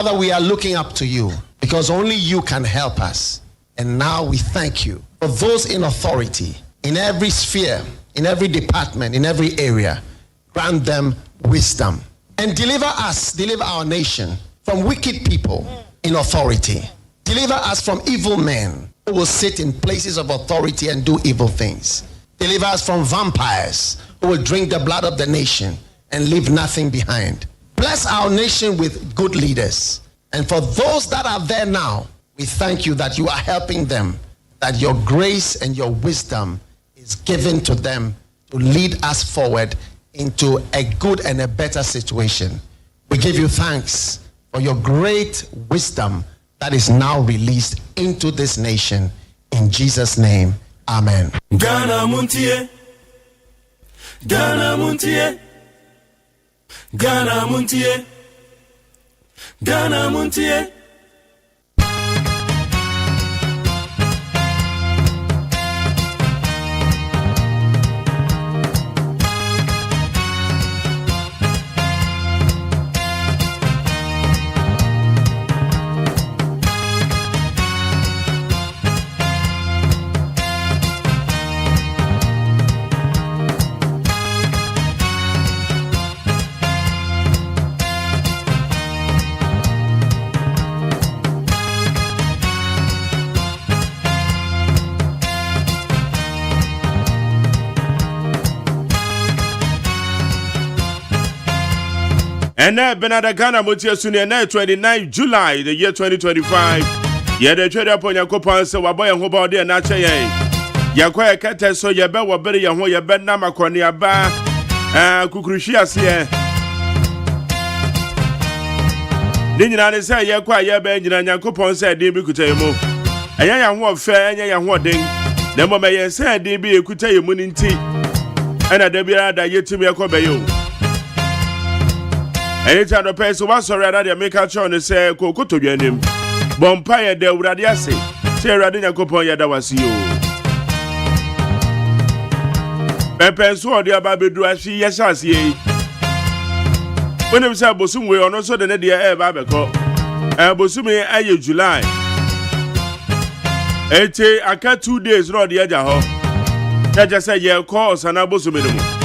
Father, we are looking up to you because only you can help us. And now we thank you for those in authority, in every sphere, in every department, in every area. Grant them wisdom and deliver us, deliver our nation from wicked people in authority. Deliver us from evil men who will sit in places of authority and do evil things. Deliver us from vampires who will drink the blood of the nation and leave nothing behind. Bless our nation with good leaders. And for those that are there now, we thank you that you are helping them, that your grace and your wisdom is given to them to lead us forward into a good and a better situation. We give you thanks for your great wisdom that is now released into this nation. In Jesus' name, amen. Ghana Montie, Ghana Montie, Ghana Montie, Ghana Montie. And now, Benada Ghana Montie Suni, and 29 July, the year 2025. Yeah, the trader upon your coupon, so a boy and hobo there, Nacha. Yakoya Kata, so your bell were better, your hoya bed namakonia bar, Kukushia here. Didn't I say, Yakwa Yaben, and your coupon said, Debbie could tell you more. And young one fair, and young one ding. The moment I said, Debbie could tell you mooning tea. And a Debbie that yet to me a cobayo. Anytime the person was sorry that they make a choice and say, Coco to your name. Bompire de Uradiasi, say Radina Copoya that was you. Pepe saw the Ababe as she, yes, I see. When I'm saying Bosum, we are not so than a dear air Babaco. Bosumi, a July. 80, I cut 2 days, not the other home. That just say, yeah, course, and I Bosum.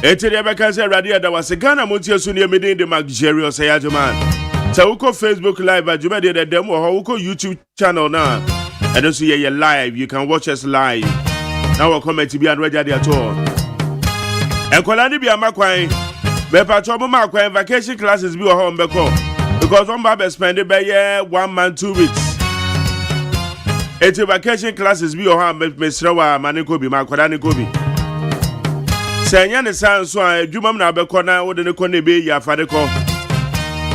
Eti Rebecca said radio that was a Ghana Montie Suni meeting the Maggiore OSEI AGYEMAN. So we go Facebook Live at Jumedi the demo or we go YouTube channel now. And also you're live, you can watch us live. Now we'll comment to be ready at all. And Kolani be a Makwai. Bepa trouble Makwai vacation classes be a home beko. Because one Baba spend it by year 1 month 2 weeks. Eti vacation classes be a home Mesrawa Maniko be Makwani Kobi. Sanya ne san so a adwuma na abekọ na wo de ne kọ na be ya fade kọ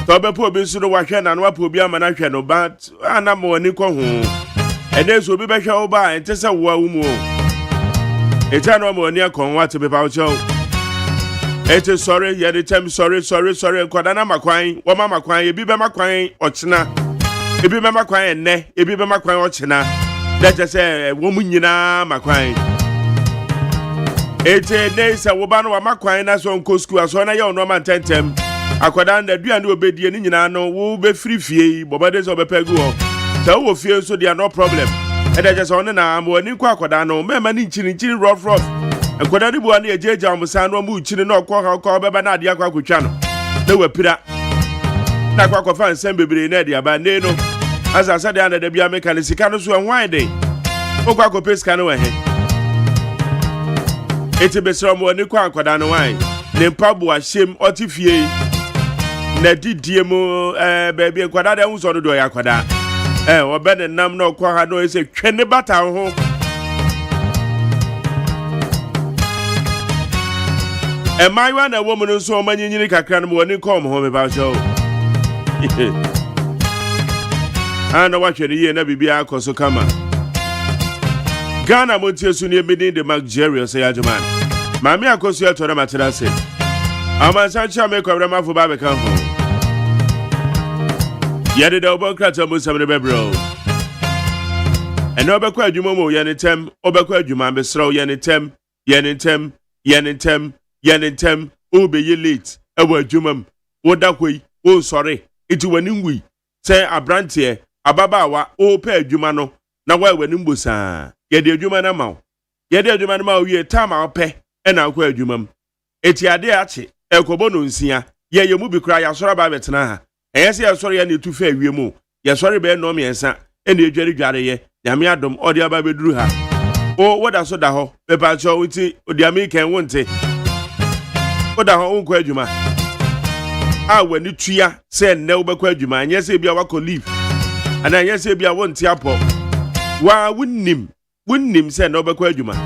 to bepo obi nso no wahwe na no apo obi ama na hwe no but ana mo ani kọ ho ede so obi be hwe wo ba ente se wo awumu o eta no mo ani akọ wa te be pa wo cho ete sorry ye de tem sorry kwada na makwan wo ma makwan ebi be makwan ochina ebi be makwan enne ebi be makwan ochina that just say wo mu nyina makwan. Ete nesa wobano wa makwan na so nko school aso na ye ono man tentem akoda na dua na obedie ni nyina no wo be free fie bobade so be pegu ho so wo fie so dia no problem e de just on na mo ani kwa akoda no mema ni nchiri rough akoda ni bo na ejeja amusa no mu chiri na okọ beba na ade akwa akotwa no na wapira na kwa fan nsem bebre na ade aba ne no asasa de na bia meka sika no so enwan de okwa akopesika no we Eti besra mo ni kwa akwada no wan ne mpabu ahyem otifie na didie mo baby akwada de hunso no do ya akwada obe ne nam na okwa ha no ese twene bata ho maiwa na wo mo no so manyinyini kakra no mo ni kom ho me ba show ana wa hwere ye na bibia akoso kama Ghana Montie Suni meeting the Maggiore OSEI AGYEMAN. Mami akosu ya tora materase. Amansancha me kwabra fo ba be kan ho. Yede da obo krata mo samne bebro. Eno obekwa adwuma mo ye ne tem, obekwa adwuma be sraw ye ne tem. yenentem o be ye late ewa adwumam wo da koi wo sorry iti wani ngui se abrante ababawa o pe adwuma no na wa wani mbosa ye de adwuma na mawo ye de adwuma na mawo ye time a pe e na akwa adwumam eti ade ache ekobo no nsia ye mu bi kra ya soro ba betena ha eyese ye soro ya na etu fa awiemu ye soro be no miensa e na edware ye nyame adom odi aba beduru ha o woda so da ho pepa cho wuti odi amiken wonte woda ho unkwa adwuma a wani tua se ne wo bekwa adwuma anyese bia wako leave ana anyese bia wonte apo wa wunnim se ne wo bekwa adwuma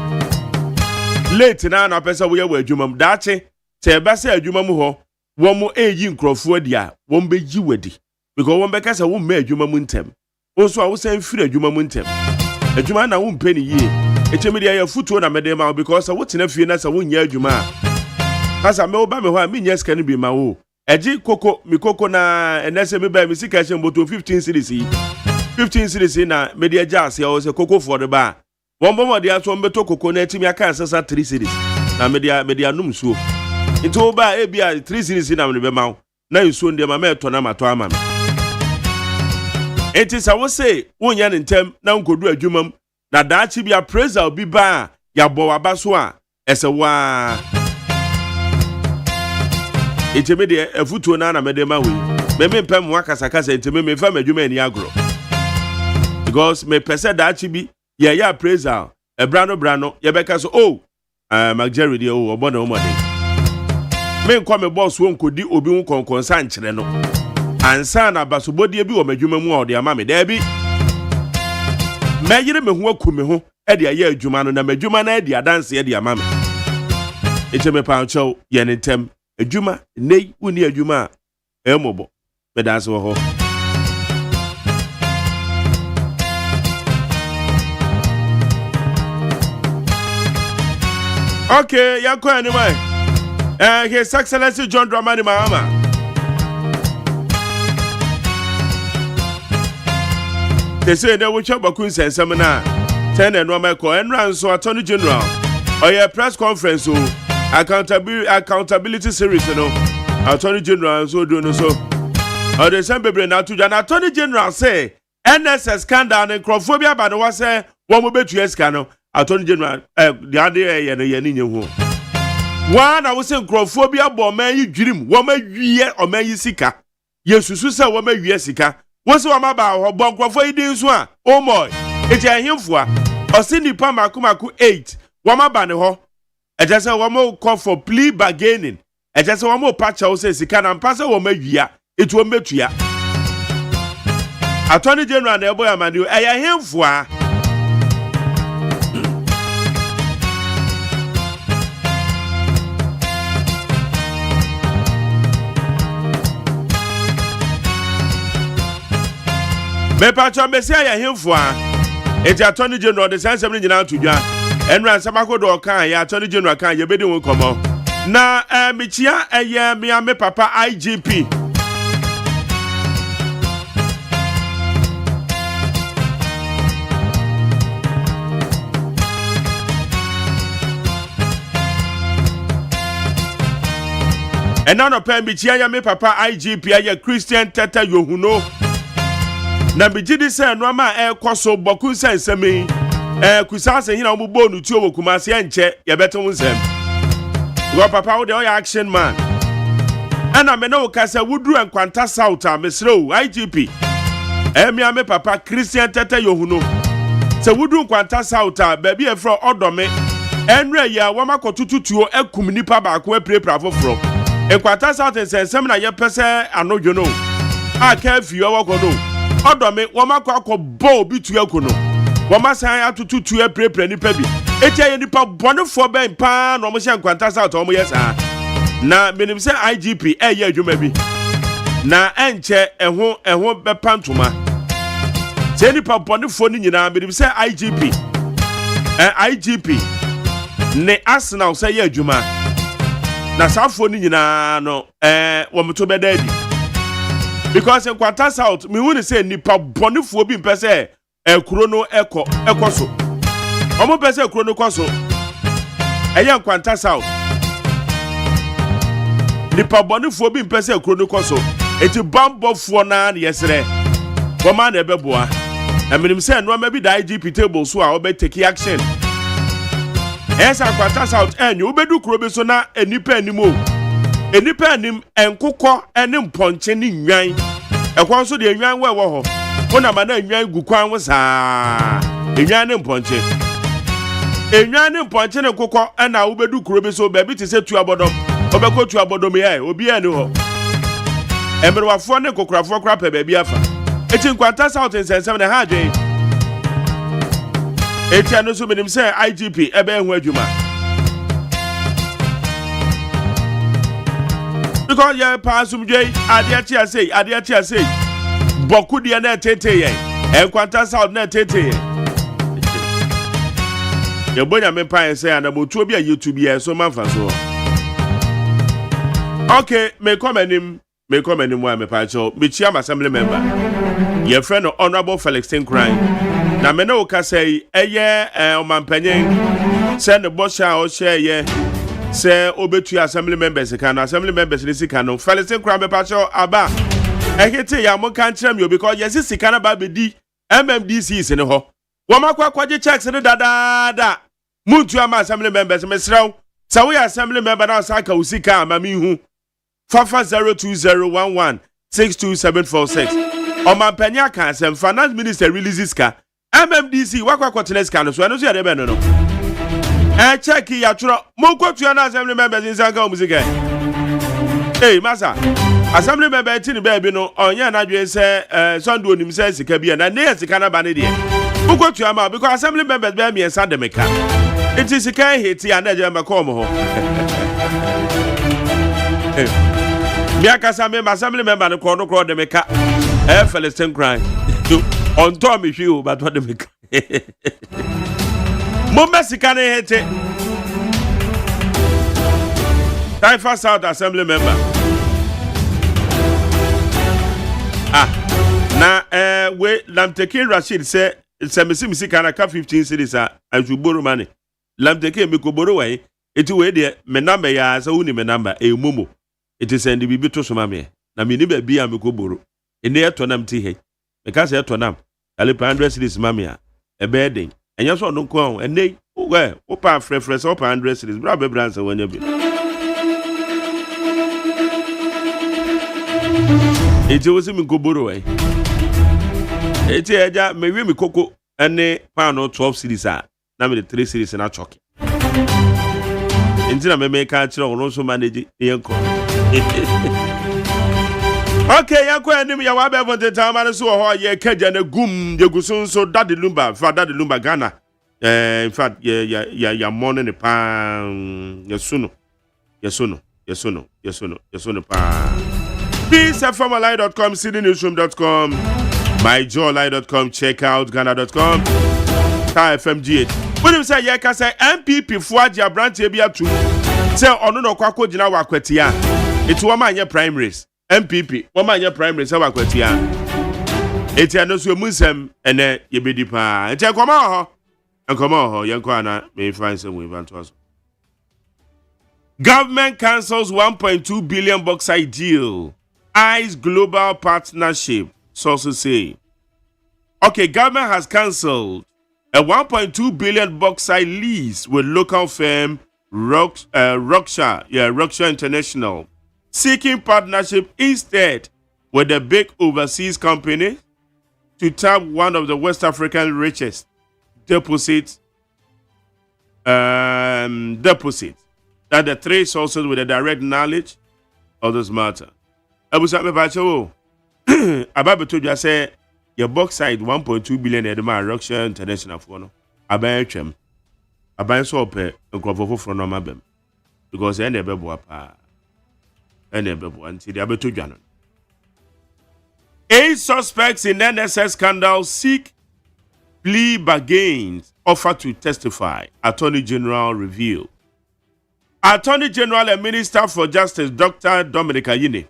late na pesa wo ye wa adwuma daache te be se adwuma mu ho wo mo eyi nkrofo adia wo mbe yi wadi because wo mbeka se wo ma adwuma mu ntem wo so a wo san firi adwuma mu ntem adwuma na wo mpe ni yie echemi dia ya futuo na mede ma because wo tena fie na se wo nya adwuma kasa me wo ba me ho a me nya sika ni bi ma wo eji koko mi koko na enese me ba mi sika che mboto 15 series yi 15 series na media jazz ya wo se koko for the bar won bo mo dia so mbeto koko na etimi aka sesa 3 series na media num suo into ba e bia 3 series na me be ma wo na yusuo ndie ma me to na mato ama me enti sa wo se wonya ne ntem na nkodu adwumam na daachi bia praise obi ba ya bo waba so a ese wa eteme de afutuo na mede ma we me pem wa kasakasa eteme me fa madwuma ni agro because me pese daachi bi ya praise brano ye beka so oh magjerry de oh obono omode me nko me boss wo nkodi obi hu konkonsa nkyere no ansa na basobodie bi wo madwuma mu ode ama me da bi meyire me hu akume ho e de aye adwuma no na madwuma na e de adanse e de ama me eteme pa chow ye ne ntem adwuma nei woni adwuma emobo me da so ho okay yakọ anyway His Excellency John Dramani Mahama they say they will chop bakun seminar 10 and 1 Michael and Ranso Attorney General or your press conference accountability series you know Attorney General so do no so or the same baby now to John Attorney General say NSS scandal and Crawfobia but was say one more bet to scandal Attorney General the other ye hu one I was saying Crawfobia bo man you dream woman ye or man you sika yesusu say woman ye sika what's what about bon Crawford idin so a oh boy it's a himfo a osinipa makumaku 8 wama ba ne ho e just say wama call for plea bargaining e just say wama patch house sika na mpase wama wia etu metua Attorney General na ebo ya mani e ya himfo a me patch mesia ya himfo a eti Attorney General de sense me nyina atudwa enra nsamakodo kan ya Attorney General kan ye bedi won komo na michia eye me papa IGP ena no pa michia ya me papa IGP eye Christian Tata Yohuno na bigidi se no ma ekoso boku se nsemi kusase hina mo bonu tuo wokumase enche ye beto nsem go papa wo de o action man ana me no kasa wuduru enkwanta south a mesreo IGP me papa Christian Tata Yohuno se wuduru enkwanta south a ba bi e fro odome enre ya wo makotututuo akum nipa ba ko aprepra foforo enkwanta south nsem na ye pese anojo no aka fi o wo no odome woma kwa bo bi tu akono woma san atututu aprepre nipa bi etia nipa bonefo ben pa na omo hye nkwanta sa to omo yesa na menim se IGP eye adwuma bi na enche eho be pantoma se nipa bonefo ni nyina menim se IGP ne Arsenal se ye adwuma na safo ni nyina no wometo bedadi because in Kwanta South me woni say nipa bonifuo bi mpese ekuro no ekoso omo pese ekuro no koso Eya Nkwanta South. Nipa bɔnefoɔ bi mpɛ sɛ kuro no kɔ so. Eti bambɔfoɔ na yɛsrɛ. Wɔma na ɛbɛboa. Eminim sɛ nneɛma bi da IGP table so a wɔbɛtake action. Esa Nkwanta South enyo obedu kuro bi so na enipa anim o. Enipa anim enkokɔ ene mpɔnkye ne nwan. Ɛkwan so de nwan wɔ hɔ. Wona ma na nwan gu kwan wo saa. Enwan ne mpɔnkye. Enwan ne mpɔnkye ne kokɔ na obedu kuro bi so baabi te sɛ tuabɔdɔm. Obɛkɔ tuabɔdɔm yɛ obi ane hɔ. Emerwafoɔ ne kokorafoɔ kora pɛ baabi afa. Eti Nkwanta South nsɛnsɛm na ha adwen. Eti ano so menim sɛ IGP ebe ho adwuma. Because ye pass umdwe ade atia sei. Boku de na tete ye. Nkwanta South na tete ye. Ye bonya me pa say anabotuo bi a YouTube ye so manfa so. Okay, me come anim wa me pa cho. Me chia assembly member. Ye friend Honorable Felix Tinkrine. Na me no ka say eye omampanyen say ne bosha o share ye say obetu assembly members kan assembly members ni sika no Felix Tinkrine me pa cho aba ehete ya mo kan kire me because yes sika na ba be di MMDC is ne ho wo makwa kwaje checks ne dada muntu ama assembly members me srew say we assembly member na saka usika amami hu fafa 0201162746 omampanya kan say finance minister releases ka MMDC wakwa kwatene ska no so eno so yade be no no check ya tro mo kwotua na assembly members in sanga music eh masa assembly member tin be bi no onye na dwe se Sunday onim se sika bi na ne sika na ba ne de mo kwotua ma because assembly members be me sanda meka it is sika hit ya na je ma ko mo ho mi akasa me assembly member no ko no ko de meka Felix Tinkrine on top me you but what the make mo mesika ne hete Taifa South assembly member na we Lamteke Rashid say mesika na ka 15 cities a ajuboro money Lamteke me ko boro wai eti we de me number ya say uni me number momo eti send bibi to so ma me na me ni ba bia me ko boro ene etonam ti he because etonam ale 100 cities mamia e bedin enya so no ko ene we wo pa frefre so 100 cities bra be branch wanya bi eti wo se mi ko boro we eti eja me wi mi koko ene pa no 12 cities a na me 3 cities na choke enti na me ka kire wo so manage yenko Okay, ya kwa enim ya wa be vonte tama so ho ye kaja na gum ye gusun so Daddy Lumba Ghana in fact ya morning pa yesuno pa peacefmli.com cdnewsroom.com myjoyline.com checkoutghana.com fmgh when you say ye ka say MPP fo agya branch e bi atu say ono no kwakọ gina wa kwatia it wo ma anye primaries MPP woma anya primary se wakwatia eti anoso musem ene yebedi pa eti akoma ho yenko ana me fanse we vanto. Government cancels 1.2 billion boxside deal eyes global partnership, sources say. Okay, government has cancelled a 1.2 billion boxside lease with local firm Rocksha International, seeking partnership instead with the big overseas company to tap one of the West African richest deposits. That the three sources with a direct knowledge of this matter. Abu Sabe Bacho, Ababe told you, say your boxside 1.2 billion Edema Rocksha International for no. Abaychem. Abay so pay and crop from no mabem. Because any bebo pa. Any bebo until the Abeto Janon. 8 suspects in NSS scandal seek plea bargains offer to testify. Attorney General revealed. Attorney General and Minister for Justice Dr. Dominic Ayine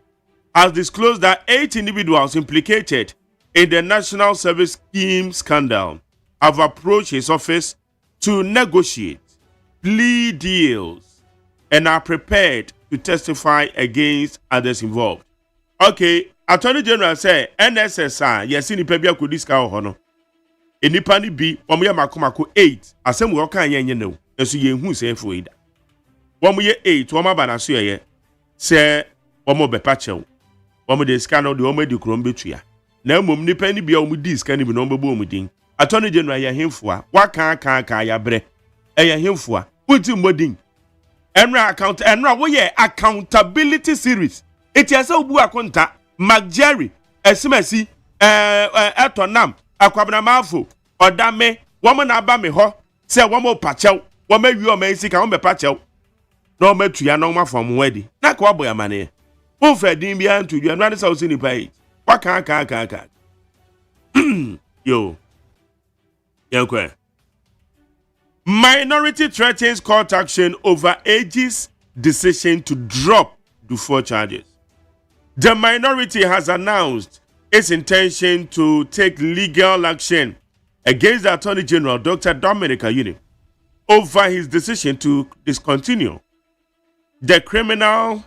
has disclosed that 8 individuals implicated in the National Service Scheme scandal have approached his office to negotiate plea deals and are prepared to testify against others involved. Okay, Attorney General say NSSI, yes, in the Pebia could discount honor. In the Pani B, Omuya Makomako 8, as some work can yen know, and so ye who say for it. 1 year 8, Wama Banasuya, say, Omo Bepacho, Omo de scandal, the Omo de Crumbitria. Now, Mum Nipani be on with this can be no booming. Attorney General, ya him for what can ya bre, ya him for put him wedding. Enra account, Enra, we accountability series. It is a bu akonta, McJerry, Esimesi, Etonam, Akwabna Mafo, or Dame, woman abame ho, say one more patchel, one may you amazing, I be patchel. No metria no ma from wedding. Na kwa boy money. Who fed him behind to you and run house in the page. What can. Yo. Yankwe. Minority threatens court action over AG's decision to drop the 4 charges. The minority has announced its intention to take legal action against the Attorney General, Dr. Dominic Ayine, over his decision to discontinue the criminal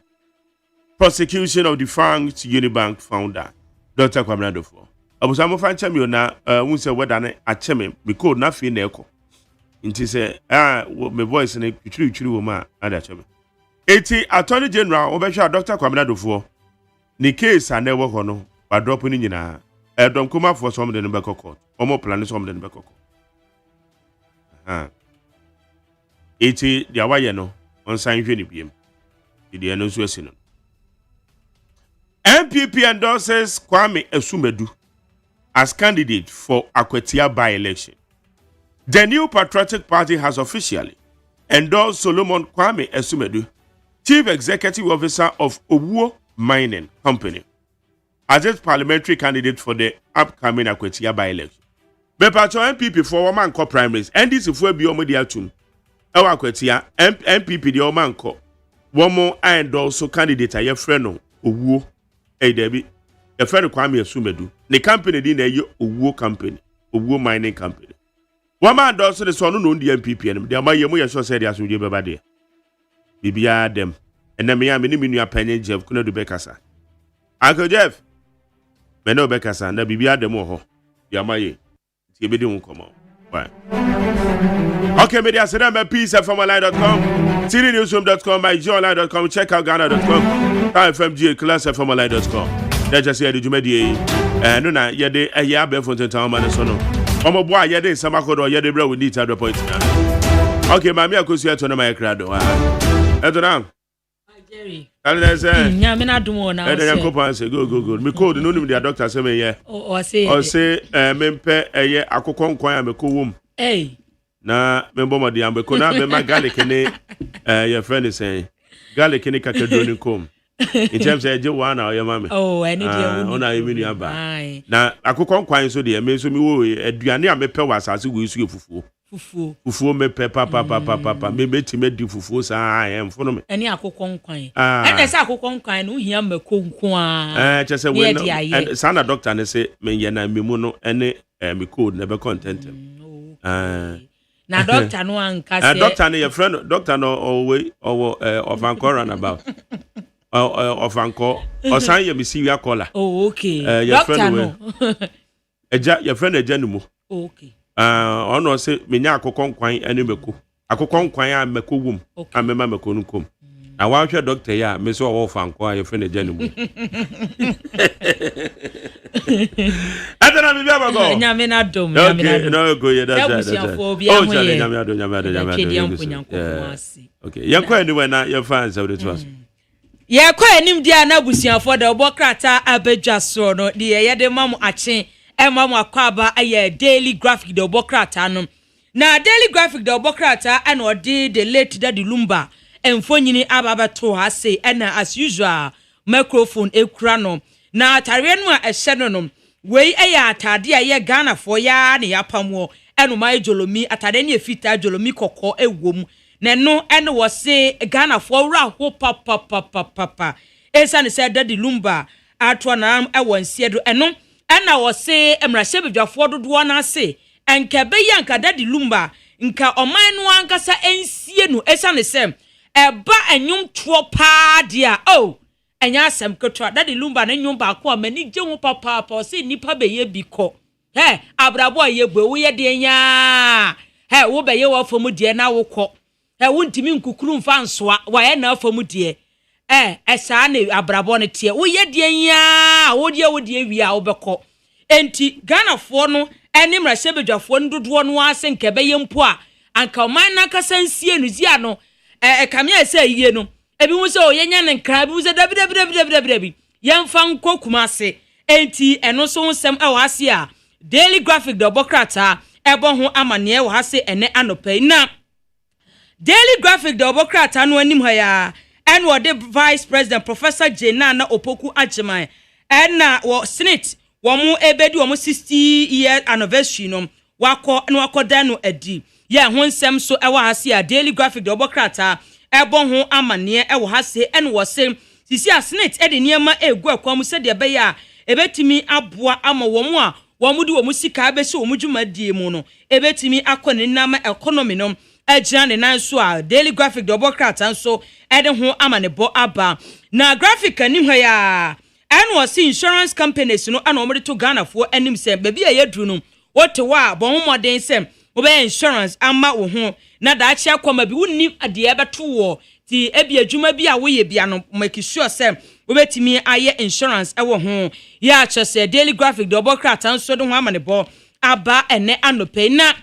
prosecution of the defunct Unibank founder, Dr. Kwabena Dufo. Abusamo fancha mi na unse wedane acheme me code na fi na eko. Nti se my voice na twitiri wo ma ada acheme. Eti Attorney General obehwa Dr. Kwabena Dufo ni case ane wo ho no ba drop ni nyina. Dom kuma for some de no be court. Omo plan some de no be court. Eti dia waye no on san hwe ni biem. The NSUSino. MPP endorses Kwame Esumedu as candidate for Akwetia by-election. The new Patriotic Party has officially endorsed Solomon Kwame Esumedu, Chief Executive Officer of Owuo Mining Company, as its parliamentary candidate for the upcoming Akwetia by-election. Bepacho MPP for Woman Co primaries, and this if we be omediatum. Our Akwetia MPP the Omanko. One more and also candidate a friend no Owuo Debbie a friend Kwame Esumedu the company din na Owuo company Owuo mining company one man also the son no the MPP and the amaye mo so said as we beba there bibia dem and na me am ni nua panyin Jeff kuna do bekasa Uncle Jeff me no bekasa na bibia dem ho the amaye tie be di ho komo why okay media say na peacefmline.com cdnewsroom.com by jonline.com check out ghana.com fmga classfmline.com that's just here the jumedi no na yede eya be for town man so no omo bo a yede samakodo yede bra we need to point now okay mami akosu eto na my crado eto na Jerry and say nya me na dum na say go me code no nim the doctor say me here o say mempe eye akokon kwan ameko wom na membo madi ambeko na me ma garlic ne your friend is saying garlic ne kakado ni kom in terms of je one na your mama any dia won ona emi nua ba na akokon kwan so de me so mi wo aduane a mepe wasase wo isu fufuo mepe papa me beti me di fufuo sa emfo no me ani akokon kwan ene se akokon kwan no hia mako nko a chese we no sana doctor ne se me ye na memu no ene me code na be content na doctor no anka say doctor ne your friend doctor no always of anchor run about of anchor or sign your misiwa caller okay your friend no eja your friend eja no mo okay ono say menya akokon kwan ene meko akokon kwan a meko wom amema meko no kom na wa hwe doctor ya me so wo fanko a your friend eja no mo Adana mi bia bago. Nyame na dom, nyame na dom. No go ye that's. Nyame ado. Okay. Yanko anyway na your fans of the trust. Ye kwa anim dia na busuafo da obokrata abadwa so no de ye de mamu ache mamu akwaba aye daily graphic de obokrata no. Na daily graphic de obokrata and odi the late Daddy Lumba emfonyini ababa to ha say na as usual microphone ekura no. Na atare no a ehye no no wei eya atade a ye Ghana fo ya ne yapamo enuma jolomi atade ne efita jolomi kokko ewom na no ene wo se Ghana fo wra ho papa esa ne se Daddy Lumba atwa na ewonsie do eno ena wo se emrahye bedwafo dodo na se enka be yanka Daddy Lumba nka oman no ankasa ensie no esane sem eba enyum tuo pa dia oh enya asem ketwa dade lumba na nyum ba ko amani gye ho papa pa se nipa be ye bi ko abrabo ye gbe wo ye de nya wo be ye wo fom de na wo ko wo ntimi nkukuru mfa nsoa wa ye na fom de esa na abrabo ne tie wo ye de nya wo de wi a wo be ko enti Ghana fo no eni mrahye bedwafo ndodo no ase nkebe ye mpo a anka oman na kasa nsie no zia no kamia ese yie no ebi hu se oyenya ne nkra bi hu se dabi yemfa nko kumase enti eno so nsem e wase a Daily Graphic the Bokrata ebo ho amane wo hase ene anopai na Daily Graphic the Bokrata no anim ha ya en wo de Vice President Professor Jena na Opoku Agyeman na wo Senate wo mu ebedi wo mu 60-year anniversary no wakoda no adi ye ho nsem so e wo hase a Daily Graphic the Bokrata ebo ho amane e wo hase en wo se sisi a Senate e de niema egu akwam se de be ya ebetimi aboa ama wo mu a womudi womusika abesi womudwumadie mu no ebetimi akone nama economy no agina ne nan so a Daily Graphic the Bokrata so ede ho amanebo aba na graphic anim ha ya eno wasi insurance companies no ana omode to Ghana fo anim se baby a yedru no wote wa bo homoden se obe insurance ama wo ho na da achi akoma bi wonni ade ebeto wo ti ebi adwuma bi a wo ye bia no make sure se obetimi aye insurance ewo ho ya chese Daily Graphic the Bokrata so do ho amanebo aba ene anope na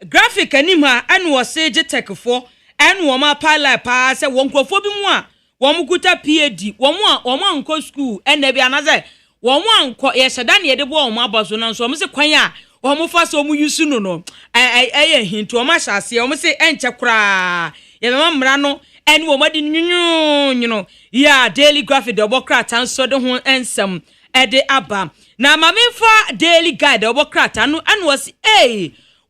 graphic anima anu wose jetekfo anu wo ma pilot pa se won krofo bi mu a won guta PhD won anko school ene bi anaze won anko ye sheda ne ye de bo won abazo na so mo se kwan a won fa so mo yusu no hinto won ma hyase won se enche kura ye be mamra no ene wo madi nyunyuno ya Daily Graphic the Bokrata so de ho ensem ede aba na mamemfa Daily Guide the Bokrata no anu was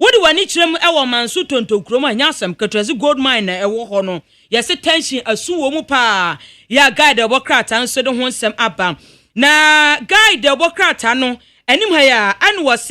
wodi wani kirem ewo manso tontokrom anya asem katwazi gold mine ewo ho no yese tension asu wo mu pa ya Guide the Bokrata so de ho ensem aba na Guide the Bokrata no anim ha ya anu was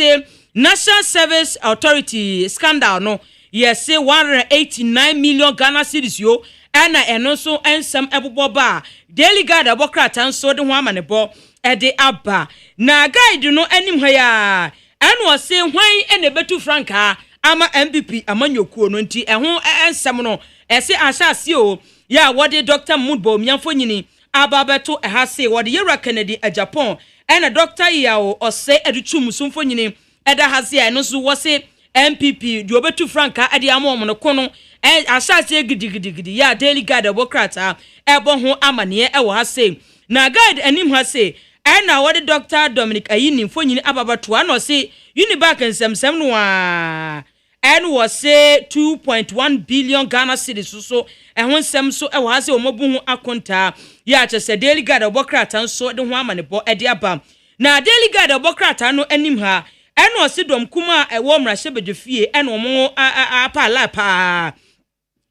National Service Authority scandal no yese 189 million Ghana cedis yo ana eno so ensem ebobo ba Daily Guide the Bokrata so de ho amanebo ede aba na Guide no anim ha ya anu ose hwan ene betu franka ama MPP amanyokuo no nti eho ensem no ese asase o ya wode Dr. Mudbo miamfo nyini ababeto ehase wode Yera Kennedy a Japan ena Dr. Yao ose educhum sumfo nyini eda hase eno so wose MPP di obetu franka ade amom no kono asase gidigidi ya Daily Guide Bokrata ebo ho amane e wo hase na Guide anim hase ena wode Dr. Dominic Ayini mfonyini ababato ano se Uniback nsemsem no a en wo se 2.1 billion Ghana cedis so ehon nsem so e wo hase omobu hu akonta ya chese Daily Guide Bokrata so de ho amanebo ede aba na Daily Guide Bokrata no anim ha en wo se dom kuma e wo mrahye bedwefie en wo mo apa lapa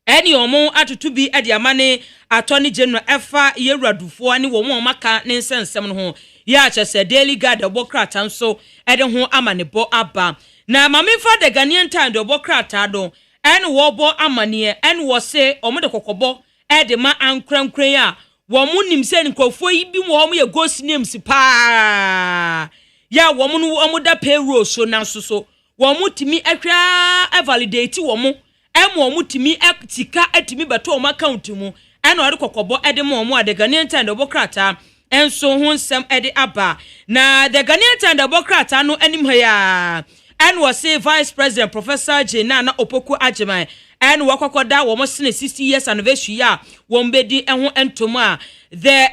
eni omo atutu bi ade amane attorney general efa yeradufo ani wo mo maka ne nsensem no ho ya chese Daily Guide Bokrata so ede ho amanebo aba na mamemfa de Ghanaian Time the Bokrata do en wo bo amane en wo se omo de kokobo ede ma ankrankran a wo mo nim se nkofo yi bi mo ye ghost names pa ya wo mo no omo da payroll so na so wo mo timi ahwa validate wo mo emo mutimi tika atimi beto o account mu ena ore kokobo ede mo ade Ghanaian Time the Bokrata enso ho nsem ede aba na the Ghanaian Time the Bokrata no anim ha ya en was say Vice President Professor Jena na Opoku Agyeman en wakokoda wo mo sene 60 years anniversary ya wo mbedi enho entoma the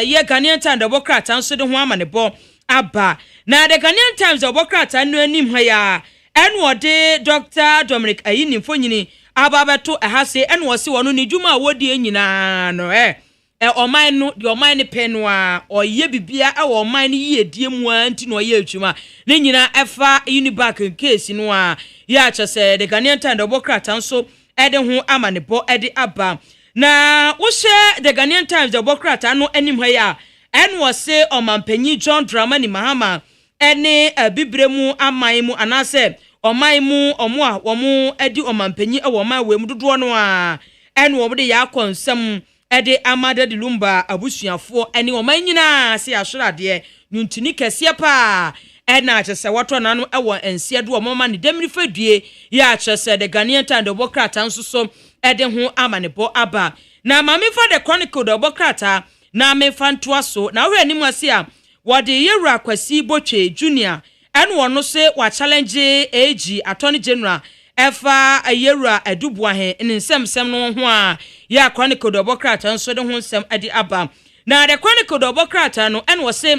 ye Ghanaian Time the Bokrata enso de ho amanebo aba na the Ghanaian Times the Bokrata no anim ha ya en wode Dr. Dominic Ayini mfonyini ababeto ehase en wose wono ne dwuma wodi enyina no oman no de oman ne penu a oye bibia e oman ne yedie mu anti no oye atwuma ne nyina efa Uniback case no a ya chese de Ghanaian Time the Bokrata so ede ho amanebo ede aba na wo hye de Ghanaian Times the Bokrata no anim ha ya en wose omampanyi John Dramani Mahama ene bibremu aman mu anase oman mu omo a womo edi omampanyi e woman we mu dodo no a ene wo de ya konsam ede amada de lumba abusuafo ene woman nyina se ahorade nuntuni kese pa ena achese wato nanu ewo ense do omoma ne demri fadue ya achese de Ghanaian Time Democrat nsoso ede ho amanebo aba na mame fa the Chronicle Democrat na me fantoa so na we anim ase a wode Yewura Kwasi Botwe Junior ene wono se wa challenge AG Attorney General efa Yewura Adubuahe ne nsem no ho a ya Chronicle Democrat nso de ho nsem ade aba na the Chronicle Democrat no ene wo se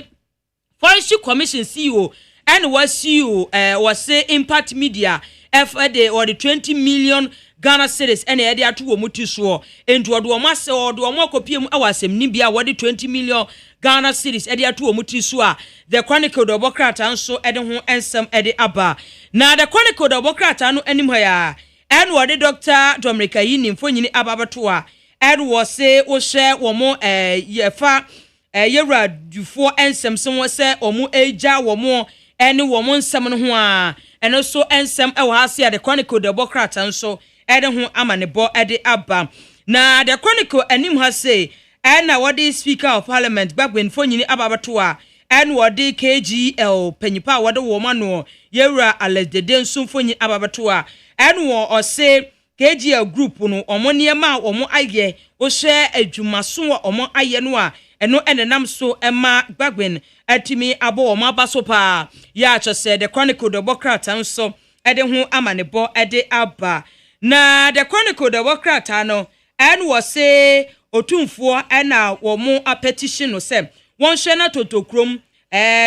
Forestry Commission CEO and was CEO was say Impact Media FD or the 20 million Ghana cedis and the idea to mutu so into odo omase odo omokopiem awasem nibia wodi 20 million Ghana cedis idea to mutu so the Chronicle Democrat anso ede ho ensem ede aba na the Chronicle Democrat anu anim hoya and wodi Dr. Domrika Yini mfonyini ababato a and was say wo share wo mo yefa Yewura dufo ensem so wo se omo eja wo mo ene wo mo nsem no ho a ene so ensem e wo ase a the Chronicle Democrat anso ede ho amanebo ede aba na the Chronicle anim ha say ena wodi Speaker of Parliament Gbagben Fonyini ababato a ene wodi KGL panyipa wodi wo ma no Yewura Alesdede nso Fonyi ababato a ene wo o say KGL group no omo niema omo aye wo hwe adwumaso omo aye no a eno enenam so ema Gbagben atimi abo omo abaso pa ya achose the Chronicle Democrat nso ede ho amanebo ede aba na the Chronicle Democrat no en wo se otumfo ena wo mo petition no se won hwe na totokrom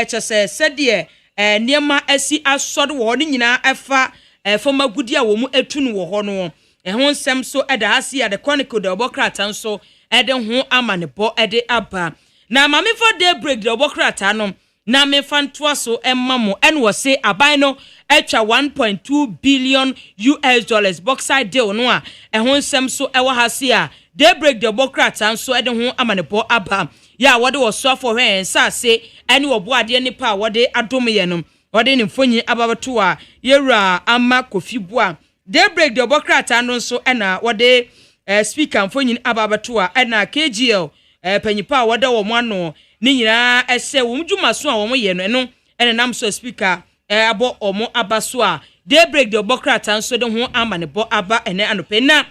chese sede niema asi asode wo ne nyina efa foma gudi a wo mu etunu wo ho no ho nsem so eda ase ya the Chronicle Democrat nso ede ho amanebo ede aba na mame for Daybreak Democrat no na me fantoa so emmamo en wo se aban no etwa 1.2 billion US dollars boxside deal no a ho nsem so ewo hase a Daybreak Democrat nso ede ho amanebo aba ya wode wo so for hen sa se ene wo bo ade ni pa wode adomye no wode ni mfonyi ababato a Yewura ama kofibua Daybreak Democrat no nso ena wode speaker mfonyi ababato a ena KGL panyipa wode wo mo ano ni nyina ese wo mdwuma so a wo ye no eno ene nam so speaker abo omo abaso a Daybreak Democrat nso de ho amanebo aba ene anopena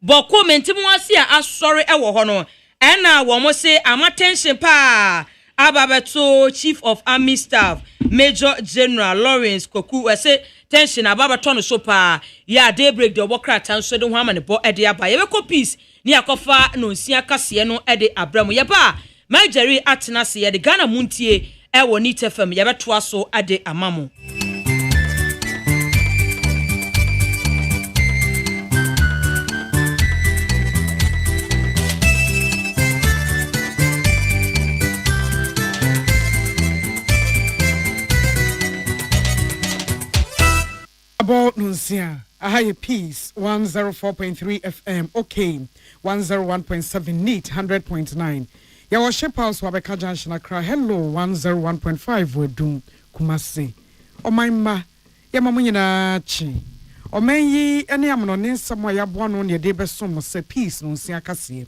bo comment mu ase a asori ewo ho no ena wo mo se amatension pa ababato Chief of Army Staff Major General Lawrence Koku wese tension ababato no so pa ya Daybreak Democrat nso de ho amanebo ede aba ye be copies ni akofa no nsia kase no ede abramu ye ba Majeri atena se ye de Ghana Montie ewo ni tefam ye beto so ade amamo about Nunsia. Ahaya Peace 104.3 FM. Okay, 101.7 neat 100.9. Ya worship house wabeka junction akra. Hello 101.5 wedum Kumasi. O my ma ya mamunyina chi. O menyi ene amno ne nsamo ya boano ne de besom se Peace Nunsia kase.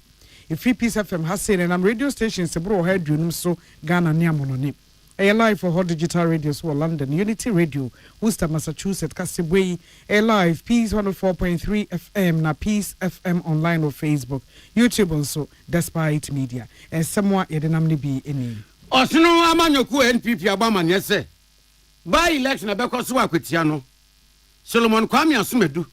Free Peace FM has said and radio station se bro head dunum so Ghana ne amono ne. A live for Hot Digital Radios for London, Unity Radio, Worcester, Massachusetts, Cassibwe, a live Peace 104.3 FM, na Peace FM online or Facebook, YouTube also, Despite Media, and somewhat Edenamni be any. Osino amanyoku NPP Obama nyese. By election abeko so akwetiano. Solomon Kwame Asumedu.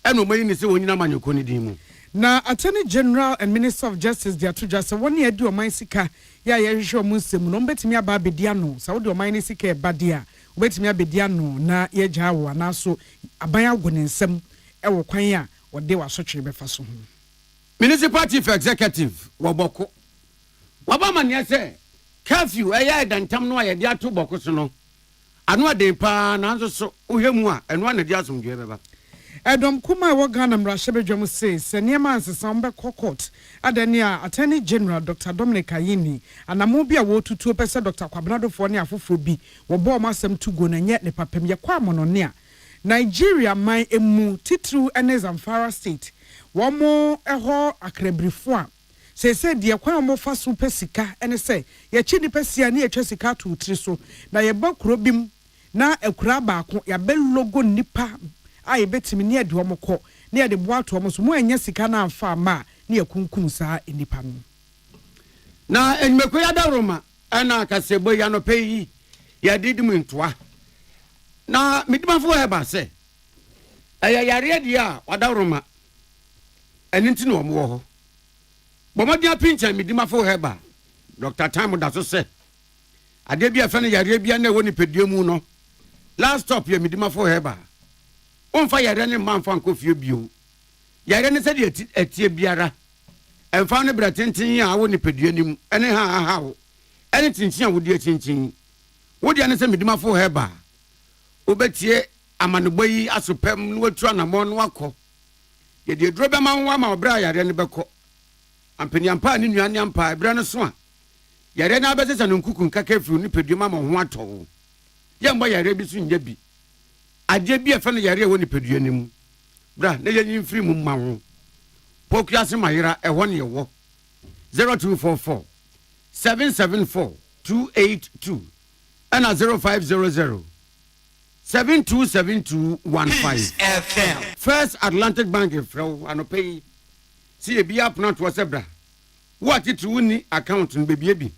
Eno moyi ni se wonyina amanyoku ni dimu. Na Attorney General and Minister of Justice dia to just one year do sika ya yehwe musem no betimi aba bedia no Saudi o man sika e badia betimi abedia no na ye gyawo na so aban agone nsem e wo kwan a wode wasotwe befa so ho Municipal Chief Executive woboko wabama ne se curfew eya dantam no ye dia to boko so no anu ade pa na nso so ohwemu a enu na dia asomdwe beba Edom kuma wa Ghana mrashebedwam says seniema ansesam be court adania Attorney General Dr. Dominic Ayini anamo bia wo tutu pese Dr. Kwabnado fo ne afofo bi wo bo masem tugo na nye ne papem ye kwa mono ne a Nigeria man emu titru ene Zamfara state womo eho akrebrifo a se de kwan mo fa so pesika ene se ye chi ni pesia na ye twa sika to tiri so na ye ba kuro bim na ekura baako ya be logo nipa a ye betimi ne de omo kɔ na ye de boato omo so mo anya sika na amfa ma na ye kunkum saa nipa no na enmeko ya da Roma ana kasebo ya no peyi ya didim ntoa na midimafo heba se aya yare dia wada Roma eninti no omo ho bomodia pincha midimafo heba Dr. Time da so se ade bia fa ne yare bia na woni pedie mu no last stop ya midimafo heba onfa yare ne manfa nkofie bio yare ne se de etie biara emfa ne bratintin a woni pedie nim ene ha ene tintin a wodi tintin wodi ane se midimafo heba obetie amanebo yi asopem no watua na mo no akọ ye de dro be manwa ma obra yare ne beko ampani ampa ni nuane ampa ebra no so a yare na abesesa no nkukun kaka fiu ni pedie ma ho atọ ye mbo yare bi so nya bi ade bi efa no yare woni pedie nim bra na ye nyimfiri mu ma ho pokiase mayira ehọ ne yewo 0244 774 282 and 0500 727215 FM. First Atlantic Bank fro anopay see e bia plant was ebra what it woni account no bebie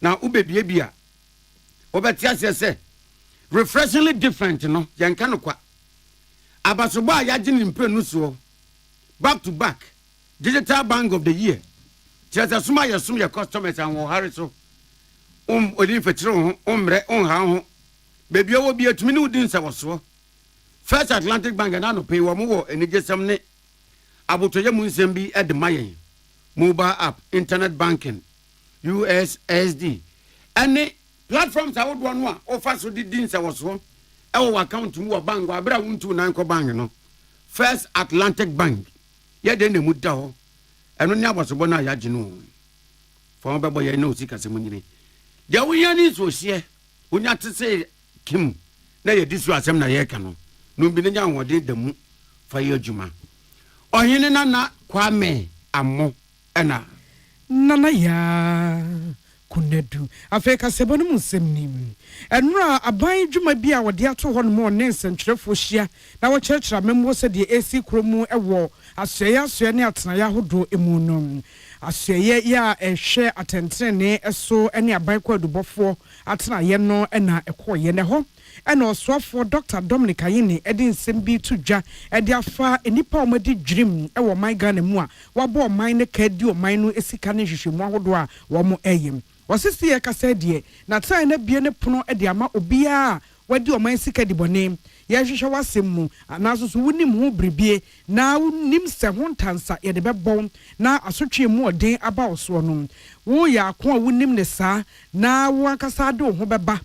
na ubebie bia obetia se refreshingly different no yanka no kwa abasobo a yaje ni mpenu so back to back digital bank of the year just asuma yesum your customers and wo hare so odi fetire ho omre onha ho bebia wo bia tumi ne udin se woso First Atlantic Bank na no pay wo mo wo enigesam ne abotoye mu nsem bi edemayen mobile app internet banking USSD any platforms I would one one offer so di din se woso e wo account mu wo bank abra wuntu nan ko bank no First Atlantic Bank ye de ne mu da ho eno ne abosobo na ya ginu fo bebo ye na osika se munyire de wo yani so hie onya tese kim na ye disu asem na ye ka no no bi ne nya hode da mu fa ye adwuma ohene na kwame amo ena nana ya kunedu afeka sebonu musemnim enura aban dwuma bi a wode ato ho no mo ne nsentwerefo hia na wo kyerkyera memmo se de AC kromu ewo asɔe ne atena ya hodo emu no asɔe ya ehwe atentene eso ne aban kwadubɔfo atena ye no na ekoye ne ho ena osofo Dr. Dominic Ayini edi nsem bi tudwa edi afa enipa omadi dwirim ewo man Ghana mu a wabo man ne kadi o man no esika ne hwehwemu ahodo a wo mo eyim wasisi ye kasa die na tran na bie ne pono edi ama obia wadi o man sika di bone ye hwehwe wasem mu anaso so wunim ho bribie na wunim se ho ntansa ye de bebon na asotwe mu odin aba oso no wo ya ako a wunim ne saa na wo akasa de ho beba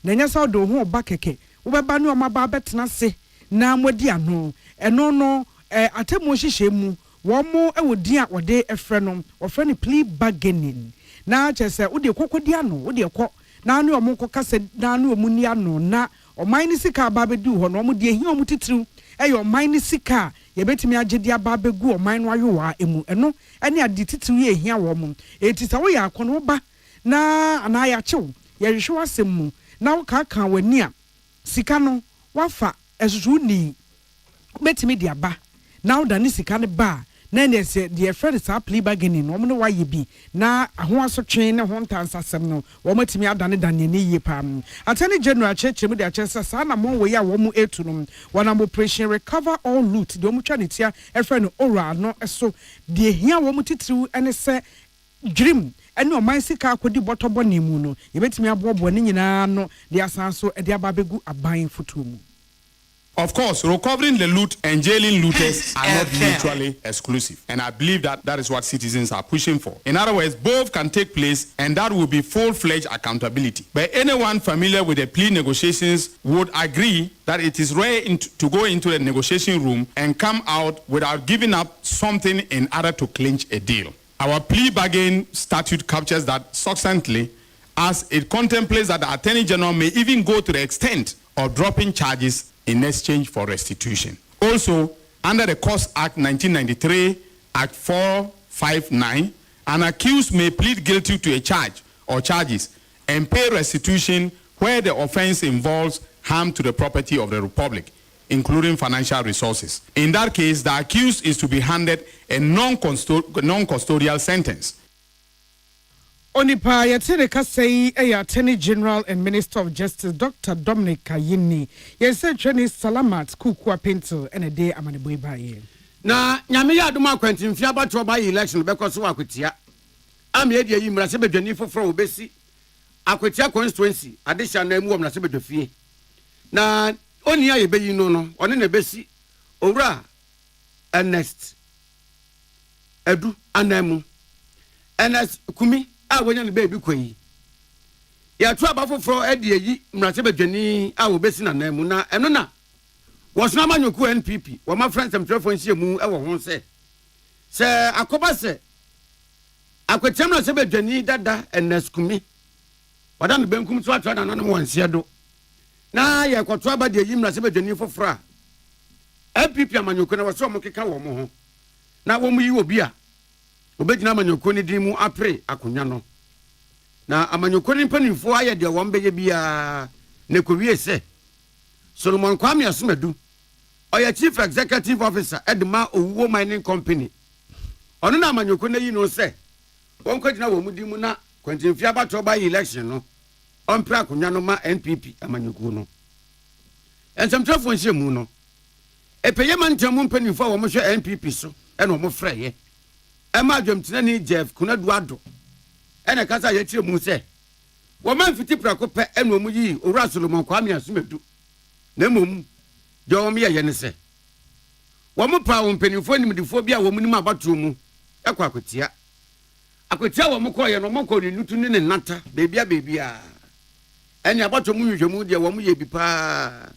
na nya sa do ho ba keke wo beba ne o maba betena se na modi ano eno no atemu hihye mu wo mo ewodi a wode efre no ofre ne plea bargaining na chese wo de kokodi ano wo de kɔ na ne o mo kokase na ne o mu ni ano na o man sika ba bedu ho no o mo de ehia o mo titiriw eyo man sika ye betimi agedi aba begu o man no ayowa emu eno ene ade titiriw ye ehia wo mo eti sa wo ya akono wo ba na ana ya kyew ye hwehwe wasem mu na wo ka wani a sika no wafa esusu ni betimi de aba na wo da ne sika ne ba na ne se de friend sa plea bargaining no mo waye bi na ho asotwe ne ho ntansasem no wo matimi adane dane ne yie pam attorney general chechemu de achesa sa na mo we ya wo mu etu no wona operation recover all loot de mo twa ne tia friend no ora no eso de hia wo mu titiriw ene se dream ene o man sika akodi botobo ne mu no ye betimi abobo ne nyina no de asanso de ababegu aban fotomu. Of course, recovering the loot and jailing looters are not mutually exclusive. And I believe that that is what citizens are pushing for. In other words, both can take place and that will be full-fledged accountability. But anyone familiar with the plea negotiations would agree that it is rare to go into the negotiation room and come out without giving up something in order to clinch a deal. Our plea bargain statute captures that succinctly, as it contemplates that the Attorney General may even go to the extent of dropping charges in exchange for restitution. Also, under the Costs Act 1993, Act 459, an accused may plead guilty to a charge or charges and pay restitution where the offense involves harm to the property of the Republic, including financial resources. In that case, the accused is to be handed a non-custodial sentence. Onipa yɛte kasɛyi ɛyɛ Attorney General and Minister of Justice Dr. Dominic Kayini yɛsɛ twɛne Salamat Kukua Pentel ɛna de amaneboi baayɛ. Na nyame yɛ adom akwantimfie abatoɔ ba election bɛkɔ so akwatia. Am yɛ de yi mmara sɛ badwani foforɔ obesi akwatia constituency adehya na mu mmara sɛ badwafie. Na oni a yɛbɛyi no ɔne na besi owura Ernest Edu Anamu Ernest Kumi a wonya ne baby koyi ya to abafoforo ade yi mmrase badwani a wobesi na nan mu na eno na wosna manyoku NPP wo ma friends am telefon hie mu e wo ho se akoba se akwetem na se badwani dada Ernest Kumi wada no benkum so atwa na no wonse do na ye kwoto abade yi mmrase badwani foforo a NPP amanyoku na wo so mo keka wo mo ho na wo mu yi obi a obegina amanyoko ni dimu apre akonya no na amanyoko ni mpanimfo aye de wo mbeye bia ne kowie se Solomon Kwame Asumadu oya Chief Executive Officer Edma Owuwo Mining Company ono na amanyoko na yi no se won kwagina wo mu dimu na kwantimfia abato ba election no ompre akonya no ma NPP amanyoko no ensamtrafo nhye mu no epeye mantamu mpanimfo wo mo hwe NPP so eno mo freye Emma Adwamtina ni Jeff Kunaduado ene kasa ye tire mu se wo man fiti prako pe eno mu yi owura Solomon Kwame Asumadu na mom de wo me ye ne se wo mo pa wo mpanimfo nimdifo bia wo mu nim abato mu ekwa akotia wo mo koye no mo ko ni nutu ne nata bebia ene abato mu hwehwemu de wo mo ye bi pa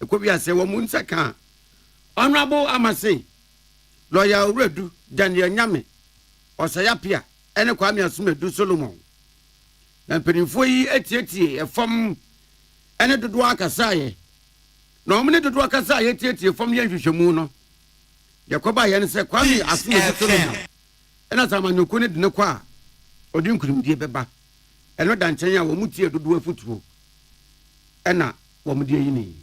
ekobia se wo mu nsaka honorable Amase lawyer Uredu Daniel Nyame Osayapia ene Kwame Asumadu Solomon na penifo yi etietie efom ene dodo akasaye na omne dodo akasaye etietie efom ye hwehwemu no yakoba ye ne se Kwame Asumadu Solomon ena samanyoko ne de ne kwa odinkurumdie beba eno dankyen a wo mutie dodo afutuo ena wo mudie yi ni.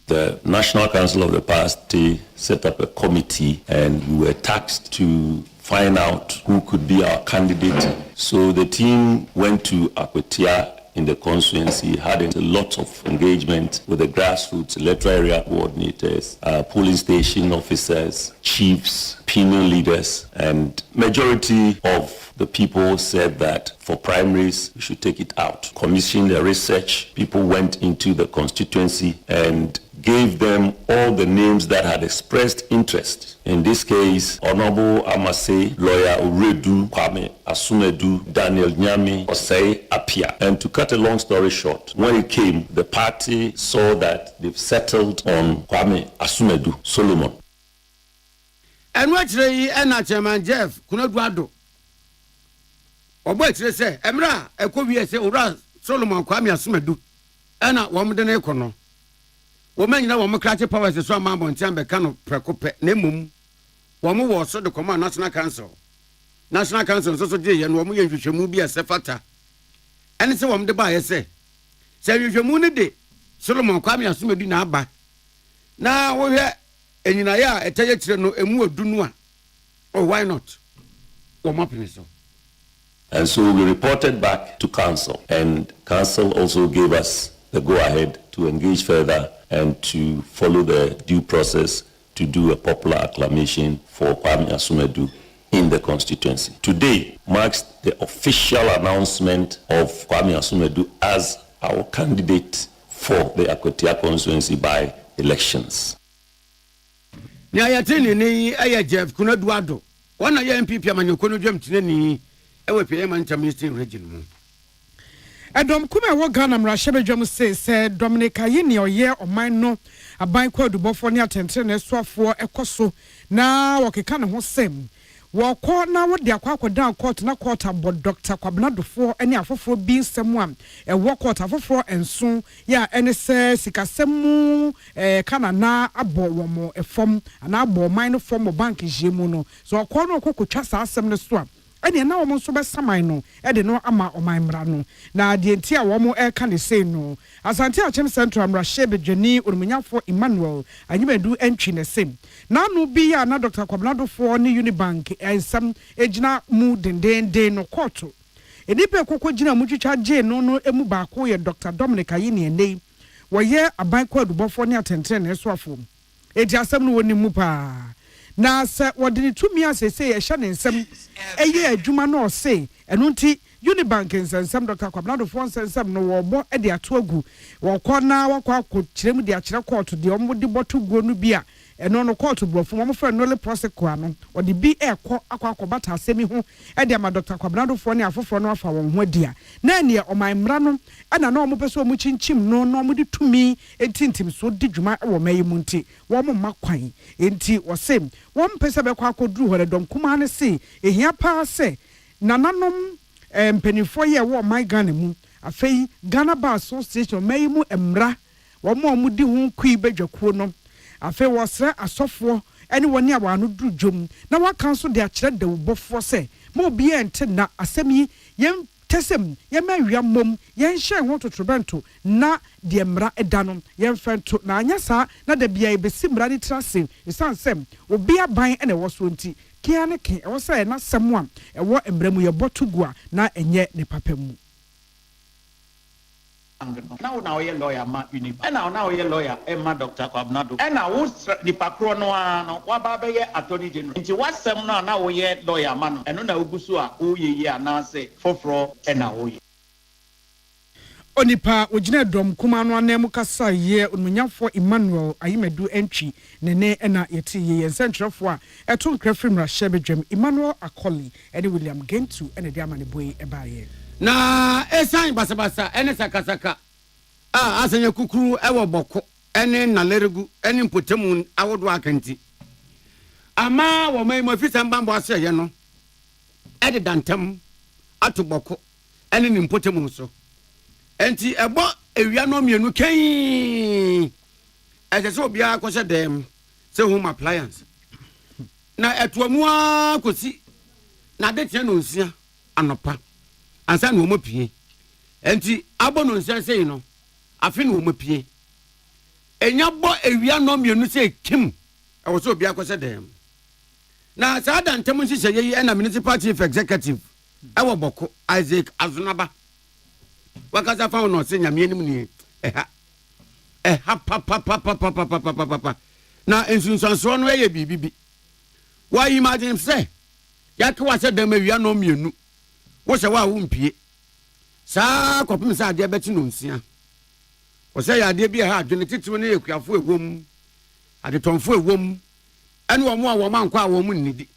The National Council of the Party set up a committee and we were tasked to find out who could be our candidate. So the team went to Akwetia in the constituency, had a lot of engagement with the grassroots, electoral area coordinators, polling station officers, chiefs, opinion leaders, and majority of the people said that for primaries, we should take it out. Commissioned the research, people went into the constituency and gave them all the names that had expressed interest. In this case, Honorable Amase, lawyer Uredu, Kwame Asumadu, Daniel Nyame, OSEI Apia. And to cut a long story short, when it came, the party saw that they've settled on Kwame Asumadu Solomon. And what's the Chairman Jeff Kunaduado? Obo say emra ekowie say ora Solomon Kwame Asumadu ana wo mde na ekono wo manyina wo mkrache powers so ama MONTIE ambeka no prekope na emom wo mo wo so de command National Council so de ye no wo mo ye hwehwemu bi asefata ene se wo mde ba ye se hwehwemu ne de Solomon Kwame Asumadu na aba na wo hwe enyina ya etaye kire no emu odunu a oh why not wo mapene so. And so we reported back to council, and council also gave us the go-ahead to engage further and to follow the due process to do a popular acclamation for Kwame Asumadu in the constituency. Today marks the official announcement of Kwame Asumadu as our candidate for the Akwetia constituency by elections. Nyayatini ni aya Jeff Kunaduado. Wana ya MPP amanyoko no dwamtine ni ewe peye manchamistin region mu. Edom kuma wo Ghana mrahye bedwam se Dominic Ayini oye oman no aban kwa dubofo ne atente ne soafo ekoso na wokeka ne ho sem wɔkɔ na wɔde akɔ down court na court abɔ Dr. Kwabnadofoɔ ɛne afoforɔ bi nsɛm a ɛwɔ court afoforɔ enso ya ɛne sɛ sikasɛm kanana abɔ wɔn ɛfam ana abɔ ɔman no fam bank jemu no so ɔkɔ no ɔkɔkɔtwa saa asɛm no so a ɛne na wɔn nso bɛsaman no ɛde no ama ɔman mmra no na deɛ nti a wɔn ɛka ne sei no Asante Achem Central Mrashe Bedwani Orumunyafo Emmanuel Anyimedu entry ne sem na no bi ya na Dr. Kwabnadofoɔ ne Unibank ensam ejina mu dendenden no court enipa kokko gina mu twitwa gye no emu baako yɛ Dr. Dominic Ayini enei wɔyɛ aban kwadubɔfoɔ ne atentene ne so afom edi asɛm no woni mu pa na sɛ wɔde ne tumi asese yɛ hye ne nsɛm ɛyɛ adwuma no ɔse ɛno nti Unibank nsɛnsɛm Dr. Kwabnadofoɔ nsɛnsɛm no wɔbɔ ɛde ato agu wɔkɔ na wɔkɔ akɔkyerɛm de akyerɛ court de ɔmo de bɔto guo no bi a ɛno no court brɔfo wɔn fɛ no le prosecutor no wɔde bi ɛkɔ akɔbata asɛmi ho ɛde ama Dr. Kwabnadofoɔ ne afoforɔ no afa wɔn ho adia na ɛne ɔman mmra no ɛna na ɔmo pɛ sɛ ɔmo kyinkyim no na ɔmo de tumi entintim so di dwuma ɛwɔ mɛyi mu nti wɔn mma kwan enti wɔsɛ wɔn pɛ sɛ bɛkɔ akɔduru hɔ dɔm kuma ne se ehia paa sɛ nananom mpanimfoɔ yɛ wɔ ɔman Ghana mu afei Ghana Bar Association mɛyi mu mmra wɔn di ho kui badwakuo no afei wɔsrɛ asɔfoɔ ɛne wɔne a wɔano duru dwom na wɔaka nso de akyerɛ dawubɔfoɔ sɛ ma obi ɛnte na asɛm yi yɛn tɛsɛm yɛma awia mmom yɛnhyɛ ho totorobɛnto na deɛ mmara ɛda no yɛmfɛ nto na anya saa na da bia yɛbɛsi mmara ne tira se ɛsiane sɛ obi aban ɛna ɛwɔ so nti kia ne ke ɛwɔ sɛ ɛna sɛm a ɛwɔ mmara mu yɛbɔ to gu a na ɛnyɛ ne papa mu now we lawyer ma Unibank and now we lawyer Emma Dr. Kwabnado and now the pakro no waba be attorney general nti wasem now we lawyer man and na ogusu a oye na say foforo and na oye onipa ogina dom kuma no anemu kasa ye Orumunyafo Emmanuel Ayimedu entry nene na yeti ye sentrefo a eto nkrafri Mrashe Bedwam Emmanuel Akoli ene William Gentu ene de amane boy ebaye na esan basabasa ene sakasaka asanya kukuru ewo boko ene naleregu ene mpotemu awodo akanti ama wo mai mafisa mbambo aseye no ede dantem ato boko ene ni mpotemu so enti ebo ewia no mienu kan ese obia akose dem se home appliance na etuamu akosi na de tie no nsia anopa ansa na omo pie enti abo no nsia sei no afi na omo pie enya bo ewia no mienu sei kim ewo so obia akose dem na saa dantem nhihye ye na municipal chief executive ewo boko Isaac Azunaba wakaza fa no se nyame anim ni eha papa na ensunsanso no eye bibibi wa imagine say yake wa se dem awia no mienu wo se wa wo mpie saa kopim sa ade beti no nsia wo se ya ade bi ha adwene titiwo ne ekuafo ewom ade tonfo ewom ene wo mo a wo mankwa a wo mu nnidi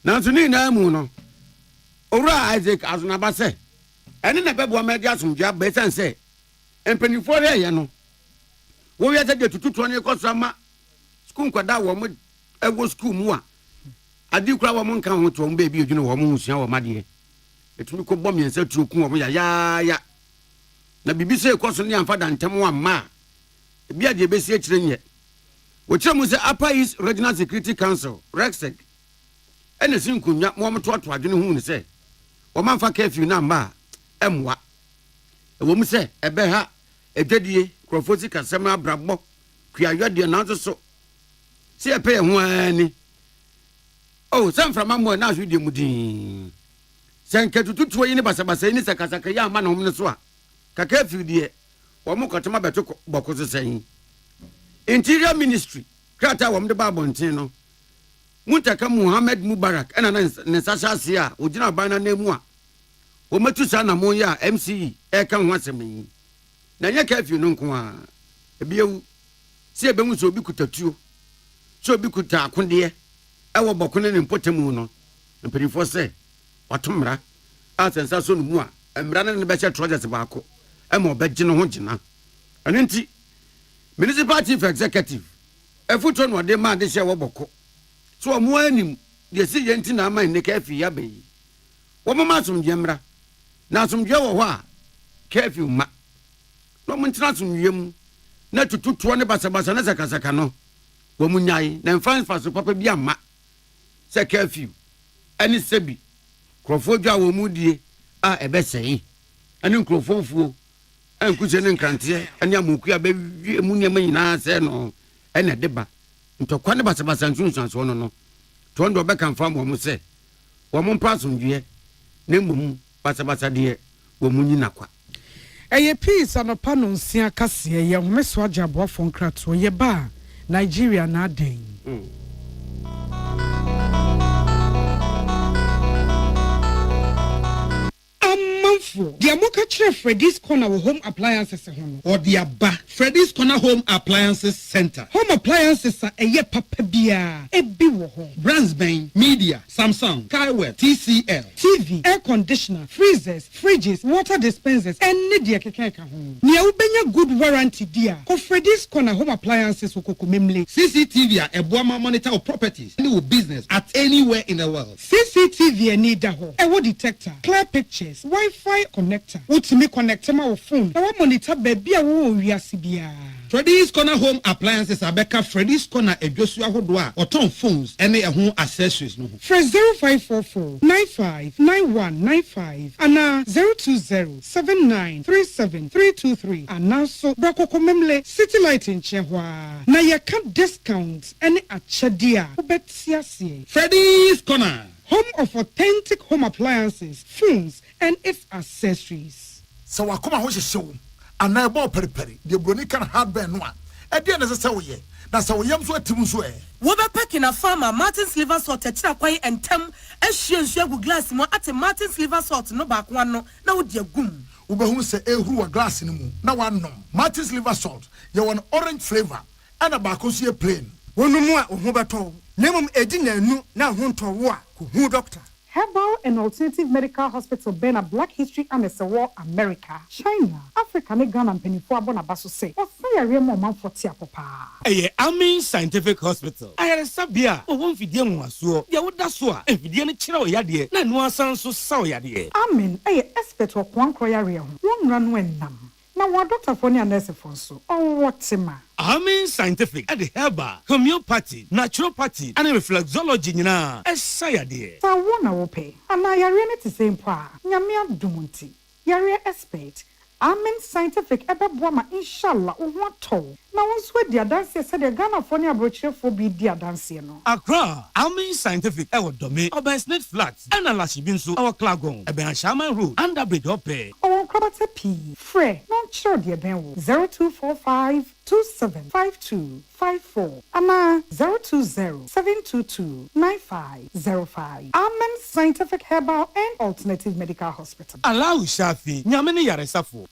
nanso ni na mu no owura Isaac Azunaba se ene na bebo amadi asomdwa ba esan se empanifo re ye no wo wi ase de tututu ne kosama school kwada wo mo ego school mu a adi kura wo mo nka ho to mo ba bi odwene wo mo husua wo made etumi ko bom yensa tuoku wo mo ya na bibise ekoso ne amfa da ntem wa ma bia de besi akire nye wo kire mu se Upper East Regional Security Council Rexec ene sinkunya mo mo to adwene hu ne se wo manfa curfew na ma emwa ewo mu se ebe ha edwadie krofosi kasem abrabbo kuayode na so se epe ho ani oh sanframa mo na ahwede mudin sanketututu yi ne basabasa ni sakasaka ya ama na hom ne so a kaka fiudie wo mu kotema beto bokoso san Interior Ministry krata wo mde ba bontin no Muntaka Muhammad Mubarak ena ne sasa sia ogina bana na mu a wo metu sa na mo ya MCE e kan ho asem na nya curfew no nko a ebiewu si ebe mu so obi kutatuo so obi kuta akode e wo bokone ne mpotemu no mpirifo se watomra asensa so no mu a mra ne be che trojes baako e ma obegye no ho gina eno nti municipal chief executive efuto no de ma de hye wo boko so mo anim de si yenti na ama ne kafi ya be wo mama asomdwe mra na asomdwe wo ho a kafi ma no mo ntina asomdwe mu na tututuo ne basabasa na sakasaka no wo munyai na mfa so papa bi ama se kafi ani sebi krofo dwa wo mu die a ebesei ani krofo fuo ankuche ne nkrante ani amoku a be mu nyama nyina se no ene deba ntokwa ne basabasa nsunsanso no to ndo be kan fam wo se wo mo pasomdwe ne mmom basabasa de wo mu nyina kwa eye peace anopa no nsia kase ye homeso agyaboa fon krato ye ba Nigeria na den The Amoka Chere Freddy's Corner Home Appliances or the Abba Freddy's Corner Home Appliances Center. Home appliances are a ye papa bia a biwo home. Brands Bain, Media, Samsung, Kaiware, TCL, TV, air conditioner, freezers, fridges, water dispensers, and Nidia Kekeka home. Nia ubenya good warranty dear. For Freddy's Corner Home Appliances Okokumimli. CCTV a Boama monitor of properties, any business at anywhere in the world. CCTV a need ho. A wood detector, clear pictures, Wi-Fi connector. Ultimate connector my phone. Our monitor baby a wo wiasibia. Freddy's Corner Home Appliances Abeka Freddy's Corner a Joshua Hodwa or Tom phones any a home accessories no. Fresh 0544 959195 and 02079373323 and now so Brako Komemle City Light in Chehwa. Na ya can discounts any achadia. Ubetsia Freddy's Corner. Home of authentic home appliances, phones, and its accessories. So wakoma ho hyehyɛ ana ebo periperi de broni kan hardware no a ɛde na sɛ woyɛ na sɛ woyam so atim so wo be packing a farmer Martin's liver salt tira kwai entem ehwie nsu agu glass mo ate Martin's liver salt no ba kwa no na wo de agum wo be hu sɛ ehuru wa glass no mu na wanom Martin's liver salt ye won orange flavor ana ba ko so plain wonumu a wo ho beto nemum edi na anu na ho nto wo a ko hu doctor. Herbal and Alternative Medical Hospital Bena Black History and War America, China, Africa, Ghana and Penifua Bonabaso say, or say a real moment for Tiapopa. Amin Scientific Hospital. I had a sabia, or one video was so, ya would that's what, if you didn't chill yadi, na no sound so sour yadi. Amen, expert of one croyaria, one run when nam. Now, what Dr. Fonia Nurse Fonso, or what's a man? Amin Scientific at the herbal, homeopathy, naturopathy, and reflexology, na, as sayadi. So, one I will pay, and I are in the same pa, Yamia Dumunti, Yari expert. Amen Scientific ebe boama inshallah o wato na wonso dia dance said the Ghana Fonia brochure for be dia dance no Accra Amen Scientific e wodome Obersnet Flat and alashi binso our Klagon ebe Shaman Road under bridge ope o krabate p free non sure dia ben wo 0245275254 ama 020-722-9505 Amen Scientific Herbal and Alternative Medical Hospital. Allow Shafi nyamene yaresafo.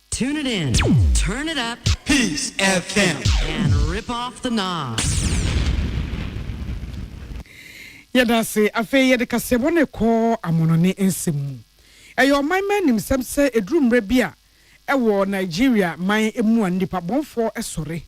Tune it in, turn it up, Peace FM, and rip off the knob. Yada se afe yede kasebo ne ko amonone ensemu. Eyo man nim sem se edrum rebia ewo Nigeria man emu anipa bonfo esore.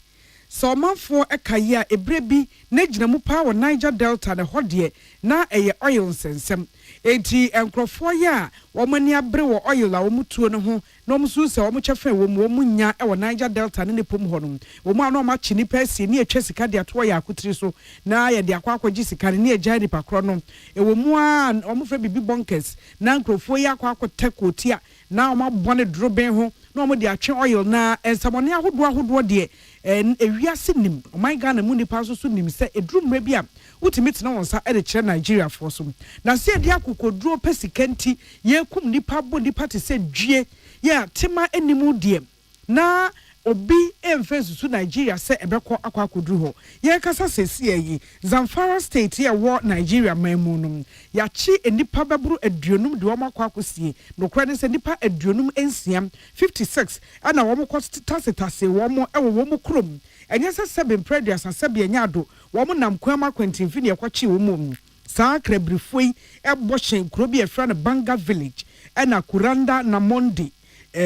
So manfo ekaya ebrebi na gina mu pa wo Niger Delta ne hodie na eye oil nsensem. Enti enkrofo ya wo mani abre wo oil a wo mutuo ne ho na wo musu se wo mu chefe wo mu nya e wo Niger Delta ne pom honom wo mu ano ma chini pesi ne etwa sika de ato ya akutiri so na ye de akwakwagi sika ne eja nipa kro no e wo mu a wo mu fra bibi bonkers na enkrofo ya akwakwota kotia na wo ma bone droben ho na wo de atwe oil na ensamone ahodo de ewiase nim o my Ghana mu nipa so nim se edrum re bia utimit na wonsa e de kire Nigeria for so na se de akokoduro pesikenti ye kum nipa bo nipa te se dwie ye tema animu de na obi emfesu Nigeria se ebekọ akwakoduru ho ye kasa sesi yi Zamfara state ye wo Nigeria mamunum ya chi enipa baburu aduonum de wo makwakosie nokra ne se nipa aduonum ensiam 56 ana wo mokotase wo mo ewo wo mokrom enye se sebe predia sasebe nyado wo mo nam kwama kwantimfi ne ekwachi wo mom saa krabrifoi ebo hyen kro bi efra ne Banga village ena Kuranda na Monti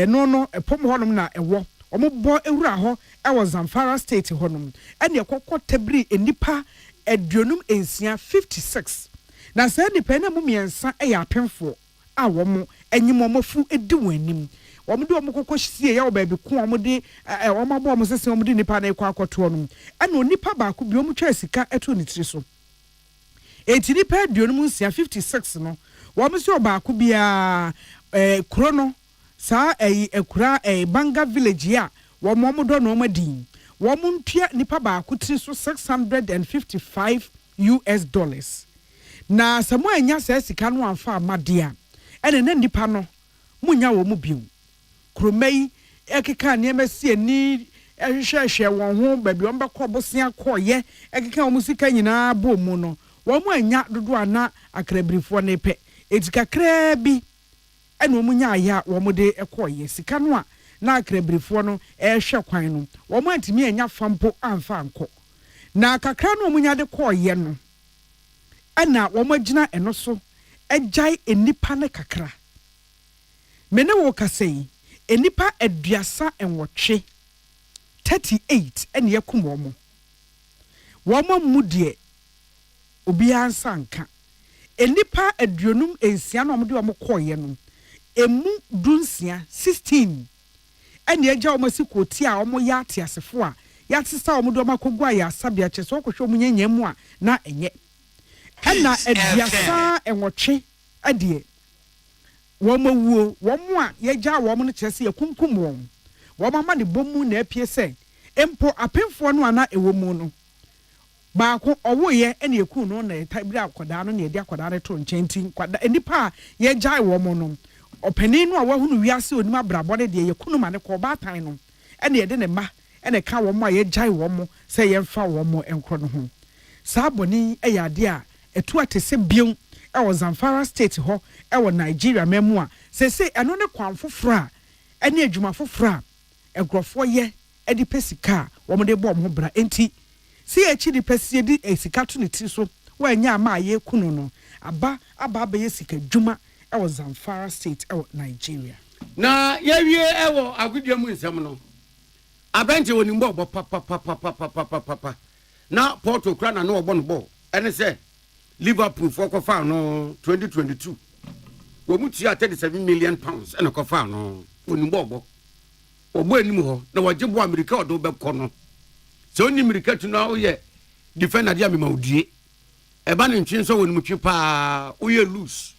no epom honum na ewo omo bo ewura ho e wo Zamfara state honum ene ekokọ tabri enipa aduonum ensia 56 na sɛ nipa na mu miensa ɛyɛ apemfo a wɔn enyim wɔn fu edi wɔn anim wɔn de wɔn kokɔ sie yɛ wɔ baabi ko wɔn de wɔn abɔ wɔn sese wɔn de nipa na ekɔ akɔto no ɛna nipa baako bi wɔn twa sika ɛto ne tiri so eti nipa aduonum nsia 56 no wɔn so baako bia kuro no saa ekura Banga village ya wɔn do no wɔn adin wɔn ntua nipa baako tiri so $655 na samo anya sɛ sika no amfa amadia ɛne ne nipa no munya wɔ mu biu kromai ekeka nneɛma sie ni ehwehwehwe wɔn ho baabi wɔn bɛkɔ bosia kɔyɛ ekeka wɔn sika nyinaa bɔ mu no wɔn anya dodo ana akrabirifo ne pɛ etikakra bi ɛna wɔn nya aya wɔn de ɛkɔyɛ sika no a na akrabirifo no ɛhwɛ kwan no wɔn antimi anya fampo amfa ankɔ na kakra no wɔn nya de kɔyɛ no ɛna wɔn agyina ɛno so ɛgyae enipa ne kakra mene wo kasɛyi enipa aduasa enwɔtwe 38 ɛne yakum wɔn mu de obi ansanka enipa aduonum ensia na wɔn de wɔn kɔɔyɛ no emu dunsia 16 ɛne agya wɔn si koti a wɔn yɛ ate asefo a yɛatesa wɔn de wɔn akɔgu ayɛ asabea kyɛ sɛ wɔkɔhwɛ wɔn nyanya mu a na ɛnyɛ ɛna aduasa enwɔtwe ɛdeɛ wɔn awuo wɔn a yɛgya wɔn no kyerɛ sɛ yɛkunkum wɔn ama ne bomu na apie sɛ empo apemfoɔ no ana ɛwɔ mu no baako ɔwoyɛ ɛna yɛku no na yɛtabiri akɔdaa no na yɛde akɔdaa no to nkyɛn ti kwada nipa a yɛgya wɔn no ɔpanin no a wɔhunu wiase onim abrabɔ ne deɛ yɛku no ma ne kɔ baatan no ɛna yɛde ne ma ɛna ka wɔn a yɛgya wɔn sɛ yɛmfa wɔn nkɔ no ho saa bɔne ɛyɛ adeɛ a ɛtu atese biom ɛwɔ Zamfara state hɔ ɛwɔ Nigeria memu a sese ɛno ne kwan foforɔ a ɛne adwuma foforɔ a ɛgrɔfoɔ yɛ ɛde pesika wɔn de bɔ wɔn ho bra enti si echi de pesie di esika to ne ti so wɔanya ama aye kunu no aba bɛyɛ sika dwuma ɛwɔ Zamfara state ɛwɔ Nigeria na yɛwie ɛwɔ agudua mu nsɛm no abɛnte wɔ nimbo bɔ papa na Porto kra na no ɔbɔ no bɔ ɛne sɛ Liverpool for kofa no 2022 wo mu tia 37 million pounds and kofa no woni bobo obo anim ho na waje bo America odo bɛkɔ no so oni America tu na wo ye defender dia me ma odie e ba ne ntwen so woni mutwe pa wo ye loose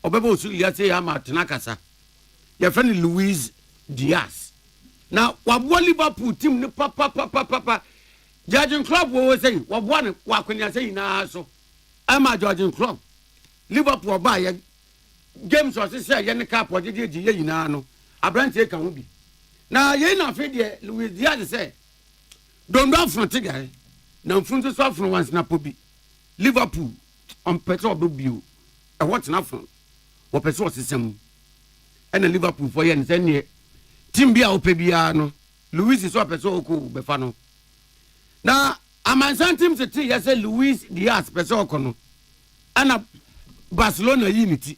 obeba osu ya se ya ma tena kasa ya friend Luis Diaz na wabo Liverpool team ne papa judging club wo say wabo ne wakwanya say na so Emma Georgian Club Liverpool ba ye games was say ye ne cap o je ye yina no abrante ka ho bi na ye na fe de Luis Diaz say don front guy na front so front once na po bi Liverpool on petrol do bio e what na front wo petrol system e na Liverpool for ye ne say ne team bia o pe bia no Luis so petrol ko be fa no na amansan team se ti say Luis Diaz peso kono ana Barcelona unity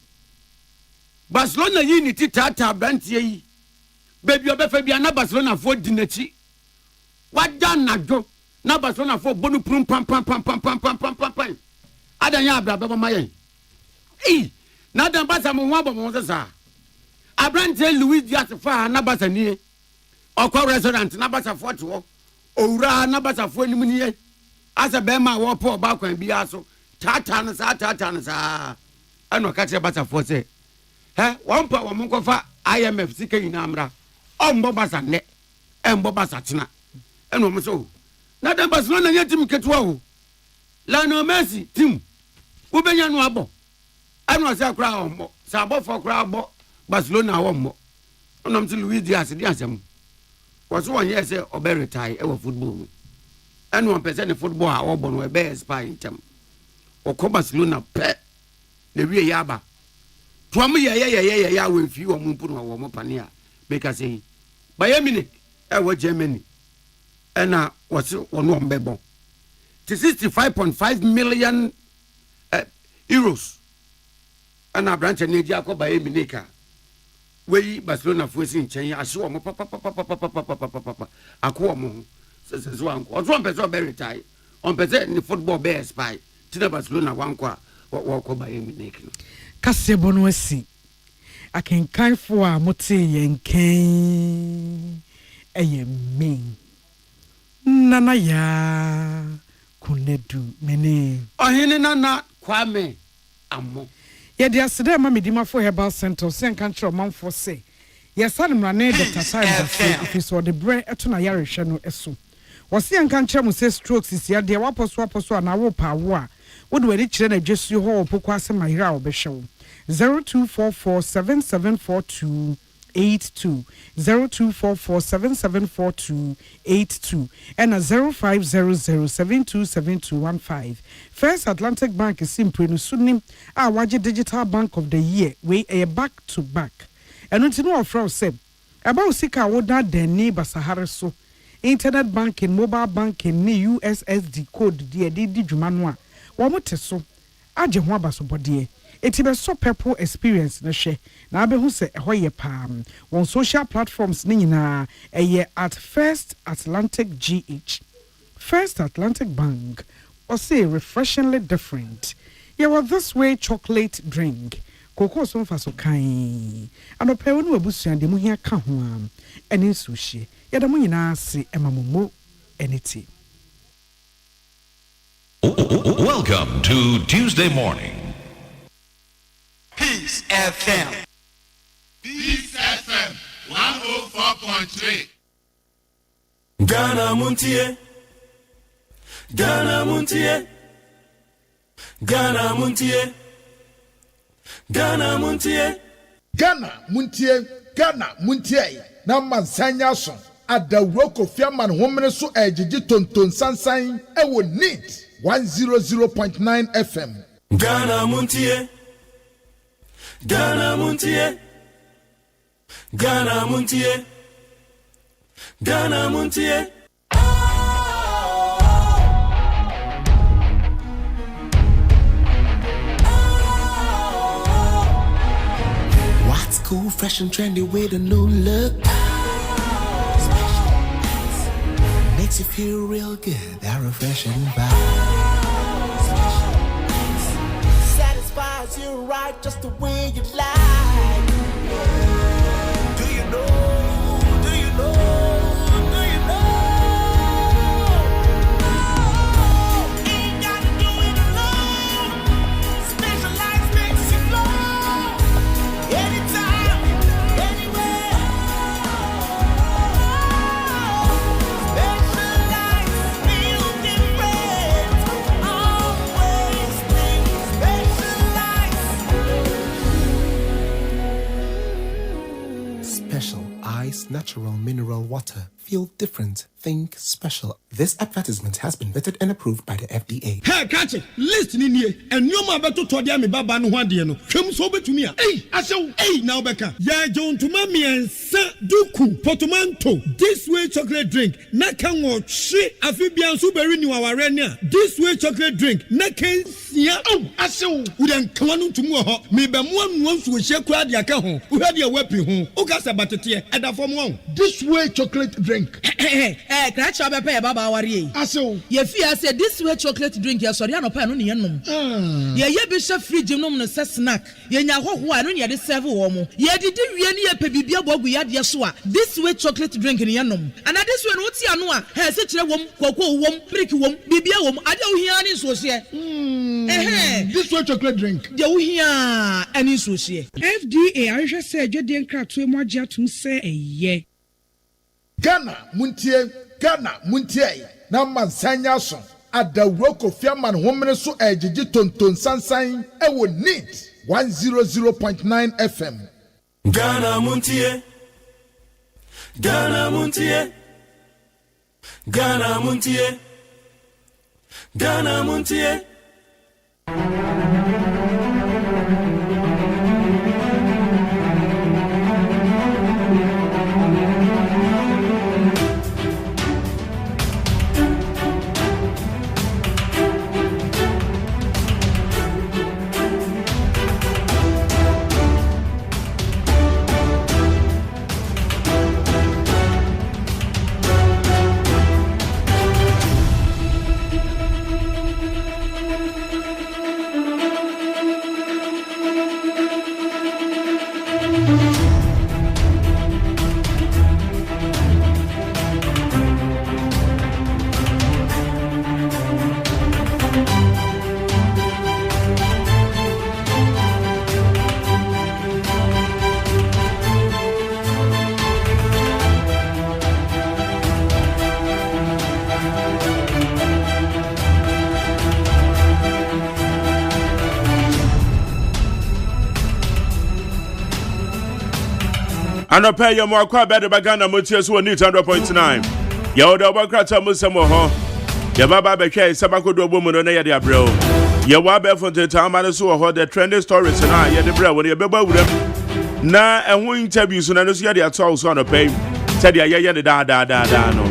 tata brantie yi baby obefa bia na Barcelona fo dinachi wada najo na Barcelona fo bonu prum pam adanya abraba mayen na dan basa mo wa bomo sesa abrantie Luis Diaz fa na basa nie okwa restaurant na basa fo to owura na basa fo anim nie asa be ma wo po ba kwan bia so tata na sa ano ka che basa fo se won pa wo mon ko fa IMF sika yina amra ombo basa ne embo basa tena eno mo so na dan Barcelona nya tim ketua o Lionel Messi tim wo benya no abo ano se akra ombo sa abo fo kra abo Barcelona wo mbo onom ti Luis Diaz di asem was one year say obe retire e wo football and 1% football a obo no e be expire intem o ko Barcelona pe le wie yaba to am ye ya we fi wo mpu no wo mo pane a because say Bayern Munich e wo Germany and was one mbebo 65.5 million euros and a branch and Nigeria ko Bayern Munich we Barcelona fuesi nchen ahye wo papa akwo mo so an o so person be retire on pese ni football bear spy tina Barcelona wankwa wako Bayern Munich kasebo no asi akenkanfo a mote yenken me nana ya kunedu mene ohene nana kwame amo ye dia sede ma medimafo herbal center sen kantre manfo se yesane mrane Dr. Simon office the bre eto na yarehwe no eso wose yankantre mu se strokes is ya de waposo na wo pa wo a wo de wadi kire na dwesu ho opokwa ase mahira obehwe 0244774282 0244774282 and 0500727215. First Atlantic Bank is simply no sunim a waje digital bank of the year we a back to back. And until no from say about sika woda deni basahare so internet banking, mobile banking, ni USSD code die di dwuma no a wo mote so agye ho abaso bodie. Eti be so purple experience na hwe na abehu se ehoye pam on social platforms ni nyina eye at First Atlantic GH First Atlantic Bank or say refreshingly different. Yeah, well, this way chocolate drink cocoa so fa so kan anope wonu abusuan de mu hia ka ho am eni sushi ya da mu nyina se emamomo eniti. Welcome to Tuesday morning. Peace FM. Peace FM 104.3. Ghana Montie. Ghana Montie. Ghana Montie. Ghana Montie. Ghana Montie. Ghana Montie. Na mansanya so. Adawroko fiaman homene so ejiji tonton sansan ewo neat 100.9 FM. Ghana Montie. Ghana Montie. Ghana Montie. Ghana Montie. What's cool, fresh and trendy with a new look? Makes you feel real good, that refreshing vibe. Satisfies you right just the way you like. Do you know? Do you know? Do you know? Ain't gotta do it alone. Specialized makes you flow. Anytime, anywhere. Specialized feel different. Always think specialized. Special Ice Natural Mineral Water. Feel different. Think special. This advertisement has been vetted and approved by the FDA. Hey, catch it. Listen in here. And you ma beto to dia me baba no hwade no. Hwem so betumi a. Hey, asew. Hey, now beka. Ya John to mami ensa duku portmanteau. This way chocolate drink. Na kan wo hwe afi bia so beri ni waware ne a. This way chocolate drink. Na kan sia. Oh, asew. Wo den kan no tumu ho. Me be mo anu nsu hye kura dia ka ho. Wo hwade a wapi ho. O ka sa batete e da fom ho. This way chocolate drink. Crash up a baba worry. Aso. Ye fear say this way chocolate drink ya sorry no pa no ne yenom. Ye be chef fridge nom no se snack. Ye nya hoho a no ne de serve wo mo. Ye didi wie ne ye pe bibia bogu ya de so a. This way chocolate drink ne yenom. And this way no ti ano a, he se kire wom, koko wom, brick wom, bibia wom, ade wo hia ne so se. This way chocolate drink. De wo hia ani so se. FDA ahwehwe se adwede nkrato emu agye atum se eye. Ghana Montie. Ghana Montie. Na mansanya so. Adawroko fiaman homene so ejiji tonton sansan ewo neat 100.9 FM. Ghana Montie. Ghana Montie. Ghana Montie. Ghana Montie. Anope ya mo akwa bede bagana motie so ni 100.9. Ya oda obakrata musemo ho. Ya baba behwe sabakodo obomu no na ya de abreo. Ya wa be fonte tamane so ho the trending stories na ya de breo ne beba wuram. Na ehun interviews na no so ya de ato so anope. Said ya ye de da no.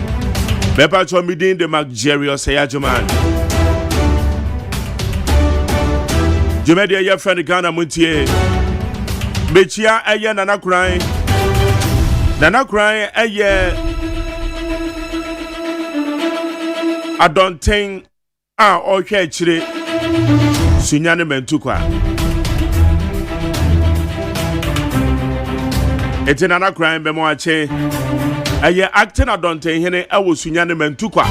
Bepa to midin de Jerry OSEI AGYEMAN. Jumedia ya friend Ghana Montie. Mechia eye nana kran. Nana kran eye adonten a ohwe akire sunyane mentukwa. Eti nana kran be mo ache eye acting adonten hene ewo sunyane mentukwa.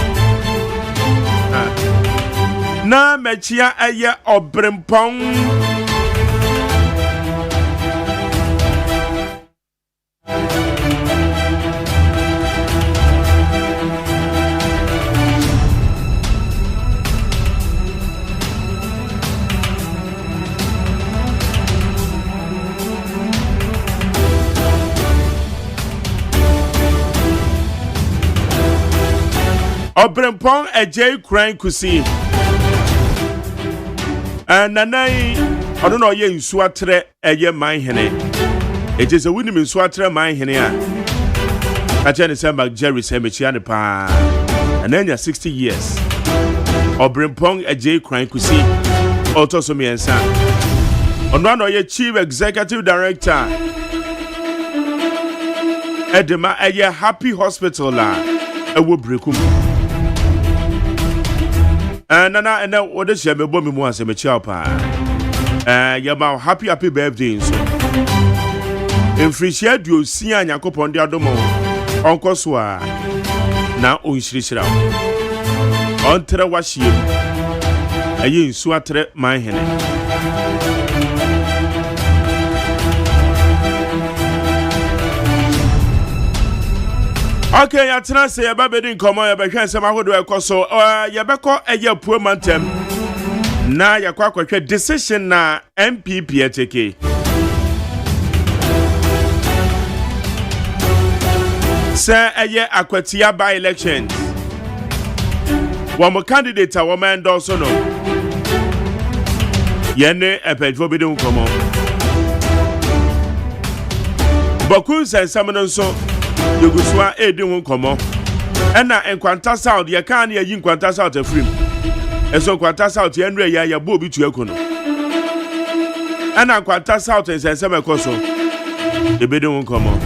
Na mechia eye obrempong Obrempong ejay kran kusi. Nanai I don't know ye nsu atre eye man hene. Eje se wuni nsu atre man hene a. Ache ne se Jerry se mechia ne pa. Ananya 60 years. Obrempong ejay kran kusi. Oto so miensa. Ono no ye chief executive director. Edema eye Happy Hospital la. Ewo brekum. Nana and now what is your bomb once a mature pa? Yama happy birthday so. In free share, you see an yakopon the adomo. Uncle Swa now unshrisha. On terra wash you. A yin suatre my hen. Okay, ya tena se ya babedin komo ya behwe se mahodo ekoso ya beko eye puo mantem na ya kwa kwahwe decision na MPP eteke se eye akwatia by elections wa mo candidate wa man do so no yene epedvo bedin komo bokun se samno so Yoguswa edin komo ena enkwanta south ye kan ye enkwanta south afrim eso enkwanta south ye nre ya bo bi tu ekono ena enkwanta south ensensem ekoso ebedin komo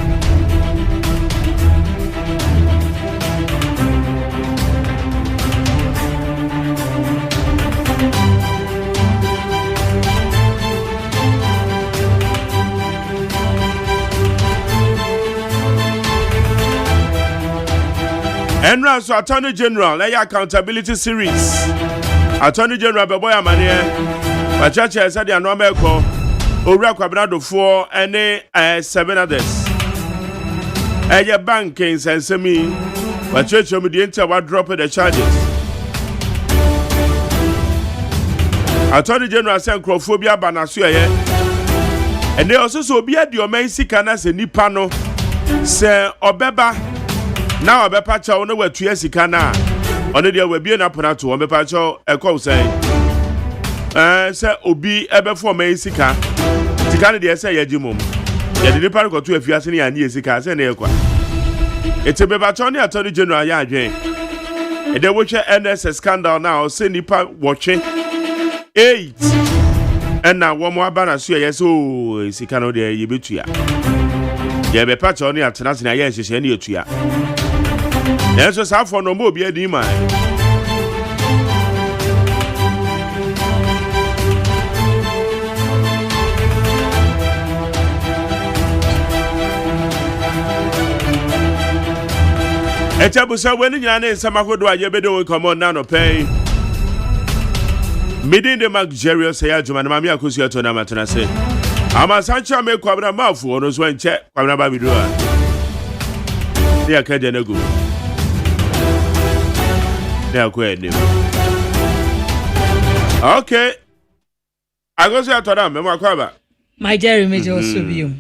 Enra so Attorney General accountability series. Attorney General Beboy Amane Pachacha said the anomeko Ora Kwabnado 4 and 7 others. Aya bank in Sensemi Pachacha Medienta what drop the charges. Attorney General said Crophobia Banasuya and they also so be at the Omensi Canas and Nipano say Obeba. Now be pacha ono wetua sika na ono de wabie na ponato o be pacha ekọ say say obi ebe for me sika sika ne de say yagimom ye de nipa ko to afiase ne ya ne sika say na ekwa etebe pacha ne Attorney General ya adwen e de wo hwe NSS scandal now say nipa watche 8 and na wo mo aba na so ye so sika no de ye betua ye be pacha ne atena se na ye hyehyɛ ne etua. Yes, so how for no more be a demon. Echabusa when you are in Samahodo, I bedo come on now no pay. Midin de Jerry OSEI AGYEMAN, Mamia Kusia to Namatana say. I'm a Sancha make Quabra mouth for those when check Quabra Babidua. They are Kajanego. Okay. I go say to them, me kwaba. My Jerry major also be you.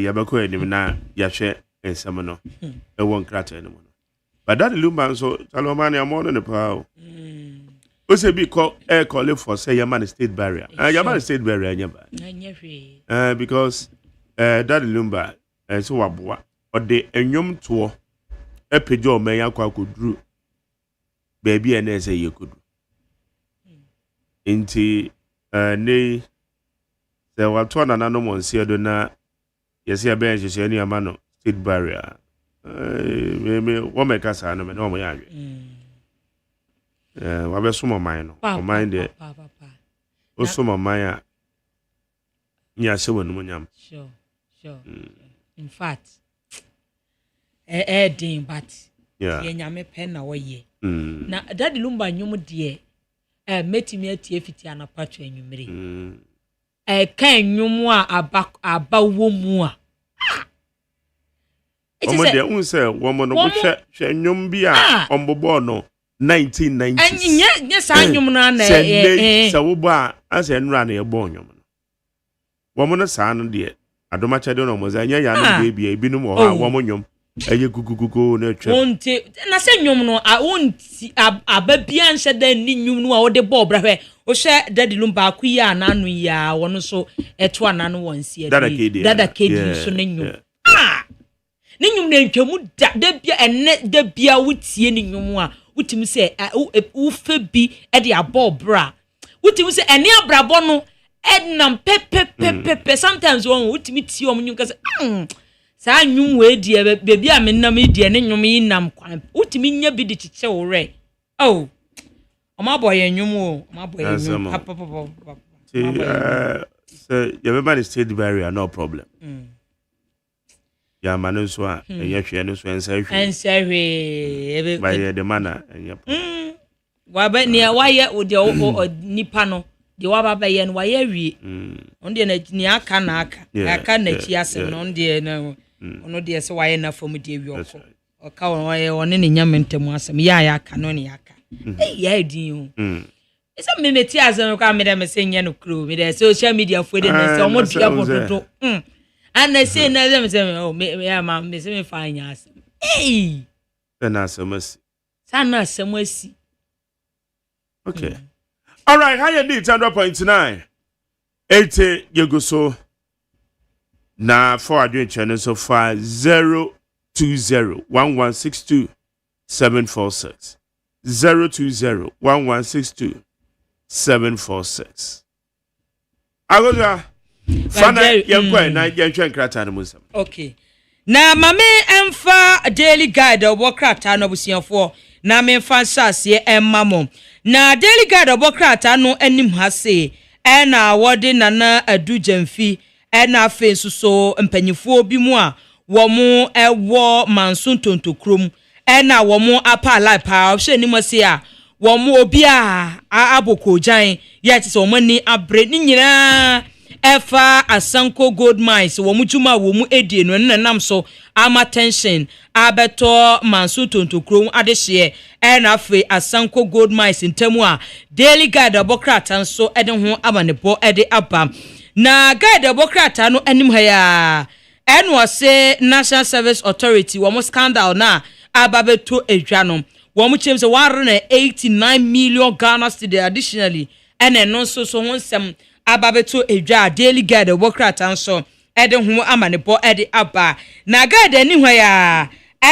yabako enim na yahwe ensem no e won krata enim no but that lumba so salomani amono ne pa ose bi call for say yaman state barrier yaman state barrier anya because that lumba so waboa ode enwom to epejo omen yakwa koduru baby ene say yekodu inti ne se wato na nano monsie do na yesi abe nhyehyɛ ni ama no state barrier me wo meka sa no me no mo yawe wa be so mo man no mo man de o so mo man a nya se wonu mo nyam sure in fact din but ye nyame pen na wo ye na daddy lumba nyum de metimi atie fiti anapatwa enwumere kan nwum a aba wo mu a omo de unse wo mo no hwe nwum bi a ombobo no 1990s anya sa nwum na na sa wo ba ase nura na ye bo nwum no wo mo no sa no de adoma chede no mo za anya ya no bia ebinum wo ha wo mo nwum eye gugugugu na twa onti na se nwum no a onti aba bia nse da ni nwum no a wo de bo bra hwe o hwe daddy lumba akuya ananu ya wono so eto ananu wonsi edi dada kedi so ne nwum ne nwum na ntwamu da bia enne da bia wutie ne nwum a wutimi se wo fa bi e de abo bra wutimi se ene abrabo no ednam pepe sometimes won wutimi tie om nwum ka se sa nwum we die bebi a menam die ne nwum yi nam kwan wutimi nya bi de chiche wo re oh omaboye nwum o omaboye nwum papa say you remember the state barrier no problem ya manu so a enye hwe no so ensahwe by the manner enye wa ba ne waye o nipa no de wa baba ye no waye wie onde na ni aka na aka na chi asem no onde na ono de se waye na fom de wi okọ oka waye one ne nyamentem asem ya aka no ne aka ya din esa me meti azan ko amede me se nya no kro me de social media fo de na se omo dia bododo ana se na ze me se o me ma me se me fa nya asem na samasi sana samasi okay all right how you need 100.9 80 you so na for adwin channel so far 0201162 746 agoja fana yankwa na yanhwe nkrata no musam okay na mame emfa daily guide obokrata no busianfo na me fa sase emmamo na daily guide obokrata no anim ha se na wode nana adujamfi na afen so mpanyifo bi mu a wo mu ewo mansun tontokrom na wo mu apa life pa hwe ni mo se a wo mu obi a abokojan ya ti so mo ni abre ni nyina efa asanko gold mines wo mu juma wo mu edie no nam so ama tension abeto mansun tontokrom adehye na afi asanko gold mines ntemu a daily guide obokrata so ede ho amanebo ede aba na guide obokrata no anim ha ya enwo se National Service Authority wo mo scandal na ababeto edwa no wo mo chem se 189 million Ghana cedi additionally no so honsem ababeto edwa daily guide obokrata so ede ho amanebo ede aba na guide ani ho ya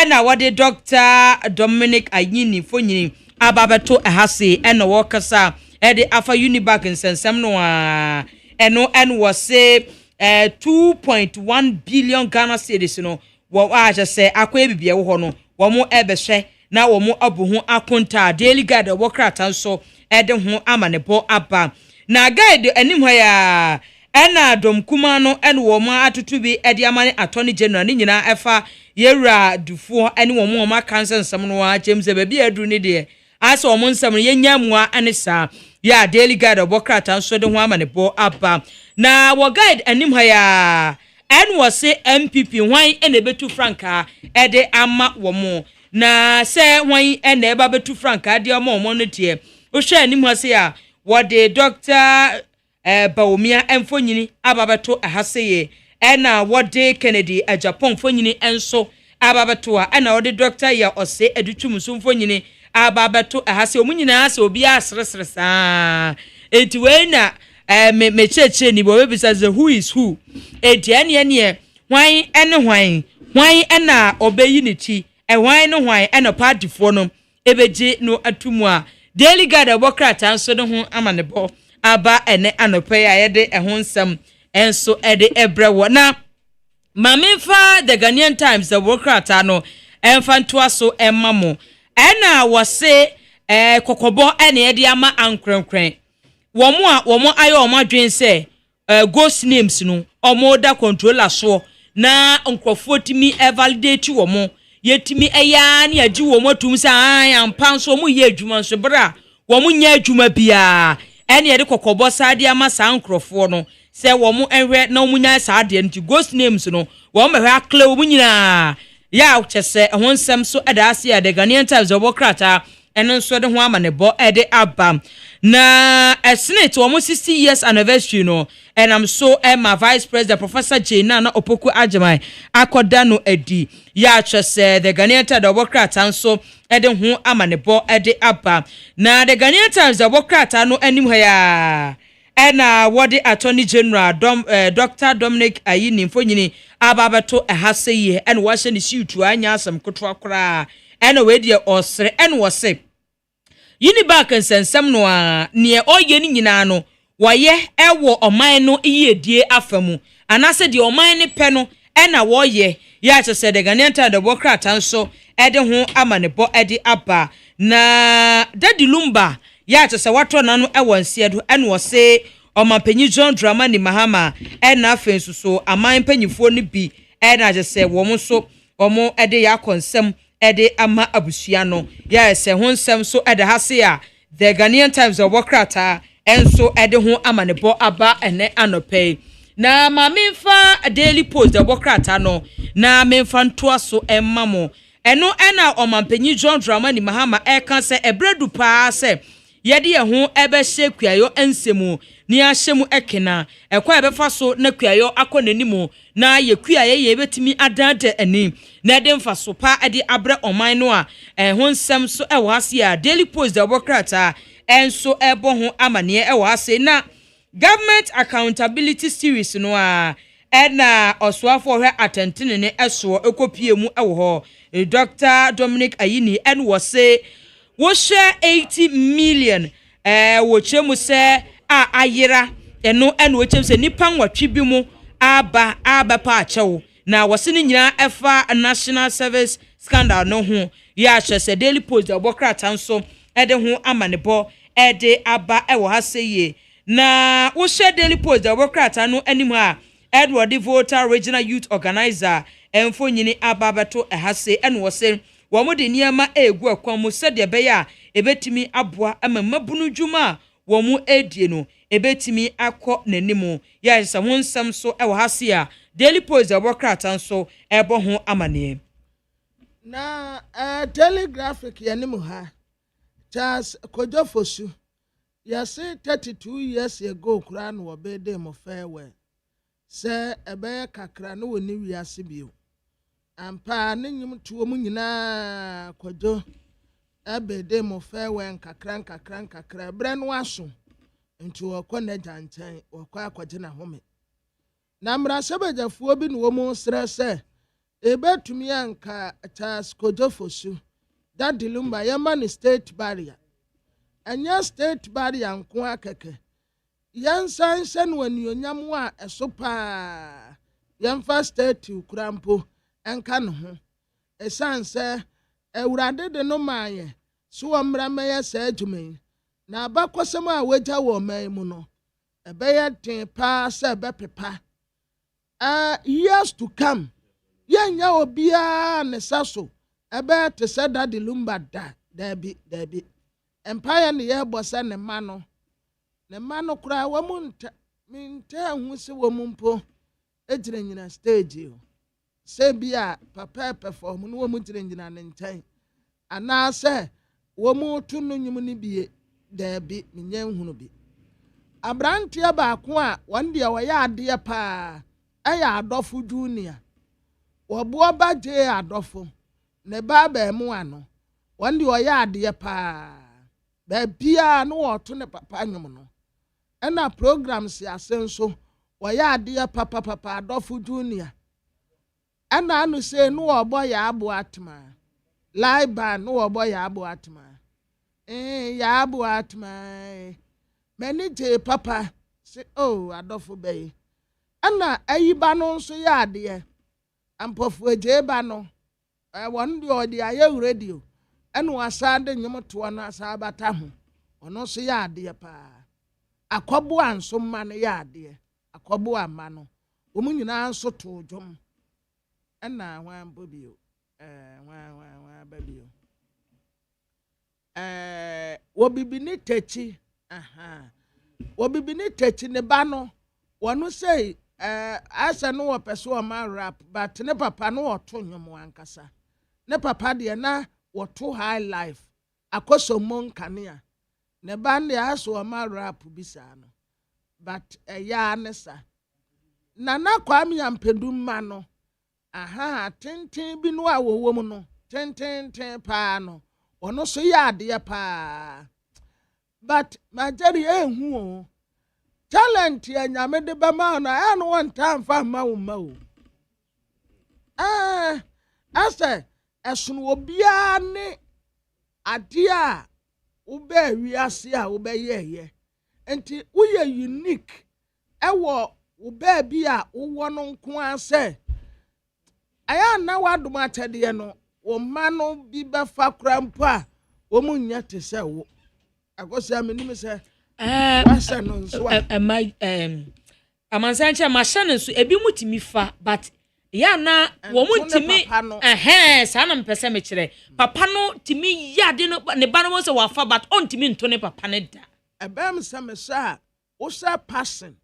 na wode Dr. Dominic Ayini fonyini ababeto ehase na wo kasa ede afa Unibank nsensem no a eno was say 2.1 billion Ghana cedis no wo aja say akwa bibia wo ho no wo mo ebehwe na wo mo abuhu akonta daily guide wo krata so ede ho amanebo aba na guide anim ha ya ena dom kuma no ene wo mo atutubi ede amane attorney general ni nyina efa yewura dufo ene wo mo ma kansa nsam no a James baby adu ni de asa wo mo nsam yenya mua anisa ya daily guide obokrata so de ho amanebo aba na wo guide anim ha ya en wo se MPP hwan ene betu franka ede ama wo mo na se hwan ene eba betu franka de ama wo mo no tie o hwe anim ha se ya wo de Dr. Baomia emfonyini ababeto ahaseye ena wode Kennedy a Japan fonyini enso ababeto a ena wode Dr. ya ose edutum so fonyini ababeto ahase omunyina ase obi asresre saa enti we na me cheche ni bo bisa ze who is who enti ene hwan ene hwan ena obeyi ne ti hwan no hwan ena party fo no ebeje no atumu a Daily Guide abokrata anso de ho amanebo aba ene anope ya yede ho nsam enso ede ebrewo na mamemfa the Ghanaian Times abokrata no emfa ntoa so emamo ena wose kokobo ene yede ama ankrenkren womo ayo omadwen se ghost names no omoda controller so na nkrofo timi validate womo yetimi eya na agi womo atum se ampa so mu ye adwuma so bra womo nya adwuma bia ene yede kokobo sade ama sa nkrofo no se womo enhwe na womo nya sade nti ghost names no womo hwe akle womo nyina ya chese ho nsem so edase ya the Ghanaian Times obokrata eno so de ho amanebo ede aba na senate womo 60 years anniversary no and I'm so my vice president Professor Jena na opoku Agyeman akoda no edi ya chese the Ghanaian Times obokrata nso ede ho amanebo ede aba na the Ghanaian Times obokrata no anim ha ya ena wode attorney general Dr. Dominic Ayini mfonyini ababeto ehase ye ena wahye ne siutu anya asem koto akora ena we de osre ena wose yini back nsensem no a ne oye ni nyina no woye ewo oman no iyedie afamu anase de oman ne pe no ena woye ya chese de Ghanaian Times demokrata nso ede ho amanebo ede aba na Daddy Lumba ya chese wato nanu ewo nsiedo ena wose omampanyi John Dramani Mahama ena afensuso aman panyifo ne bi ena chese womo so omo ede ya konsem ede ama abusua no ya se ho nsem so ede hase a the Ghanaian Times obokrata enso ede ho amanebo aba ene anope na mamemfa Daily Post obokrata no na memfa ntoa so emmamo eno ena omampanyi John Dramani Mahama eka se ebredu pa se yede ye ho ebe hye ensemu ni ahyemu ekena ekwa ebefa so na kuayo akonanimu na ye kuaye ye betimi adade ani na de mfa so pa ade abre oman no a ho nsem so ewo ase a Daily Post obokrata enso ebo ho amane ewo ase na government accountability series no a ena oswafo hwe atentene ne eso ekopie mu ewo ho Dr. Dominic Ayini en wose wo share 80 million wo chemu se a ayira eno eno wo chemu se nipa nwatwe bi mu aba pa achewo na wose ni nyina efa national service scandal no ho ya hwese Daily Post obokrata nso ede ho amanebo ede aba ewo haseye na wo share Daily Post obokrata no anim a Edward Voter Regional Youth Organizer enfo nyini ababeto ehase eno wose womo de niama egu akwa mu sede be ya ebetimi aboa amamabunu dwuma womo edie no ebetimi akọ nanimu ya se ho nsam so ewo hase a Daily Post obokrata nso ebo ho amane na telegraphic yanimu ha Charles Kojofosu ya say 32 years ago kura no obede mo farewell se ebe kakra no woni wiase bio ampa ne nyim tuo mu nyina Kojo ebede mo farewell kakra bre no aso nti wokọ na jantan wokọ akọje na home na mra sebejafuo bi no wo mu sre se ebetumi anka Charles Kojofosu Daddy Lumba yamani state barrier anya state barrier nko akeke yansan wani onyam wa esopa yamfa state ukurampo enka no ho esanse ewurade de no maye so omra meye sa adwumen na abakosem a wagya wo man mu no ebeye den pa se bepepa years to come yenya obia ne saso ebe te se Daddy Lumba dabi empire ne ye bosa ne mano kura wamunta minta hu se womumpo ejire nyina stage o se bia papa perform no womu jire nyina ne ntan ana se womu tunu nyum ne bie dabi menye hunu bi abrante ba ko a wonde a woya ade pa ɛyɛ adɔfo junior wɔboa ba gye adɔfo ne ba mu ano wɔn de ɔyɛ adeɛ paa baabia no wɔto ne papa nwom no ɛna programs ase nso wɔyɛ adeɛ papa adɔfo junior ɛna ano sɛ no wɔbɔ yɛ abo atma laiba no wɔbɔ yɛ abo atma yɛ abo atma mani gye papa sɛ adɔfo bɛyi ɛna ayiba no nso yɛ adeɛ ampɔfo agye ba no wɔn de ɔde ayɛ radio ɛna wasa de nnwom toɔ no asa bata ho ɔno nso yɛ adeɛ paa akɔboa nso ma no yɛ adeɛ akɔboa ma no wɔn nyinaa nso too dwom ɛna wɔn bɔ bio wɔn ba bio wɔbibi ne tɛkyi wɔbibi ne tɛkyi ne ba no wɔn sɛ asa no wɔ pɛ so ɔma rap but ne papa no wɔto nnwom wankasa ne papa deɛ na wɔto high life akɔsɔmɔ nkanea ne ba ne aso ɔma rap bi saa no but ɛyɛ ne sa nana kwame ampedum ma no tenten bi no a wɔwɔ mu no tenten paa no ɔno so yɛ adeɛ paa but majari ehu o talent ya nyame de ba ma no no wɔn tan fa ma wo ma o ase ɛsono obia ne adeɛ a wobɛ wiase a wobɛyɛyɛ enti woyɛ unique ɛwɔ wobɛ bi a wowɔ no nko asɛ aya na wadom atɛdeɛ no wo ma no bi bɛfa kora mpo a wo mu nya te sɛ wo akosia menim sɛ wasa no nso amansanche mahye no nso ebi mutimi fa but ya na wo mutimi saa na mpese me kire papa no timi yade no ne ba no mo se wafa but on timi nto ne papa ne da ebem se me sa wo sa person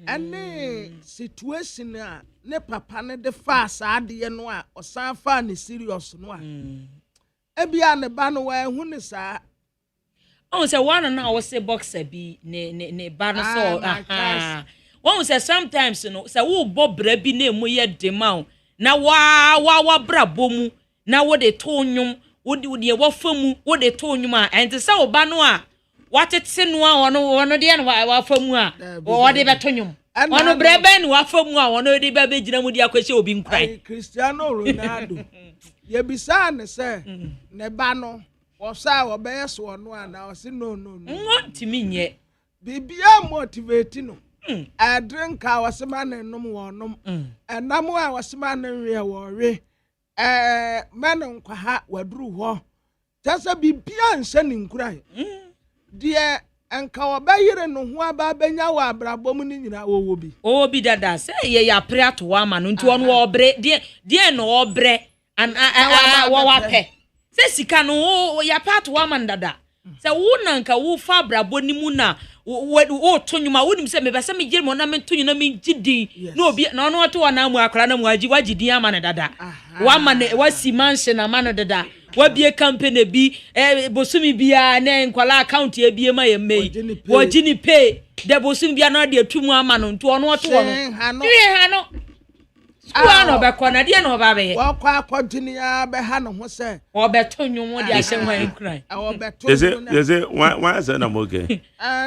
ane situation a ne papa ne de fa saa de no a osan fa ne serious no a ebia ne ba no wa ehu ne saa on say one na wo say boxer bi ne ba no so one say sometimes no say wo bo bra bi na emu ye dema na wa bra bomu na wo de to nwum wo de wo famu wo de to nwum a enti say wo ba no a watete no a wono de no wa famu a wo de beto nwum wono bra ben wa famu a wono de ba begina mu de akwese obi nkran Cristiano Ronaldo ye bisa ne say ne ba no osa obeye so no ana osi no ntimi nye bibia motivate no I drink our semana no wonom enamo a wasemana we we man nkwa ha waduru ho tasa bibia nse ni nkurai de enka obayire no ho aba benya wa abrabom ni nyina wo bi dada se ye ya pre ato wa ma no nti wono obre de no obre an wa wape se sika no ya part wa man dada se wo nanka wo fa brabo ni mu na wo tonyuma wo nim se me bese me gire mo na me tonyuna me gidi na obi na ono to na mu akra na mu agi wagidi ama ne dada wa ma ne wasi mansion na ma no dada wa bie company bi bosumi bia na nkwala account e bie ma ye mei wo gini pay de bosumi bia na de atumu ama no nto ono to ono ha no Sua no be kona de no ba be. Wo kwa akwadini ya be ha no ho se. Wo be tonwum de ahye hwan kran. Wo be to. Is it why say na moge?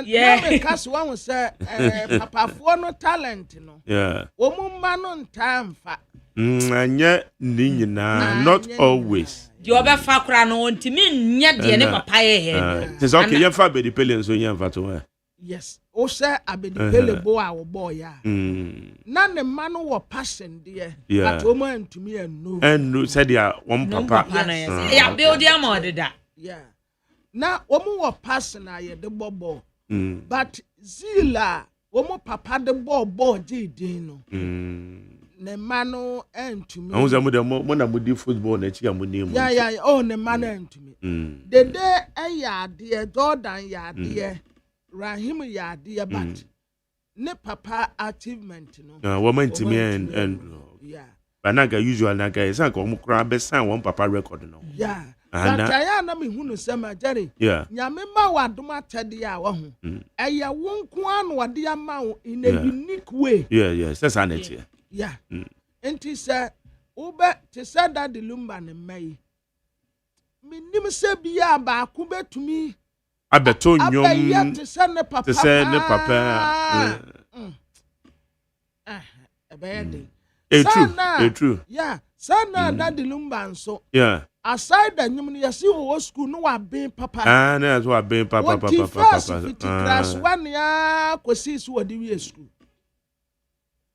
Yeah. Because one say papafo no talent no. Yeah. Wo mu ma no ntamfa. Anya ni nyina not always. Di obe fa kra no ntimi nya de ne papa ye he. It is okay yen fa be the pele so yen fa to. Yes. O say abedipele bo a wo boy ya. Na ne ma no wo passion de. But o ma ntumi enu. Enu said ya one papa. Ya build am odeda. Yeah. Na o mu wo passion aye de bobo. But zila o mu papa de bobo je din no. Ne ma no entumi. Ahun say mo na mo di football na chi amuni mu. Yeah. Oh ne ma no entumi. Dede eya de Jordan ya de. Rahim ya but ne papa achievement no. Woman to me and yeah. But naga usual naga is like omo kra be sign one papa record no. Yeah. But I na me hunu sema Jerry. Yeah. Nyame ma wadom atede a wo ho. Eya wonko an wade ama in a unique way. Yeah. That's an it. Yeah. Enti say ube te say that the lumba ne mai. Minim se bia ba ku betumi abeto nyom abeya te say ne papa. Te say ne papa. True. Yeah. Sana that the lumba nso. Yeah. Aside the nyum you see wo school no wa ben papa. That's what ben papa. Class 1 ya kwesi so wadi wi school.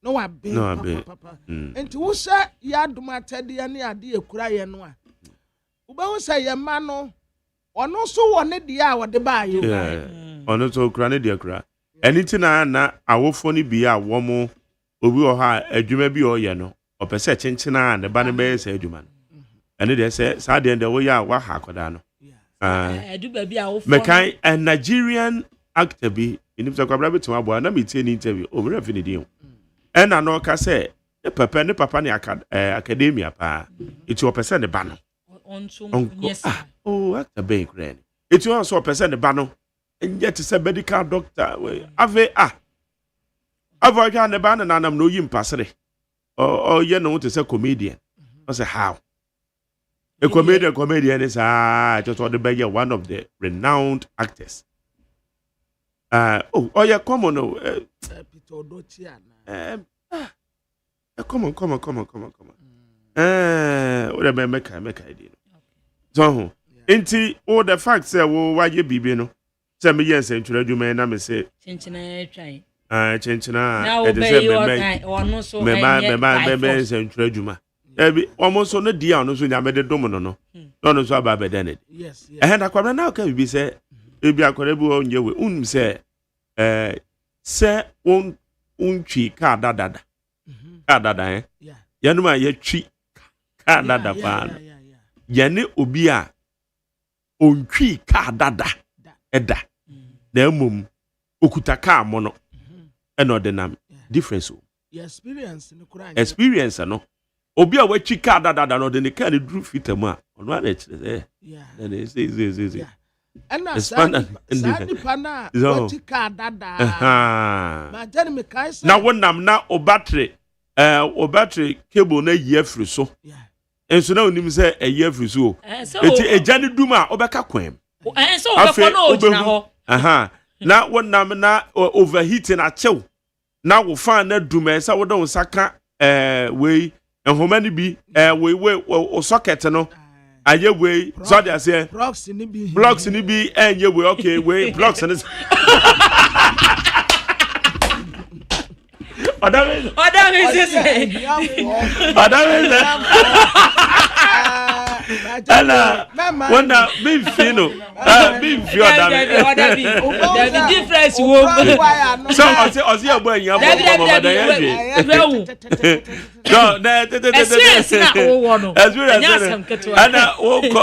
No wa ben papa. Enti wo say ya domatade ya ne ade ekura ye no a. Wo ba wo say ye ma no ono so wo ne de a wo de ba ye. Ono so kura ne de kura. Anything na awofo ni bi a wo mo obi o ha adwuma bi o ye no. Opese chenchena ne ba ne be say adwuma no. And they say, Sadia and the way I wa hakodano. Do baby, I will Mekai a Nigerian actor be in himself. I to my boy, and I'm in interview over a video. And I know, I say, the papa and the papa academia, pa, it's your percent the banner. Yes, oh, actor bank, granny. It's also a percent the banner, and yet it's a medical doctor. Ave, I've got the banner, and I'm no yin passing. Oh, you know, to say comedian. I say, how? A comedian is just want to be one of the renowned actors. Yeah, come on, come on. What about make idea? So, inti all the facts say, why you be no? Say me yes, introduce you, man. I say, chinchina try. Chinchina. Now obey your kind or no so. Me introduce you. Almost on the deal, no sooner made a domino. No, so about it. Yes. And I come now can be said, if you are correct on your say, say, unchi car dada. Dada, eh? Yanuma ye chi car dada fan. Yane ubia unchi car dada. Eda. The mum ukutaka mono. And not the name. Difference. Experience, no. Obi a we chika dada no de ne ka ne dru fitamu a ono na chire then it is and na sani pana we chika dada ma jani me kai say na wonam na o battery cable na yi afiri so enso na onim say e yi afiri so eti ejani dum a obeka kwem so obeka no ogina ho na wonam na overheating a chew na wo fan na dum e say wo don saka we and how many be we socket no aye we so they say blocks ni be and ye we okay we blocks and when me fino me feel that difference wo so I see boy yan no experience na wo no and wo ko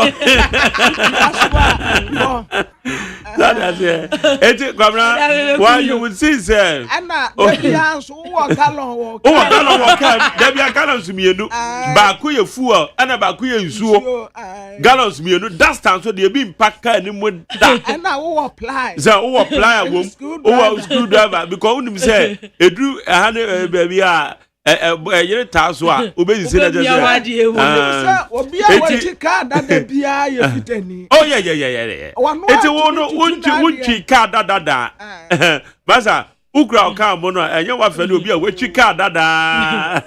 that is it governor why you would see say gallon gallons mienu baako ye fuel ana baako ye nsuo gallons mienu that stand so dey be impact ni mo da na wo apply wo screwdriver because unim say edru ahane baby a yere taso a obezi say that obi a wachi ka dada bia ye fitani oh yeah eti wo no unchi ka dada basa ukra oka mo no enye wa fele obi a wachi ka dada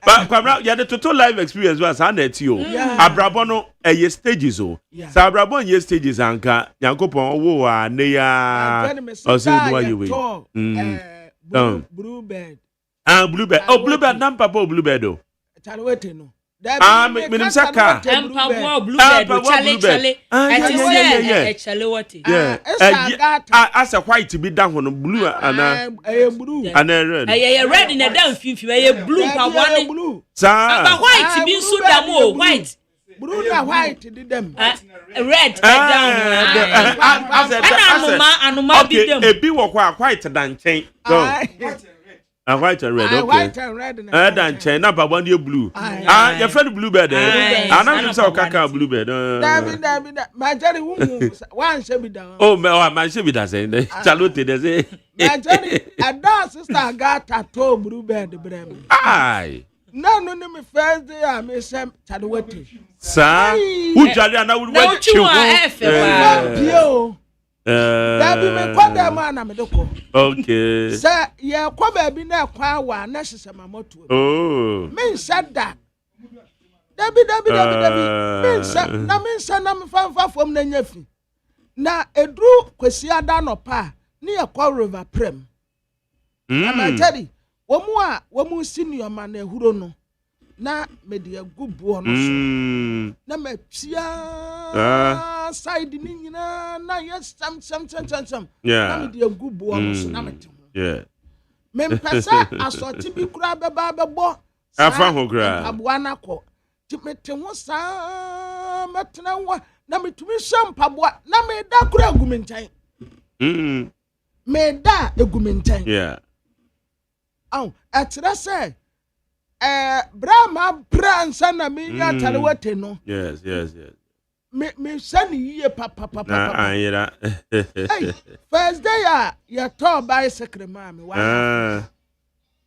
but kwamra ya the total life experience was an etio abrabo no eye stages o sa abrabo ye stages anka yankopon wo a ne ya o se do aye we bluebird bluebird nam papa bluebird o chalwete no minim saka empabo bluebird chale chale what as a white be down on blue and blue and red red in a down fifi blue pa one blue but white be so damo white blue na white did them red down anuma be them e bi wo kwa white dan chen white and red. Okay. White and red. And China, but one year blue. Your friend bluebird. I'm not so caca bluebird. My Jerry woman, one should be down. Oh, my should be that saying. Salute, they say. My Jerry, a dance sister got a toe bluebird. Aye. No, me first day I may say Chaluete. Sir, who Jaliana would want you? That be me call them man amedoko. Okay. Sir, yeah, come baby na kwa wa necessary mamoto. Oh. Me said that. Debi. Me said na me fan from na nyafi. Na edru kwesi ada no pa, ni e kwa river prem. Na Jerry, womu senior man ehuro no. Na me de agubu ono so. Na me pia side ni nyina na yes sam. Na me de agubu ono so na me te ho. Yeah. Me mpesa asoti bi kura beba bebo. Afa ho kura. Aboa na ko. Ti me te ho sa metena wa na me tumi shampaboa na me da kura agumentan. Me da agumentan. Yeah. Aw, atra say Brahma Pransa na me ya Chaluete no. Yes. Me sani ye papa. Yeah. Hey, first day ya to bicycle mama wa.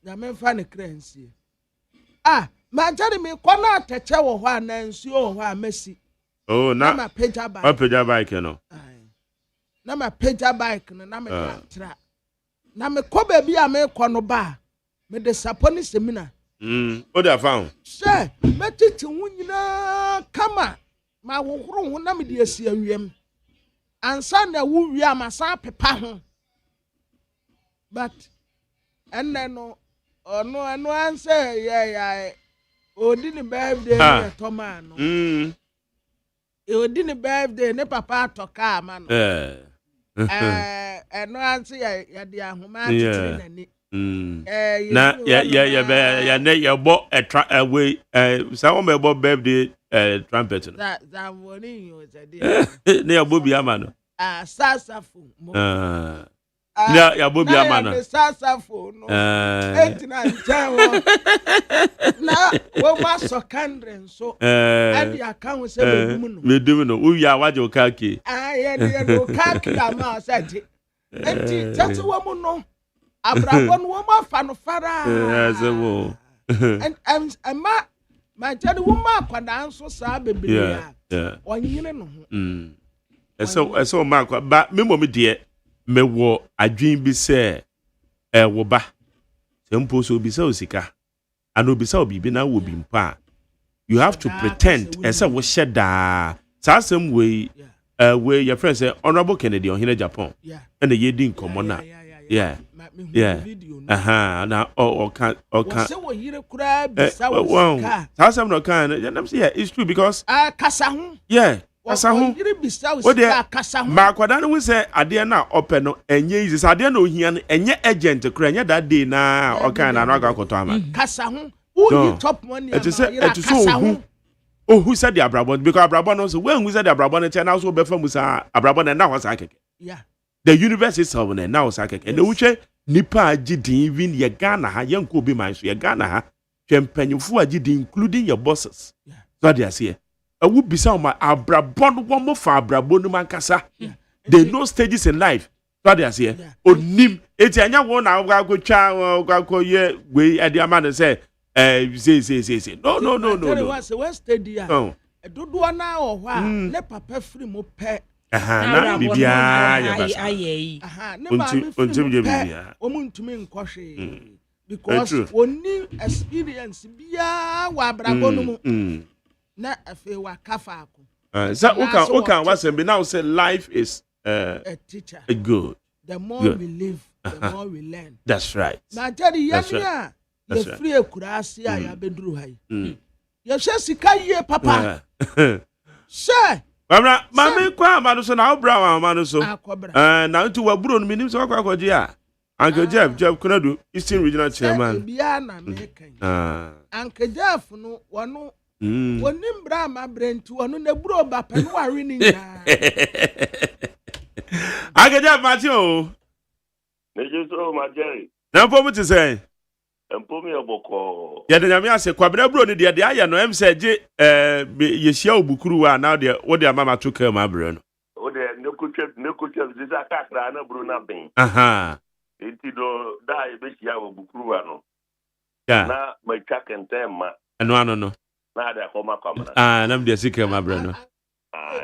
Na me fa ne kransie. Ma Jerry me kwana teche wo ho anansu wo ho amasi. Oh, na ma page bike. Page bike no. Na ma page bike no na me tra. Na me ko ba bi a me ko no ba. Me de saponi semina. What I found? Sir, metiti hu nyina kama ma wohoro hu na me de asi awiem. Ansa na wu wi amasa pepa ho. But enne no ono anse yeah. Odi ni birthday na toma no. Odi ni birthday ne papa toka ama no. Eno anse ya de ahoma titiri nani. Na ya bo away some me bo birthday trumpet no. That woni you say ne ya bo bi ama no. Saxophone. Ya bo bi ama no. Saxophone no. Etina nchawo. Na wo ma so kandren so. Adi account say me dum no. Wo ya waje o kaki. Ye no kaki ama say. Enti tete wo mu no. Abrabon wo ma fa no fara. And my Jerry wo ma kwada nso sa bebere ya. Onyine no ho. So ma kwa ba me mo me de me wo adwin bi se wo ba. Se mpo so bi se osika. Ano bi se obi bi na wo bi mpa. You have to pretend ese wo sheda. Sa asem we your friend say Honorable Kennedy on Japan. And the yedi nkomo na. Yeah. Now can say wo yire kura bisa wo sika. That's no can. Yeah, it's true because kasa ho. Yeah. Kasa ho. Yire bisa wo sika kasa ho. Ma kwada no we say ade na open no enye easy. Ade na ohia no enye agent kura enye that day na o kan na no akoto ama. Kasa ho. Who you top money ama. It is so who said the abrabon because abrabon also when we said the abrabon ten also be from musa abrabon na wasa keke. Yeah. The university itself na wasa keke. And we nipa agidi even ye Ghana ha ye nko bi man so ye Ghana ha twempanyufo agidi including your bosses. So they say I would be some abrabon one more for abrabon no man kasa. They know stages in life. So they say onim eti anya won na go twa go ye we e dia man say say no. West stadium. Oh. Dodo na o ho a ne papa free mo pe. Na bibia ya basa. Ne ma me bibia. Omuntumi nkwohwe. Because oni experience bia wa abrabo no mu. Na afi wa kafa ako. So ukan wasem be now say life is a teacher. Good. The more we live, the more we learn. That's right. Na jadi yamia ye free kurasi a ya beduru hai. Ye hwe sika ye papa. Sure. Mama kwa amano so na obra wa amano so. Na ntu waburo no minim so akwaje a. Uncle Jeff Kunadu, Eastern Regional Chairman. Bia na mekan. Uncle Jeff no wono wonim bra ma brentu wono na buro ba pe no ware ni nya. Uncle Jeff Matthew. Nejo so ma Jerry. Na po mo ti say. Empomi oboko. Ya de nyame ase kwabena bro ni de aye no em se je ye hia obukuru wa now de wo de mama to kam abre no. O de nekutwe ziza kakra na bro na ben. Aha. Enti do da e be hia obukuru wa no. Ya. Na ma twa kenten ma. Ano no. Na da koma kwamna. Na me de sika ma abre no.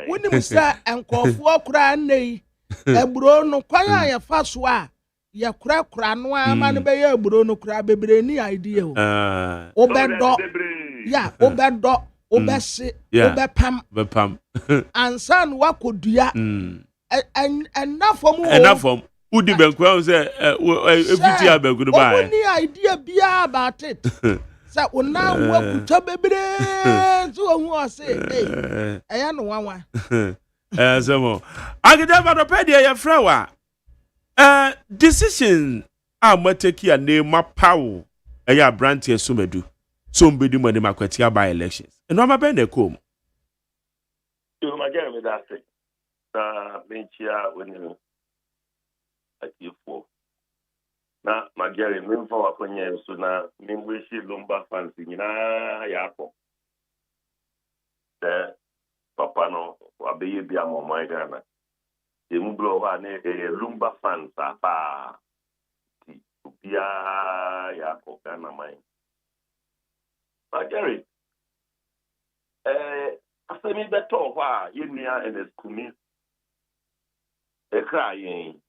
Wonim sa enkofo kura nei. Eburo no kwan a ya fa so a ya kura no ama no be ya eburo no kura bebre ni idea o. Obedo. Ya, obedo, obese, obepam. Bepam. Ansan wakodua. Enafom o. Enafom. Udi benku am say everything abenku no ba. Oni idea bia about it. Sa una wakuta bebre so hu o say eya no wanwa. Samo. Agida do pedia ya frawa. Decision amateki a name pawo. Eya branch esumedu. So mbedi money makwati by elections. No ma ben de kom. You ma get me that thing. Na benchia when akifo. Na magere memfa wakonye so na mingwishi lumba fancy nyina ya akọ. The papa no abeye bia mo mai Ghana. E mu blo wa na lumba fans apa. Ti bia ya akọ Ghana mai. Magere asemi beto wa yenia eneskumi ekrayin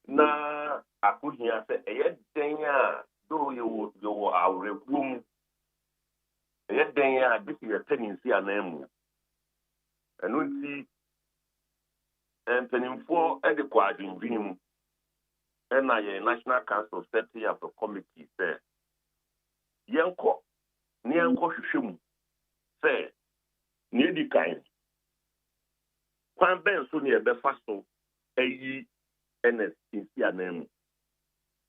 na akuhia se den a do yo awrewum den a bisi ye teninsi anamu enu nti penimfo de kwa adwinwim na ye National Council setting up a committee say yenko hwehwemu say ni di kan kwan ben so ne e be fa so ayi NS insi anamu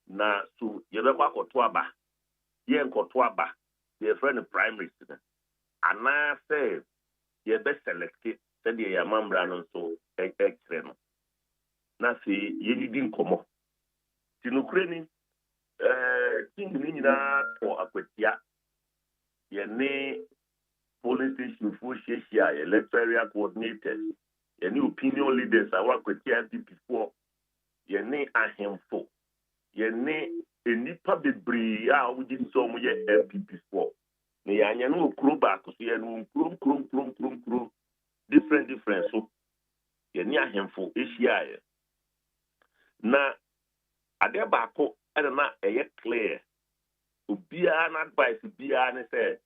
na so ye be kwa koto aba ye nkoto aba ye friend primary student ana say ye be select said ye amambra no so ekre no na si ye didi nkomo tinukreni tingi ni nyina to akwatia ye ne politician for sheshia electoral coordinators ye ne opinion leaders awa akwatia before ye ne ahemfo ye ne enipa bebre a wuji so mo ye MPP4 ne ya anya no okro ba ko so ye no krom different so ye ne ahemfo ehia ye na ade ba ko na eye clear obia na advice bia ne say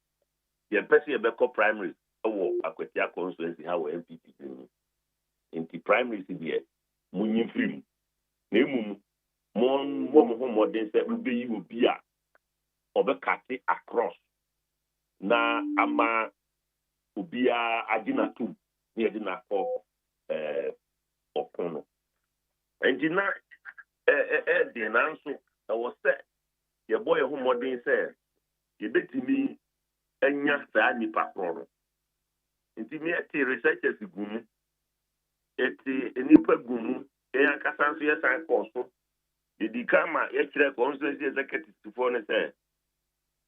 ye pese ye be ko primaries wo akwatia constituency ha wo MPP inti primaries bi munyi film na emum mo modern say we be obia obekate across na ama obia agina tu ni agina ko okono engineer the nanso was said your boy who modern say you betimi enya saa nipa kro nti me eti researchers gumu eti nipa gumu ya kasanso ya san koso the kama ya kire constituency executive for ne say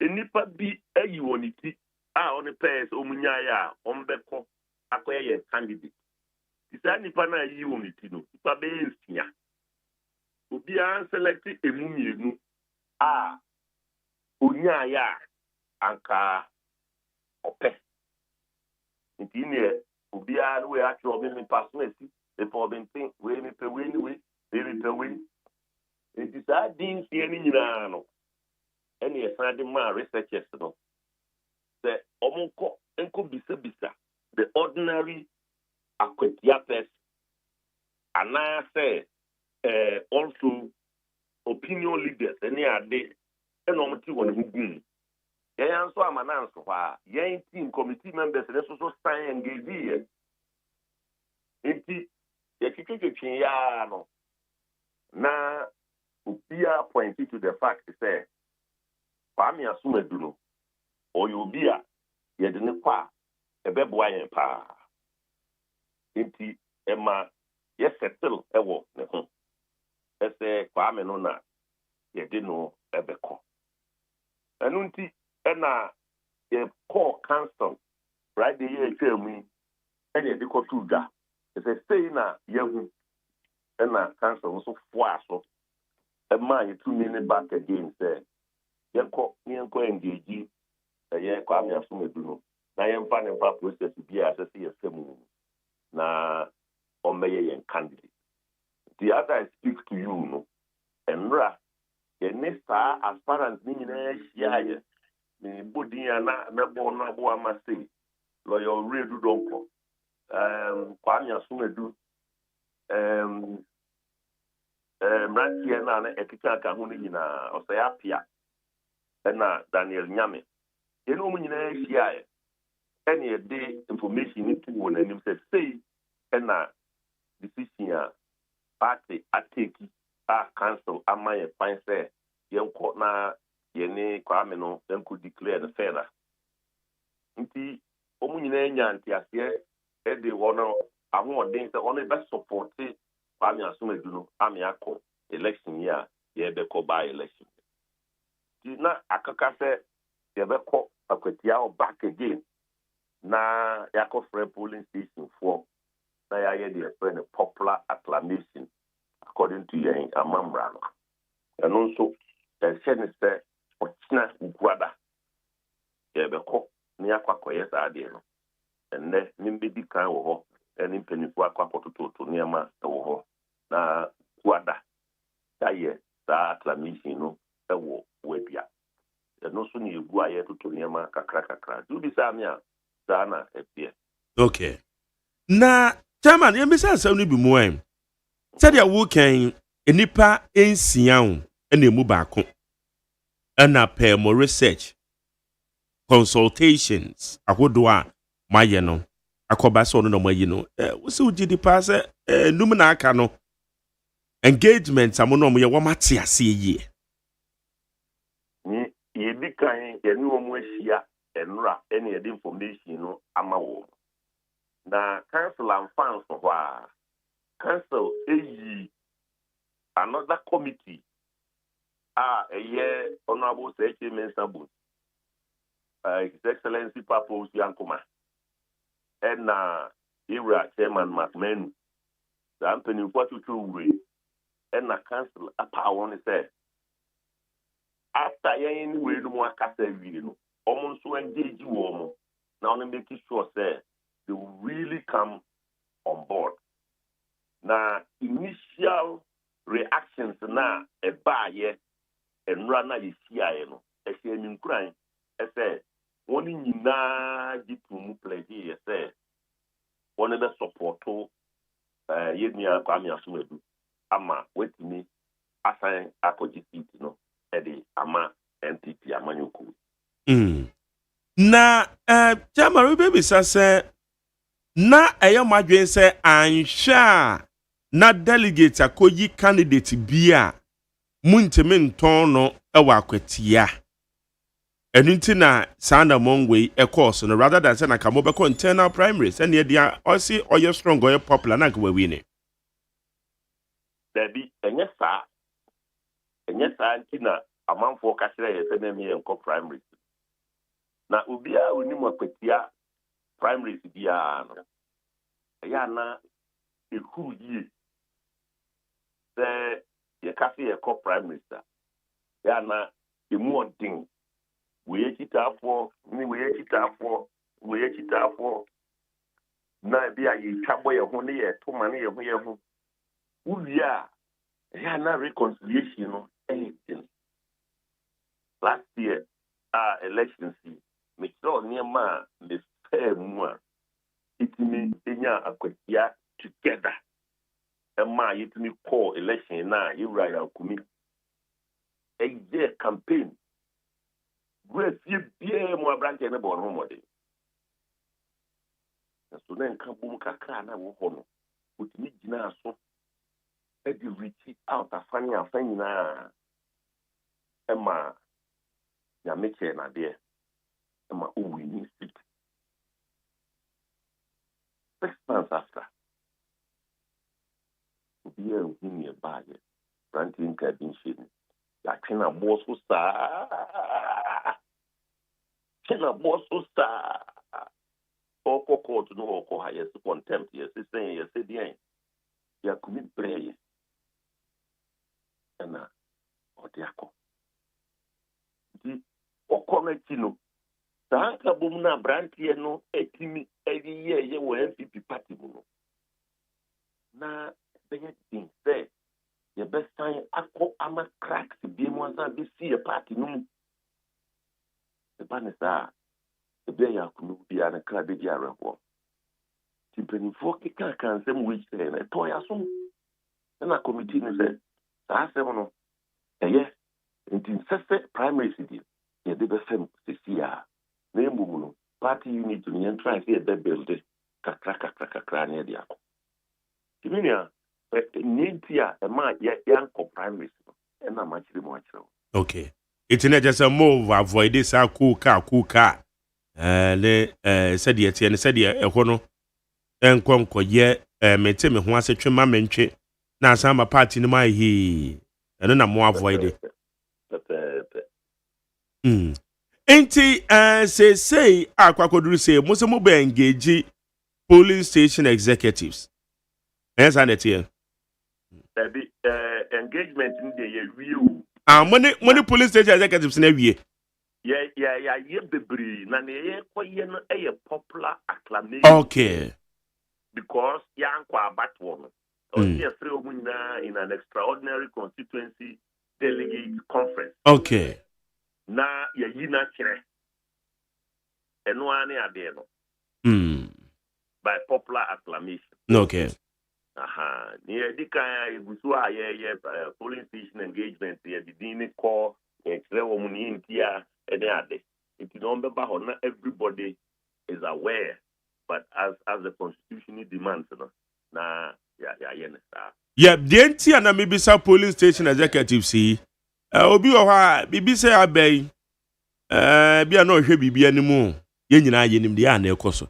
nipa bi ayi woniti a on pes omunya ya ombeko akoye ye candidate isa nipa na ayi woniti no nipa be nsia obi an select emumienu a onya ya anka ope nti ne obi an we atro be me personality the problem thing we me pe we ni we it is a din sie ni nyina no ene e san de ma researchers no the omunko enko bisa the ordinary akwatia person ana say also opinion leaders any ade eno omti won hugun yan so amana so ha yan team committee members ne so stand engage here enti ye kikeketwe ya no na obia pointed to the fact say Kwame Asumedu no oyobia ye de ne kwa ebeboa yen pa enti ema ye settle ewo ne ho ese Kwame no na yɛde no ɛbɛkɔ ɛno nti ɛna yɛkɔɔ council Friday yɛ atwa mu yi ɛna yɛde kɔtoo dwa ɛsɛ sei na yɛhu ɛna council nso foa so ɛma yɛtumi ne back again sɛ yɛnkɔ engage ɛyɛ Kwame Asomadu no na yɛmfa ne mfa process bi a ɛsɛ sɛ yɛsɛ mu na ɔmmɛyɛ yɛn candidate. The other I speak to you no ɛnra yɛne saa aspirant ne nyinaa hyia ne bodin a na mɛbɔ no aboa ma sei lɔyɛ ɔredu dɔnkɔ Kwame Asomadu mmeranteɛ no a na ɛkeka aka ho no nyinaa ɔsɛe apia ɛna Daniel Nyame yɛne ɔmu nyinaa hyia ɛne yɛde information no to wɔ n'anim sɛ sei ɛna decision a party ateki a council ama yɛ kwan sɛ yɛnkɔ na yɛne Kwame no yɛnkɔ declare no further nti ɔmu nyinaa nya nteaseɛ ɛde wɔn ahoɔden sɛ ɔno bɛsupporte Kwame Asomadu no ame akɔ election yi a yɛbɛkɔ by election nti na akaka sɛ yɛbɛkɔ akwatia back again na yɛakɔfrɛ polling station for na yɛayɛ deɛ yɛfrɛ no popular acclamation according to yɛn amamra no ɛno nso ɛhyɛ ne sɛ ɔkyena nkuada yɛbɛkɔ na yɛakɔ akɔyɛ saa adeɛ no ɛnnɛ ne mbɛdi kan wɔ hɔ ɛne mpanimfoɔ akɔ akɔtototo nneɛma ɛwɔ hɔ na nkuada yɛayɛ saa acclamation no ɛwɔ wadua ɛno nso ne yɛgu a yɛtoto nneɛma kakra nti wobisa me a saa na ɛteɛ. Okay. Na chairman yɛmbisa asɛm no bi mu ɛ sɛdeɛ wokan nipa nsia wo ɛna emu baako ɛna pɛ mo research consultations ahodoɔ a mayɛ no akɔba sɛ ɔno na mayi no wosi wogye di paa sɛ num na aka no engagement a mo no yɛ wɔn ate aseɛ yie. Yɛdi kan yɛne wɔn ahyia ɛnora ɛne yɛde information no ama wɔn na council and fans hɔ a council eyi another committee a ɛyɛ honorable Sir Mensabu His Excellency Papa Osuankoma ɛna Ira Chairman McMahon saa mpanimfoɔ atwitwi wure ɛna council apa wɔn sɛ after yɛn ne wei no mu akasa awie no ɔmo nso engage wɔn mo na ɔno make sure sɛ they will really come on board. Now, initial reactions na ɛbaayɛ ɛnura na yɛhyiaeɛ no ɛhyɛ ninkuran ɛsɛ wɔn nyinaa gye to mu pledge yɛ sɛ wɔn bɛ supporto yɛn nua Kwame Asomadu ama wɔtumi asan akɔgye seat no ɛde ama NPP amanyɔkuo. Na Jamari baby sɛ na ɛyɛ madwen sɛ anhwɛ a na delegate akɔyi candidate bi a muntimi ntɔn no ɛwɔ akwatia ɛnu nti na sanda mongwe ɛkɔɔso no rather than sɛ na kamo bɛkɔ internal primaries ɛne ɛde ɔsi ɔyɛ strong ɔyɛ popular na nka wawi ne dabi ɛnyɛ saa nti na amanfoɔ ka kyerɛ yɛ sɛ na mi yɛ nkɔ primaries na obiara onim akwatia primaries biara no ɛyɛ ana ɛhuru yie sɛ yɛka sɛ yɛkɔ primaries a ɛyɛ ana ɛmu ɔden wɔyɛ kyitaafoɔ ne wɔyɛ kyitaafoɔ na ebi a yɛtwa bɔ yɛn ho ne yɛto ma ne yɛn ho wowie a ɛyɛ ana reconciliation no ɛyɛ den last year elections yi mekyerɛ nneɛma a mefɛɛ mu a yɛtumi nya akwatia together ɛma yɛtumi kɔɔ election na yɛwura yɛakumi ɛyɛ campaign wura fie biara mu aberanteɛ ne bɔ ne ho mmɔden nso na nka bom kakra na wɔ hɔ no wotumi gyinaa so ɛde reach out afa nyinaa ɛma nyame kyɛɛ nadeɛ ɛma ɔwini seat 6 months after obiara nhu ne ɛbaayɛ aberanteɛ nka bi nhyɛ ni yɛatwe China boss who star. China boss who star. Oko court no oko yes contempt yes saying yes the ya commit prayer na odiako di oko na tino tanka bom na brantie no etimi ye wo MPP party no na benya din say ye best time akọ ama cracks bi mo ansa bi see a party no the banisa the be ya kunu bi ana kra be dia reho tipeni kika kan sem which say na to ya so na committee ni say sa asem no eye intin sese primary city ye de be fem sesia na emu no party unit ni en try say be build kakra na dia ko kiminia nintia e ma yanko primary city e na ma chiri mo achiro. Okay, it's not just a move avoid this kuka le said yet and said ye hono enkonko ye mete me ho asetwe ma mentwe na asama party ni ma hi eno na mo avoid it. Enti say akwakoduru say mo se mo be engage polling station executives. Yes, and it here. Engagement in the review. Money police station executives na wie. Yeah, ye bebri na ye koye no popular acclamation. Okay. Because yankwa abatwo no. Only a free omunya in an extraordinary constituency delegate conference. Okay. Na ye yina kire. Eno ane ade no. By popular acclamation. Okay. Near the kind of polling station engagement, the didn't call India and other. It is not everybody is aware, but as the constitution demands, yeah, the NT and maybe some polling station executive see. Obi oha bibi say abey bia no hwe bibi animu ye nyina yenim de ana ekoso.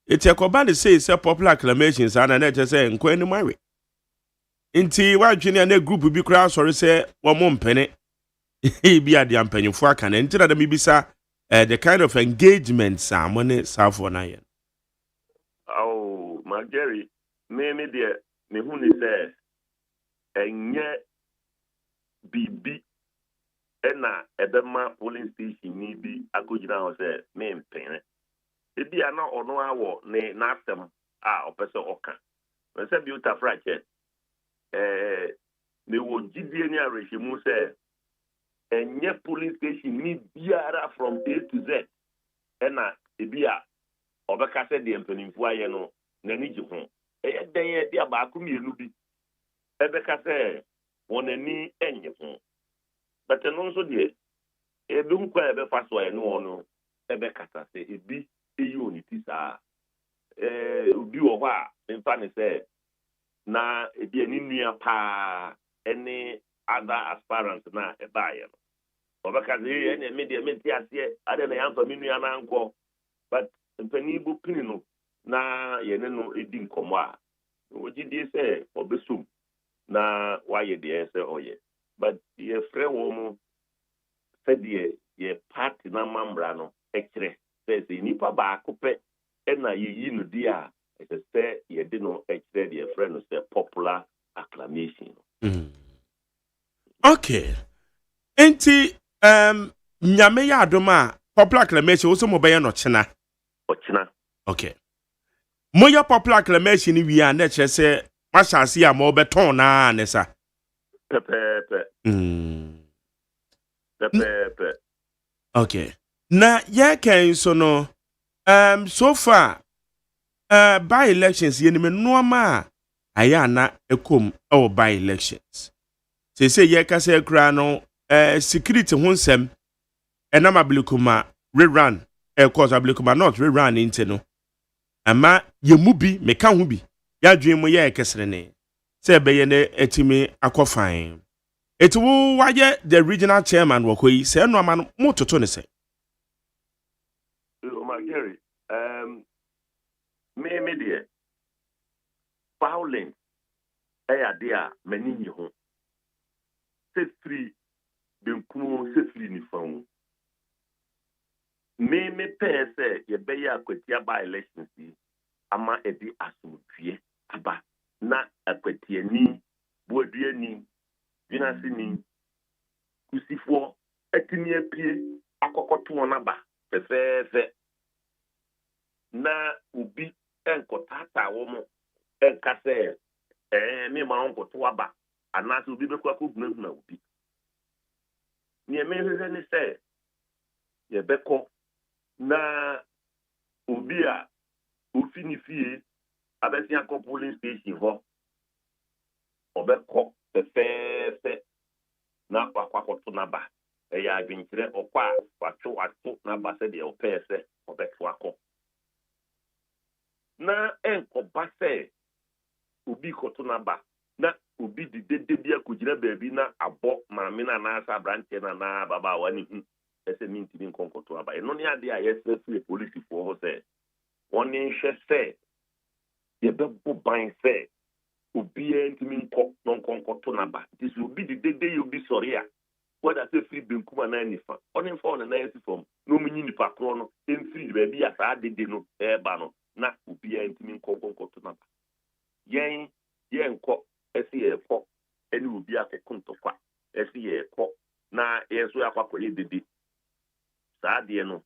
It's a command say popular acclamations and I say nkwa ani marry. Inti wa dwene na group bi kura sorry say wo mo mpene. E bi ade ampanyefo aka na nti na dem bisa the kind of engagement money for na yen. Oh, my Jerry, me there me hu ni say enye bibi ena edema polling station ni bi akogina ho say me mpene. Ebi ana ono awo ne n'asem a opese oka. We say bi utafrache ne wo gidie ni arehemu say enye police station ni biara from A to Z. Ena ebi a obeka say de mpanimfu aye no nani gi ho. Den ye dia ba akumienu bi. Ebeka say wonani enye ho. But no so de ebi nkwa ebe fa so aye no ono ebeka say ebi unity sa obi wo ha mfa ne say na ebi ani nua pa any other aspirants na e baaye no obeka say any media menti ase ade na yamfa minua na anko but mpani bu pini no na ye ne no edi nkomo a ogidi say obesum na waye de say oye but ye frɛ wo mu say de ye party na mambra no ekire says nipa ba akopɛ na yeyi no dia it say ye de no ekire de friend no say popular acclamation. Okay. Enti nyame ya adoma popular acclamation wo so mo bɛyɛ no chena. Okay. Moya popular acclamation ni wi an na kyerɛ sɛ mahyase a mo beton na ne sa. Pepe. Okay. Na ye ken so no so far by elections ye ni me noama aya na ekom e by elections. Say ye ka say kra no security ho nsem enama blikuma rerun course ablikuma not rerun into no. Ama ye mubi me ka ho bi. Ya dwen mu ye kesere ne. Say be ye ne etimi akofan. It wo waye the regional chairman wokoi say no ama mo toto ne say. Gary, me dear, violence, there, many you home. Say 3 benkuno se firi ni fam me pɛ sɛ yɛbɛyɛ akwatia ba elections yi ama ɛde asomdwie aba na akwatiani boaduani vinasini kusifoɔ atumi apie akɔkɔto wɔn aba fɛfɛɛfɛ na obi ɛnkɔtaataa wɔn ɛnka sɛ me ma wɔnkɔto aba anaasɛ obi bɛkɔ akɔhunahuna obi nea mehwehwɛ ne sɛ yɛbɛkɔ na obi a ofi ne fie abɛsi akɔ polling station hɔ ɔbɛkɔ fɛfɛɛfɛ na akɔakɔto n'aba ɛyɛ adwenkyerɛ ɔkɔ a wato n'aba sɛdeɛ ɔpɛɛ sɛ ɔbɛto akɔ na ɛnkɔba sɛ obi kɔto n'aba na obi de dede bi akɔgyina baabi na abɔ maame no anaasɛ aberanteɛ no anaa ababaawa ne hu ɛsɛ mentimi nkɔnkɔto aba ɛno ne ade a yɛsrɛ firi polisifoɔ hɔ sɛ wɔne nhwɛ sɛ yɛbɛbɔ ban sɛ obiara ntimi nkɔ na nkɔnkɔto n'aba nti sɛ obi de dede yɛ obi sɔre a wɔda sɛ firi benkum anaa nifa ɔne mfa ɔne nan asi fam na ɔmunyi nipa korɔ no ɛmfiri baabi a saa dede no ɛɛba no na obiara ntimi nkɔnkɔto n'aba yɛnkɔ ɛsi yɛkɔ ɛne obi akɔko ntɔkwa ɛsi yɛkɔ na yɛnso akɔakɔyɛ dede saa adeɛ no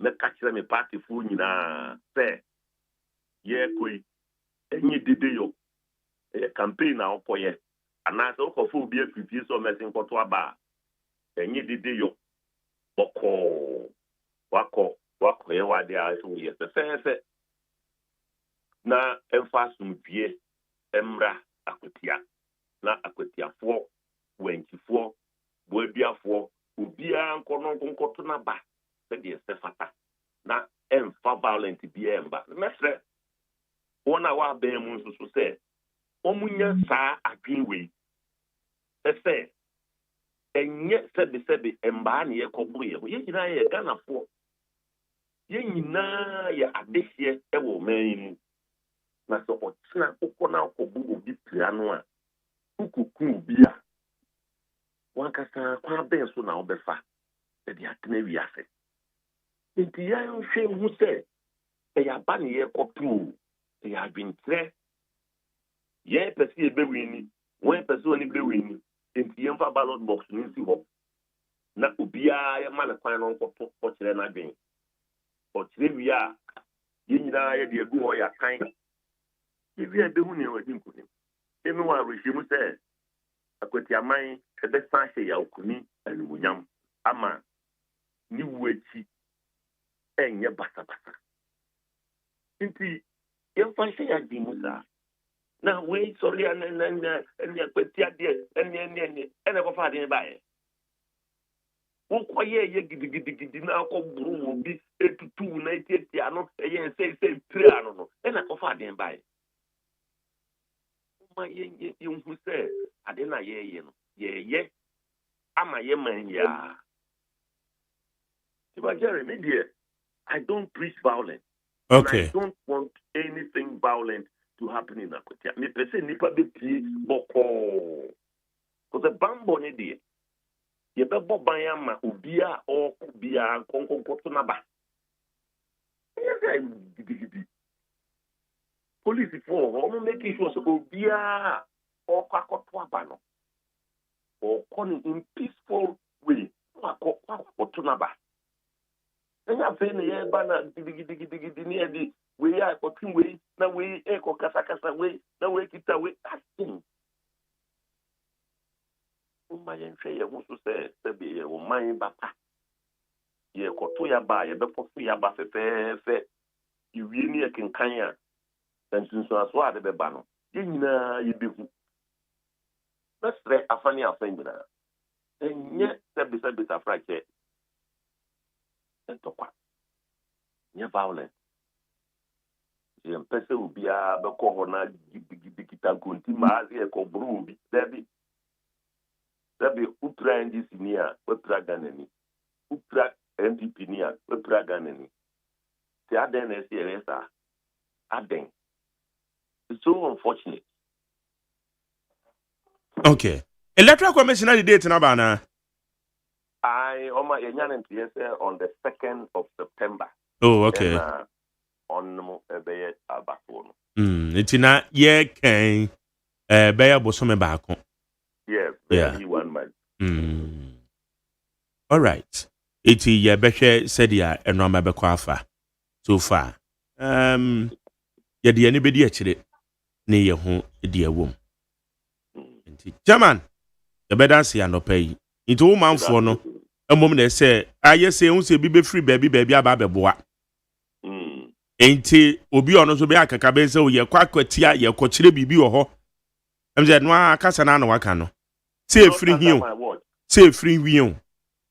mɛka kyerɛ me partyfoɔ nyinaa sɛ yɛkɔ yi ɛnyɛ dede yɔ ɛyɛ campaign a wɔkɔyɛ anaasɛ wokɔfa obi afifie sɛ ɔmɛse nkɔto aba a ɛnyɛ dede yɔ bɔkɔɔ wakɔyɛ wade a ɛsɛ woyɛ fɛfɛɛfɛ na ɛmfa asomdwie ɛmmra akwatia na akwatiafoɔ wankyifoɔ boaduafoɔ obiara nkɔto n'aba sɛdeɛ sɛ fata na ɛmfa violent biara mba mɛsrɛ wɔn a wɔabɛn mu nso so sɛ wɔmunya saa adwene wei ɛsɛ ɛnyɛ sɛbesɛbe mbaa ne yɛkɔboro yɛ ho yɛn nyinaa yɛ Ghanafoɔ yɛn nyinaa yɛ adehyeɛ ɛwɔ ɔman yi mu na sɛ ɔkyena kokɔ na akɔbu obi pira no a wokuku obi a wankasa kwan bɛn so na wobɛfa ɛde atena wiase nti yɛnhwɛ hu sɛ ɛyɛ aba ne yɛkɔto ɛyɛ adwenkyerɛ yɛpɛ sɛ yɛbɛwin ni wɔpɛ sɛ ɔne bɛwin ni nti yɛmfa ballot box no nsi hɔ na obiara yɛma ne kwan no nkɔto ɔkyerɛ n'adwen ɔkyerɛ wie a yɛn nyinaa yɛde agu hɔ yɛ akan ebi a bɛhu ne wɔdi nkunim emi wɔ awerɛhyɛ mu sɛ akwatiaman ɛbɛsan hyɛ yawokuni animuonyam ama ne wu akyi ɛnyɛ basabasa nti yɛmfa nhyɛ yɛagye mu saa na wei sɔre a ɛne akwatiadeɛ ɛne ɛna ɛkɔfa adeɛ baeɛ wokɔyɛ yɛ gidigidigidi na akɔboro wɔ bi ɛtutu na ɛtiatia no ɛyɛ sɛ pira no no ɛna ɛkɔfa adeɛ baeɛ ma yɛnhu sɛ ade na yɛyɛ no yɛyɛ ama yɛman yɛa Jerry, me dear, I don't preach violence. Okay. I don't want anything violent to happen in Akwatia. Me pese nipa be pie boko. Because the bambo ne dear. Ye be bo banyama ubia or ubia konkonkoto na ba. Police for I'm making sure so ubia or kwakoto abano. Or calling in peaceful way. Kwakoto na ba. Enya fe ne ye ba na digidi ne edi we ya kotin we na we e ko kasa we na we kita we asin o ma yen hwe ye muso se be ye o man ba pa ye ko to ya ba ye be pofu ya ba fe iwie ne ye kenkan a tantunso aso ade be ba no ye nyina ye behu na stre afani afan nyina enye se be safrache entokwa nye violence yɛmpɛ sɛ obiara bɛkɔ hɔ na gidigidi kita nkonti maaze ɛkɔboro obi dabi wopira ndc ni a wapira Ghana ni wopira NPP ni a wapira Ghana ni sɛ adɛn na ɛsɛ yɛrɛ saa adɛn it's so unfortunate. Okay, electoral commission na the date na ba na I on the 2nd of September. Oh, okay. And, on a Abatono. It's not yet can bear bosome baako. Yes, yeah. 1 month. All right. It's ye behwe said ya eno mabekọ afa so far. Ye de anybody akire na ye ho de awom. Chairman, the better see anopa yi. Into woman for no. Emom na say aye say hu say bi be free baby aba beboa. Enti obi ono so be akaka be say ye kwakwatia ye kwokire bibi wo ho. Em say no akasa na waka no. Say free him. Say free we.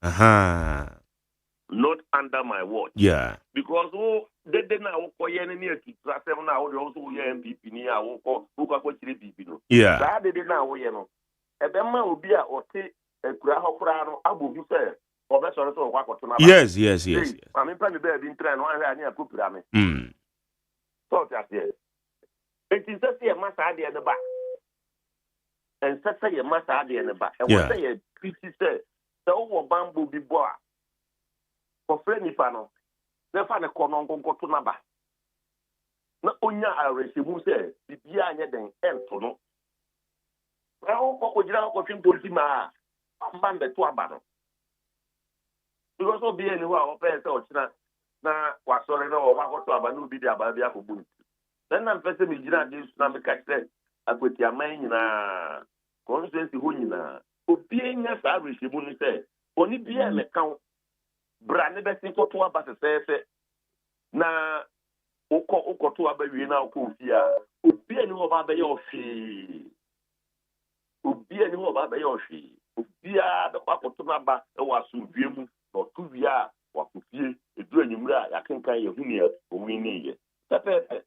Aha. Not under my watch. Yeah. Because they now go near to seven hours also MPP near who no. Yeah. That they now no. Ebema obi a ote ekura hokura no abobu say obeso so kwa koto na. Yes. I mean plan be in train no ahia na akopira me. So that's it. It is just a matter de ba. And say a matter de ba. And what say pretty say so bamboo bi boa. For friend nipa no. Nefa ne kono nkonkoto na ba. Na onya aresimu say bibia anya den ento no. Because of being who are open to now, was sorry, no, what to have be the Ababia for Boon. Then I'm facing me, this Namic said, I put your man in a constituency Hunina. Being as I receive when say, only be an account, branded as simple to about the say, na Oko to a baby now, Kufia, who be any over the Yoshi. Ubia ni ho ba be yoshi ubia da kwa kotona ba e waso wiem no to wia wa kufie edu anyimra ya kenkan ye huni ya owini ye pepe.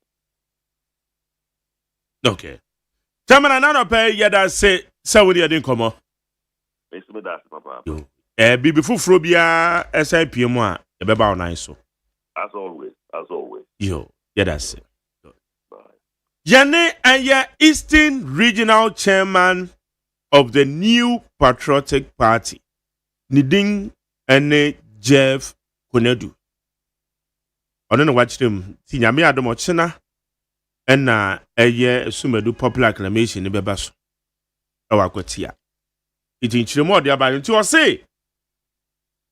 Okay. Tamana na pay yada say we dey komo. Mesme da papa. Bibi fufuro bia SIPM a e be ba onan so. As always. Yo, yada say. Yane Aya Eastern Regional Chairman of the New Patriotic Party, Niding Ene Jeff Konedu. I don't know watch them. Tinyami Adomochena and Eye Sumedu popular acclamation in Bebaso. Our Quatia. It in Chimo de Abayan to say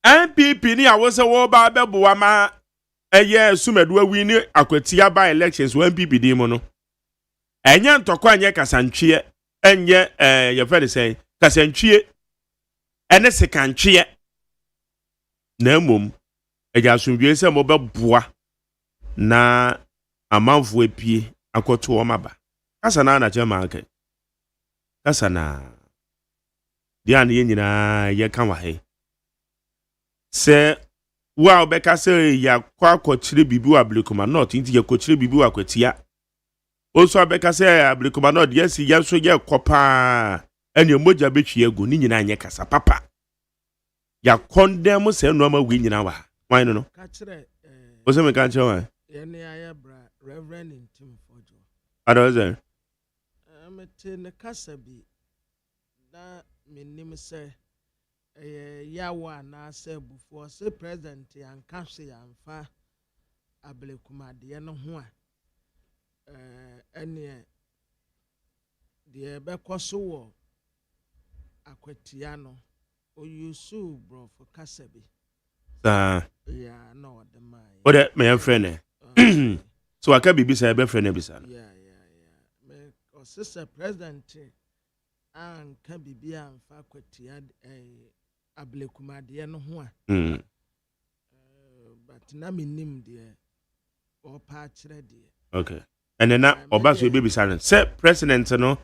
MPP ni I was a war by Bebuama Eye Sumedu winning Aquatia by elections when MPP demono. Enya ntokwa anye kasantwie enye ye fere say kasantwie ene sekantwie na mum eja asundwie se mo beboa na amanfo epie akoto o maba kasa na chema ake kasa na dia na ye nyina ye kan wa he se wa obeka se ya kwa kochire bibi wa blekoma not nti ye kochire bibi wa kwatia. Also abeka say ablikoma no de yes so ye kopa ene moja betwi egu ni nyina anye kasa papa ya condemn say no ma wi nyina wa wan no ka kire o se me ka kire wan ye ne aye bra reverend intim fojo adoze amete ne kasa bi na menim say yawa na say before say president yan ka hwe yan fa ablikoma de no ho a ene de bekoso wo akwatia no oyusu bro for kasabi yeah no the my what my friend so aka bibi say be friend bisa yeah me o sister president an ka bibi an fa akwatia ablekuma de no ho a but na minim de o pa kire de okay. And then Obaso baby silent. Say president no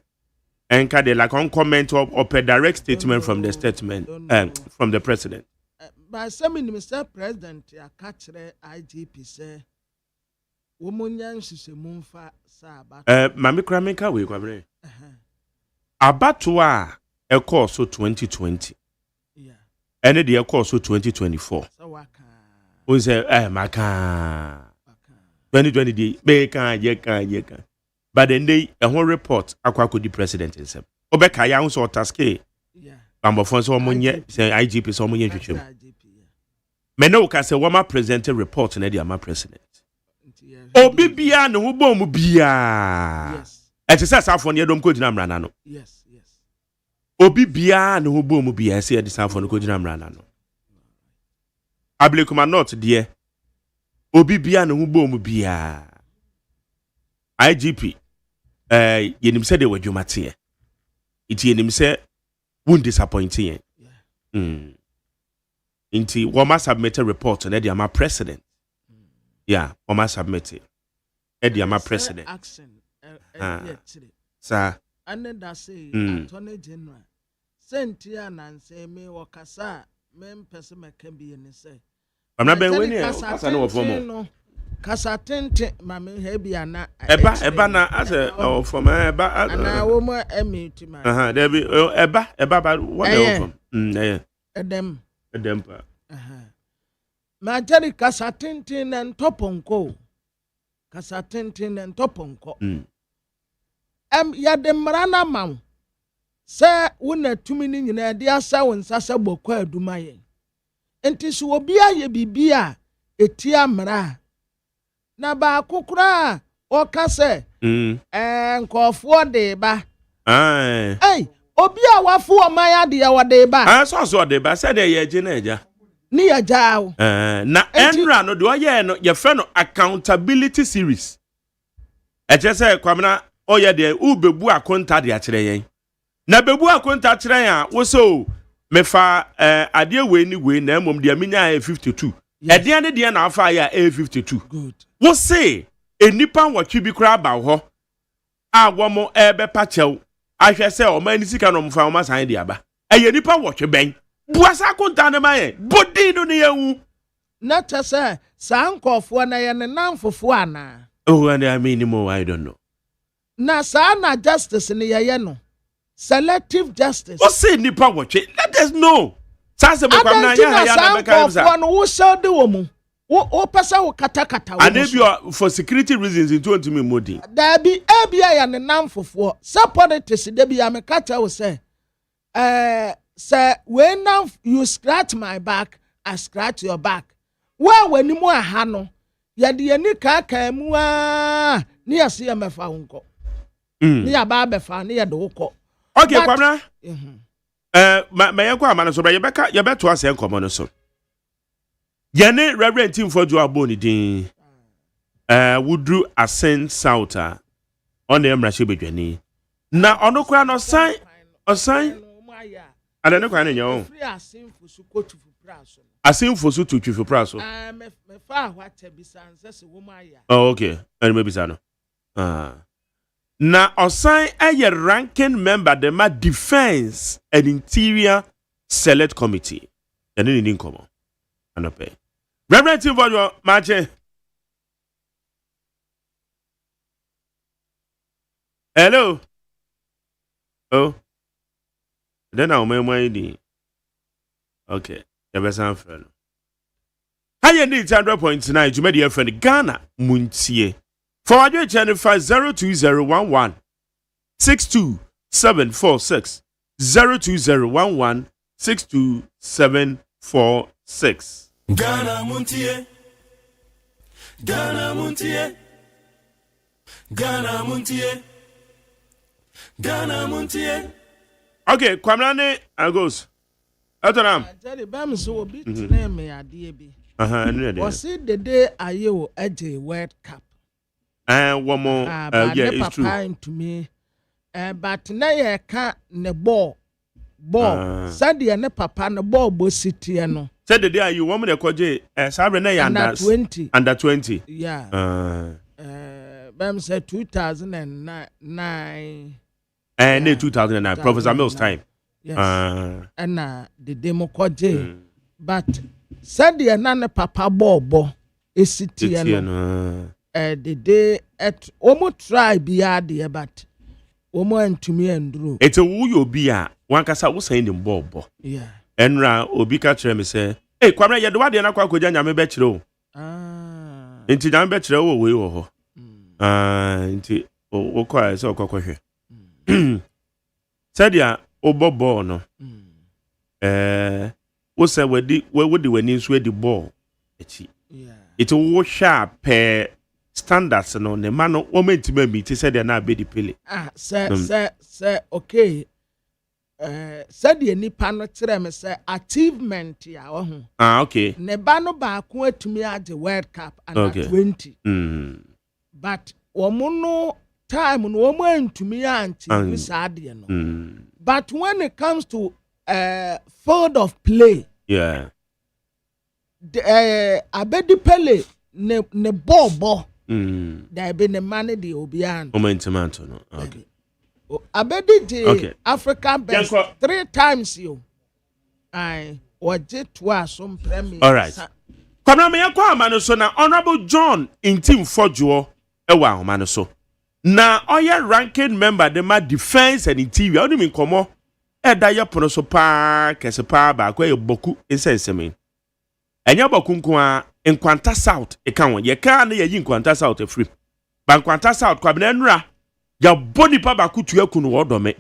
enka de like on comment or a direct statement from the statement from the president. But some Mr. President ya catchere IGP say womunyan sise mumfa sa abato. Mami krameka we kwabre. Abato a e course so 2020. Yeah. And the course so 2024. So waka. We say maka 2020 day be kan ye kan but then they a whole report akwa ko di president himself obeka ya so taske Ambofon so omonye say IGP so omonye twetwem. Me no ka say wama present report na dia ma president. Obi bia ne ho bom bia. Yes. Eti say safo ne dom ko gina mrana no. Yes. Obi bia ne ho bom bia say edi safo ne ko gina mrana no. Ablekuma not there. Obi bia ne ho bom bia. IGP yenim say de wadwumate. Iti yenim say won't disappoint yen. Inti wama submit a report on Eddie Ama president. Yeah, wama submit it. Eddie Ama president. Sir. And then that say Attorney General. Sentia and say me wakasa men person can be in say. I'm not being winning. Kasa no form. Kasa tente mama hebi ana. Eba na as a from eba. Na wo mo emiti man. There be eba ba what they from. Edem pa. Ma jari kasa tente na ntoponko. Kasa tente na ntoponko. Ya de mrana mam. Se wona tumi ni nyina de asa won sasa bokwa aduma ye. Enti so obi aye bibia etia mra. Na ba kokura o kase nkofo de ba. Obi a wafu omaya de ya wode ba. So de ba se de ye je na eja. Ni ya jao. Na enra no de oye no ye fe no accountability series. Eche se kwamna oye de ubebu akonta de akire yen. Na bebu akonta akire yen wo so mefa ade we ni we na emom de amenya 52. Ede ne de na afa ya 52. Good. Wo say enipa watwi bi kra ba ho a wo mo ebe pa chew ahwe se o mani sika no mfa o ma san de aba eye nipa watwe ben buasa konta ne maye bodi no ne yewu na tese sankofo na ye ne namfofo ana. Oh, and I mean more, I don't know. Na sana justice ni ye no selective justice. What say nipa watch it? Let us know. Sasa be kwam na ya na be ka sa no wo shall de wo mu wo pesa wo kata wo. And if you are for security reasons it won't me modi. There be ebia ya ne namfofo supporters de bia me kata wo say say when now you scratch my back I scratch your back. When ni mu aha no ya de ni kaka mu a ni ase ya mefa wonko. Ni ya ba befa ni ya de woko. Okay, kwamna. Ma yanko amana so ba ye beto ase enkomo no so. Ye ne reverend team for jo aboni din. Wudru Ascent South on the emra shebedwani. Na ono kwa no osan ada ne kwa ne nyo. Asimfo so to twifu praso. Me fa hwata bisanse se wo maya. Oh, okay. And maybe sano. Na osan a ranking member the ma defense and interior select committee. And then in common. And pay. Reverend team for your match. Hello. Oh. Then I'll make my ID. Okay. You better friend. Higher needs 100.9 to media friend Ghana Montie. For your channel 502011 62746 02011 62746. Ghana Montie. Ghana Montie. Ghana Montie. Ghana Montie. Okay, Kwamrane Agos. Atonam. Jerry Bam so bit name me ade bi. Was it the day ayo eje World Cup? One more yeah, it's true. To me. But na ye ka ne ball. Said ne papa ne ball bo city no. Said the day you want me to koje sabre na under 20. Under 20. Yeah. Bam said 2009. And 2009 Professor Mills time. Yes. And the demo koje. But said the nana papa bo city no. The day at omo try biya de but omo antumi andro. It's a who you be a one kasa wo saying them bobo. Yeah. Enra obi ka kire me say, "Hey, kwamra ye do wade na kwa koja nyame be kire o." Enti nyame be kire wo we wo ho. Enti wo kwa so okokwohwe. Said ya obobo no. What's that? Where would the when you the ball? It will sharp standards no ne man no woman to me to say they na be the pele. Sir, okay. Said the nipa no kyerɛ me sɛ achievement ya ho. Okay. Ne ba no ba ko atumi at the World Cup under 20. But wɔn no time no wɔn antumi anti saa deɛ no. But when it comes to field of play, abedi pele ne ball. There be the money the obian. Momentum no. Okay. Abedi the African best 3 times you. I was it was some premier. All right. Kwana me yakwa amano so na Honorable John in team Fojo ewa amano so. Na oya ranking member de ma defense and interior. Oni min komo eda ya pono so pa kese pa ba kwa ye boku insenseme. Enya boku nko a Nkwanta South e kan won ye kan na ye yi Nkwanta South afri. Ba Nkwanta South kwa bena nura ya boni pa ba kutu akunu wodome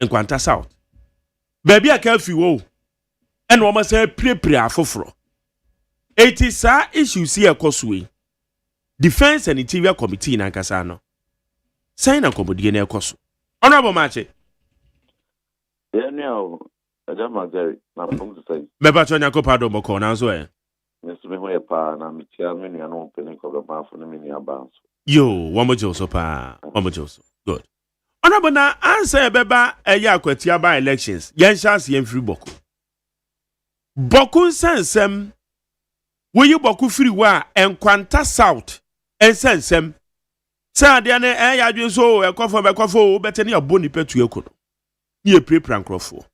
Nkwanta South. Baby aka fi wo. E no ma say prepare afoforo. It is a issue see ekoswe. Defense and Interior Committee na nkasa no. Sign and komodie na ekoso. Honorable Mache. Yeah, Ajama Gary, na from to say. Meba cho nyako pado moko na so e. Mesu me hoye pa na mi tia me nua no pene ko ba fo na me nua ba so. Yo, wamojo so pa, wamojo so. Good. Honorable na answer beba eya akwatia ba elections. Yen chance yen free boku. Boku sensem wo yi boku free wa Nkwanta South ensensem. Sa de na eya adwen so ekofo bete ne aboni petu ekono. Ni prepare nkrofo.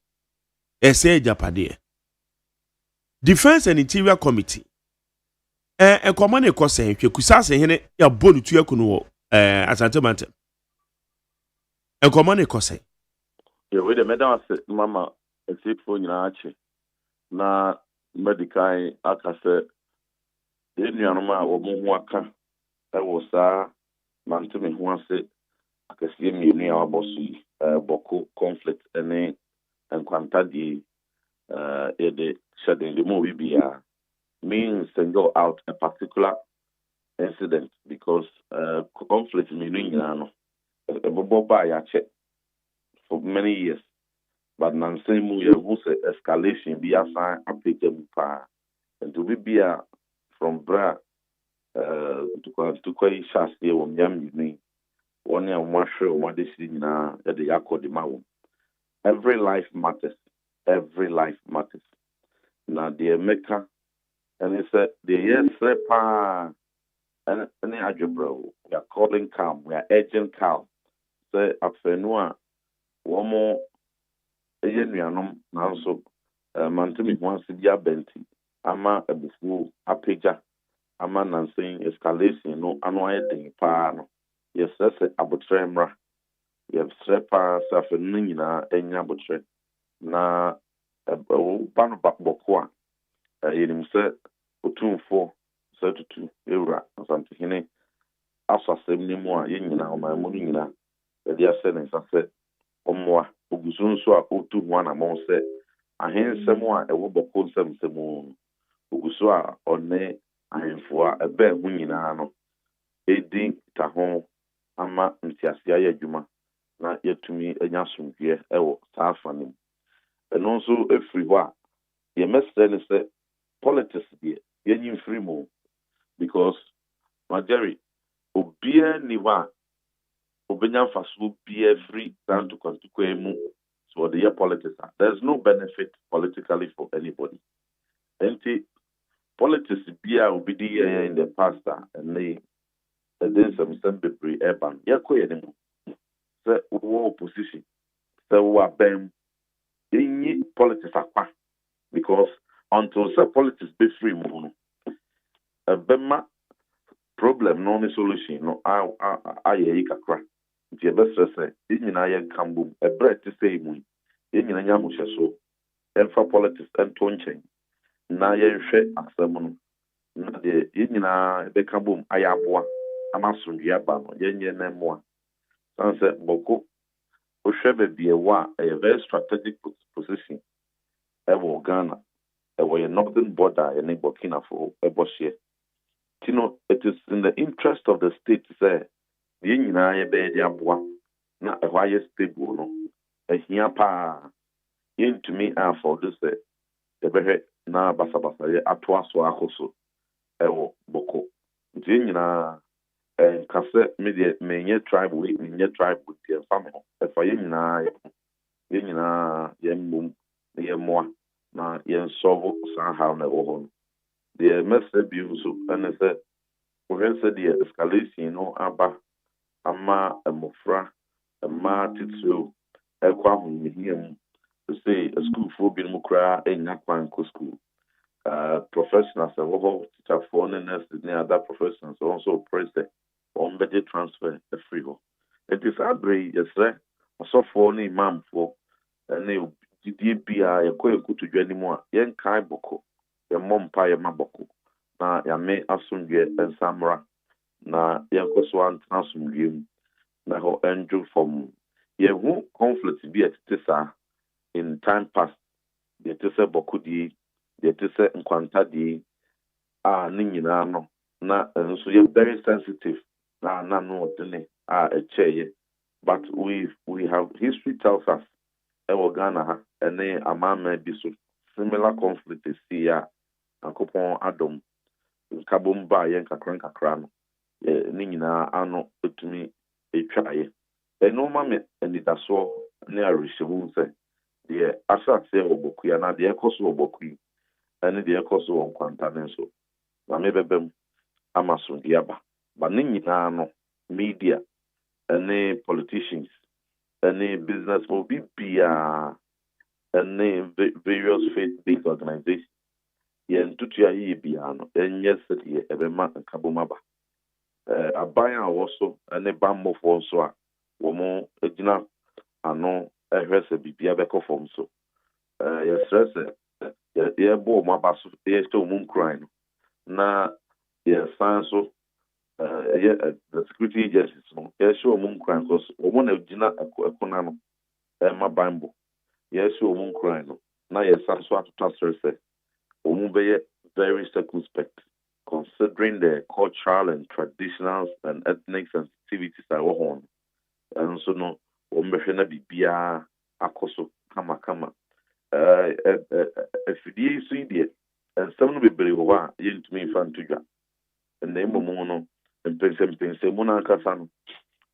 Ese Japade. Defense and Interior Committee. Enkomo ne kosen hwekusa se hene ya bonu tu ekono wo Asante Mantem. Enkomo ne kosen. Ye we de medal mama exitfo nyina achi. Na medical akase de nuanoma a wo mo aka wo saa manteme ho ase akase mienu ya wabosu boko conflict ene Nkwanta di the shedding the movie means single out a particular incident because conflict meaning for many years. But Nancy Muya was escalation be a sign applicable and to be from Bra to quite shas here on Yam one year one show what this thing at the Yako de Mau. Every life matters. Every life matters. Now the Mecca and it's the yes pa and any algebra. We are calling calm. We are urging calm. Say afenua one more eyenuanom now so mantimi once dia benti ama ebufu apeja ama nansing escalation no ano ayedin pa no yes say abotremra yes pa safenu nyina enya abotre na pano bako a yenim se otumfo se tutu ewura asante hene asasem ni mu a yenyina o ma mu nyina e dia se ne sase omwa ogusunso a otu ho na mo se ahensem a ewo bako nsem semu oguso a one ahemfo a ebe hu nyina no edi ta ho ama ntiasia ya adwuma na yetumi enya somdwe ewo saafa nim and also every wa ye message say politics be yen free mo because my Jerry obia ni wa obenya faso be every down to constituemu so the year politics there's no benefit politically for anybody and politics be obidi in the past and they there's some be urban yakọ yenemu say opposition say wa bem any politics akwa because until say politics be free mo a bema problem no any solution no aye kakra nti e be say nyina ye kambu e bread to say mu nyina nya mo hyeso emfa politics ento nchen na ye hwe asem no na de nyina be kambu aye aboa amasondwe aba no ye nye na mo a say boko Oshebe be a very strategic position. ewo Ghana ewo your northern border ene Burkina Faso ebohye it is in the interest of the state say the nyina ye be di aboa na ehwa ye stable no ehia pa yentumi afford say ebehwe na basabasa ye atoa so akoso ewo boko nti nyina kase media menye tribe we menye tribe with the family efa ye nyina ye mum ye moa na ye solve somehow na wo ho the message bi so and say we say the escalation no aba ama emofra ama titso ekwa hunhiem to say a school for bi mu kra enya kwan ko school professionals and wo teacher for nurses and other professionals also present on budget transfer the free ho it is abre yes so for ni imam for and didi bia ekwa ekutu dwani mu a yen kai boko ye mompa ye maboko na ya me asundwe ensamra na yenkoso an transumdwem na ho angel from yehu conflict bi etisa in time past the etisa bokudi the etisa nkwanta di ni nyina no na nso ye very sensitive na no odene echeye but we have history tells us ewo Ghana ha ene amama bi so similar conflict is here akopon adom kabomba yen kakra no ni nyina ano etumi etwaye eno mame eni daso ne arishewu se de asase oboku ya na de ekoso oboku ene de ekoso onkwanta nenso na mebebem amaso diaba ba ni nyina ano media ene politicians ene business for bibia ene various faith-based organizations yen tutu ya yi bia no enye sede ebema nkabomaba aban a woso ene bammofo so a womo egina ano ehwese bibia beko fom so ye stress ye bo mo abaso ye sto mum crime na ye sanso ye the security agencies no ye show mum crime cause womo na egina ekona no ma bambo ye show mum crime no na ye sanso atoto stress womo be very circumspect considering the cultural and traditional and ethnic sensitivities that were on. And so no, na bibia akoso kama. If you see the and some will be very well, you to me fan to you. And name of mono and pense mona casan.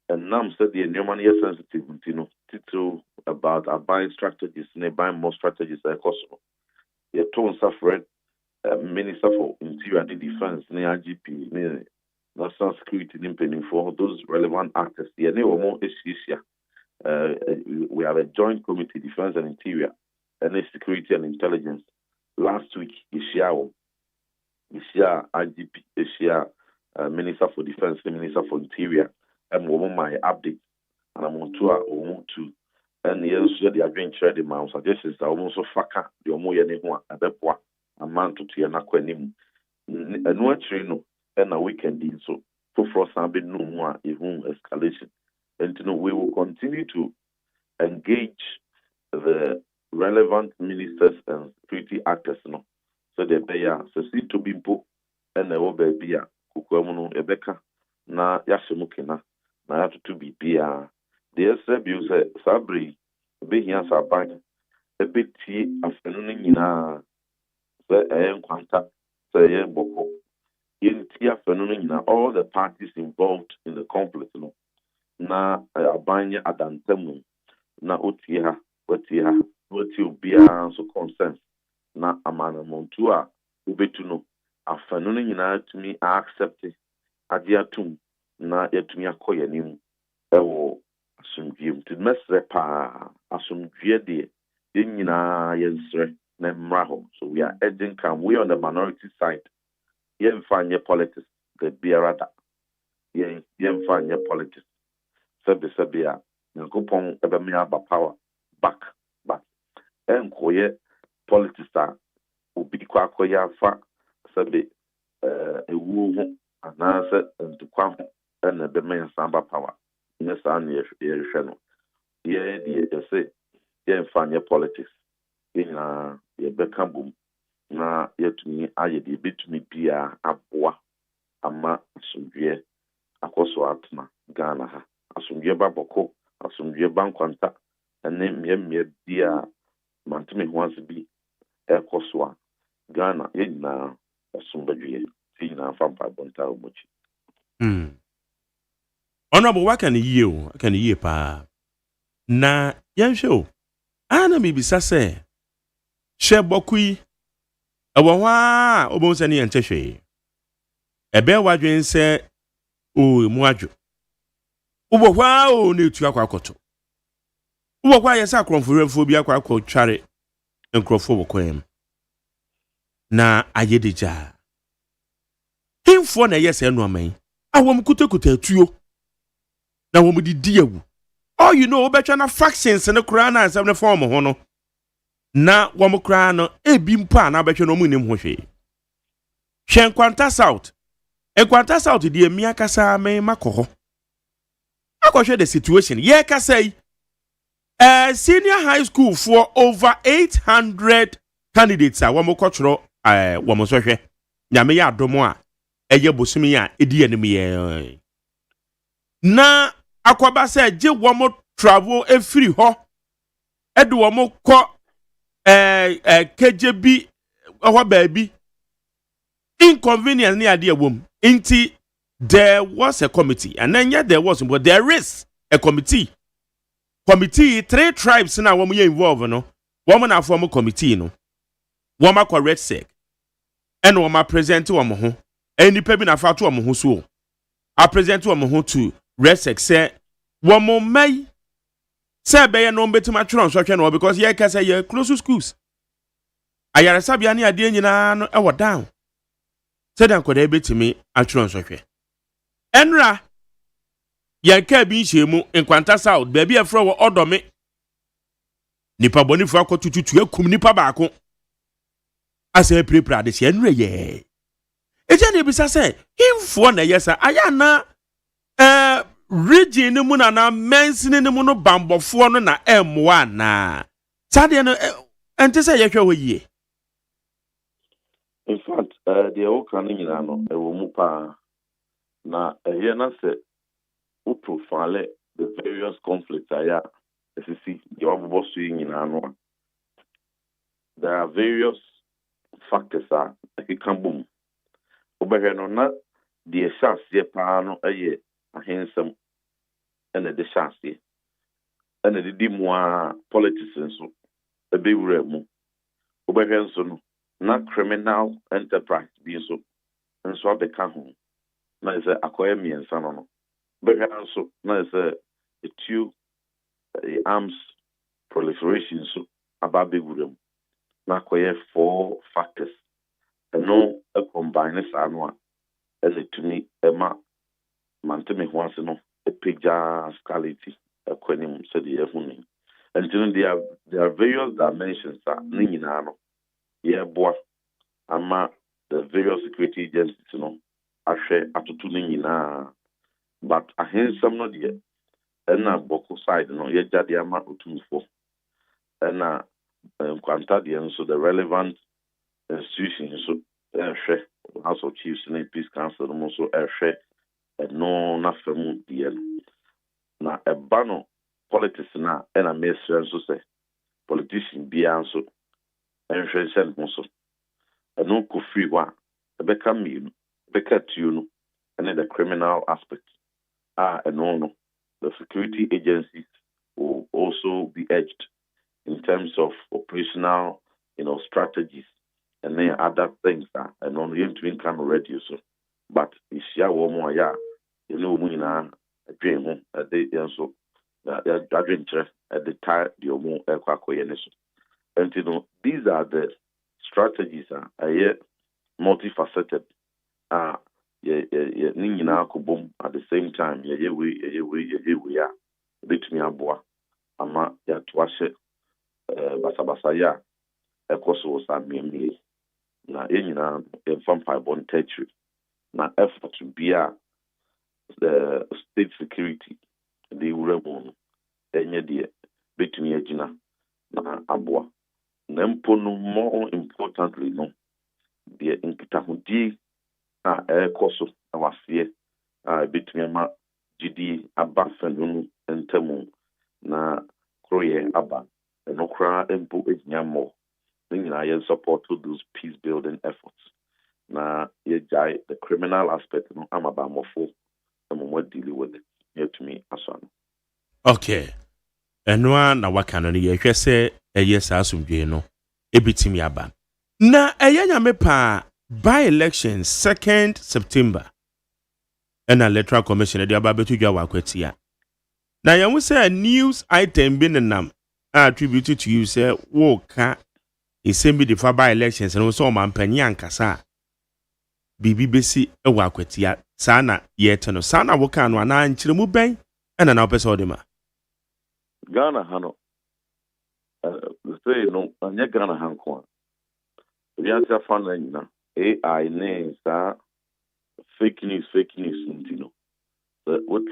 And now said the Germany sensitive, title about our buying strategies, and buying more strategies like possible. Your tone suffered. Minister for Interior and Defense, IGP, National Security, for those relevant actors. We have a joint committee, Defense and Interior, and Security and Intelligence. Last week, Ishiao, IGP, Minister for Defense, Minister for Interior, and my update. And I'm on to, and yes, they are doing trading. My suggestions are almost so faka, the Omoya at that point. Amount to your nakwanim and what no and a weekend so for be no more even escalation and we will continue to engage the relevant ministers and security actors so that they are see to be put and the baby kukwemu ebeka na yashimukina na have to be the SBU sabri be here saban a bit afternoon nyina nkwanta say boko yentia phenomenon all the parties involved in the conflict na abanye adantamu na otia obia so consent na amana montu a obetu afphenomenon nyina tumi accept ade atum na yatumi akoya nim ewo asumdwem to mesre pa asumdwe de nyina yensre. So we are urging we on the minority side. Yen find your politics, the bearada. Yen find your politics. Sabia, Yankopon Ebemia power back. And koye politics are ubikwa koya fa sabi a woo and answer and to come and the main samba power. Yes, I'm here. Say, yen find your politics. yɛnyinaa yɛbɛka bom na yɛtumi ayɛ deɛ yɛbɛtumi bia aboa ama asomdwoeɛ akɔ so atena Ghana ha. Asomdwoeɛ ba bɔkɔ, asomdwoeɛ ba nkwanta, ɛne mmeammea bi a manteme ho ase bi ɛkɔ so a Ghana yɛnyinaa asombadwoeɛ sɛ nyinaa fa mpaebɔ ntaa wɔ mɔkyi. Honorable, waka ne yie pa. Na yɛnhwɛ o. Ana mibisa sɛ hyɛ bɔkɔ yi ɛwɔ hɔ a obɛhu sɛ ne yɛnkyɛ hwee. Ɛbɛn wadwen sɛ mu adwo. Wobɔ hɔ a ne etu akɔ akɔto. Wobɔ hɔ a yɛsɛ akrɔmforɛfoɔ bi akɔ akɔtware nkrɔfoɔ wɔ kwan mu. Na ayɛ de gyaa. Hemfoɔ na ɛyɛ sɛ nnoɔma yi. Awɔm kutakuta atuo. Na wɔn didi awu. Oh, you know, obetwa na factions ne kura na asɛm ne form ho no. Na wɔn kura no ebi mpa na betwa no mu nim ho hwee. Hwɛ Nkwanta South. Nkwanta South di emi akasa me makɔ hɔ. Akɔhwɛ the situation. Yɛ kasa yi. Senior high school for over 800 candidates a wɔn kɔtwerɛ wɔn so hwɛ. Nyame yɛ adomo a ɛyɛ bosumi a edi anim yɛ. Na akwaba se je womo travel efiri ho ede womo kɔ KJB ho baabi inconvenience ni ade awom nti there was a committee and then there was but there is a committee 3 tribes na womo ye involved no womo na form committee no womo akɔ red sec and womo present womo ho enipa bi na fa to womo ho so a present womo ho to red sec say womo mai say be no betima twron so hwe no because ye ka say ye close to schools ayaresa bia ne ade nyina no e wo down say dan koda betimi atwron so hwe enra ye ka bi nhemu Nkwanta South ba bia frɛ wo odome nipa bonifo akotututu akum nipa baako asa prepare de se enra ye eje na ebisa say himfo na yesa aya na region ni mu na mensini ni mu no bambofo no na emwa na sade no ente se ye hwe ho yie. In fact the okan nyina no ewo mu pa na eye na se o profile the various conflicts aya esisi the obobo so nyina no there are various factors that can boom obehwe no na the chance pa no eye ahensem ene de chance ene de di mo politics nso ebewura mu obehwe nso no na criminal enterprise bi nso abeka ho na ise akoye miensa no obehwe nso na ise etu arms proliferation so ababewura mu na akoye 4 factors no a combine sa no a ene tuni ema manteme ho ase no epija scality akwanim said the ehuni and there are various dimensions that ni nyina no ye boa ama the various security agencies no ahwe atoto ni nyina but ahensam no de na boko side no ye jade ama otumfo na Nkwanta de nso the relevant institutions so ahwe House of Chiefs and Peace Council no so ahwe no na famu die na ebano politics na na mesra so say politician bia so enhwe sen ho so no ko free wa ebeka mi beka tu no and the criminal aspect no the security agencies will also be edged in terms of operational strategies and then other things and on you to can already so but is ya wo mo ya mu nyina adwen ho de so adwen tre at the time the omo ekwakoye ne so and these are the strategies are multifaceted ye ni nyina akobom at the same time ye we ya betumi aboa ama ya toahye basabasa ya ekoso sa miemi na enyina vampire born territory na effort to be the state security the uremu enye de betumi agina na aboa Nempono more importantly, no, the Inkitahudi air coso, our fear, between my GD, Abafan, and Temu, na Kroye Abba, and Okra and Bo Yamo. I support to those peace building efforts. Na the criminal aspect, no, I'm about more full. I'm more dealing with it. Here to me, Asan. Okay. Enwa na waka no ye hwe se eye saa asomdwe no ebitimi aba. Na eye nyame pa by election 2nd September. Ena electoral commission de aba betu dwa wakwatia. Na yamu say news item bi nenam attributed to you say wo ka isembi de fa by elections no so mampani ankasa. Bibi besi ewa akwatia sana yete no sana wo ka no ana nkyeremu ben ena na opese odema. Ghana hano say no anya Ghana hanko we answer fan na AI ne sa fake news ntino so what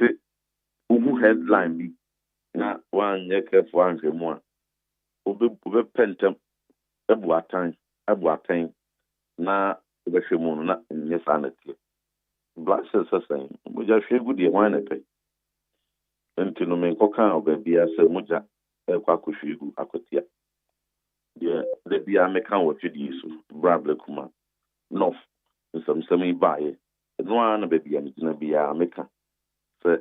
umu headline bi na wan yeke fo anhwemu a obe pentem abu atan na obehwemu no na nye sanity black say mo ja hwegu de wan na pe ntino me koka obabia se moja ekwa kohwegu akotia the bia meka wotwedi so brable kuma north some bae no ana babia na bia meka se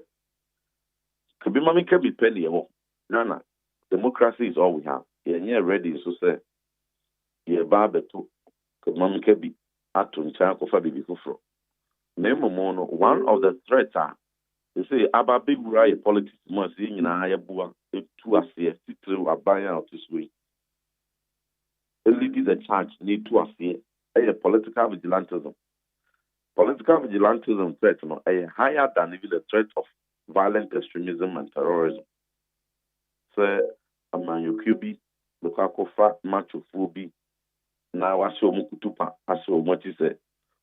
kabi mama ka bi pele ho nana democracy is all we have yeah ready so say ye ba beto kabi mama ka bi atuncha ko fa bibi foforo na momo no one of the threats are they say about big right politics must see nyina ya bua etu ase titru aban out this way leading the charge need to ase a political vigilantism threat no a higher than even the threat of violent extremism and terrorism so amanyokubi the kakofa machofobi na wase omukutupa ase omochi se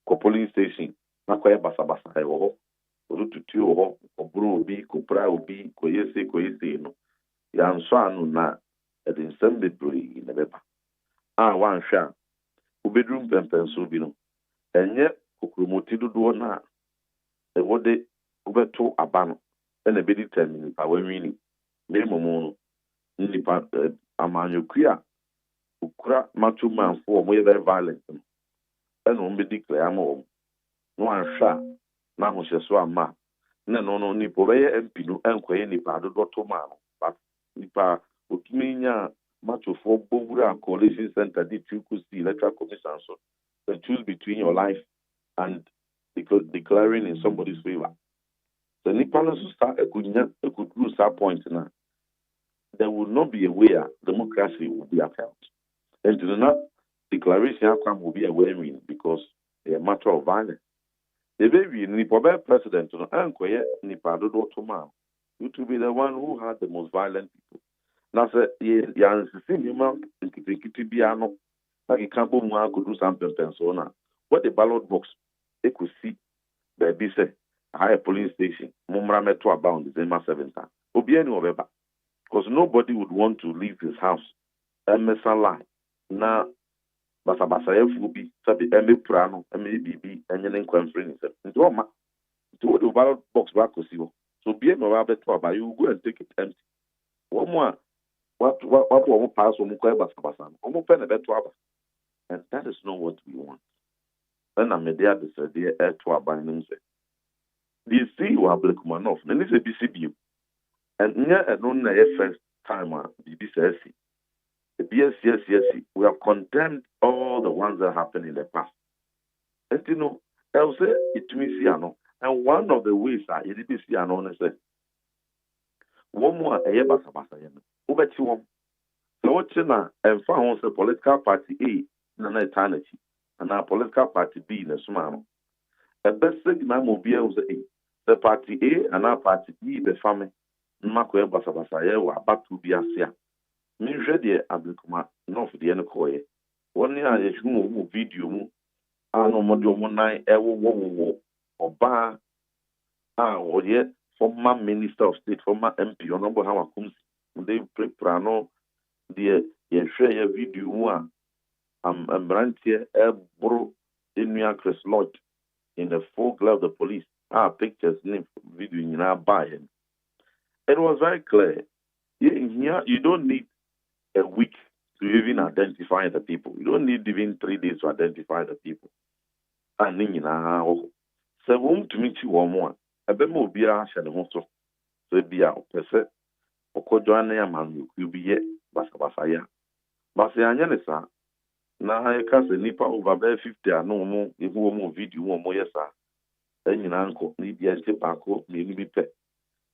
ko polling station na kwa basa e wo orututu ho oburu obi kopra obi koyese no ya nso anu na edinsem bebree na beba wan hwa ubedrum pempenso bi no enye kokromoti dodo na e wode ubeto aba no na be determine pa wanwini memomo no nipa amanyokua ukura matu manfo mo ye very violent and on be declare am no anhwa na hohyeso ama na no nipa be MP no enkoye nipa dodo to ma no but nipa otuminya matofo bowura coalition center di tukusi electoral commission so the choose between your life and declaring in somebody's favor the nipa no start a could lose that point now there will not be a way democracy will be upheld and to not declaration outcome will be a win because a matter of violence the baby nipa president no ankoye nipa dodo to ma you to be the one who had the most violent people. Now, say, yeah, human nkiti biano, like you can't could do something persona. What the ballot box, they could see, baby say, a higher polling station, Mumra Metro abound the Zema 7th. Obiani Obeba. Because nobody would want to leave his house. MSN line. Now, Basabasa will be, Sabi, MA Prano, MABB, and then conferring himself. Into Oma, to the ballot box back to see. So, be a Metro, you go and take it empty. One more. What will pass on Mukabasan? And that is not what we want. Then I'm there to say, dear, to our bindings. The see you have Blekumanov, and it's a BCB. And near and only first time, BBC. The BSCSC, we have condemned all the ones that happened in the past. And you know, I'll say it to me, and one of the ways I did see an honest one more a year basabasa. Ubeti wom. So what na and found a political party A na eternity and a political party B na sumano. A best signal will be the party A and our party B the family Makwe basabasa ye wa batu bi asia. Me hwede abikuma north de ne koye. One year ye mu video mu ano modio mo nan ewo oba oye former minister of state former MP onombo ha wakum they play prano the You share your video one. I'm here bro in New York Lodge in the full glove of the police. Pictures, name, video in our buying. It was very clear. You don't need a week to even identify the people. You don't need even 3 days to identify the people. And then so to meet you one more. A bit more beer and also. So be out per se. Or join a man you be yet, Basabasaya. Basayanesa. Now I can say nipa over 50 no more, if one more video, one more yes, sir. Then you uncle need the antipako, maybe be pet.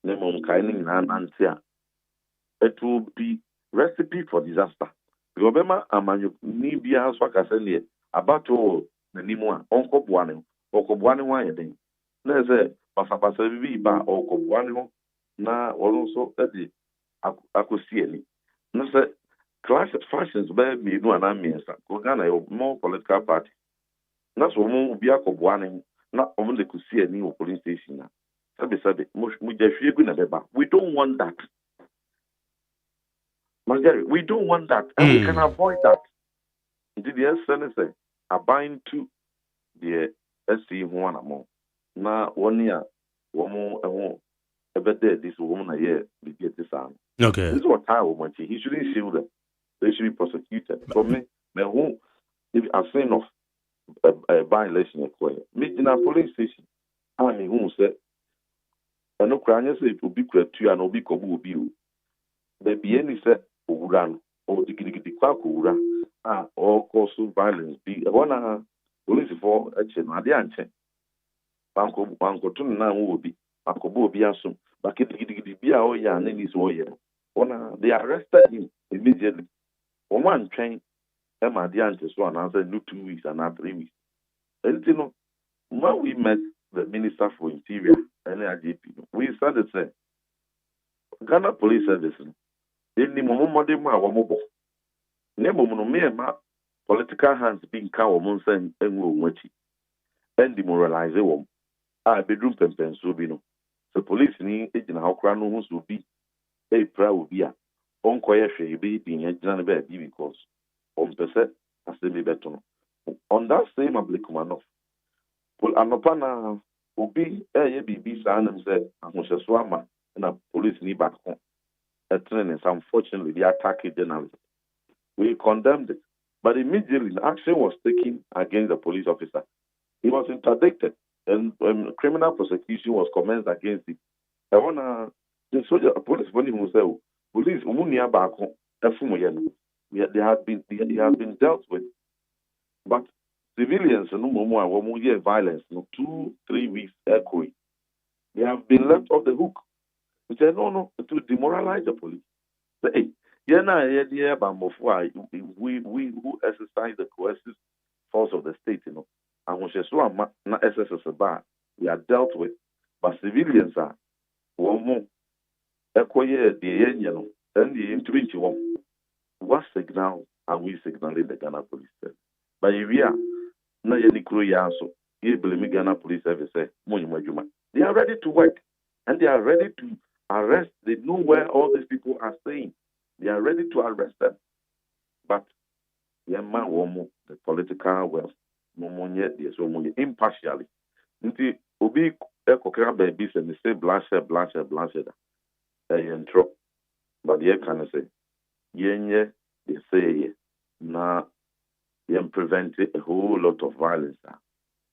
Lemon kinding and answer. It will be recipe for disaster. Remember, a man you need be as what I said about all the Nimua, Uncle Buano, Uncle Buano, why then? Let's say, Pasapasa Viva, Uncle Buano, now also at the Akusieni. No, say, clash of fashions, baby, no, and I mean, Gogana, more political party. That's what more be a Buano, not only could see a new police station. We don't want that. Margaret, we don't want that, and we can avoid that. Did the Senate abide to the SC one more? Now, 1 year, one more, a better this woman a year, we get this arm. Okay. This is what I want. He shouldn't shield them. They should be prosecuted. For me, if a sin of a violation of coin, meet in a police station, I mean, who said, and no crime, say it will be correct to you and be cobu bill. There be any set. Run or the Kura or cause violence be one police for a chen, Madianche. Banco Tuna will be Uncle Bobiasum, but it be our yarn in his way. They arrested him immediately. On one train, Emma Dianche one answer 2 weeks and not 3 weeks. And you know, when we met the Minister for Interior and AGP, we started saying Ghana Police Service. Any moment, political hands being cow months and and demoralize a woman. Bedroom pen so the police in agent how crown will be a proud be a unquiet baby being a general baby because on percent as they be better. On that same applicant, Pull Anopana will be a baby son and said, I was a swammer and a police need back home. Is unfortunately the attack journalist. We condemned it, but immediately action was taken against the police officer. He was interdicted, and criminal prosecution was commenced against him. I wanna the soldier police when he say police umunia back home. He has been dealt with, but civilians no more violence no 2-3 weeks echoing. They have been left off the hook. We said, no, to demoralize the police. Say, we who exercise the coercive force of the state, and when not SSS we are dealt with, but civilians are one more. And the 21. What signal are we signaling the Ghana Police Service? But if we are not any crew, you believe Ghana Police Service, they are ready to work and they are ready to arrest. They know where all these people are staying. They are ready to arrest them. But the political wealth, impartially. Obi ekokra baby say me say blanche. But the can say yenye they say na yen prevent a whole lot of violence.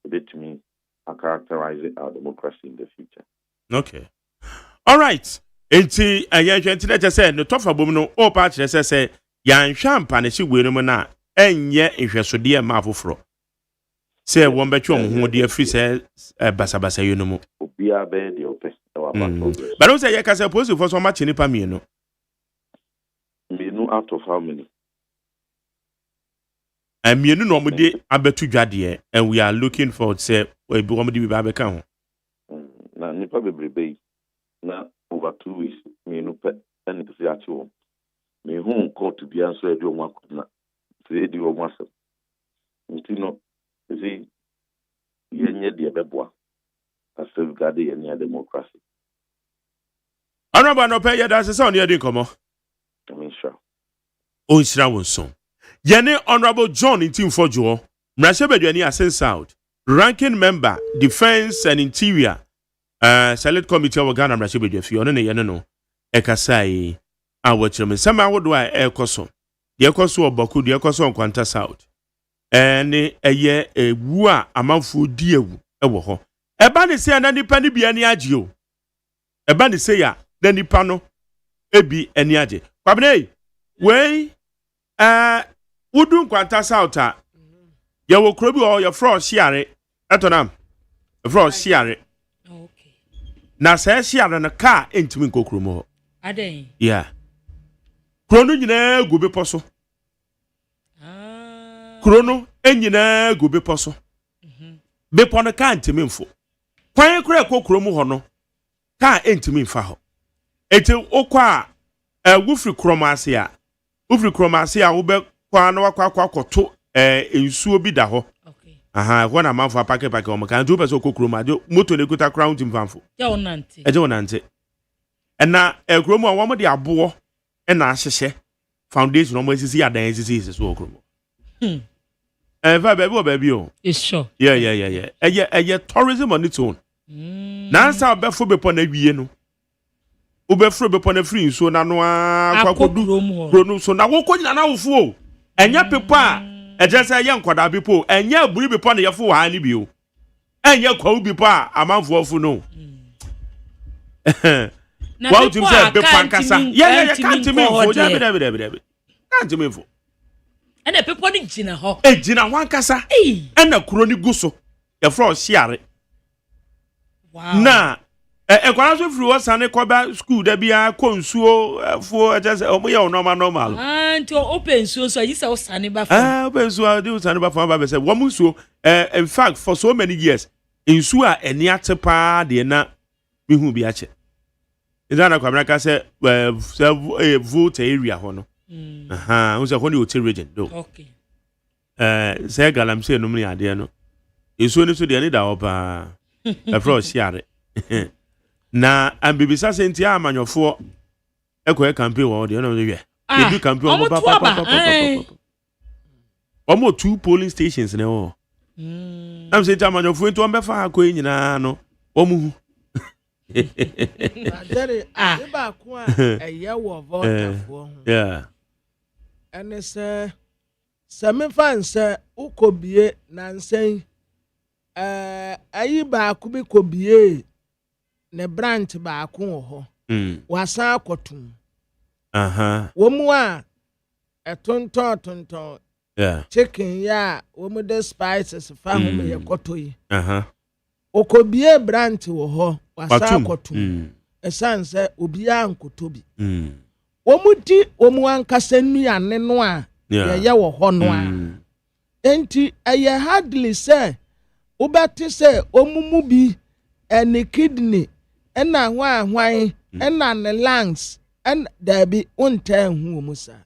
It means I characterize our democracy in the future. Okay. All right. Enti ayenhwenti na say no tofa bom no o pa kire say yan hwampa ne si wenu mu na enye nhwesode ma afoforo. Say won betwe ho de afri say basabasa yenu mu. Obi abe de ope. But don't say you can say police for so much ni pa mienu. Mienu out of how many? Mienu no mode abetu dwade and we are looking for say we be womde be abeka ho. Na nipa bebrebe na over 2 weeks mienu pe and to see acho. Me hu court to be answer do one na say di o wasem. Ntino see yenye de beboa. As safeguard yenye democracy. Honorable no pay that's on your dinkomo. I mean sure. onhyira won so yene honorable John Ntimfojo mrashe badwani Asen South ranking member defense and interior select committee of Ghana mrashe badwafi ono ne yene no ekasai awachirem sama wodo a ekoso de ekoso oboku de ekoso Nkwanta South ene eye ewu a amanfo di ewu ewo ho eba ne se na nipa ne bia ne agye o eba ne se ya na nipa no ebi eni agye kwabene wey wudu Nkwanta South a ye wo kro bi o ye fro shiare etonam fro shiare okay na se shiare na car entimi nkokro mo aden yeah krono nyina gu be poso krono enyina gu be poso be pono ka entimi mfo kwan kro ekokro mu ho no ka entimi mfa ho eti okwa wufri kromase a wo be kwa na wakwa koto ensuo bi da ho okay aha ho na manfo apake o maka ntu pese okokro ma de moto le kuta crown tim fanfo ja onante eje onante ena ekromu a wo mo de abo na ahyehye foundation o mo sisi adan sisi so okromu va baby o it's sure yeah eye tourism on its own na sa obefo bepo na wie no obefro bepo na free nsuo na no akwakodu krono so na wo konyina na wofo o enya pepo a eje se ye nkoda bepo enya buri bepo na yefo wa ni bi o enya kwa bepo a amanfo ofu no wa utim se bepo ankasa yeah can't me info ja can't me info ena pepo ni gina ho gina ho ankasa ena kuro ni guso yefro shiare wow na ekwara so free wasane koba school da bia konsuo fo just omoye normal anti open so yi se wasane ba fa open so dey wasane ba fa ba say wo musuo in fact for so many years insuo a eni atepa de na mihu bi ache izana kwamra ka say vote area ho no aha unse ho ni hotel region do okay say galam say no mni ade no insuo ni so de ni da oba afro shiare na ambibisa senti amanyofo ekoye campaign wo de no we e do campaign wo papa omo 2 polling stations ne wo am senti amanyofo ento ombefa akoyi nyina no omu Adere ba ko a eye wo votafo yeah ene se me fanse ukobie na nsen ayi ba ko bi kobie ne branch ba ko ho wasan akotum wo mu a etonton yeah chicken ya wo mu the spices fa ho me yekotoyi okobie branch wo ho wasan akotum esanse obi ankotobi wo mu di wo mu ankasa nuane no a ye wo ho no a enti eye hardly say ubati say omumu bi ene kidney ena hwan ena ne lungs en there be unten hu musa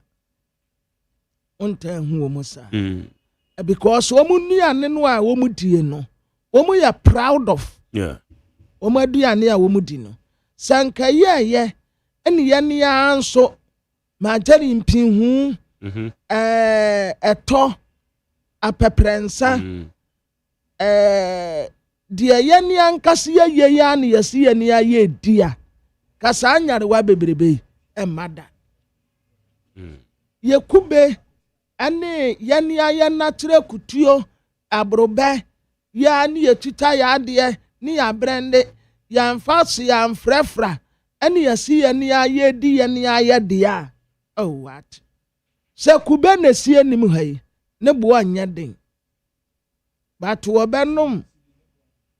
because omu nuane no a omu die no omu ya proud of yeah omu aduane a omu di no sanka ye ene ye ne anso ma jari mpin hu eto apeprensa dia yeni ankase ye ya na yesi ye ne aye dia kasa anyare wa bebrebe emada ye kube ane yeni aye natural kutuo abrobe ya ni yetuta ya de ni ya brande ya mfasi ya mfrefra ane yesi ye ne aye di ye ne aye dia oh what se kube na sie nim hai ne bo anya den but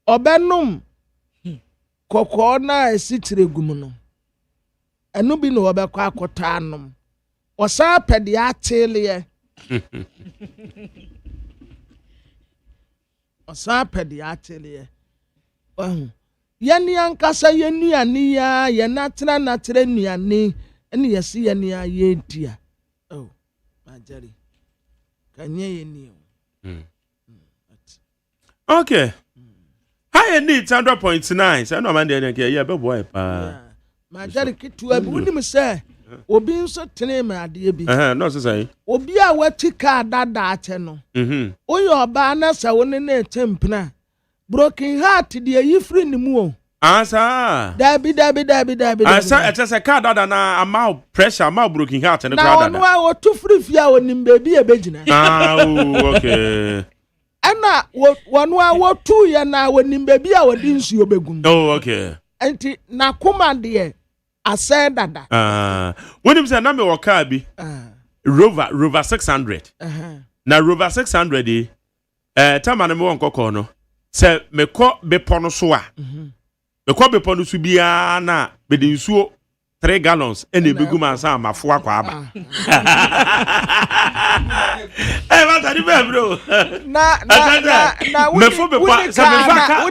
obenum kokko na esitire gum no enu bi no obekọ akota anum osa pede atele osa pede atele yeni ankasa yenuani ya ye natra nuani ene yesi ye ne aye dia oh majari kanye yeni okay high need 100.9 say no man dey yeah be boy pa majari kitu abu ni me say obi nso tene me ade bi no say obi a wati ka dada ache no oyo oba na sa woni na etempna broken heart de yi free ni mu o asa dabi asa etese ka dada na amount pressure amount broken heart ne dada na ono a otu free fia onim baby e begina okay ana wonu a wotu ye na wonim baby a wodi nsuo begum okay enti na koma de asɛ dada wonim say na me wo car bi rover 600 na rover 600 di tama na me won kokko no se mekɔ bepɔ no so a mekɔ bepɔ no so bia na be de nsuo 3 gallons ene begu man sa mafo akwa aba ma tadi be bro na me fo bepɔ se me fa ka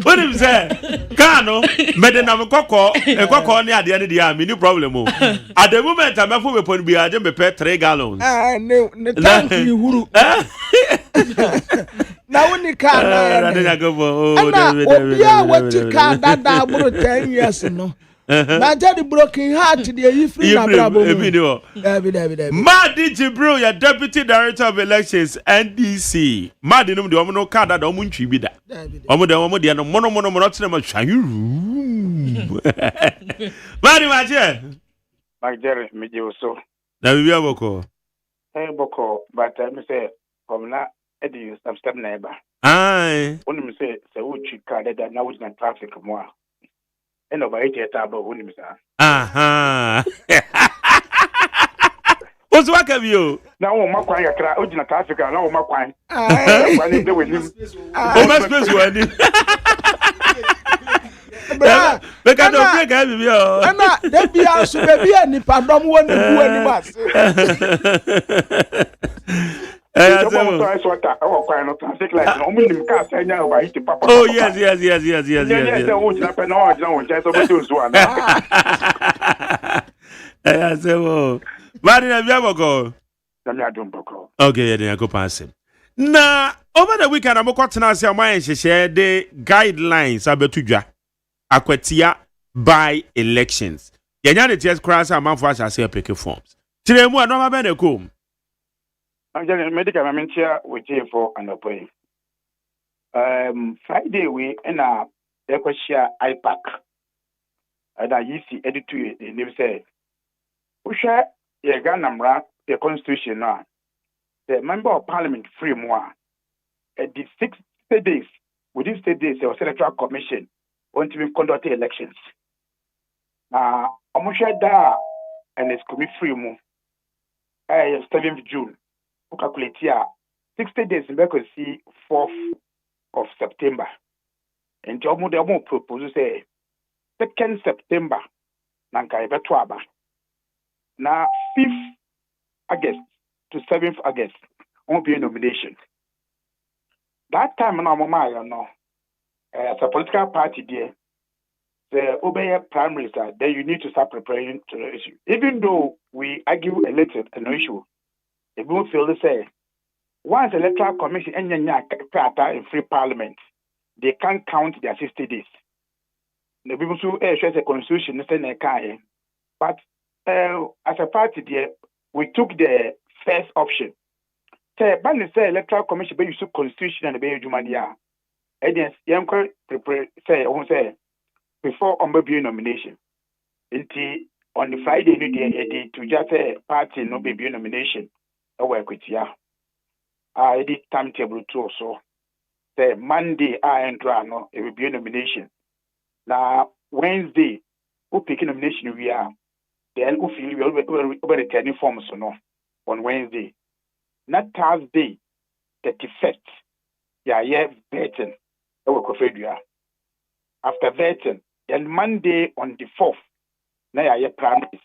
what if say kano me de na me kokko ne ade ne dia me ni problem o at the moment I me fo bepɔ no bia je me pɛ 3 gallons ne tank yi huru na woni ka na obi a wati ka dada bro 10 years no na jadi broken heart de yi free na brabo Madi Jibril ya deputy director of elections NDC Madi no de omo no ka dada omo ntwi bi da omo de no mono tena ma hwayu Madi maje Magere meje so na bibi aboko boko but me say komna edi step na eba oni me say wo twi ka dada na wo na traffic mo a eno ba ite ta ba oni me sa Oso waka bi o na wo makwan yakra o gina traffic na wo makwan kwani de wenim o ma space wani bra beka do break ha bi o ana de bia so be bia ni padom woni bu ani ba se Oh yes. Okay, then I go pass him. Na over the weekend I'm going to say my share the guidelines abetudwa akwatia by elections. Yenya the test class am for us say pick forms. Tire mu anoma be na kom. I'm just medical mentia with you for an appointment. Friday we in a share IPAC. And I used to edit to it, and they say, we share a Ganamra, the constitution now. The member of parliament free more. At the 60 days, within 60 days, the electoral commission want to conduct elections. Now, I'm share that and it's coming free more. 7th June. Calculate here 60 days in back see 4th of September. And job mo propose say 2nd September nanka ebetwaba. Na 5th August to 7th August won't be a nomination. That time na mama no as a political party there the obey primaries then you need to start preparing to the issue. Even though we argue a little an issue. If we feel to say, once the electoral commission in free parliament, they can't count their 60 days. The people who share the constitution, but as a party, we took the first option. Say, say electoral commission, but you took constitution and the Bay Jumadia. And then, prepare say before on nomination. On the Friday, to just say party no be nomination. Work with ya. I did timetable too, so the Monday I enter no, it will be a nomination. Now Wednesday, who pick nomination we are, then who feel we over returning forms or no on Wednesday. Not Thursday, 31st. Yeah, vetting. After vetting, then Monday on the 4th, now yeah primaries.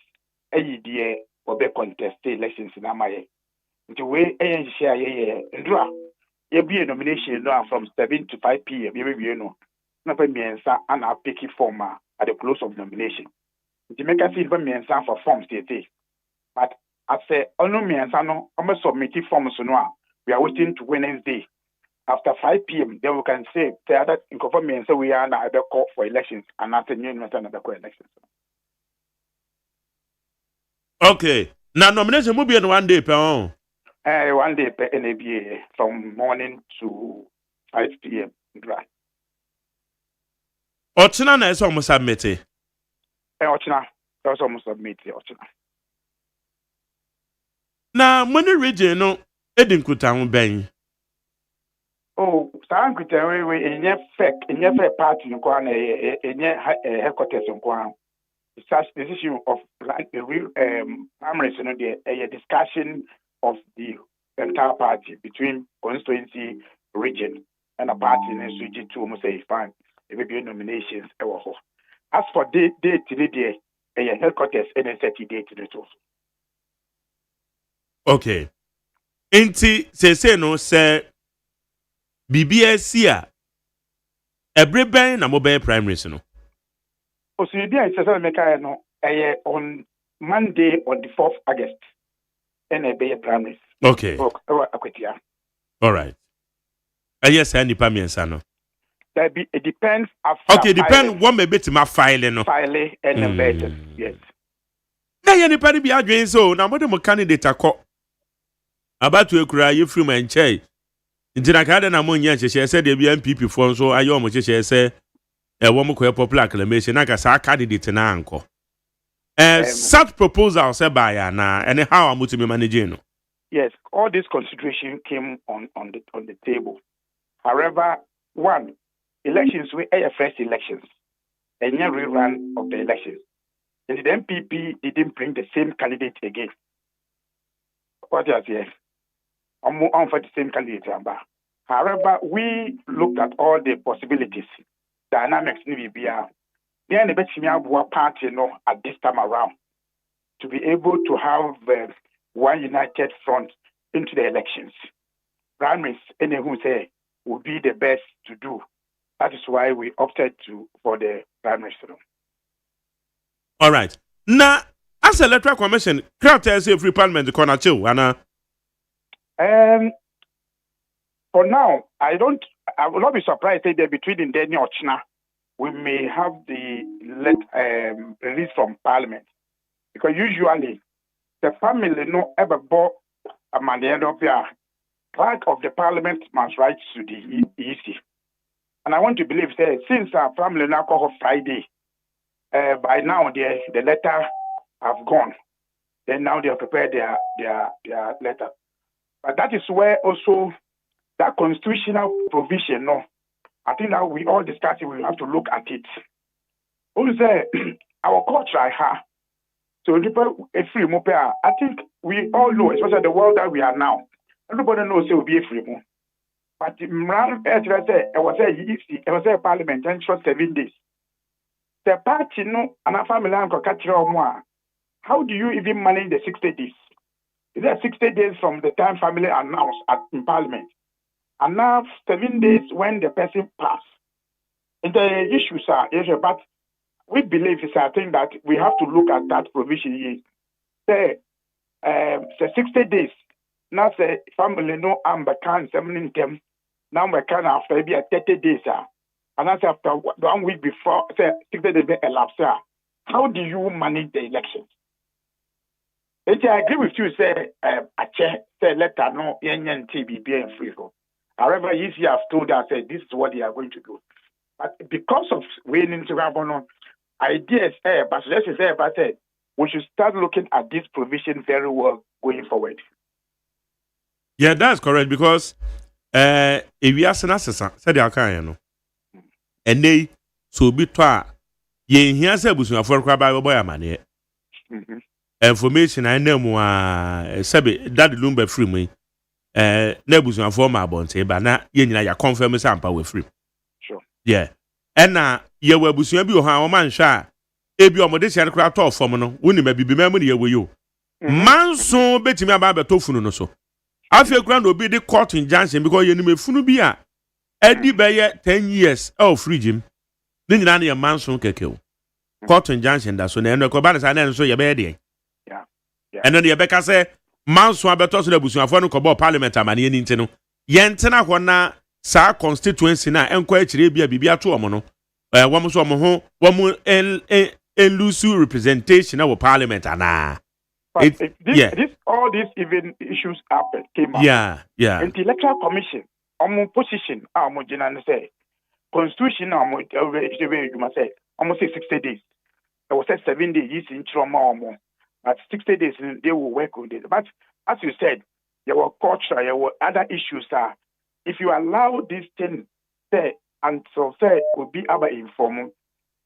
AEDA will be contest elections in Amaye. The way a share ndra be a nomination from 7 to 5 p.m. You know, not me and I pick it form at the close of nomination. To make us see me and for forms but I say, oh no, me and no, almost submitting forms no. We are waiting to Wednesday after 5 p.m., then we can say the other in conformity, so we are now the call for elections and after new another call elections. Okay. Now nomination will be on 1 day per on. 1 day per NABA from morning to 5 p.m. Right. Ochina na eso mo submit. Ochina. That's almost submit Ochina. Na money region no edin kuta ho ben. Oh, San Kuta we in party in Kwan headquarters in Kwan. Such decision of like the real primary a discussion of the entire party between constituency region and a party in SUG to almost say fine. There will be nominations. As for date today, a headquarters and a 30 date to the two. Okay. Inti say no say BBS a every ben na mobile primaries no. So you did say on Monday on the 4th August and a bay primaries. Okay. All right. Yes, any pamiensa no. It depends after. Okay, depend what may be to my file no. File and embedded. Yes. Na any party be adwen so na mo candidate akọ. About to ekura you free my chai. Ntina ka na mo nya chese say the MPP for so ayo mo chese say wo mo popular acclamation na ka sa candidate na anko. Such proposal say by na anyhow am to be managing no. Yes, all this consideration came on the table. However, one, elections were first elections, and a rerun of the elections. And the MPP didn't bring the same candidate again. What is it? I'm for the same candidate. However, we looked at all the possibilities, dynamics in the then the Betchimia party at this time around to be able to have one united front into the elections. Primaries, any who say would be the best to do. That is why we opted for the primaries. All right. Now, as a electoral commission, crowd tells you free parliament to corner chill, Anna. For now, I will not be surprised that between Indeni or China, we may have the release from parliament. Because usually, the family no ever bought a man of their clerk of the parliament must write to the EC. And I want to believe that since our family now call Friday, by now the letter have gone. Then now they have prepared their letter. But that is where also that constitutional provision, I think now we all discuss it, we have to look at it. Also, our culture, so free I think we all know, especially the world that we are now, everybody knows it will be a free move. But it was a parliament and for 7 days. The party and a family how do you even manage the 60 days? Is there 60 days from the time family announced in parliament? And now 7 days when the person passed. The issues are, but we believe it's a thing that we have to look at that provision here. The 60 days. Now the family I'm can 7 them. Now we can after maybe 30 days. And that's after 1 week before 60 days elapsed. How do you manage the elections? I agree with you, say letter no TBB and free. However, easy have told us this is what they are going to do. But because of winning to Rabono, ideas but let's say but we should start looking at this provision very well going forward. Yeah, that's correct because if we are said they can and they so be twa ye here say busu afọ kwa ba boy amane information I know sabe that lumber free me na busu afọ ma bonte ba na ye nyina ya confirm say ampa we free. Sure. Yeah. And na ye we busu bi o ha o man hwa ebi o mo de share kra to fom no woni ma bibi ma mu ne ye we yo manso betimi aba be to funu no so afi kra no obi de court injunction because ye ni me funu bi a edi be ye 10 years free jim ni nyina na ye manso keke o court injunction da so na eno ko ba na sa na so ye be de yeah eno ne ye be ka se manso abeto so na busuafo no ko bo parliament amane ni ntino ye ntena ho na sa constituency na enko akire bia bibia to omo no wɔn so omo ho wɔn elusu representation na parliament ana. But all these even issues came up. Yeah. And the electoral commission, position, say constitution, you must say almost 60 days. I was said 7 days in trauma but 60 days they will work on it. But as you said, there were culture, there were other issues. If you allow this thing say and so say will be about informal,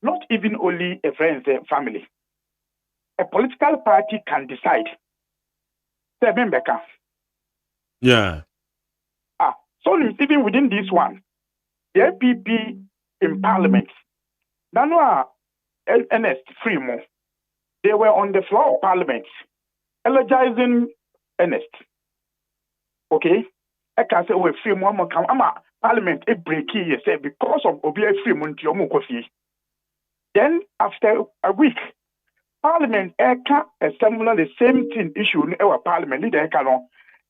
not even only a friend family. A political party can decide. Say Bembeka. Yeah. So even within this one, the LPP in Parliament, Nanua Ernest Freeman, they were on the floor of Parliament, eulogizing Ernest. Okay? I can say, well, Freeman, Parliament, a breaky, you say, because of Obia Freeman, then after a week, Parliament assemble the same thing issue in our Parliament leader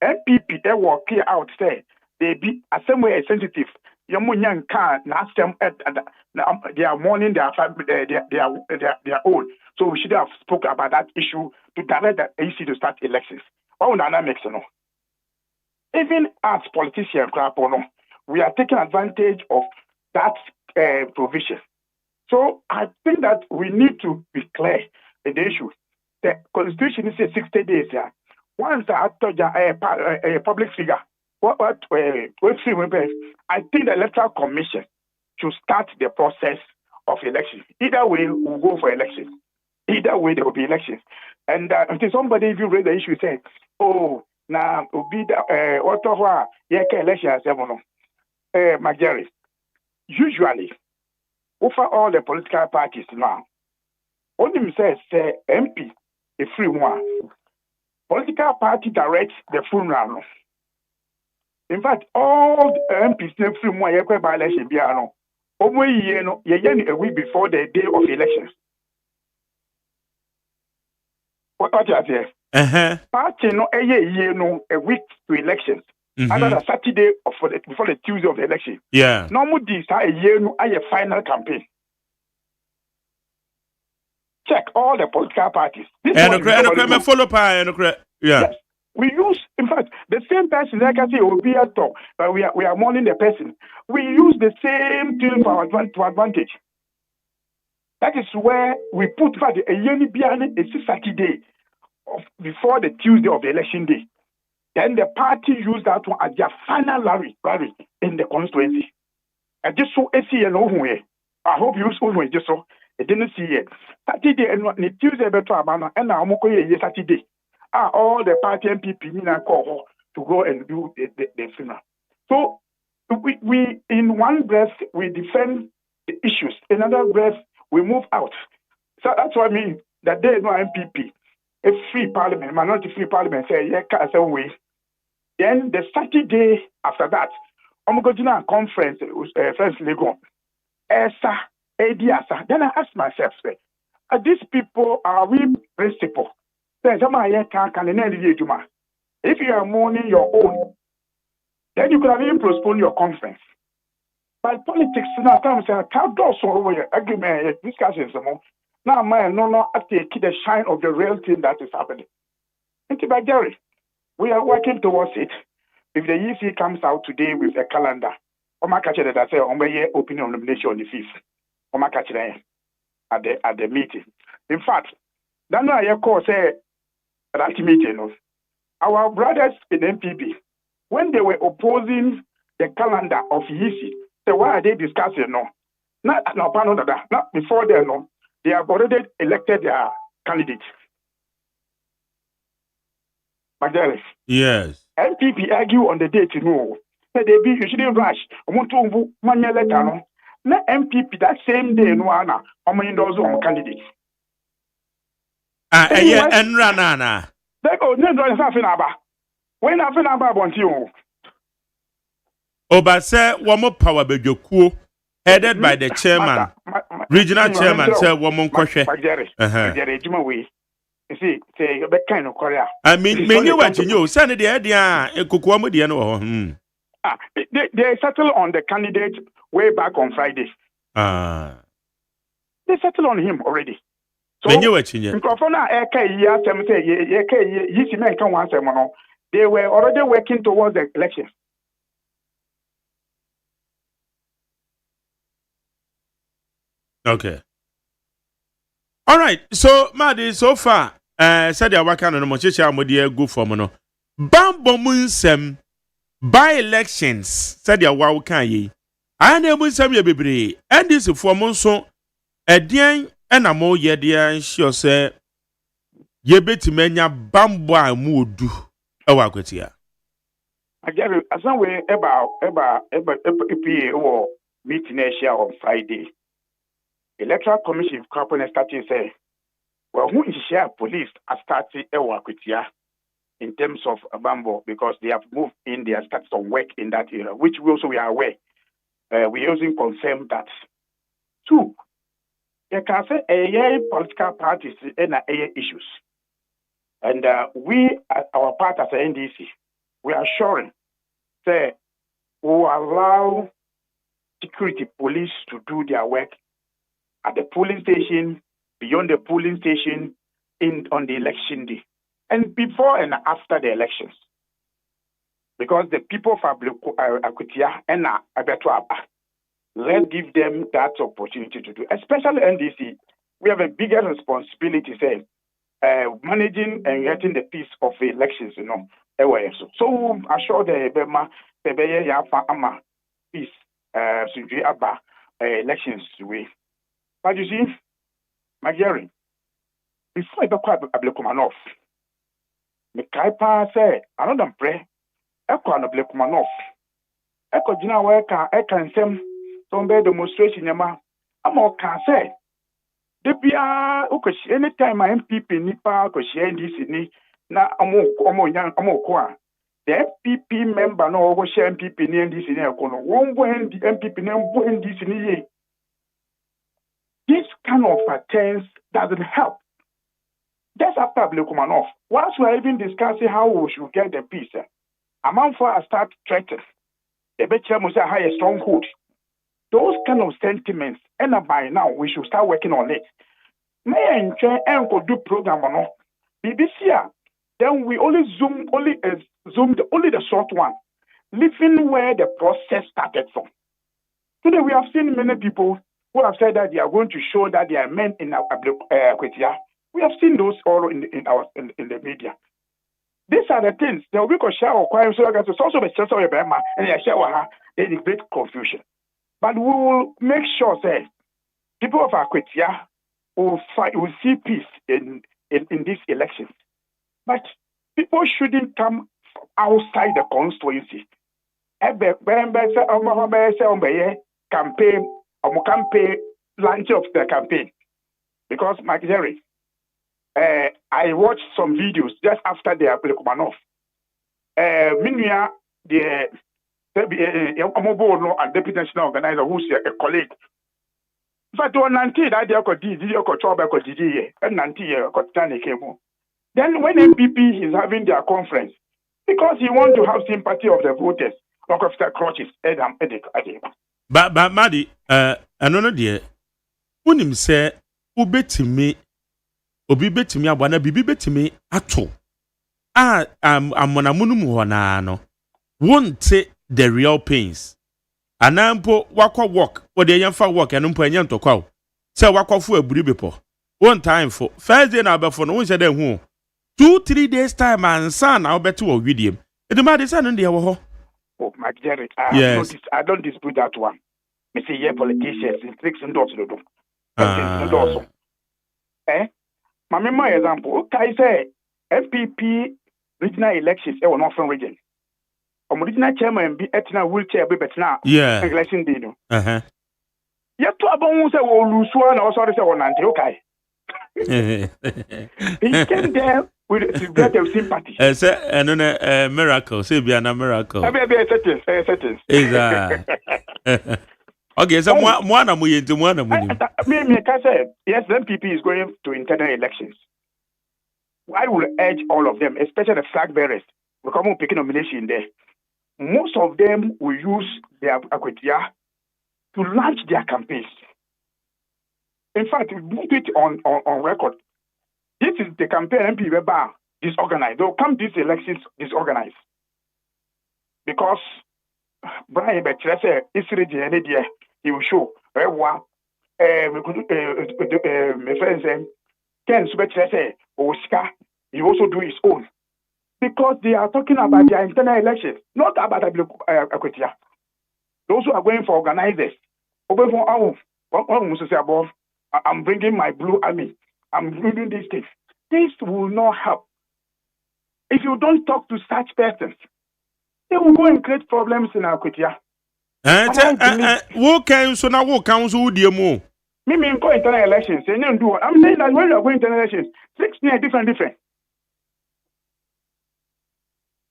MPP they work here out say they be assembly sensitive. Young can last them they are mourning their own. So we should have spoken about that issue to direct the AC to start elections. All dynamics, Even as politicians, we are taking advantage of that provision. So I think that we need to be clear in the issue. The constitution is 60 days. Once a public figure, I think the electoral commission should start the process of election. Either way, we'll go for elections. Either way, there will be elections. And until somebody, if you raise the issue, say, "Oh, now will be the Ottawa election." Magari, usually. Over all the political parties now, only says MP, a free one. Political party directs the funeral. In fact, all the MPs name free one by election biano. Over a week before the day of elections. What you say? Party no a week to elections. Another Saturday before the Tuesday of the election. Yeah. Normally, this a year no a final campaign. Check all the political parties. And follow pie and yeah. Yes. We use, in fact, the same person. Like I say, will be a talk, but we are mourning the person. We use the same thing for our advantage. That is where we put a yearly biane a Saturday before the Tuesday of the election day. Then the party used that one as their final rally in the constituency. And just so I hope you also just so it didn't see it. Saturday and Tuesday better abana and now Saturday. All the party MPP call to go and do the funeral. So we in one breath we defend the issues, in another breath we move out. So that's what I mean that there is no MPP. A free parliament, minority free parliament say way. Then the Saturday after that, I'm going to a conference with First Legon. Then I ask myself, are these people, are we principal? If you are mourning your own, then you could have even postponed your conference. But politics, now time say, argument, discussions, now man, no, take the shine of the real thing that is happening. Gary, we are working towards it. If the EC comes out today with a calendar, that I say, opinion nomination on the 5th. At the meeting. In fact, that's why I call say at that meeting. Our brothers in MPP, when they were opposing the calendar of EC, say why are they discussing? Not before they they have already elected their candidate. Magdalene. Yes. MPP argue on the date, Say you shouldn't rush. I want to manual letter. Let MPP that same day, endorse on candidate. And Ranana. They go, no, nothing about. When I feel about you. Oh, but say, one more power be your headed by the chairman, regional chairman, say, one more question. You see, say, you kind of Korea. I mean, you what you know, Sunday, the idea, a cocoa, They settled on the candidate way back on Friday. They settled on him already. So, they were already working towards the election. Okay. All right. So, Madi, so far, said ya waka no mo cheche amodi go for no. Bambo munsem by elections said ya wa kan yi. Ana munsem ye bebre. And this for mo so edian na mo ye dia sure say ye betimanya bambo a mu odu e wa kwatia. Again, as we about meeting Asia on Friday. Electoral Commission company started say, well, who is share police are starting a work with you in terms of Bambo because they have moved in, they have started some work in that area, which we also are aware. We also confirm that. Two, you can say a political parties and issues. And we, our part as a NDC, we are assuring that we will allow security police to do their work at the polling station, beyond the polling station, on the election day, and before and after the elections. Because the people of Akutia and Abetuaba, let's give them that opportunity to do, especially NDC. We have a bigger responsibility, say, managing and getting the peace of the elections, So assure the Bema, the Yafa peace, elections way. But you see, my hearing, before I got Ablekumanov, the Kaipa said, I don't pray, Echo and Ablekumanov. Echo Jina Weka, I can send some demonstration, Yama. I'm all can say. Anytime my MPP Nipa, because she ain't this in na Amo the MPP member no over share MPP near this in Econo. One when the MPP name this in this kind of things doesn't help. That's after Blekumanov. Once we're even discussing how we should get the peace, among for I start threatening, the betcha must have a stronghold. Those kind of sentiments, and by now we should start working on it. May I enjoy and do program or not? BBC, then we only zoom the short one, living where the process started from. Today we have seen many people who have said that they are going to show that they are men in Kwetia. We have seen those all in the media. These are the things that we could share or quiet so it's also the church of Ebema and share there is great confusion. But we will make sure that people of Kwetia will see peace in these elections. But people shouldn't come outside the constituency. Campaign launch of the campaign. Because, Mike Jerry, I watched some videos just after the Blekumanov. Meanwhile, the Deputy National Organizer, who's a colleague. But when Nanti, that then when MPP is having their conference, because he wants to have sympathy of the voters, not of the crutches, But Madi, no dear. Unim say ubetimi obi betimi abana bibi betimi ato. Amonamunum hona no. Won't say the real pains. Anampo wakwa walk, or the yamfa walk and umpa to kwa. Say wakwa fu eburi bepo. One time for first day na before no one said who. 2-3 days time and son I'll bet to a video. The Madi son in the ho. Oh, Mike Jerry, yes. I don't dispute that one. I say, yeah, politicians in tricks and dots. My example, I say, FPP regional elections, were not from region. Original chairman be at now wheelchair, but now, yeah, election day. Yet to a bone say, oh, lose one or sorry, say, okay. He came there with great sympathy. And a miracle, say, be a miracle. Settings. Okay, so one of you into one of me. I say, yes, the MPP is going to internal elections. I will urge all of them, especially the flag bearers, we come on picking nomination there. most of them will use their akwetia to launch their campaigns. In fact, we put it on record. This is the campaign MP Weber disorganized. They'll come these elections disorganized. Because Brian Betrese is ready, he will show. My friend said, Ken Subetrese, Oscar, he also do his own. Because they are talking about their internal elections, not about Akwetia. Those who are going for organizers. I'm bringing my blue army. I'm bringing these things. This will not help. If you don't talk to such persons, they will go and create problems in Akwetia. Who can so now who council would you move? Me go internal elections. I'm saying that when you are going internal elections, 6 different.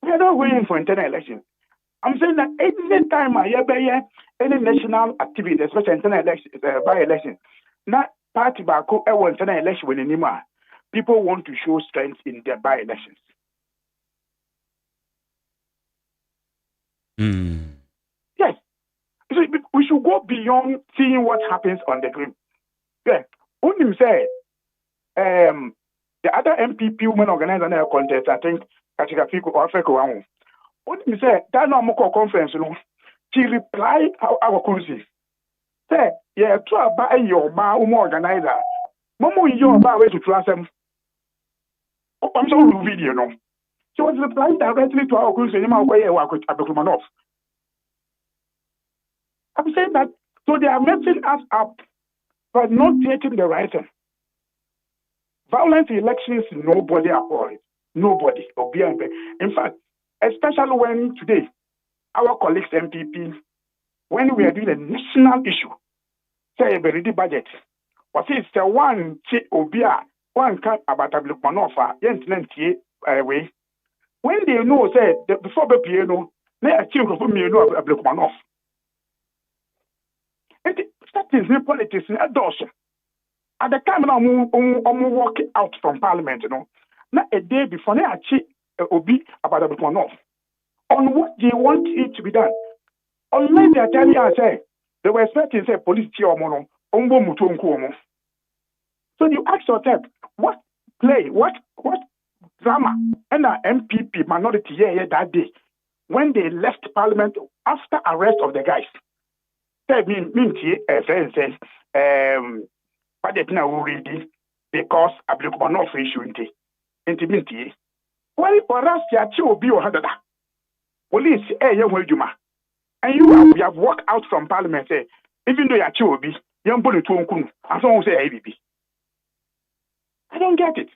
We are not going for internal elections. I'm saying that any time I hear any national activity, especially internal elections, by elections, not party back internal election when anymore. People want to show strength in their by elections. Yes. So we should go beyond seeing what happens on the ground. Yeah. Unim said, the other MPP women organized another contest, I think, Kachikafiku or Feko. Unim said, that no more conference, she replied our council. Say, yeah, try buy your organizer. Momo your bar way to trust them. I'm sorry, video, no. She was replying directly to our council, I'm saying that, so they are messing us up by not taking the right thing. Violent elections, nobody avoid. Nobody. In fact, especially when today, our colleagues MPP, when we are doing a national issue, say a very budget, what is the one obia, one can about a block manofa, way. When they know, say, before the piano, they achieve of me, a block manoff. That is the politics in adoption. At the time, I'm walking out from Parliament, not a day before they achieve Obi about a one off. On what they want it to be done. Unless they are telling us, they were expecting, say, police or mono, so you ask yourself, what play, what drama, and our MPP minority here that day, when they left Parliament after arrest of the guys. Budget now already because I believe one of issue intimate. Well, for us, you will be or police, and we have walked out from Parliament, even though you will be young bullet to Unkun, as long as say ABB. I don't get it.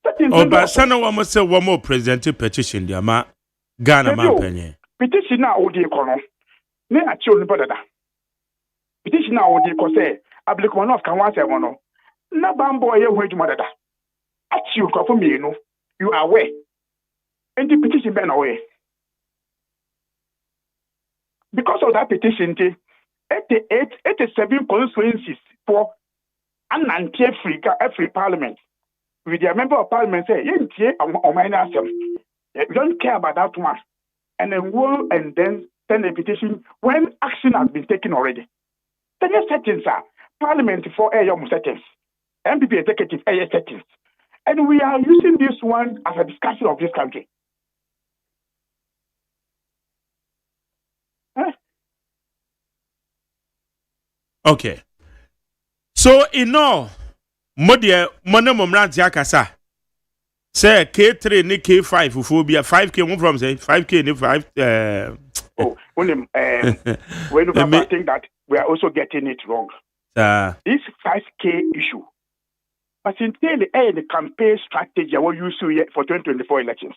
But Sana almost say one more presented petition, the Ama Ghana man. Petition now, O dear Colonel. Ne a children brother. Petition now, O dear Cose, Ablicon of Kawasa Mono. Na bambo ye wage mother. At you, for me, you are away. And the petition been away. Because of that petition, 87 constituencies for an anti-free parliament. With their member of parliament say, we don't care about that one. And then will and then send a petition when action has been taken already. Then your settings are parliament for settings, MPP executive settings. And we are using this one as a discussion of this country. Okay. So in all, Modia Monomran Jakasa say K3 ni K5 phobia 5K one from say 5K ni 5 when you think that we are also getting it wrong. This 5K issue. But in the campaign strategy I will use for 2024 elections.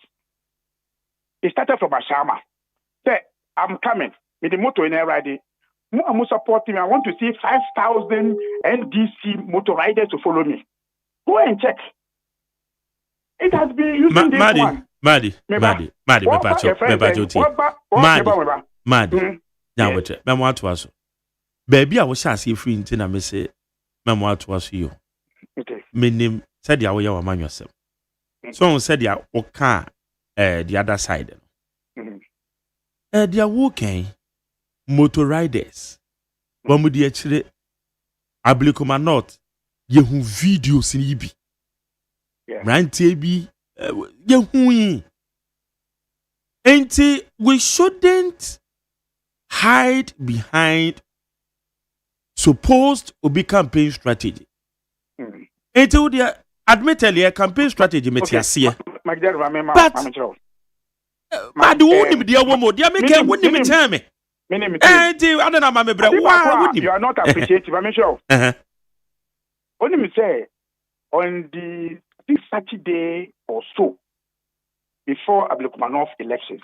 It started from Ashama. Say, I'm coming with the motto in ready. I'm supporting. I want to see 5,000 NDC motor riders to follow me. Go and check. It has been using this one. Madi. Now what? Memoir to us. Baby, I was asking free in Tina. Me say memoir to us you. Okay. My name said ya we man yourself. So said ya okay. The other side. they are walking motor riders. One with the actually Ablikoma not yehu videos in ibi. Rant bi yehu. Ain't we shouldn't hide behind supposed to be campaign strategy. Ain't you admittedly a campaign strategy metiasia. But the one dear woman, dear make a wouldn't tell me. I don't know, my brother. Why you are not appreciative? I'm sure. What do you say on this Saturday or so before Abdulkumanov elections?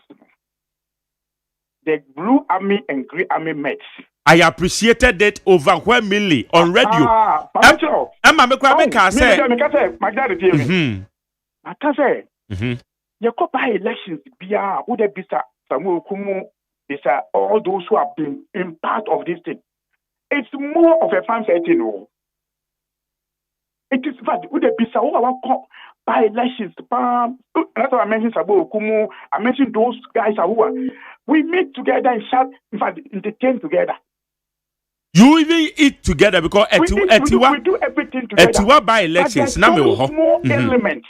The Blue Army and Green Army met. I appreciated it overwhelmingly on radio. I'm a Quabeca say, my dad, I can say, your copy elections, Bia, Ude Bisa, Samuel Kumu, Bisa, all those who have been in part of this thing. It's more of a fan setting. It is bad. Ude Bisa, all our by elections, that's what I mentioned, Samuel Kumu, I mentioned those guys who are. We meet together and shout, in fact, entertain together. You even eat together because we do everything together. Etiwa by elections, but there's some small elements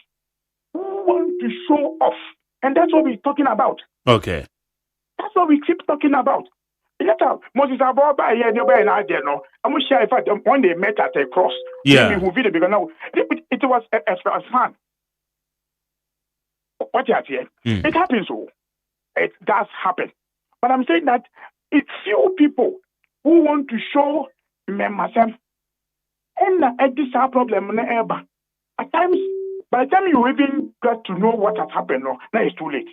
who want to show off. And that's what we're talking about. Okay. That's what we keep talking about. Moses about by here, and I don't know. I'm sure if when they met at a cross, yeah, because now it was a fun. What you here? It happens so. It does happen. But I'm saying that it's few people who want to show myself. And this is our problem. At times, by the time you even get to know what has happened, now it's too late.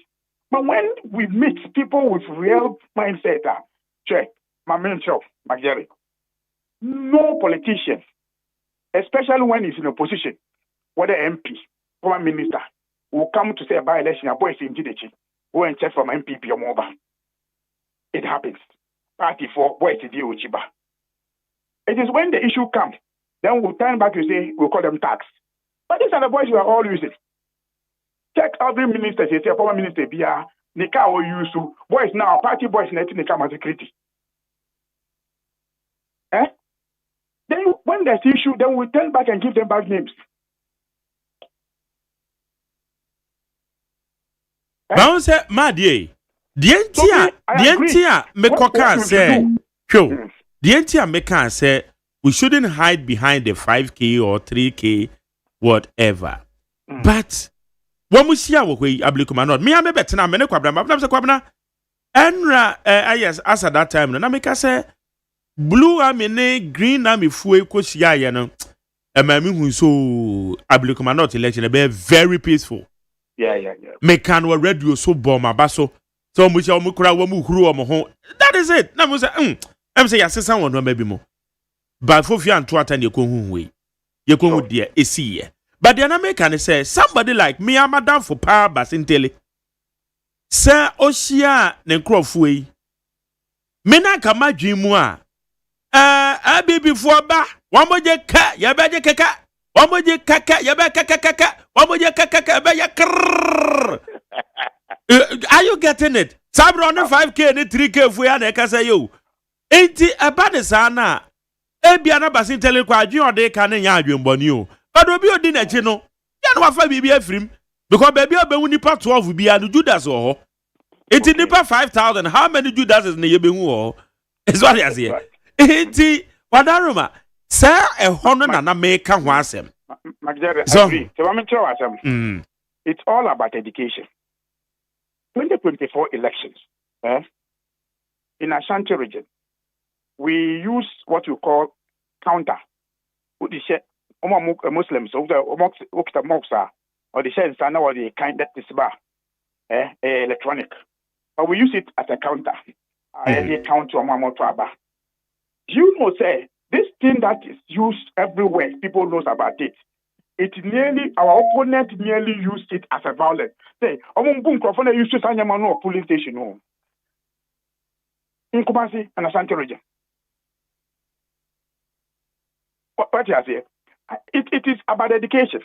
But when we meet people with real mindset, check, my main show, Jerry, no politician, especially when he's in opposition, whether MP, former minister, will come to say a by-election, a boy is in Jidechi. Go and check from MPP or mobile. It happens. Party for boys to deal with Chiba. It is when the issue comes, then we'll turn back and say we'll call them tax. But these are the boys we are all using. Check every minister, say former minister, Bia, Nika or Yusu. Boys now, party boys, Nika security. Then when there's issue, then we'll turn back and give them back names. Bounce Madie. The Entia Mekoka say, the Entia Meka say, we shouldn't hide behind the 5K or 3K, whatever. But when we see our way, Ablikuma, me, I'm a better now, Menquabna, Enra, yes, as at that time, and I make say, Blue Army, Green Army, Fue, Kosia, you know, a mammy who so Ablikuma not election, be very peaceful. Yeah. Mekan wa radio so bomb abaso. So much omukura wa mu huru omo. That is it. Na mo say I'm say yasesa won no maybe mo. But for you and to attend your hu we. Your hu there esi ye. But the American say somebody like me am madam for power basintele. Say oshia ne nkrofo yi. Me na ka madwi mu a baby for ba. One mo je ka, ya ba je keka. Wamoje kaka, yabe kaka. Wamoje kaka, are you getting it? Sabro on 5K and 3K if we are the say you. Ain't it about the sana? Ebiana basin tele kwa or de can yadwin bonio. But we be a dinner chino. Yan wafa be a film. Because baby a be nipa 12 will be and Judas or it's in nipa 5,000. How many Judas is near being? It's what I say. Ain't it? Wadaruma. Sir, a honor and a maker was him. It's all about education. 2024 elections, in Ashanti region, we use what we call counter. Muslims, or the share sana or the kind that is bar, electronic. But we use it as a counter. I count to a you know, say, this thing that is used everywhere, people knows about it. It nearly, our opponent nearly used it as a violence. Say, used to sign a police station home. In Kumasi and Ashanti region. What you say? It is about education,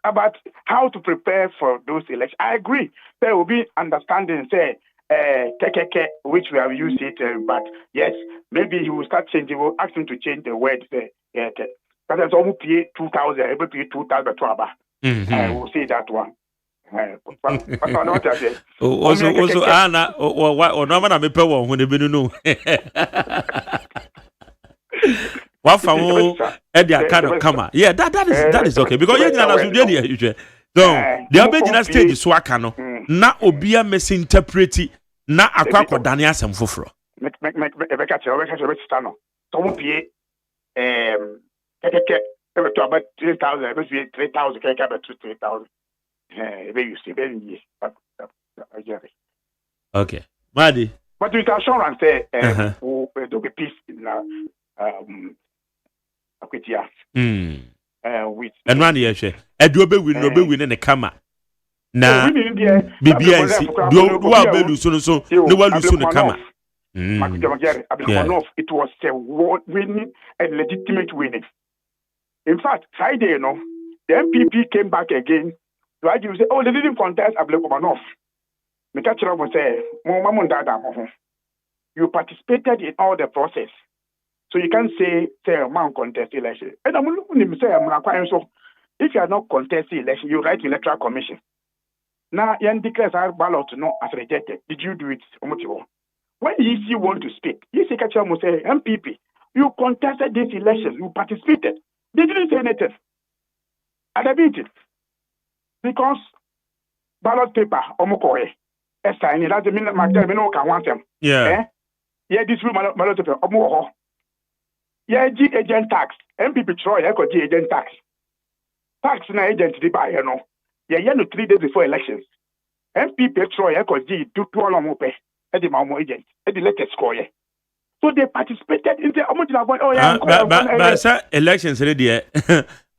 about how to prepare for those elections. I agree. There will be understanding, say, kekeke, which we have used it, but yes, maybe he will start changing. We'll ask him to change the word. But it's almost pay 2,000. Every pay 2,000 to Abba. We'll say that one. Also, Anna, or no man, me pay one when they be no. What for? Eddie, kind of come. Yeah, that is okay because you know so the original stage is waka no. Na obia misinterpreti na akwa Daniel asem foforo. Ebeka no. So pay keke to about 3,000, maybe 3,000 keke about 3,000. You see very okay. Madi. But with assurance say there be peace in Akwetia. With and man yeshe edu win ne kama na bibia nsi do abelu so no wa lusu ne kama it was a winning and legitimate winning. In fact, Friday, the MPP came back again to argue, say, they didn't contest Ablekomanov. Mikachira will say, you participated in all the process. So you can't say man contest election. And I'm looking at him say, so if you are not contesting election, you write to electoral commission. Now, you declare our ballot as rejected. Did you do it? When EC want to speak, EC Kachira will say, MPP, you contested this election, you participated. They didn't say anything. And I beat it. Because ballot paper, omukoe, sign that's the minute my time, no can want them. Yeah. Yeah, this will ballot paper, omuho. Yeah, G agent tax. MPP Troy, G agent tax. Tax na agent di buy, Yeah, 3 days before elections. MPP Troy, G do 2 mope, Eddie Mamo agent, Eddie latest score. So they participated in the but sir, elections ready.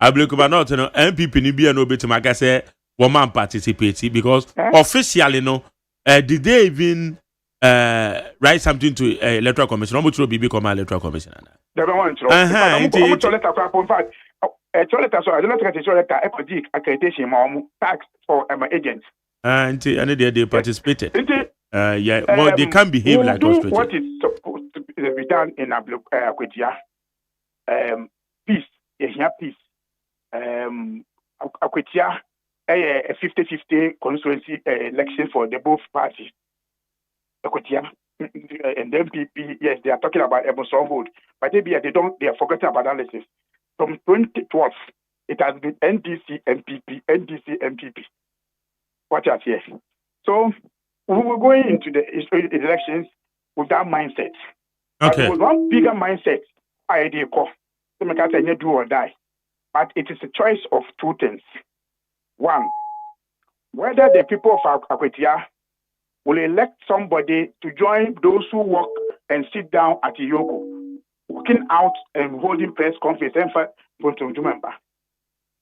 Ablekomanov no MPP ni bia no betima say woman participate because officially did they even write something to electoral commission? Almost will be come electoral commission. They don't want to. Tax for agents. And they participated. Yeah, well, they can't behave like us. What is supposed to be done in Akwetia? Peace. Yeah, peace. Akwetia, a 50-50 constituency election for the both parties. Akwetia and the MPP, yes, they are talking about Emerson vote, but they are forgetting about analysis. From 2012, it has been NDC, MPP. Watch out here. So we were going into the elections with that mindset. Okay. With one bigger mindset, idea call. So I say do or die. But it is a choice of 2 things. One, whether the people of Akwetia will elect somebody to join those who work and sit down at Yoko, working out and holding press conference and for member,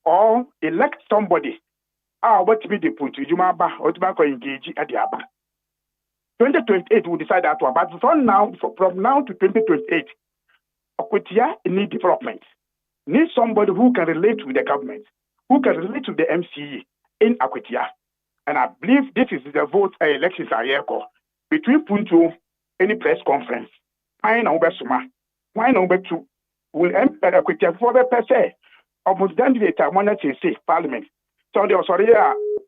or elect somebody. What to be the Puntu ba or to engage at the Abba. 2028 will decide that one. But from now to 2028, Akwetia need development. Need somebody who can relate with the government, who can relate to the MCE in Akwetia. And I believe this is the vote elections are here between Puntu, any press conference. Why number 2? Will Akwetia for the per se almost done the time say Parliament. So they sorry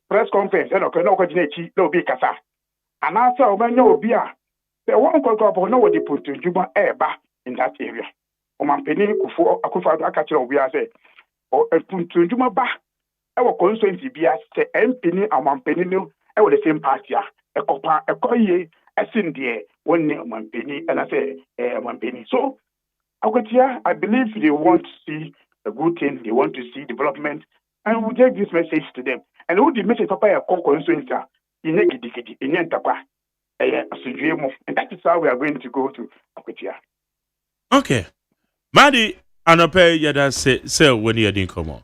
press conference and okay no coordinate no be kasa. And answer obanyo obia. The one call no the Puntu Juba eba in that area. Omampeni Akufo akachira obia say o Puntu Juba ba e wo constituency bia say MPni amampeni no e wo the same party a ekopa ekoye esin de wonni amampeni and I say amampeni. So Akwetia, I believe they want to see a good thing, they want to see development, and we'll take this message to them. And who the message papa a constituency in and that is how we are going to go to Akwetia. Okay. Madi anope yada say when you didn't come on.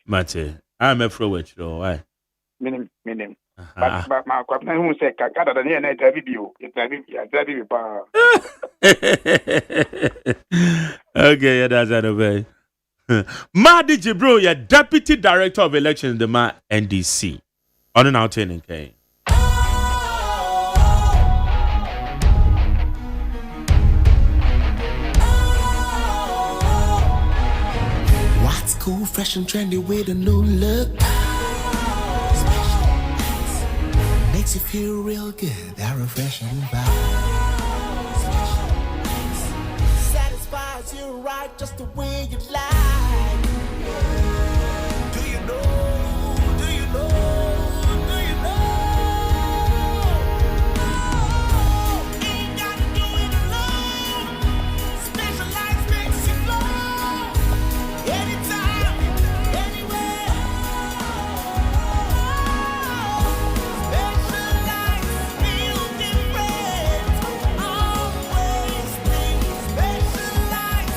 Mate, I'm a pro with you, why? Meaning. But my captain who said Kaka than here night video. Okay, yeah, that's anope. Madi Jibro, your deputy director of elections, the NDC. On an outtaining, okay. fresh and trendy with a new look. Makes you feel real good, that refreshing vibe. Satisfies you right just the way you like. Do you know? Do you know? Do you know? Ain't gotta do it alone. Specialized makes you flow. Anytime, anywhere. Specialized feel different. Always think specialized.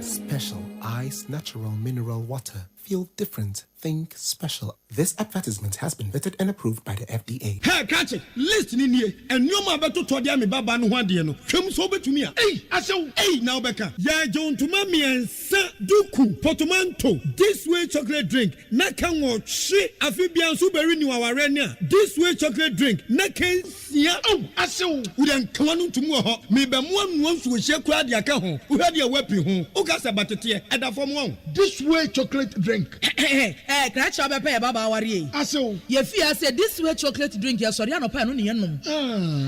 Special Ice Natural Mineral Water. Feel different. Think special. This advertisement has been vetted and approved by the FDA. Hey, catch it. Listen in here. And you ma beto to dia me baba no hwade no. Hwem so betumi a. Hey, asew. Hey, now beka. Ya John to mami ensa duku potomanto. This way chocolate drink. Na kan wo hwe afibian so beri ni waware ni a. This way chocolate drink. Na kan sia. Oh, asew. Udan kwanu tumu ho. Me be mo anu so hye kura de aka ho. Wo hwade e wapi ho. O ka se batete e da fom ho. This way chocolate drink. Crash up a baba worry. Aso. Ye fear said this way chocolate drink, ya sorry, no pan no yenum.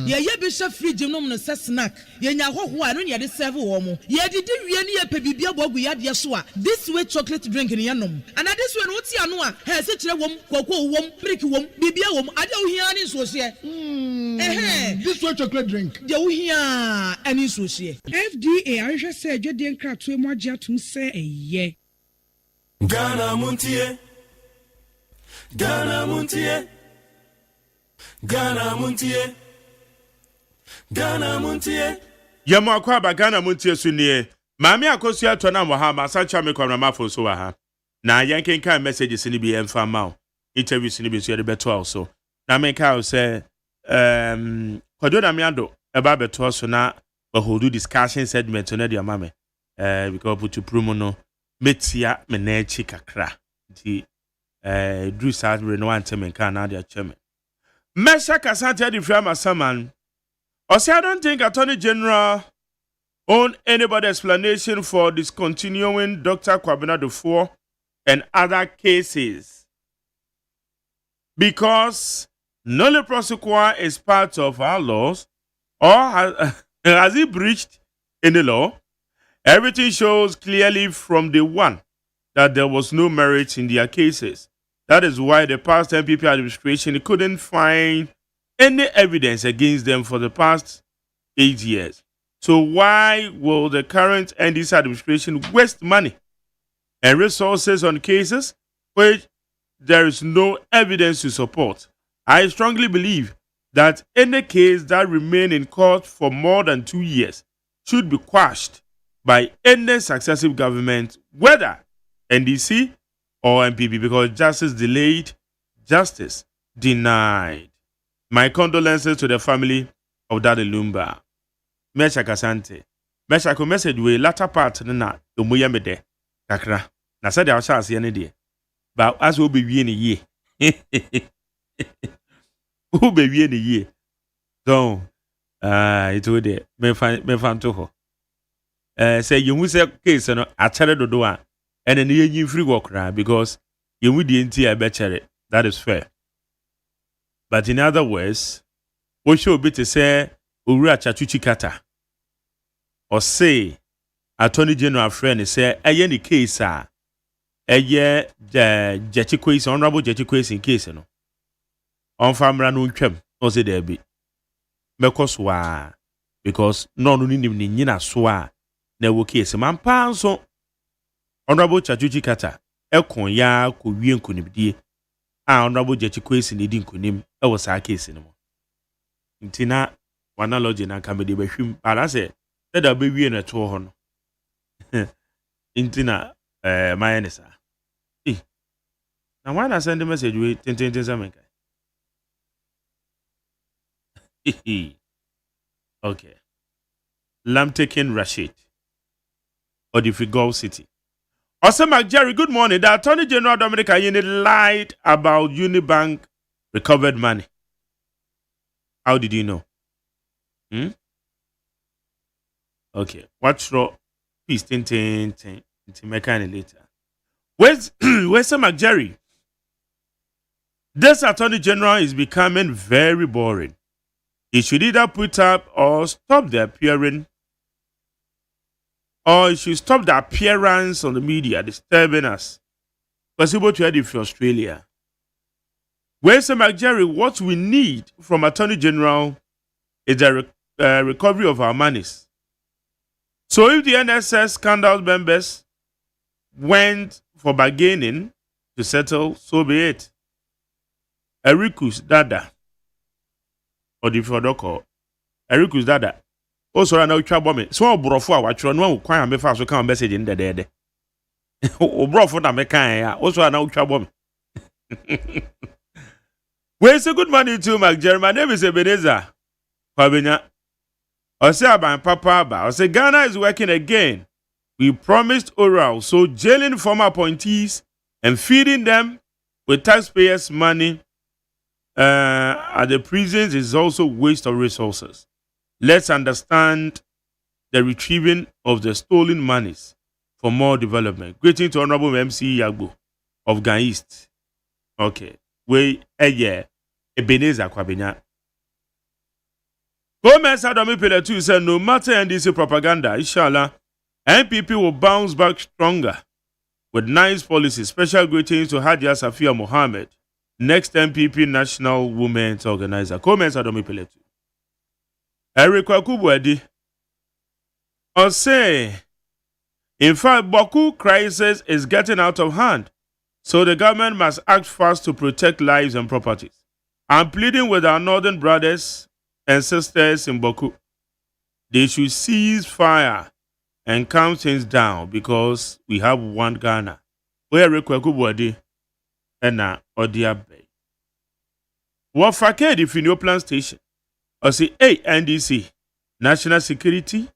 Ye bishop free gymnum no snack. Ye nya ho ho anu ye de serve wo mo. Ye didi wie ne ye pe bibia bogu ya de so a. This way chocolate drink ni yenum. And this way no ti anu a, he se kire wom, kwakwo wom, brick wom, bibia wom, ade wo hia ni so hye. This way chocolate drink. De wo hia ani so hye. FDA ahwehwe se adwede nkratoe mu agye atum se eye. Ghana Montie. Ghana Montie. Ghana Montie. Ghana Montie. Yamo akwaba Ghana Montie sunie. Mami akosi ato na Muhammad Sancha me kwa mafo so wa ha. Na yanken kan messages ni bi emfa ma o. Interviews ni bi so de beto also. Na me ka o say kwado na me ado e ba beto so na we hold discussion segment na dia mame. Because put to promo no metia me na echi kakra. Di Drew Sadbury no ante men kan na dia chairman. Mesha Kasante di frama saman. I don't think Attorney General own anybody explanation for discontinuing Dr. Kwabena Dufour and other cases. Because Nole Prosequa is part of our laws, or has he breached any law? Everything shows clearly from day one that there was no merit in their cases. That is why the past MPP administration couldn't find any evidence against them for the past 8 years. So why will the current NDC administration waste money and resources on cases which there is no evidence to support? I strongly believe that any case that remains in court for more than 2 years should be quashed by any successive government, whether NDC or MPP, because justice delayed, justice denied. My condolences to the family of Daddy Lumba. Mesha Kasante. Mesha ko message we latter part na omuya mede kakra. Na said our chance ye ne de. But as we be wie ne ye. Who be wie ne ye. So it would me fan to ho. Say you hu say case no achere dodo a ene ne yin free work ra because you hu die nti e be chere. That is fair. But in other words, we should be to say Ura Chatuchi Kata or say Attorney General friend say any case the Jetty Quays, Honorable Jetty Quays in case no. On Famra no chem, or say there be. Mekoswa because no nina swa ne case man panso Honorable Chatuchi Kata Ekon ya ku wien kunibdie. Honorable Jetty Quays in the kunim was our case in Intina, one analogy na kamedi behwim, but I say, let a baby in a tour hon. Intina, my answer. Now, why not send a message with 10 Okay. Lamb taking Rashid. Or the Frigol City. Osama Jerry, good morning. The Attorney General Dominic Ayeni lied about Unibank recovered money. How did you know? Okay. What's wrong? peace tin mechanic later. Where's some Jerry? This Attorney General is becoming very boring. He should either put up or stop the appearing, or he should stop the appearance on the media disturbing us. Possible to head it from Australia. Where's some Jerry? What we need from Attorney General is the recovery of our monies. So if the NSS scandal members went for bargaining to settle, so be it. Erikus Dada, or the Fodoko, Erikus Dada. Also, I know trouble me. So, Brofo, what you know, quite a me fast to come message in the dead. O Brofo, na me can, also, I know trouble me. Where's a good morning to Mark Jerry? My name is Ebenezer. Fabina. I say about Papa, I say Ghana is working again. We promised oral, so jailing former appointees and feeding them with taxpayers' money at the prisons is also waste of resources. Let's understand the retrieving of the stolen monies for more development. Greeting to Honorable MC Yagbo of Ghana East. Okay. Ebenezer Kwabenya. Gomez Adomi Pillar 2 said no matter NDC propaganda, inshallah, NPP will bounce back stronger with nice policies. Special greetings to Hadia Safia Mohammed, next MPP National Women's Organizer. Gomez Adomi Pillar 2. Eric Wakubwedi. I'll say, in fact, Boku crisis is getting out of hand, so the government must act fast to protect lives and properties. I'm pleading with our northern brothers and sisters in Boku. They should cease fire and calm things down because we have one Ghana. Where Rekwaku and na Odia Bay. What faked if in your plan station? I say, hey, NDC, National Security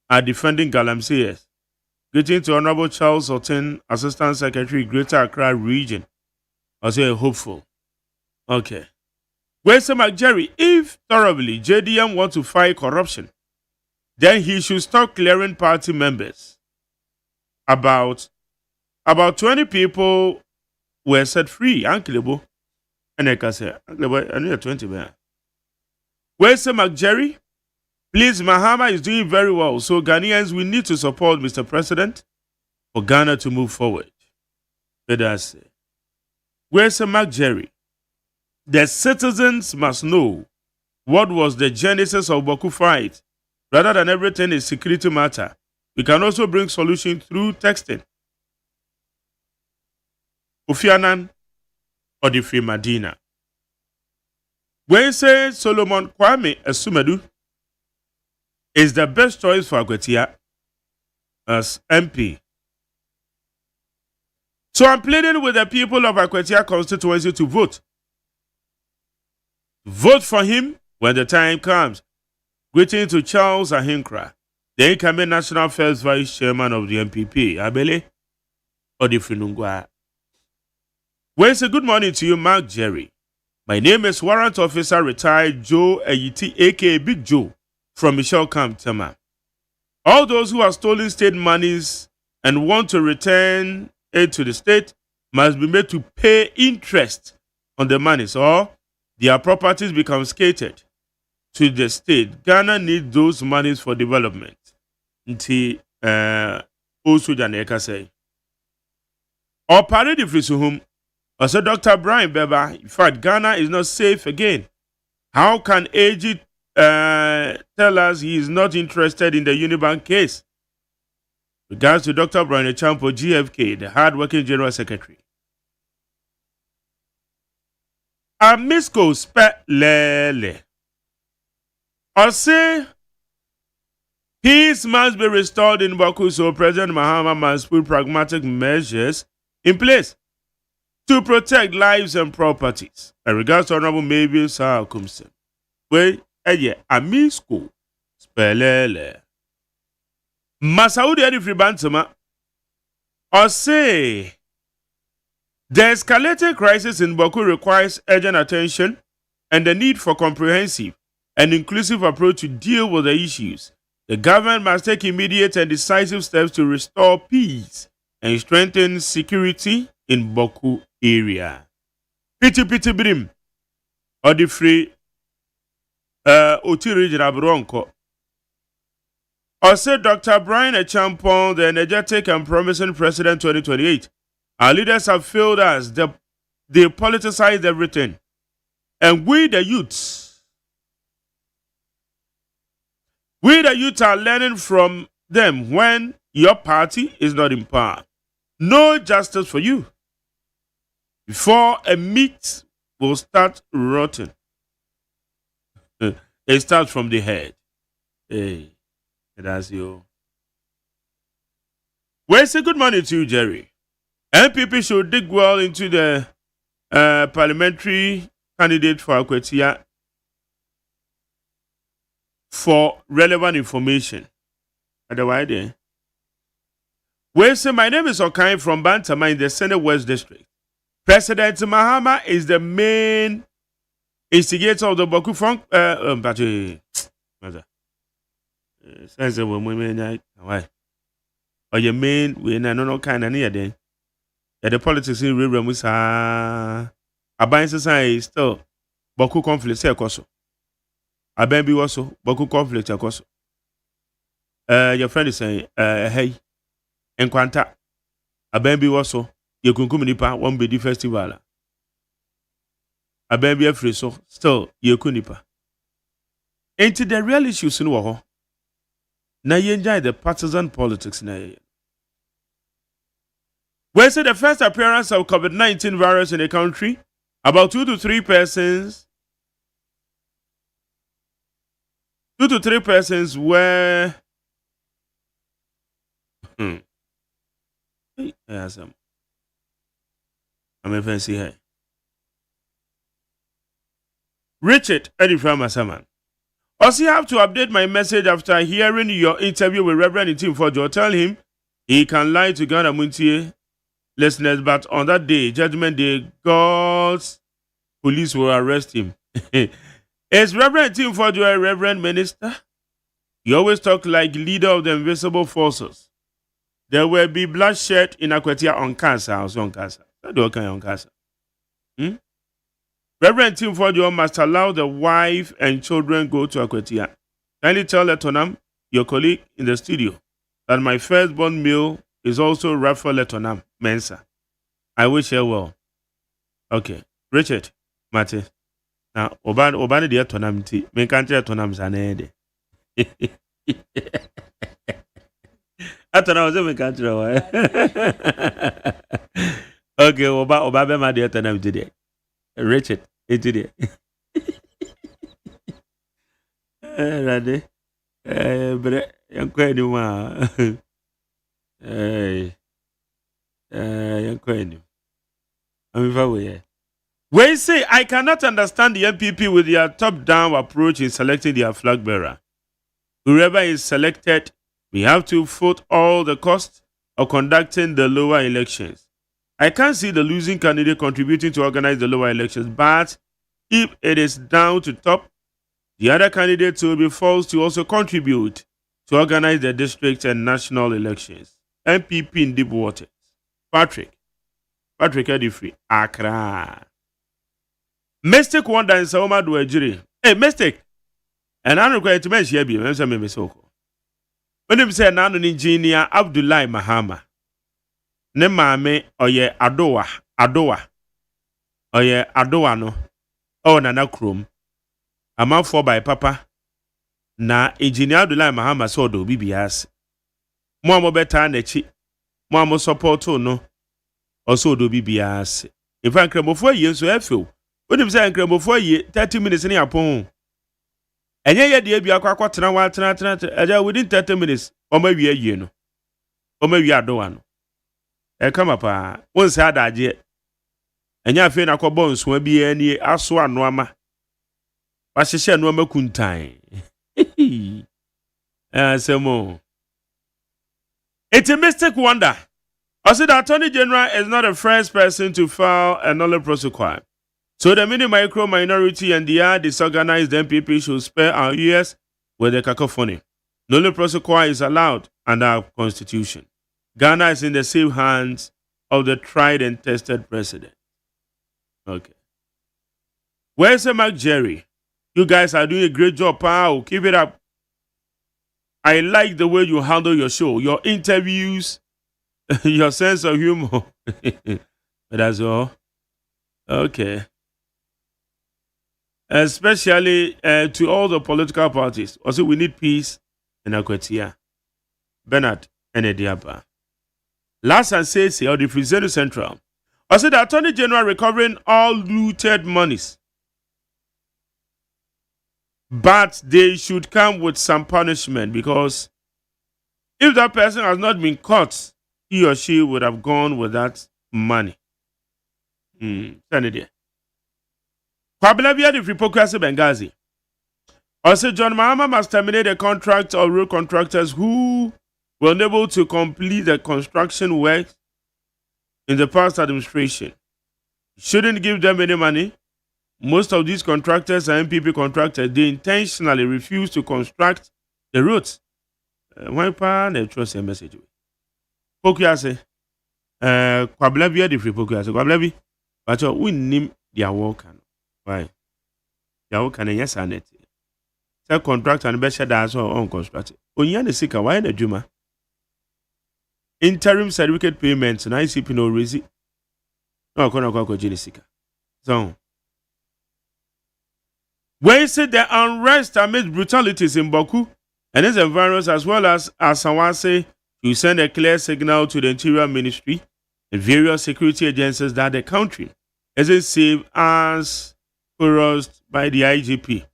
are defending Galamseyers. Greeting to Honorable Charles Otten, Assistant Secretary, Greater Accra Region. I say, hopeful. Okay. Where's Mark Jerry? If thoroughly JDM want to fight corruption, then he should stop clearing party members. About 20 people were set free. Uncle and I can say, I need 20 man. Where's Mark Jerry? Please, Mahama is doing very well, so Ghanaians, we need to support Mr. President for Ghana to move forward. Let us say. Where's Mark Jerry? The citizens must know what was the genesis of Boku fight. Rather than everything is security matter, we can also bring solution through texting. Ufianan or the Free Madina. When say Solomon Kwame Esumedu is the best choice for Agwetia as MP. So I'm pleading with the people of Agwetia constituency to vote. Vote for him when the time comes. Greeting to Charles Ahinkra, the incoming National First Vice Chairman of the MPP, Abele Odifinungwa. Well, it's a good morning to you, Mark Jerry. My name is Warrant Officer Retired Joe Ayiti, aka Big Joe, from Michelle Camp Tema. All those who have stolen state monies and want to return it to the state must be made to pay interest on the monies, or their properties become skated to the state. Ghana needs those monies for development. Nti also Janeka say. Or parade if home. Also Dr. Brian Beba, in fact, Ghana is not safe again. How can AG tell us he is not interested in the Unibank case? Regards to Dr. Brian Echampo, GFK, the hard-working General Secretary. Amisco spe lele. I say peace must be restored in Baku, so President Mahama must put pragmatic measures in place to protect lives and properties. In regards to Honorable Mabel Sakumsen, where Amisco spe lele. Masaudi Adi Fribantama, I say the escalating crisis in Baku requires urgent attention and the need for comprehensive and inclusive approach to deal with the issues. The government must take immediate and decisive steps to restore peace and strengthen security in Boku area. Piti brim. Odi free Oti regional bronco. Also, Dr. Brian Echampong, the energetic and promising president 2028. Our leaders have failed us. They politicize everything. And we the youths are learning from them when your party is not in power. No justice for you. Before a meat will start rotting, it starts from the head. Hey, that's you. Well, say good morning to you, Jerry. NPP should dig well into the parliamentary candidate for Akwetia for relevant information. Otherwise, well, say my name is Okai from Bantama in the Senate West District. President Mahama is the main instigator of the Boku Funk. Or your main, we no kind of near then. The politics in real was a bind society still Boku conflict. Say, Koso. A baby also Boku conflict. Your friend is saying, hey, en quanta a baby also. You can come nipa one be the festival. A baby a free so still you could nipa. Ain't the real issues in war? Now you enjoy the partisan politics now. Where say the first appearance of COVID-19 virus in the country, about 2 to 3 persons. 2 to 3 persons were. Yes, I'm a fancy here. Richard Eddie from Asaman. Also, you have to update my message after hearing your interview with Reverend Tim Fojo. Tell him he can lie to Ghana Muntie listeners, but on that day, Judgment Day, God's police will arrest him. Is Reverend Tim Fojo a Reverend Minister? You always talk like leader of the invisible forces. There will be bloodshed in Akwetia on cancer, also on cancer. On cancer. Reverend Tim Fojo must allow the wife and children go to Akwetia. Kindly tell Letonam, your colleague in the studio, that my firstborn male is also Raphael Letonam, Mensa. I wish her well. Okay. Richard, Mate. Now, Obani the Letonam tea. Me can't tell Letonam Zanede. I thought I was in my country. Okay, Oba my dear Letonam today. Richard, it today. Ready? But I'm quite new. I'm quite new. I'm away. We say I cannot understand the MPP with their top-down approach in selecting their flag bearer. Whoever is selected, we have to foot all the costs of conducting the lower elections. I can't see the losing candidate contributing to organize the lower elections, but if it is down to top, the other candidates will be forced to also contribute to organize the district and national elections. MPP in deep waters. Patrick Edifree, Accra. Mystic Wonder in Saoma Duajiri. Hey, Mystic. And I'm required to mention here, I'm saying, Missoko. When you say, Nano engineer Abdullah Mahama. Ne maame oye adowa no nana krom amanfo by papa na engineer Abdullah Mahama so do bibias mo amobeta na chi mo am support no also do bibias in fact kremofo ye so afew onim say kremofo ye 30 minutes ni apon enye ye de bia akwa tena wa tena within 30 minutes o ma wie ye no o ma wie adowa no come up, one sad idea. And ya fin akobon swim be any aswa noama. But she shall no kuntai. Some more. It's a mystic wonder. I said the Attorney General is not the first person to file a null prosecute. So the mini micro minority and the disorganized MPP should spare our ears with the cacophony. Nolo prosequi is allowed under our constitution. Ghana is in the safe hands of the tried and tested president. Okay. Where's the Mark Jerry? You guys are doing a great job, pal. Keep it up. I like the way you handle your show, your interviews, your sense of humor. But that's all. Okay. Especially to all the political parties. Also, we need peace and Akwetia. Bernard and Ediaba. Last and says here, the Frizeno Central. Also, the Attorney General recovering all looted monies. But they should come with some punishment because if that person has not been caught, he or she would have gone with that money. Send it there. Kwabilabia the Fripokrasi Benghazi. Also, John Mahama must terminate the contract of road contractors who were unable to complete the construction work in the past administration. Shouldn't give them any money. Most of these contractors are MPP contractors. They intentionally refuse to construct the roads. Why pan they trust a message? Pokuase, Kwablabia the free Pokuase, Kwablabi, but we name their work. Why? Their work and yes, and it. Self contract and best that's all on construct. Onyan the sicker, why the Juma? Interim certificate payments, and ICP no reason. No, I can't go to So. Where is it the unrest amid brutalities in Baku and its environs, as well as Asawase, to send a clear signal to the Interior Ministry and various security agencies that the country isn't safe as chorused by the IGP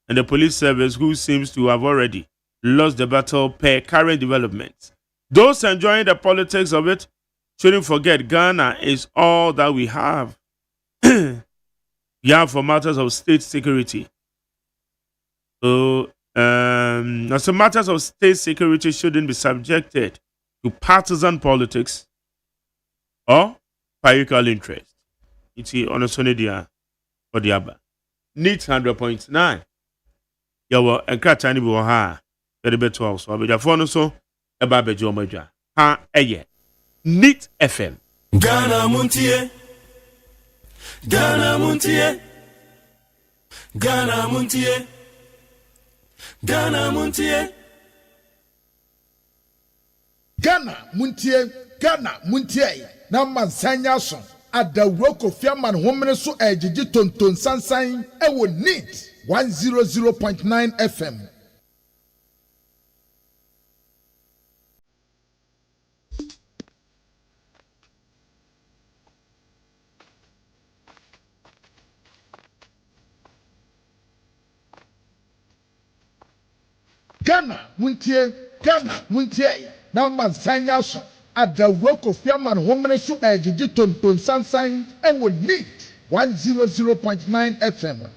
and the police service, who seems to have already lost the battle per current developments. Those enjoying the politics of it shouldn't forget Ghana is all that we have. We have for matters of state security. So, as matters of state security shouldn't be subjected to partisan politics or parochial interest. It's on a Sonedia or the other. Neat 100.9. Yawa and Kratani Boha, very better also. I'll be the phone so about the Jomaja. Ha, Neat FM. Ghana Montie. Ghana Montie. Ghana Montie. Ghana Montie. Ghana Muntie, Ghana Muntie, na mansanya so adawro Kofi Aman homene so ejiji tonton sansan ewo neat 100.9 FM. Ghana Muntie, na mansanya so adawro Kofi Aman homene so ejiji tonton sansan ewo neat 100.9 FM.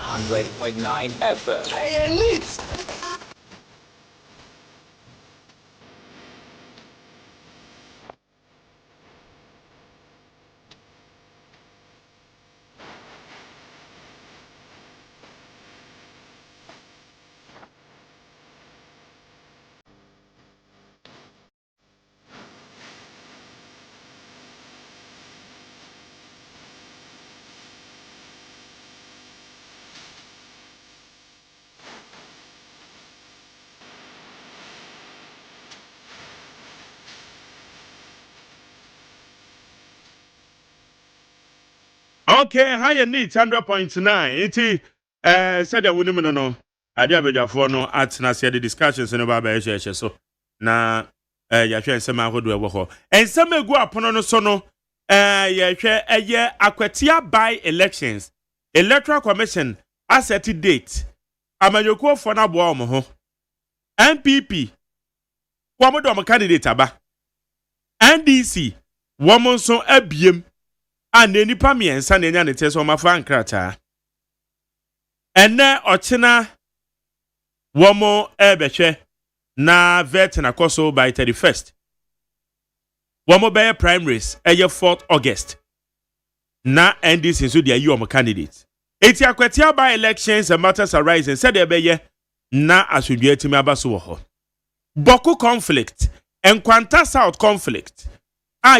100.9 FM. Hey, Elite! Okay, higher needs 100.9. Iti said that we no. Ade abedwafo no atena se the discussions no ba ba ehye so. Na yahwe nsema ahodo ewo ho. Ensema egu apono no so no yahwe eye akwatia by elections. Electoral Commission asset date. Amanyoko fo na bo omo ho. NPP wo mo candidate aba. NDC wo mo nso abiem. And any pamiensa na enya ne teso mafa nkrata ene ochina womo ebehwe na vet na koso by 31st womo be primaries eye 4th August na NDC so dia yi candidate eti akwatia by elections and matters arising said e beye na asodua timi abaso wo ho Boku conflict enkwanta south conflict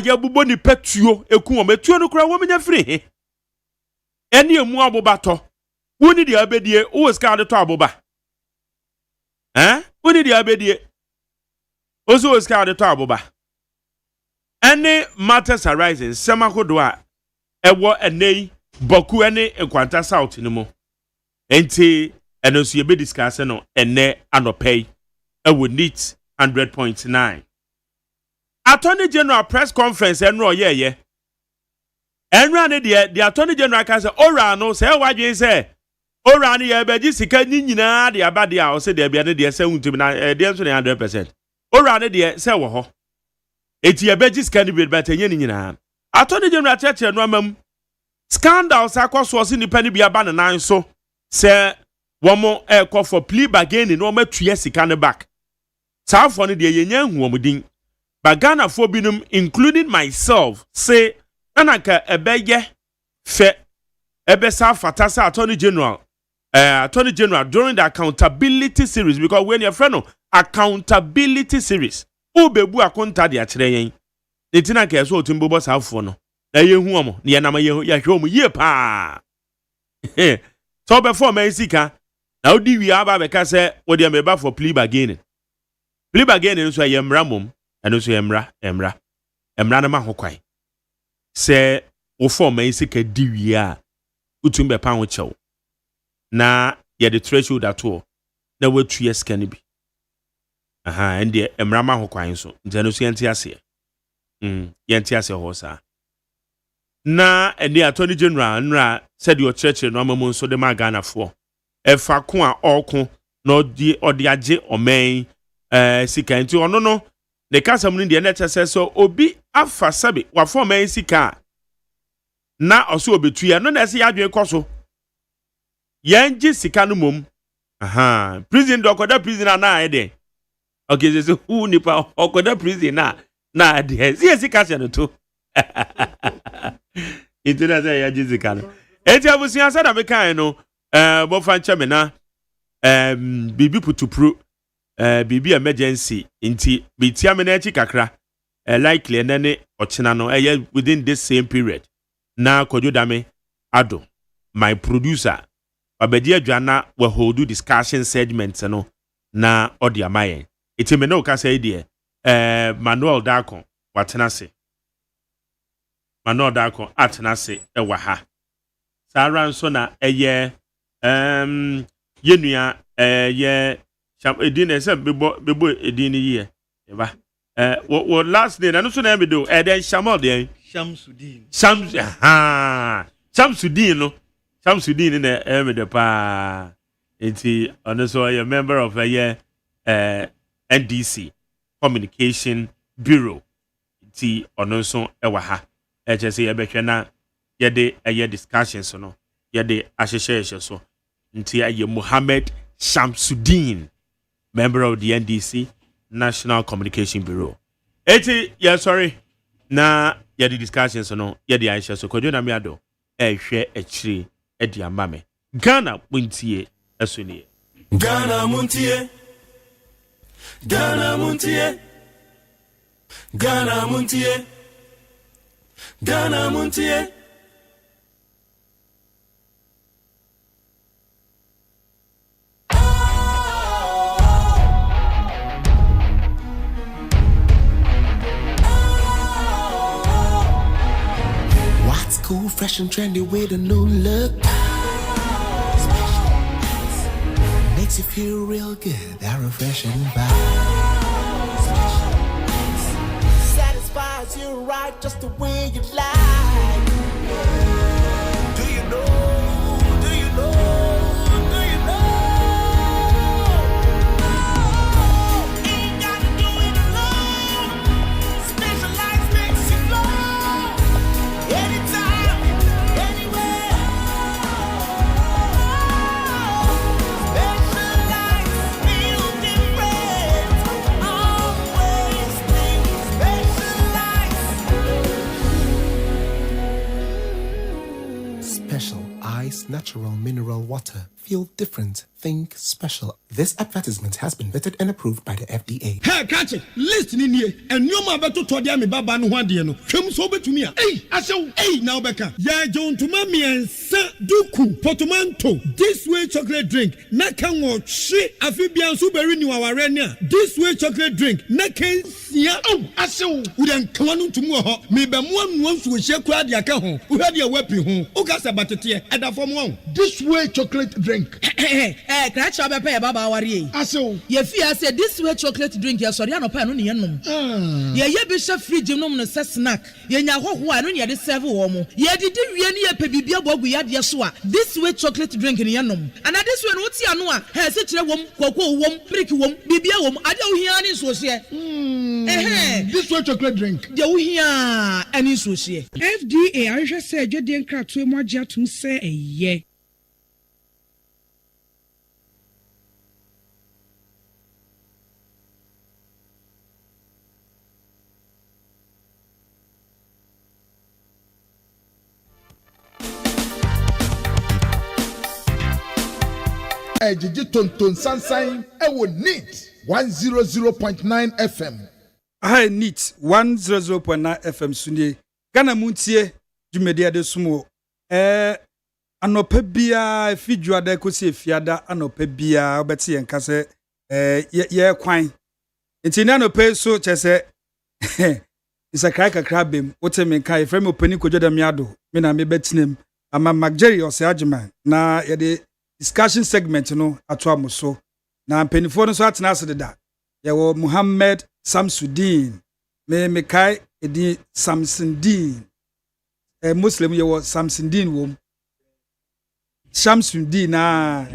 ya bubo ni petuo eku o metuo no kura wo menya firi he eni emu abobato woni dia abedie wo ska de to aboba woni dia abedie ozo ska de to aboba any matters arising sema hodo a ewo enei Boku ene enkwanta south ni mo enti eno so ye be discuss no ene anopei ewo neat 100.9 Attorney General press conference enro ye enra ne the Attorney General can say ora no say wadwen say ora ne ye beji sika nyina de abade a o say de bia ne de say untumi na de so 100% ora ne de say wo ho eti ye beji sika ne bi beta nye nyina Attorney General cheche no amam scandals akoso so nipa ne bia ba ne nan so say wo mo call for plea bargaining no matua sika ne back saafo ne de ye nya huomudin Bagana for binum, including myself, say, Anaka ebeye fe ebesa fatasa Attorney General during the accountability series because when your friend accountability series, ubebu akonta di achreyen. Netina ke so otumbo saafo no. Na ye hu omo, ne na ma ye hwe omo ye pa. So before me sika, na odi wi aba be ka say wo de meba for plea bargaining. Plea bargaining so ye mra mom. And also emra na ma hokwan se wo form e sika diwi a utumbe pa ho chew na ye the threshold at all na watu yes can be and the emra ma hokwan so ntano so yenti ase yenti ase ho sa na ene Attorney General nra said your church no amamo so de ma Ghana fo e fa ko a orko na odi age omen sika enti ono no the kasam ni de na chese so obi afa sabe wa form en sika na oso obetua no na se yadwen koso yenji sika no mom prison dokoda prison na ede okay so who nipa okoda prison na de se sika se no to itena se yaji sika no eti abusia sa da me kan no bo fa nche na bibi putupru bibi emergency inti bitia me na echi kakra likely enene ochina no within this same period na kododame ado my producer abedi adwana we hold discussion segment no na odi amaye iti me no ka say die Manuel Dako watena se Manuel Dako atena se ewa ha sara nso na yenua edin ese bebo edin ye eba wo last day na no so na me do den Shamal den Shamsuddin no Shamsuddin na me de pa enti ono so a member of NDC Communication Bureau enti ono so ewa ha chese ye behwe na ye de discussions no ye de ahyehye so nti aye Mohammed Shamsuddin, member of the NDC National Communication Bureau. Yeah, sorry. Na ya the discussions no ya the Aisha so kojo na miado hwe achiri e di amame. Ghana muntie asuni. Ghana muntie. Ghana muntie. Ghana muntie. Ghana muntie. What's cool, fresh and trendy with a new look? Makes you feel real good, that refreshing vibe. Satisfies you right just the way you like. Do you know? Do you know? Do you know? Ain't gotta do it alone. Specialized makes you glow. Anytime, anywhere. Specialized feel different. Always think specialized. Special Ice Natural Mineral Water. Feel different. Think special. This advertisement has been vetted and approved by the FDA. Hey, catch it. Listen in here. And you ma beto to dia me baba no hwade no. Hwem so betumi a. Hey, asew. Hey, now beka. Ya John to mami ensa duku portmanteau. This way chocolate drink. Na kan wo hwe afibian so beri ni waware ni a. This way chocolate drink. Na kan sia. Oh, asew. Udan kwanu ntumu ho. Me be mo anu nso hye kura de aka ho. Uhade e wapi ho. Ukasa batete e da fom ho. This way chocolate drink. Crash up a pair, Baba Warrior. Aso, ye fear said this way chocolate drink, your Soriano pan on the enum. Ye bishop free genome and snack. Ye yaho one on the several woman. Ye did really a pebibia bog we had yasua. This way chocolate drink in the enum. And at this one, what's Yanua? Has it a woman, cocoa wom, pricky wom, bibia wom, I don't hear any social. This way chocolate drink. You hear any social. FDA, I just said you didn't crack too much yet to say a ye. Ejiji tonton sansan ewo neat 100.9 FM. Hi neat 100.9 FM sunye. Ghana muntie dwumedi ade sumo. Anopa bia fidua da kosi fiada anopa bia obeti enka se ye kwan. Enti na anopa so chese isa krai kakra bem wote me kai frame opani kojoda miado me na me betinem ama magjeri OSEI AGYEMAN na ye de discussion segment no atwa moso na mpenifo no so atena asede da ye wo Mohammed Shamsuddin me kai edi Shamsuddin Muslim ye wo Shamsuddin wo Shamsuddin na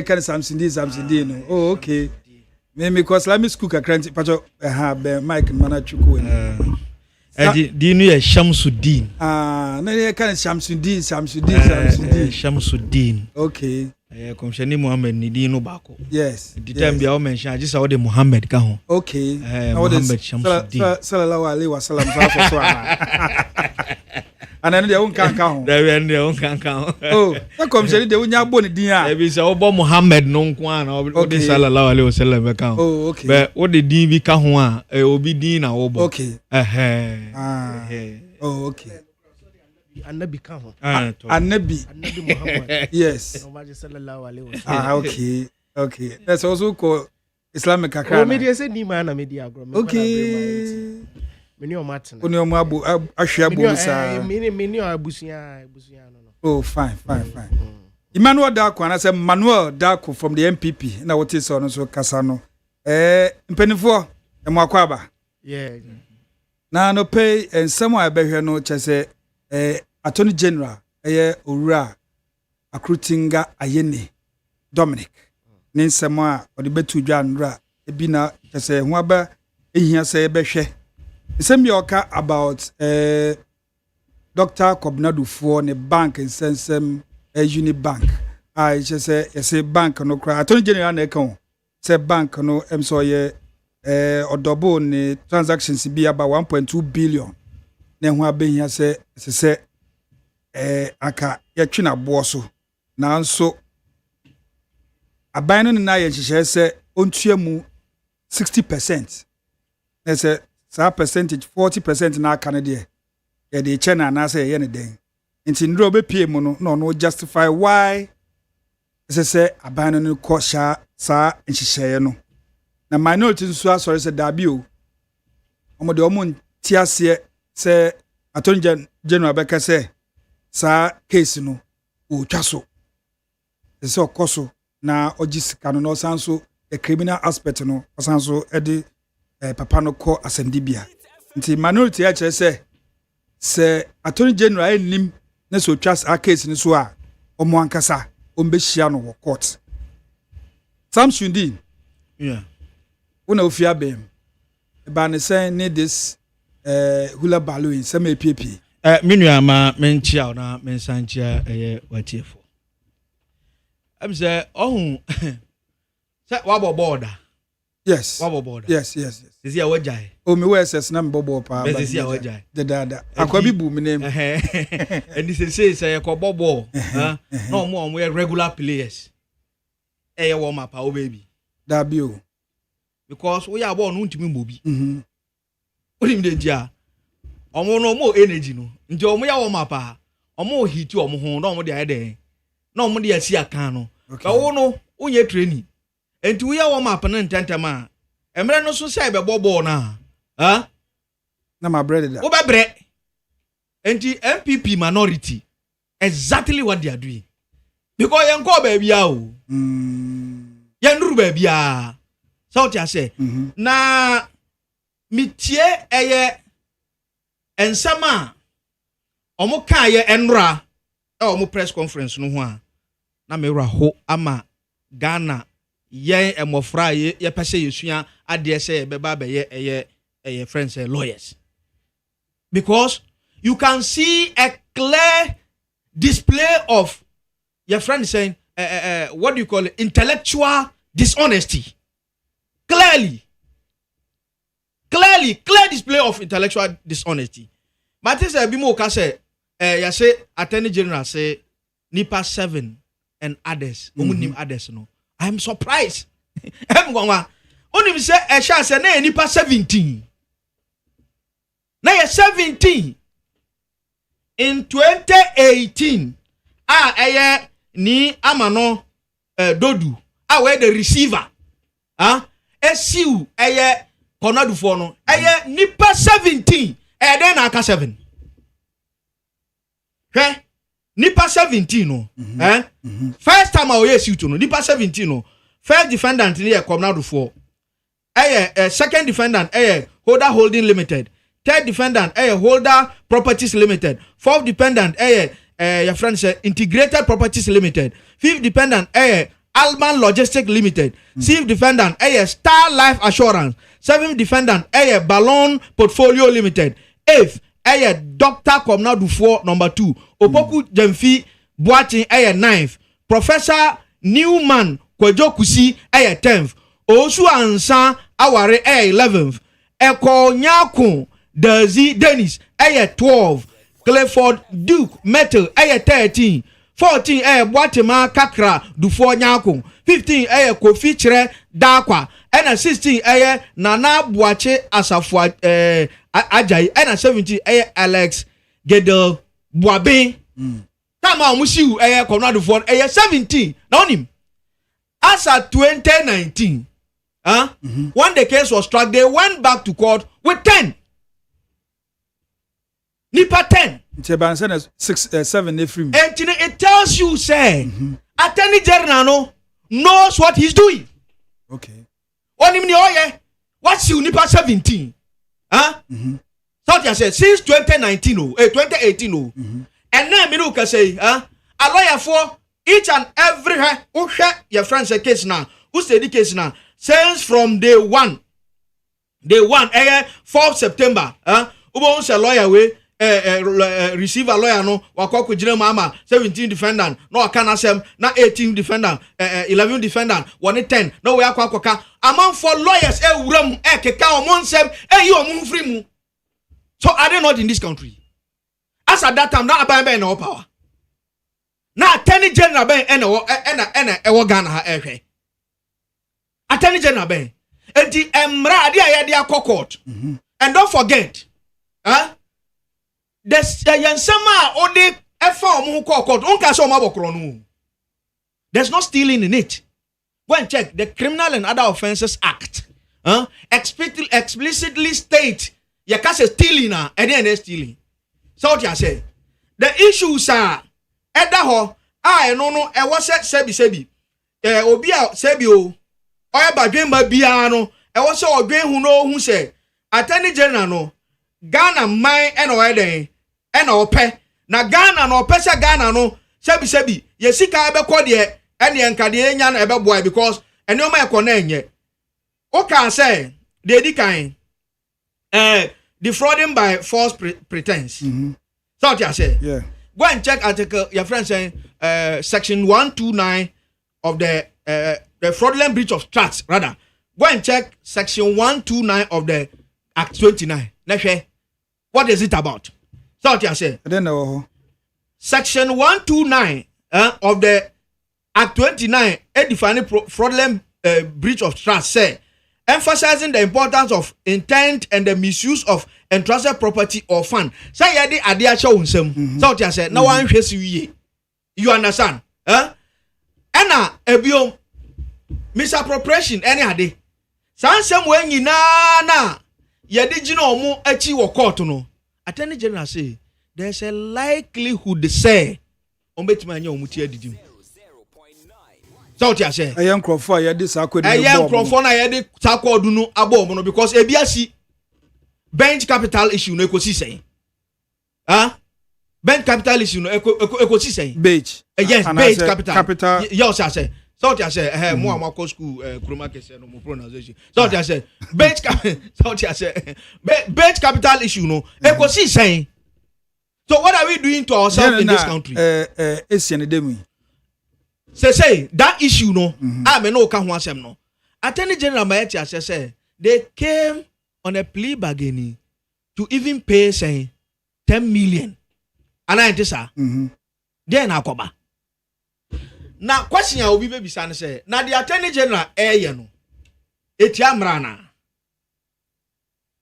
kan Shamsuddin no oh okay me ko Islamic school kakranti pacho be Mike Manachuku di nu ye Shamsuddin na kan Shamsuddin okay komshani Muhammad ni di no bako yes the time bia o mention agisa o de Muhammad ka ho okay Muhammad Shamsuddin sallallahu alaihi wasallam fa so ana de won kan ho da we de won kan ho oh na komshani de wonya bo ni din a e bi se o bo Muhammad no nko an o de sallallahu alaihi wasallam ka ho oh okay be o de din bi ka ho a obi din na wo bo okay oh okay Annabi kan ho Annabi Muhammad yes sallallahu alaihi wasallam okay that's also called Islamic akra media say ni ma na media agro okay meni o matin oni o mu abu ahwe abu sa meni o abusuya no oh fine Emmanuel Dako and I say Manuel Dako from the MPP na what is on so kasa no mpenifo e mo akwaba yeah na no pay and someone I behwe no chese Attorney General Owura Akrutinga Ayene Dominic ninsemo a odi betu dwa nra ebi na chese ho aba ehia se behwe isem bi oka about Dr. Kobnadufo ne bank nsensem Uni Bank I just say bank no cry attorney general na eka say bank no so ye odobo ni transactions bi about 1.2 billion na ho abehia say aka ye twina bo so na nso aban no na ye hyehyɛ say ontua mu 60%. Na say sa percentage 40% na aka ne de ye de chena na say ye ne den nti ndro be pie mu no justify why say aban no ko sha sa nhyehyɛ no na minority nso asɔre say dabio omode omo tiase say attorney general beka say sa case no o twaso say okoso na ogisika no sanso a criminal aspect no sanso edi papa no ko asendibia nti minority a kyerɛ say attorney general enim na so twas a case ni so a omo ankasa ombehia no wo court Samsundin una ofia bem ba ne say need this hula balloon say me pp menua ma menchia na mensanchia watiefo am say ohun say wabo border yes wabo border yes is here wajai o me we ss na mbobo pa ba is here wajai dada akwabi bu me name and this say ko bobo no mo regular players warm up o baby dabio because we are born ntimi mobi onim de dia omo no mo energy no nje omo ya warm up omo hit omo ho no omo de ade na omo de asi aka no ka wo no unye training enti we ya warm up na ntantem a emre no so sai be bobo na na my brother that wo be bre enti MPP minority exactly what they are doing because yen ko ba bia o yen ru ba bia so ti ase na mitie ensama omo kan ye enra omo press conference no ho a na me wura ho ama Ghana ye emofra ye pese yesua ade se be ba be ye friends lawyers because you can see a clear display of your friend saying what do you call it, intellectual dishonesty. Clear display of intellectual dishonesty. But this bimo ka say ya say attorney general say nipa 7 and others omunim others no. I'm surprised. Em gwanwa onim say e sha say na nipa 17 na ya 17 in 2018 ni amano dodu we the receiver esiu konadufo no nipa 17 den na aka 7 hwe nipa 17 no first time we esiu to no nipa 17 no first defendant ni konadufo second defendant Holder Holding Limited, third defendant Holder Properties Limited, fourth defendant your friend say Integrated Properties Limited, fifth defendant Alban Logistics Limited, sixth defendant Star Life Assurance, seventh defendant Ballon Portfolio Limited, eighth Dr. Komna Dufour number 2, Opoku Jemfi Boatin ninth, Professor Newman Kwejo Kusi 10th, Osu Ansan Aware 11th, Eko Nyakun Dazi Dennis 12th, Clifford Duke Metal 13, 14 Boatima Kakra Dufour Nyakun, 15 Kofi Chere Dakwa, and 16 Nana Boache Asafwa Ajay, and 17 Alex Gedel Boabe. Come on, Musiu Komna Dufour 17. Now him. As at 2019, when the case was struck, they went back to court with 10. Nipa 10. It's 7 free. And it tells you, say, Attorney General knows what he's doing. Okay. What's you Nipa 17? So I said, since 2019, 2018, and then Miru can say, a lawyer for each and every your friends a case now. Who said the case now? Since from day one, 4th September, Ubon say lawyer way receive a lawyer no wakɔ kɔgyina mu ama 17 defendant na waka n'asɛm na 18 defendant 11 defendant wɔne 10 na wɔyɛ akɔ akɔka amanfoɔ lawyers ewura mu ɛkeka ɔmo nsɛm ɛyi ɔmo mfiri mu. So are they not in this country? As at that time na aban bɛn na wɔ power na attorney general bɛn ɛna ɛwɔ Ghana ha ɛhwɛ attorney general bɛn eti mmara ade a yɛde akɔ court and don't forget there's yansama ode efa omo ko court unka so omo abokro no there's no stealing in it. Go and check the Criminal and Other Offences Act explicitly state you can say stealing and then stealing. So what you say the issues are either ho no e was sebi obi a sebi o oya badwen ma bia no e was odwen hu no hu say attorney general no Ghana man and oeden and ope na Ghana no ope se Ghana no sebi ye sika ebe kɔ de ene nkade enya na ebe boy because ene o ma ekɔ na enye o can say they di kan defrauding by false pretense. So what you say? Yeah. Go and check article your friend saying section 129 of the fraudulent breach of trust rather. Go and check section 129 of the Act 29. Let's hear. What is it about? So what you say? I don't know. Section 129 of the Act 29 defining fraudulent breach of trust say emphasizing the importance of intent and the misuse of entrusted property or fund. Say yadi ade acha unsem. So what you say? Now one hwesi wiye. You understand? Ena ebio misappropriation any ade. Sansem we nyina na yadi gina omo achi wo court no. Attorney General say there's a likelihood say ombetuma anya omuti adidim. So what you say? I am Crawford. I did Sako. I am Crawford. I did Sako. Do no abo because ebiasi bench capital issue no ekosi say. Bench capital issue no ekosi say. Bench. Yes, bench capital. Capital. Yes, I say. So what you say? Mo amako school Kuruma kese no mo pronunciation. So what you say? Bench. So what you say? Bench capital issue no ekosi say. So what are we doing to ourselves in this country? Asian demi. Say that issue no I me no ka ho asem no Attorney General Mayetia say they came on a plea bargaining to even pay say 10 million and I say then akoba na question ya obi be bisa say na the Attorney General ye no etia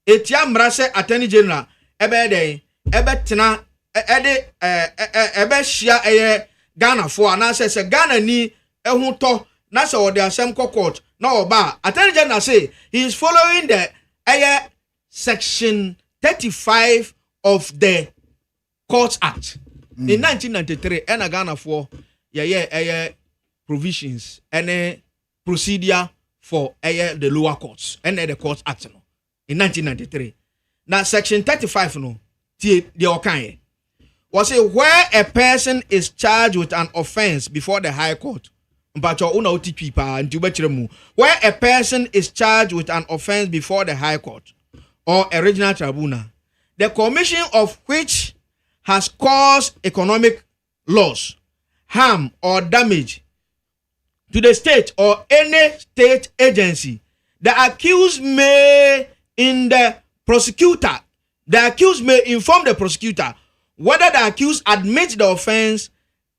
mra say Attorney General ebe den ebe tena ebe shia Ghana for and say Ghana ni ehuto na say the asem court na oba Attorney General say he is following the section 35 of the Courts Act in 1993 and Ghana for provisions and procedure for the lower courts and the Courts Act no in 1993 now section 35 no the okan was it where a person is charged with an offense before the High Court. Where a person is charged with an offense before the High Court or a regional tribunal, the commission of which has caused economic loss, harm, or damage to the state or any state agency, the accused may inform the prosecutor whether the accused admits the offense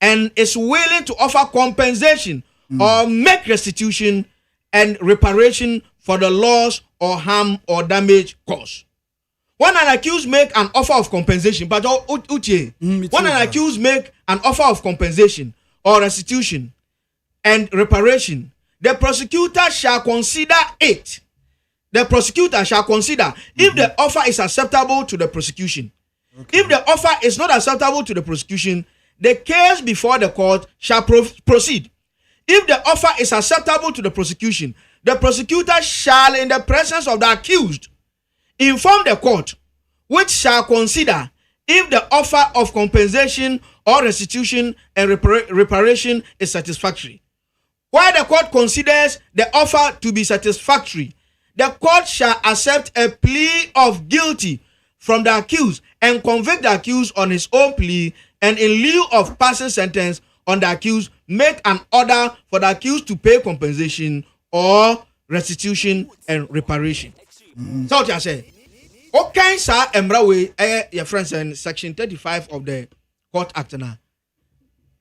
and is willing to offer compensation or make restitution and reparation for the loss or harm or damage caused. When an accused make an offer of compensation, but when an accused make an offer of compensation or restitution and reparation, the prosecutor shall consider it. The prosecutor shall consider if the offer is acceptable to the prosecution. Okay. If the offer is not acceptable to the prosecution, the case before the court shall proceed. If the offer is acceptable to the prosecution, the prosecutor shall, in the presence of the accused, inform the court, which shall consider if the offer of compensation or restitution and reparation is satisfactory. While the court considers the offer to be satisfactory, the court shall accept a plea of guilty from the accused and convict the accused on his own plea, and in lieu of passing sentence on the accused, make an order for the accused to pay compensation or restitution and reparation. So what I say? Okay, sir, embrace your friends in section 35 of the Court Act now.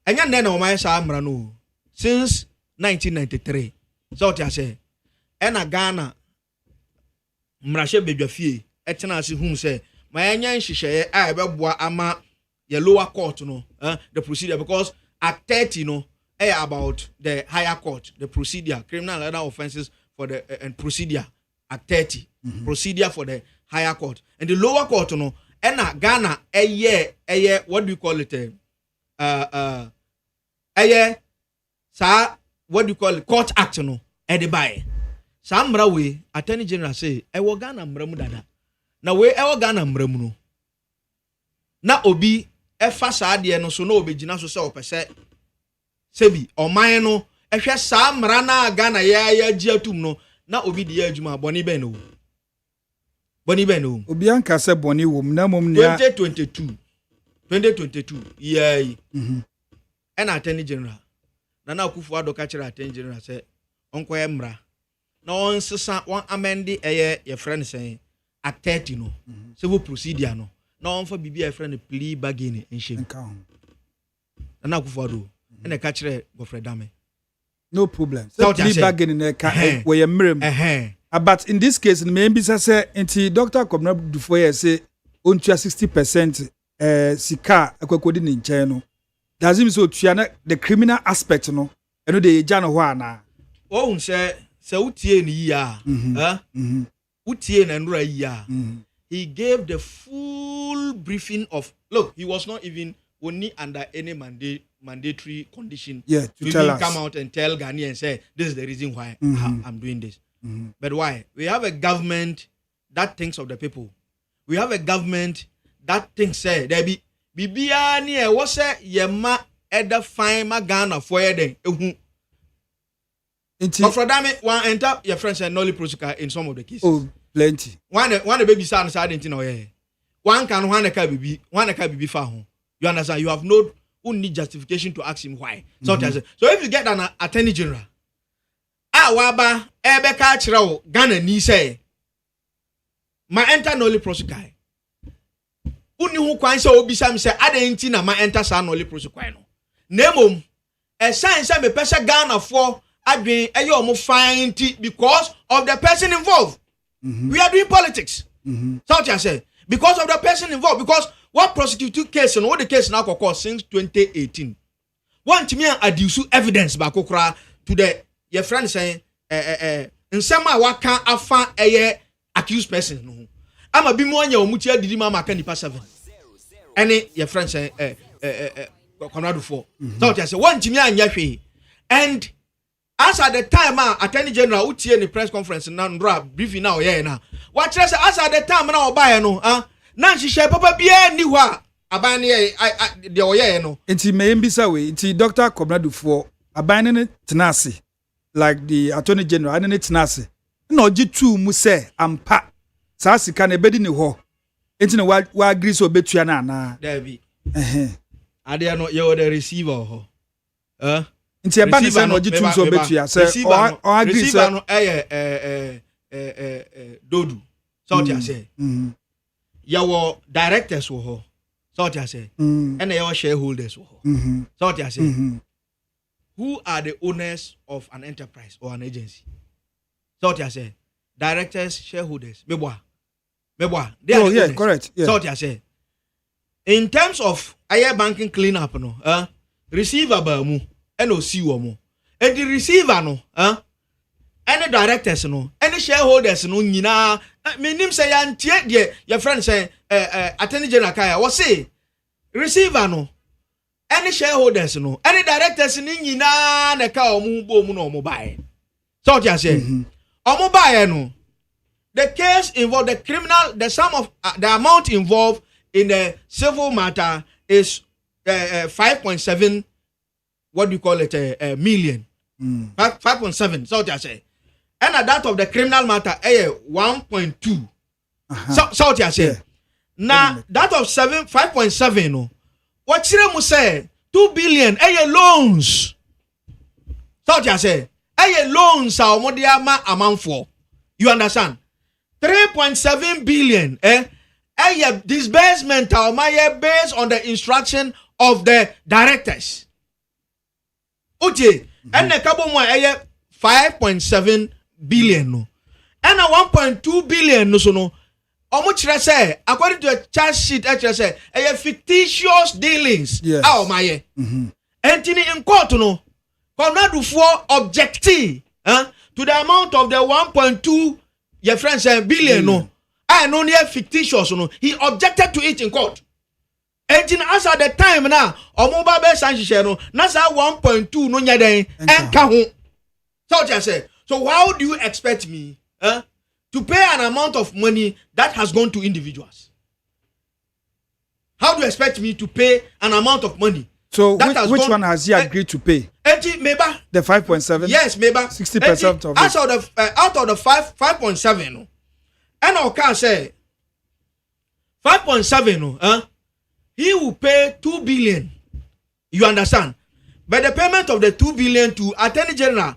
And then my sir no since 1993. So what I say? And a Ghana Mrashe Bedwafie etena ase hum say my anya nhihye a ebeboa ama your lower court no the procedure, because Act 30 no about the higher court, the procedure, criminal and other offenses for the and procedure. Act 30 procedure for the higher court, and the lower court no and Ghana a year what do you call it a year sir, what do you call it, Court Act no e dey buy Samra we Attorney General say e wo Ghana mramu dada na we e wo Ghana mramu no na obi e fa saa de no so na obegina so se opese sebi oman no e hwe saa mra na Ghana ya gi atum no na obi de ya adwuma boni ben no obi anka se boni wom na mom ne 2022 yeah and Attorney General Nana Akufo-Addo ka kire Attorney General say onko ye mra na on sesa one amend your friend saying Act 30 no civil procedure no na on for bibi your friend plea bargaining in shame Nana Akufo-Addo and ka kire Godfrey Dame no problem so plea bargaining e ka we ye mrem but in this case maybe say until Dr. Kwabena Dufo say on 60% sika akwakodi ni nchen no does it so the criminal aspect no eno de jano ho ana oh say utie ni ya utie na ndura ya he gave the full briefing of look, he was not even only under any mandatory condition to even come out and tell Ghani and say this is the reason why I'm doing this. But why? We have a government that thinks of the people. We have a government that thinks say there be bibia ni e wo say yema eda fine ma Ghana for den ehu Godfrey Dame one enter your friends and nolly prosecute in some of the cases. Oh, plenty. One the baby son say didn't know here. One can one ka bibi fa ho. You understand? You have no need justification to ask him why. So if you get an Attorney General waba ebe ka kire wo Ghana ni say ma enter nolly prosecute. Uni hu kwan se obi sam se adenti na ma enter sa nolly prosecute no. Nemom e sign say me pese Ghana for adwen eye omo fine because of the person involved. We are doing politics. So what I say, because of the person involved, because what prosecuted case and what the case now called since 2018. Want me adduce evidence ba kokra to the your friend saying nsema wa kan afa eye accused person no. Ama bi mo anya omuti adidi mama kan nipa 7. Any your friend saying Conrad for. So what I say, want me anya hwe. And as at the time Attorney General utie in the press conference na ndra briefing now yeah na what say as at the time na obaye no na nhihye papa bia ni ho a aban ne de oye no enti meyembisa we enti Dr. Kwabena Dufo aban ne tenase like the Attorney General and ne tenase na oji tu mu se ampa sa sika na bedi ne ho enti na wa agree so betua na na there be ade no you the receiver ho nti eba ne say na oji tu so betua say o agree say no dodu so what you say your directors wo ho so what you say and your shareholders wo ho so what you say who are the owners of an enterprise or an agency? So what you say directors, shareholders, meboa they are the owners. Correct so what you say in terms of air banking cleanup no receiver ba mu NOC wo mu and the receiver no any directors no any shareholders no nyina menim say yantie de your friend say Attorney General kaya wo say receiver no any shareholders no any directors ni nyina na ka omu bo mu no omu bae so what you say omu bae no the case involved the criminal the sum of the amount involved in the civil matter is 5.7 what do you call it million 5.7 so what you say and that of the criminal matter 1.2 so what you say Now that of 5.7 no. What chire say 2 billion loans. So what you say? Loans are omodiama amount for. You understand? 3.7 billion disbursement based on the instruction of the directors. Okay, and the cabo mo 5.7 billion no. And a 1.2 billion no so no. Say, according to a charge sheet, say fictitious dealings. Yes. And in court no. Conrad for objective to the amount of the 1.2 your friend said billion no. I know near fictitious no. He objected to it in court. And as at the time now, mobile base no, nasa 1.2 no nyade and kaho. So what I say. So how do you expect me to pay an amount of money that has gone to individuals? How do you expect me to pay an amount of money? So which one has he agreed to pay? Meba. The 5.7? Yes, Meba. 60% of it. Out of the 5.7 no. And I can say 5.7 no, he will pay 2 billion. You understand? But the payment of the 2 billion to Attorney General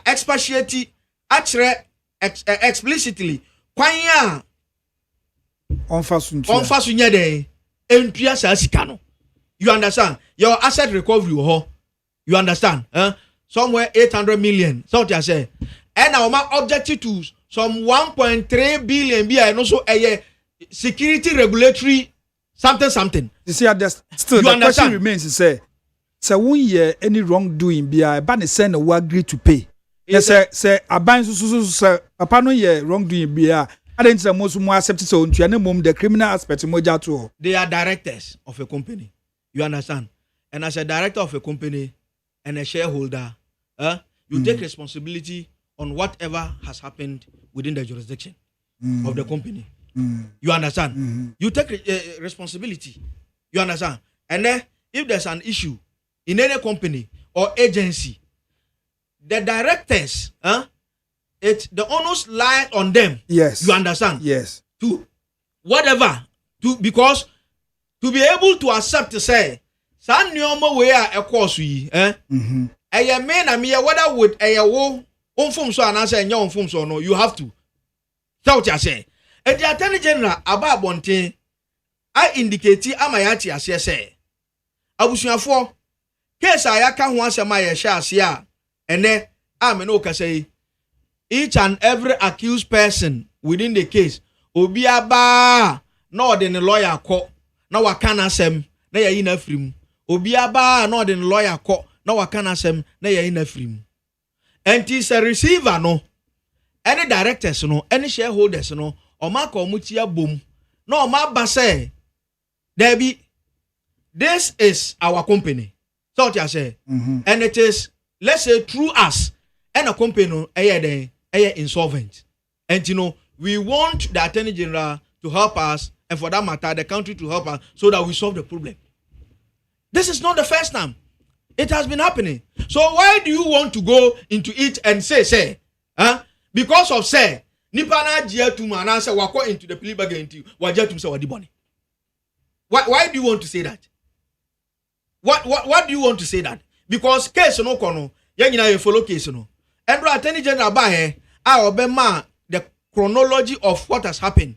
expatiate actually explicitly kwanya onfasunya de entua sa sika no. You understand? Your asset recovery ho. You understand? Somewhere 800 million. So what I say. And now my objective to some 1.3 billion be and also a security regulatory something. You see, still the question remains to say, so when you any wrongdoing be a ban send who agree to pay. Yes, say a ban so papa no ye wrongdoing be a I didn't say most more accepted so to any mom the criminal aspect moja to. They are directors of a company. You understand? And as a director of a company and a shareholder, you take responsibility on whatever has happened within the jurisdiction of the company. You understand? You take responsibility. You understand? And then if there's an issue in any company or agency, the directors, the onus lie on them. Yes. You understand? Yes. To whatever. Because to be able to accept to say, San Nyomo we are a course we, a man and me, whether with a wo, unfum so and answer and your unfum so no, you have to. So what I say. And the Attorney General about Bonte, I indicate Amayati as you say. Abusuafo, case I can once a my share, and then I'm an okay say each and every accused person within the case obiaba no the lawyer court. Na wakana sem na ya ina frim obiaba no the lawyer court. Na wakana sem na ya ina frim. And is a receiver no any directors no any shareholders no o ma ko mutia bom no o ma ba say there be this is our company. So what I say and it is, let's say, through us and a company no insolvent. And you know we want the Attorney General to help us, and for that matter the country to help us so that we solve the problem. This is not the first time it has been happening. So why do you want to go into it and say because of say nipana jetu mana say wako into the plea bargain to wajetu say wadi boni? Why do you want to say that? What do you want to say that? Because case no kono yanyina ye follow case no. And Attorney General ba he obema the chronology of what has happened.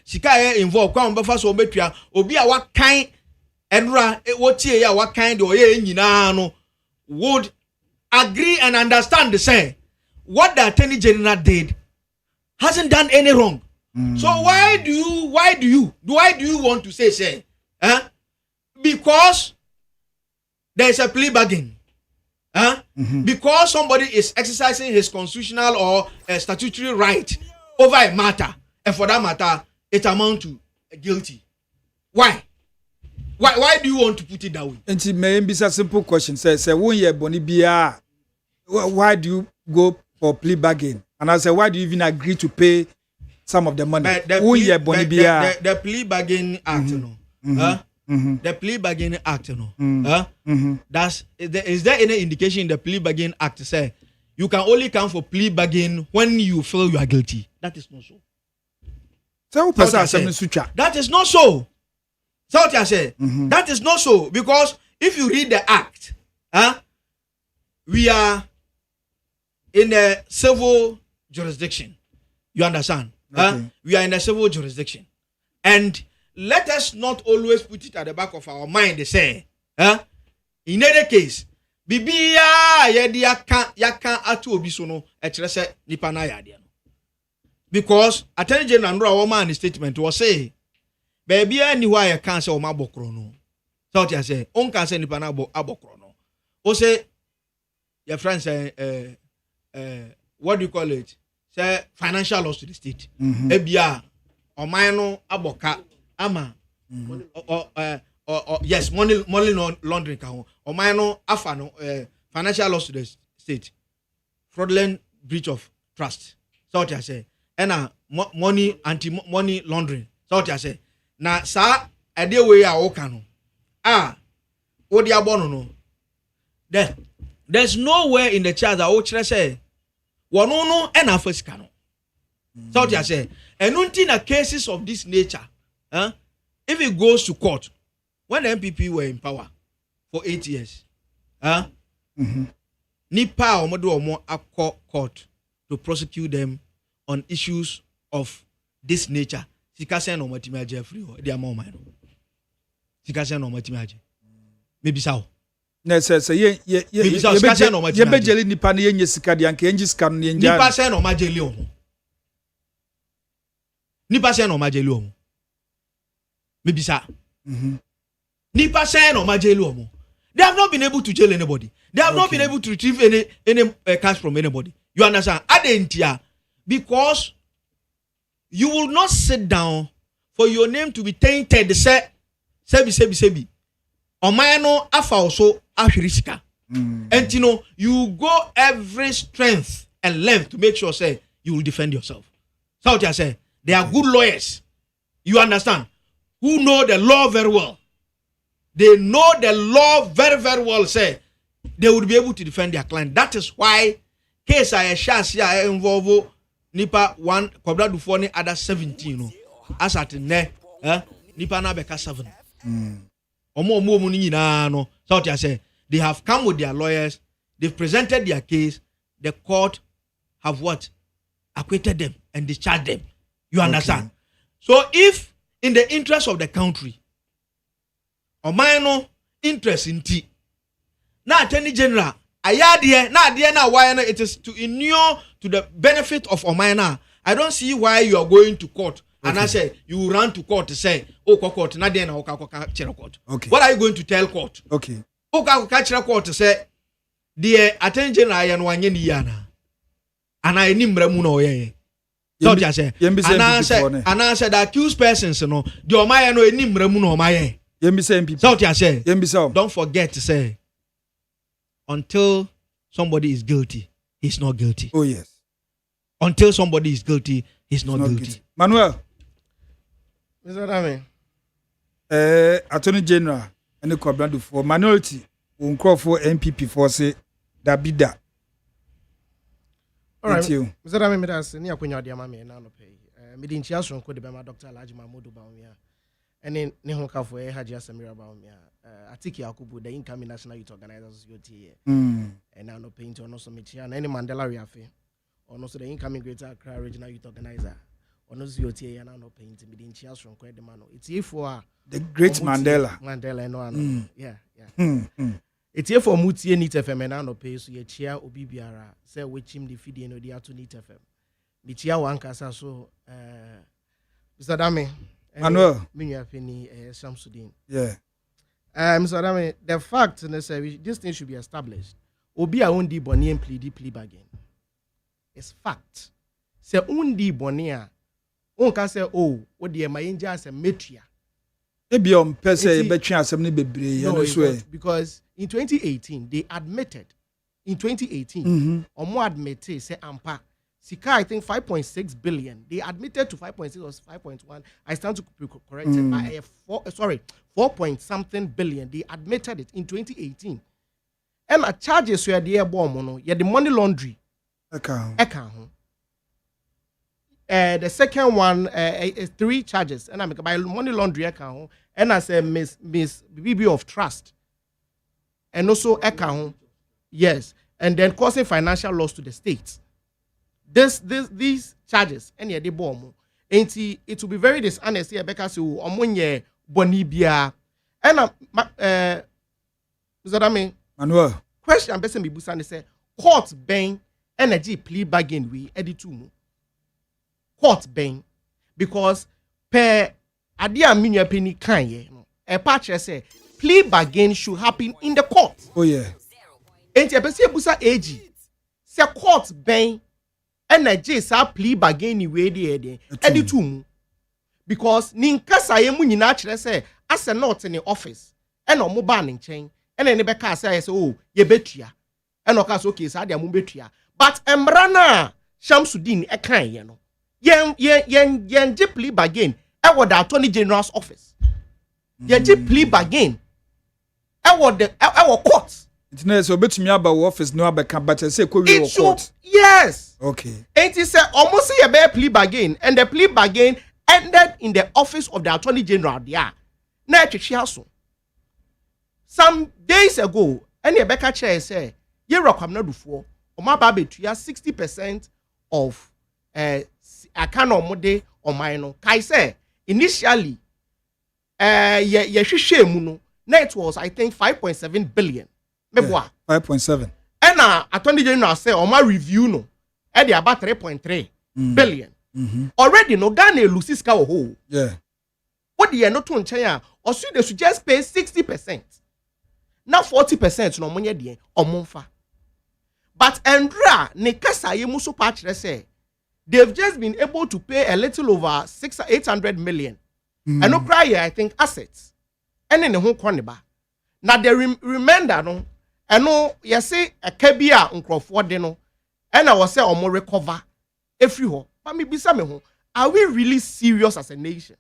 Sika involved kwa mbefa so obetua obi a wakan enra wotie ya wakan de oye nyina no would agree and understand the say what the Attorney General did hasn't done any wrong. So why do you want to say because there is a plea bargain, because somebody is exercising his constitutional or statutory right over a matter, and for that matter it amounts to guilty. Why do you want to put it that way? And it may be a simple question. Say when you boni bia, why do you go for plea bargain? And I say, why do you even agree to pay some of the money? The plea bargain act, the plea bargain act, is there any indication in the plea bargain act say you can only come for plea bargain when you feel you are guilty? That is not so. That is not so. So what I say? That is not so, because if you read the act, we are in a civil jurisdiction. You understand? Okay. We are in a civil jurisdiction, and let us not always put it at the back of our mind. They say, in any case, Bibia yaka atu obisono etrese nipa na yade. Because Attorney General Andrew Woman statement was say, baby any why I can't say o mabokro no. So what I say, on can say nipa na abokro no. O say your friend say what do you call it? Say financial loss to the state. Ebia o man no aboka ama yes, money laundering ka o man no afa no financial loss to the state, fraudulent breach of trust. So what I say, and money anti-money laundering. So what I say, na sa ade we a o ka no odi abono no, there's nowhere in the charge that o kire say wono no and afasika no. So what I say, and until na cases of this nature, if it goes to court, when the MPP were in power for 8 years, nipa omodo omo akọ court to prosecute them on issues of this nature. Sika say no matimi age free o dia ma o man. Sika say no matimi age. Maybe sao. Na say ye be jeli nipa na yenye sika dia nka enji sika no yenja. Nipa say no ma jeli o. Nipa say no ma jeli o. Maybe sa. Nipa say no ma jeli o. They have not been able to jail anybody. They have not been able to retrieve any cash from anybody. You understand? Adentia, because you will not sit down for your name to be tainted. Say, sebi. Omayano afa also afrisika. And you know, you go every strength and length to make sure say you will defend yourself. So what I say, they are good lawyers. You understand? Who know the law very well. They know the law very, very well. Say they would be able to defend their client. That is why case I shall involve nipa one kobra du for ni other 17 as at ne nipa na beka 7 omo ni nyina no. So what I say, they have come with their lawyers, they've presented their case, the court have what? Acquitted them and discharged them. You understand? So if in the interest of the country, or minor interest in tea, now Attorney General ayadie na why it is to inure to the benefit of Omaina. I don't see why you are going to court. And I say you run to court to say, oh, court, na dia na court. Okay. What are you going to tell court? Okay. Court to say, the Attorney General ayan wanye ni yana. And I nimre mu no ye. So just say, and I said the accused persons no, the Omaya no nimre mu no Omaya. So just say, don't forget to say, until somebody is guilty, he's not guilty. Oh yes. Until somebody is guilty, he's not guilty. Manuel. Mr. Dami. Attorney General and the Kwabrandu for minority won call for MPP for say that be that. All right. Mr. Dami, me das ni akonya de ama me na no pay. Me di nchia so nko de be ma Dr. Alhaji Mahmoud Bawumia. Ene ne ho ka for Haji Asamira Bawumia. Atiki Yakubu, the incoming National Youth Organizers UTA. And now no paint or no summit and any Mandela Riafe. Or no so the incoming Greater Accra Regional Youth Organizer. Or no UTA and no paint within Chias from Quedemano. It's here for the great Mandela. Mandela, no, yeah. It's here for Mutie Nit FM and no pay so ye chair Obibiara. Say which him the feeding no dia to Nit FM. Mitia Wankasa so Mr. Dami. Manuel. Minya Penny Shamsuddin. Yeah. Mr. Adame, the fact this thing should be established. Obi a undi boni and plea bargain. It's fact. Se undi boni a unka say oh what the mayenja as a metria. Ebiom pese betwe asem ne bebre ya no so because in 2018 they admitted omo admitted say ampa Sika, I think 5.6 billion. They admitted to 5.6 or 5.1. I stand to be corrected by 4 point something billion. They admitted it in 2018. And a charges were the bomb, the money laundry account. the second one is 3 charges. And I make by money laundering account. And I say Miss BB of trust. And also account. Yes. And then causing financial loss to the state. These charges, any de bomb. And it will be very dishonest here because you omunye bonibia. And is that I mean? Manuel. Question person be busan say court ben energy plea bargain we edit to court ben because per adia minua penny kan ye no e patch say plea bargain should happen in the court. Oh yeah. Enti person busa AG say court ben energy sa plea bargain we dey edit to because nin kasa ye mu nyina kire say as a not in the office and no mobile nchen and any beka say oh ye betua and no case okay say dia mu betua but emrana Shamsuddin e kan ye no yen plea bargain e wo the attorney general's office yen plea bargain e wo the e wo court it na so betumi aba wo office no abeka but say ko we wo court. Yes, okay, and it say almost say a plea bargain and the plea bargain ended in the office of the attorney general there. Na so some days ago any Rebecca chair say ye rokwam na dufo o ma ba betua 60% of akano mode o man no kai say initially ye hwehwe mu no na it was I think 5.7 billion meboa 5.7 and attorney general say o ma review no e dey about 3.3 billion. Already no Ghana loses ka ho. Yeah. What the no to nchen or so they should just pay 60%. Now 40% no money de o monfa. But Andra ne kasa ye muso patch say they've just been able to pay a little over 800 million. And no cry I think assets. And in the whole corner. Now they remember no and no you say a kebia nkrofo de no and I was say o mo recover every but me bisa me ho, are we really serious as a nation?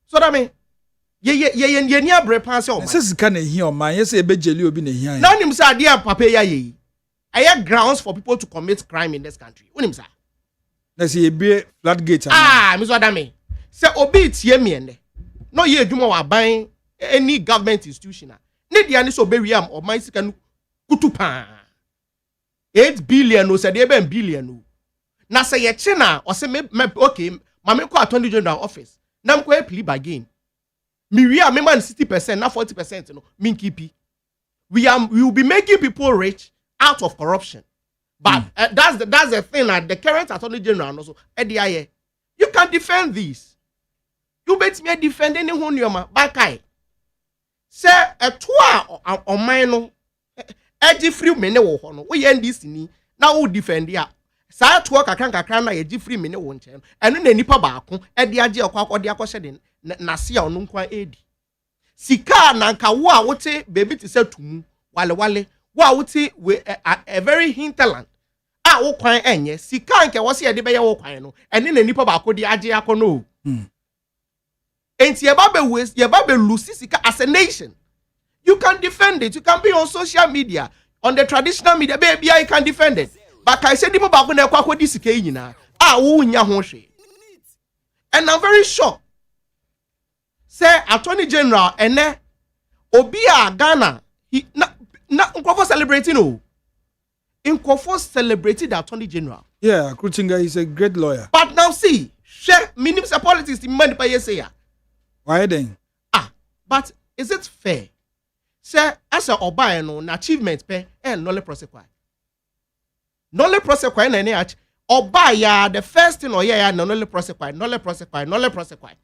So that mean ye ni abre pan say o man. Say sika na hi o man, yes e be jeli obi na hi an. Now nim say ade papa ya ye. Aya grounds for people to commit crime in this country. Unim say. Na say e be floodgate. Me so that mean. Say obi tie me ene. No ye adwuma wa ban any government institution. Ne dia ni so be wiam o man sika no kutu pan. 8 billion no say dey be billion no. Na say ye china or say me okay mame ko attorney general office na mko plea bargain me we are me man 60% na 40% no min keep we will be making people rich out of corruption but that's the thing that the current attorney general also you can defend this you bet me defend any ho nyoma bakai say eto a oman no e free me ne wo ho no we ndc ni na wo defend ya sa to kakran na ye free me ne wo nchen eno na nipa baako e de age akwa akose de na se a ono nkwa edi sika na nka wo a wote baby ti se tumu wale wo a wote a very hinterland a wo kwan enye sika nke wo se ye de be ye wo kwan no eno na nipa baako de age akono enti ye ba be lose sika as a nation. You can defend it. You can be on social media, on the traditional media. Baby, you can defend it. But I said, people back when they kwa this na and I'm very sure. Say Attorney General ene Obia Ghana he na Nkofo celebrating no. Nkofo celebrated the Attorney General. Yeah, Krutinga is a great lawyer. But now see, share minimum politics in money by say. Why then? But is it fair? Say as a oba no na achievement pe nole prosequy. Nole prosequy na any oba ya the first thing ya nole prosequy.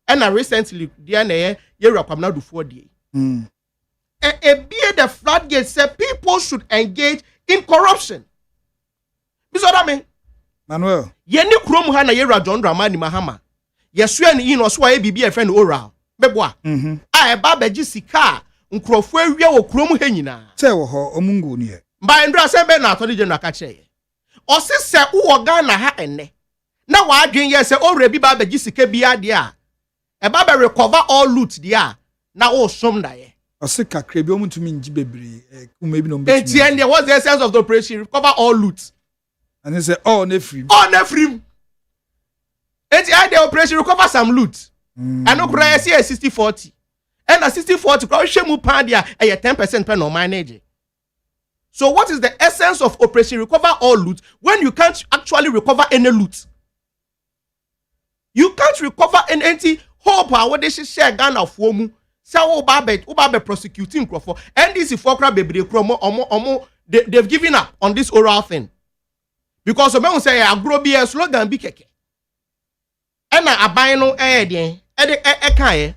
And recently dia na ye rapam na do 4 day. Be the floodgate say people should engage in corruption. This what I mean. Manuel. Ye ni krom ha na ye John Dramani Mahama. Ye sua ni no so ye bibi e friend oral. Beboa. A ba beji sika nkrofo awia wo krom ha nyina. Say wo ho omungu ni e. Ba ndra se be na Attorney General ka che ye. O se se wo Ghana ha enne. Na wa adwen ye se o rebi ba beji sika bia de a. E ba be recover all loot de a. Na wo som da ye. O se kakra bi o mutumi nji bebre kuma bi no mbetumi. Enti and what's the essence of the operation? Recover all loot. And they say all na free. All na free. Enti I the operation recover some loot. I no cry see 60-40. And a 60-40 crowd shemu pandia a 10% pen on manage. So what is the essence of operation recover all loot when you can't actually recover any loot? You can't recover any hope what they share Ghana for mu. Say Ubabe prosecuting Crawford. NDC for crab baby they've given up on this oral thing. Because some people say agro be a slogan be keke. And I buy no can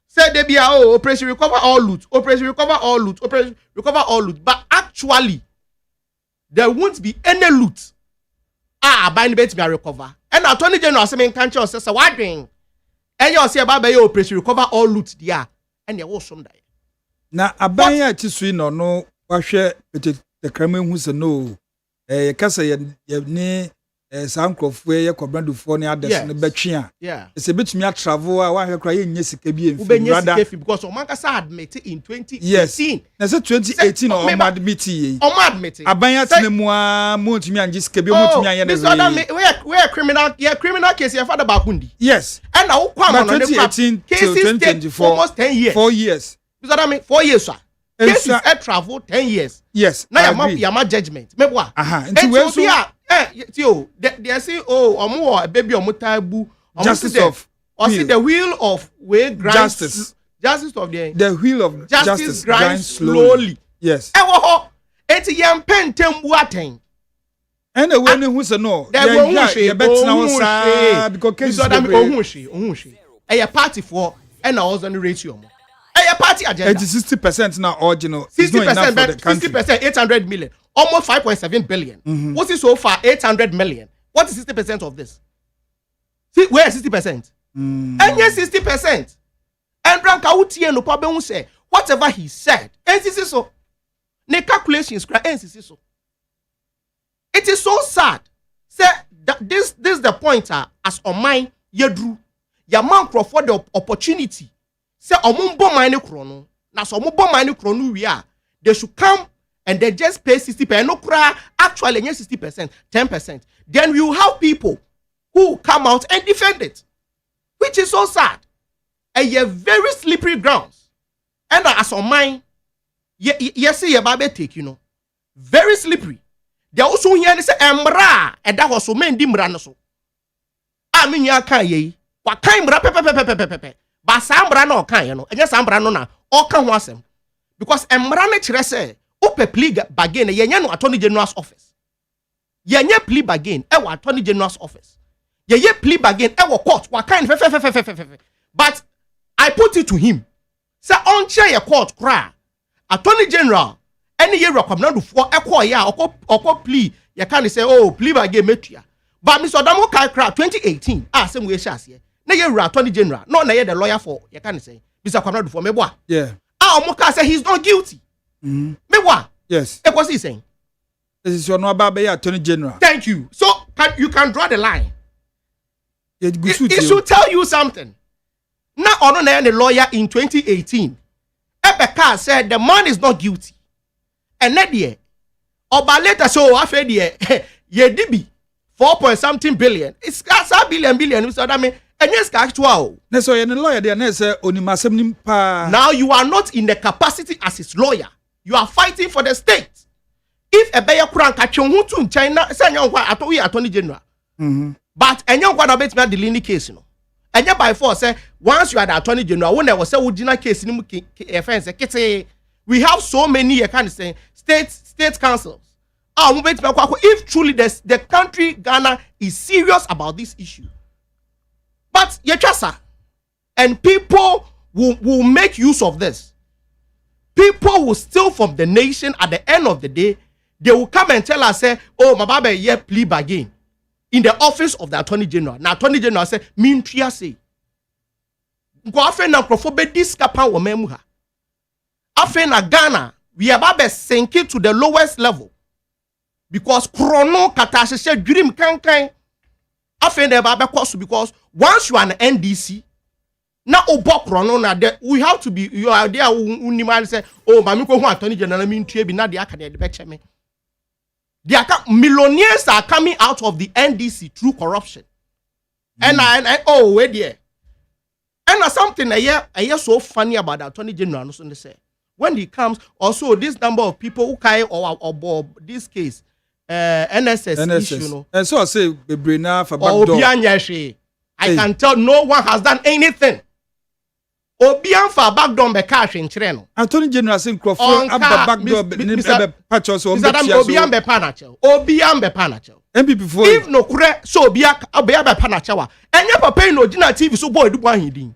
say they be operation recover all loot, operation recover all loot, operation recover all loot. But actually, there won't be any loot. Buy the bait me recover. And Attorney General say country says what doing? And you say about operation recover all loot there. And there was some there. Na abanya chisui no wahwe the crime who say no kasa ye ni sankrofo ye kwabradufo ne ades ne betwe a ese betumi a travel a wahwe kra ye nye sika bi emfi rather because Omankasa admit in 2018 yes na say 2018 o admit ye abanya tinemu a montumi anje sika bi montumi anye ne we criminal case your father bakundi yes and na ukwa no 2018 till 2024 almost 10 years 4 years because I mean 4 years sir cases I travel 10 years yes now your judgment mebwa nti we so they say a baby omutabu justice of or see the wheel of way justice of the wheel of justice grinds slowly yes eti yam pentembu aten and we no who say no you bet now sir because case ohunshi a party for and also the ratio a party agenda 60% now original 60% but 60% 800 million almost 5.7 billion. What is so far 800 million? What is 60% of this? See, where is 60%? And yes, 60%. And Branka Utie no problem say whatever he said. And this is so. Ne calculations so. It is so sad. Say that this is the pointer as on mine yedru. Ya man Crawford the opportunity. Say omumbo mine chrono. Na so omumbo mine chrono we are. They should come and they just pay 60%. No cry, actually 60%, 10%. Then we will have people who come out and defend it, which is so sad. And you're very slippery grounds. And as on mine, yes, see baby take, very slippery. They also hear this embra, and that was so many dimrano so. I mean, ya can ye, what kind pepe, but Sambra no can, and yes, Sambra no na, all can was him. Because embrane chirese, Ope plea bargain yenye no Attorney General's office. Yenye plea bargain e wa Attorney General's office. Yenye plea bargain e wa court wa kind But I put it to him. Say on chair your court cry. Attorney General any year recommend for e ya oko plea you can say plea bargain metua. But Mr. Adamo kai cry 2018 same we share here. Na year Attorney General no na year the lawyer for you can say Mr. Kwamnadu for meboa. Yeah. Omoka say he's not guilty. Mewa. Yes. What's he saying? This is your no Attorney General. Thank you. So you can draw the line. It should tell you something. Now on the lawyer in 2018, Ebeka said the man is not guilty. And that year, Oba later so after the ye dibi 4.something billion. It's a billion. So that mean and yes, actual. So you're a lawyer there. Now you are not in the capacity as his lawyer. You are fighting for the state. If a bear crank at in China, say Attorney General. But and young one of it the Lini case, And yet by force say once you are the Attorney General, when there was a Ujina case in we have so many state councils. If truly the country Ghana is serious about this issue. But Yechasa, and people will make use of this. People will steal from the nation at the end of the day. They will come and tell us, say, my baba ye plea bargain in the office of the Attorney General. Now, Attorney General say, Mintria say, go afe na krofobe diskapa wo memuha. Afe na Ghana, we are about sinking to the lowest level because chrono katasheshe dream kankan. Afe na babe kosu because once you are an NDC, now chrono na we have to be you are there uniman say mami ko hu Attorney General Mintria bi na de aka de beche me. Millionaires are coming out of the NDC through corruption. And oh, wait there. And something I hear so funny about the Attorney General. Also, they say when he comes, also this number of people who carry or this case, NSS issue, you know. And so I say, Brina for backdoor. I can tell no one has done anything. Obian for backdoor be cash in Chireno. Attorney General saying Crawford backdoor patches or Obian be panachel. Obian be panachel. MPP for if no kure so obia be panachawa. Enya papa no Gina TV so boy edubu ahidin.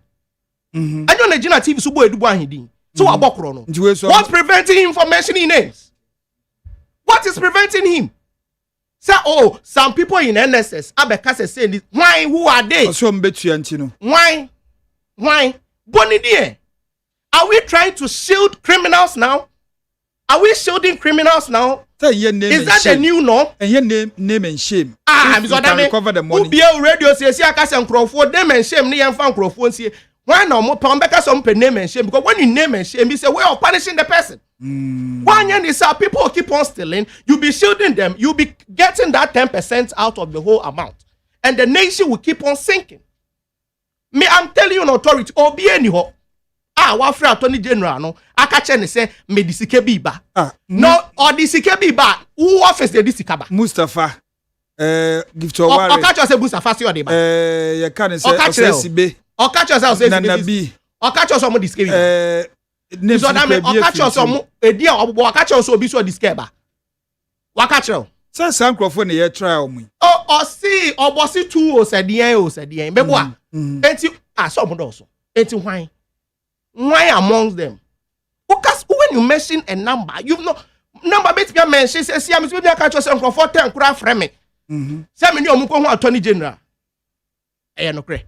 Enya na Gina TV so boy edubu ahidin. So abokro no. What's preventing him from mentioning names? What is preventing him? Say, oh, some people in NSS, Abekase saying this. Why? Who are they? Why? Bonnie dear. Are we trying to shield criminals now? Are we shielding criminals now? Is that the new norm? And your name and shame. Because I recover the money. Who be a radio says, I can't Crawford, name and shame, near fan Crawford. Why no more Pambeka some name and shame? Because when you name and shame, you say, we are punishing the person. One year is people keep on stealing, you'll be shielding them, you'll be getting that 10% out of the whole amount. And the nation will keep on sinking. Me, I'm telling you an authority, Obi anyhow. What for Attorney General no? Akache ne say me disike biba. No, or disike biba. Who office the disikaba? Mustafa. Give to Wari. Okache say Mustafa si odeba. You can say Osesibe. Okache say Osesibe. Nanabi. Okache so mo disike biba. So that me Okache so mo edi obo Okache so obi so disike ba. Wakache. Say some microphone ye try o mu. Oh, see, obosi 2 o sedien. Meboa. Enti so mo do so. Enti hwan? Why amongst them? Because when you mention a number, you know number bet me mention say see am so be catch yourself for 10 kura frame me. Say me ni omuko ho Attorney General. No kre.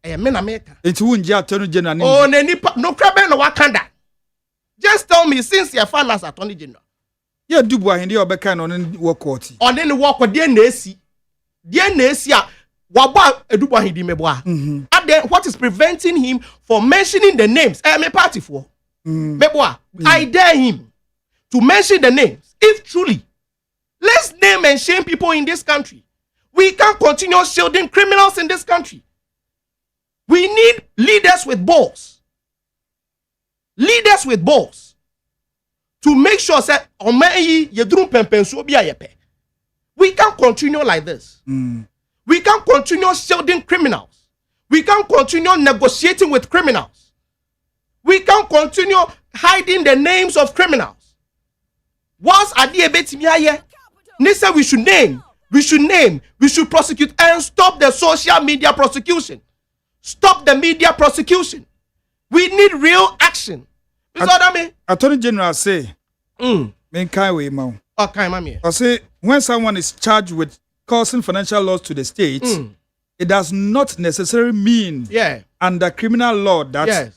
Me na make. Enti wunji Attorney General ni. Oh na nipa no kra be no wakanda. Just tell me since you found as Attorney General. Yeah, dubu ahinde obeka no ne work court. On the work dey na esi. Dey na esi a waba edubu ahinde meboa. And then what is preventing him from mentioning the names? Me party for. Meboa, I dare him to mention the names. If truly, let's name and shame people in this country. We can't continue shielding criminals in this country. We need leaders with balls. Leaders with balls. To make sure that we can't continue like this. We can't continue shielding criminals. We can't continue negotiating with criminals. We can't continue hiding the names of criminals. Once they say we should name, we should prosecute and stop the social media prosecution. Stop the media prosecution. We need real action. You know what I mean? Attorney General say, I say, when someone is charged with causing financial loss to the state, it does not necessarily mean under criminal law that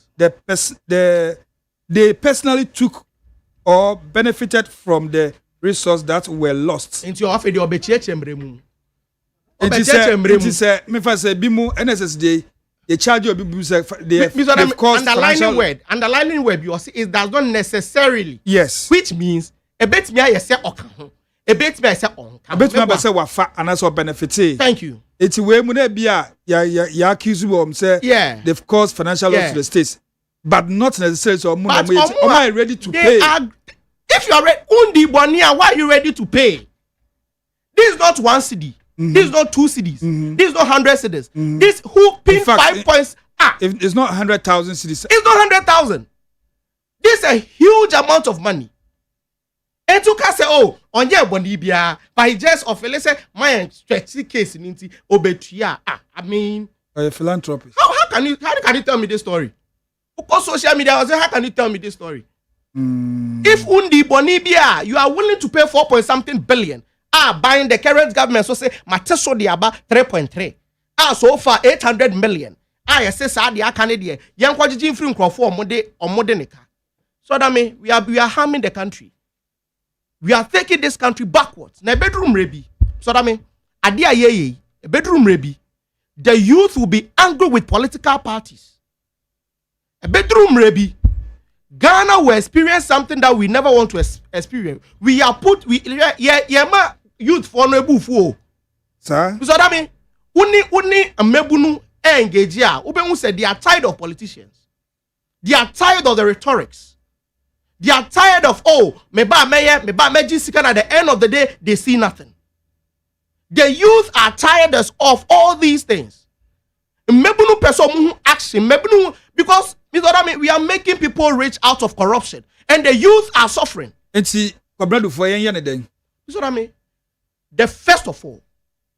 they personally took or benefited from the resources that were lost. Into your office, the obeche it is a me for say bimu NSSD. They charge you they've caused underlining word you see it does not necessarily which means a bit me I say oka a bit me I say on a bit me say wafa and that's what benefit. Thank you. It's way mu na bia ya accuse you say they've caused financial loss to the states but not necessarily so am I ready to pay? If you are ready undi bonia why are you ready to pay? This is not 1 cedi. This is not 2 cities. This is not 100 cities. This who pin 5 points. If it's not 100,000 cities. It's not 100,000. This is a huge amount of money. And to say, oh, on your bonibia, by just of let's say my stretchy case in obetia. I mean, a philanthropist. How can you tell me this story? Because social media was how can you tell me this story? If undi bonibia, you are willing to pay 4 point something billion. Buying the current government so say mateso de aba 3.3 so far 800 million say sa de akane de yen kwagigi free nkrofo omode nika so that mean we are harming the country, we are taking this country backwards na bedroom rebi so that mean ade ayeye bedroom rebi the youth will be angry with political parties. A bedroom rebi Ghana will experience something that we never want to experience. We are put youth for no buffo. Sir? So that mean uni amebunu engage ya. Ube said they are tired of politicians. They are tired of the rhetorics. They are tired of meba meji sikan. At the end of the day, they see nothing. The youth are tired of all these things. Mebunu person action. Mebunu because we are making people rich out of corruption, and the youth are suffering. And see, the first of all,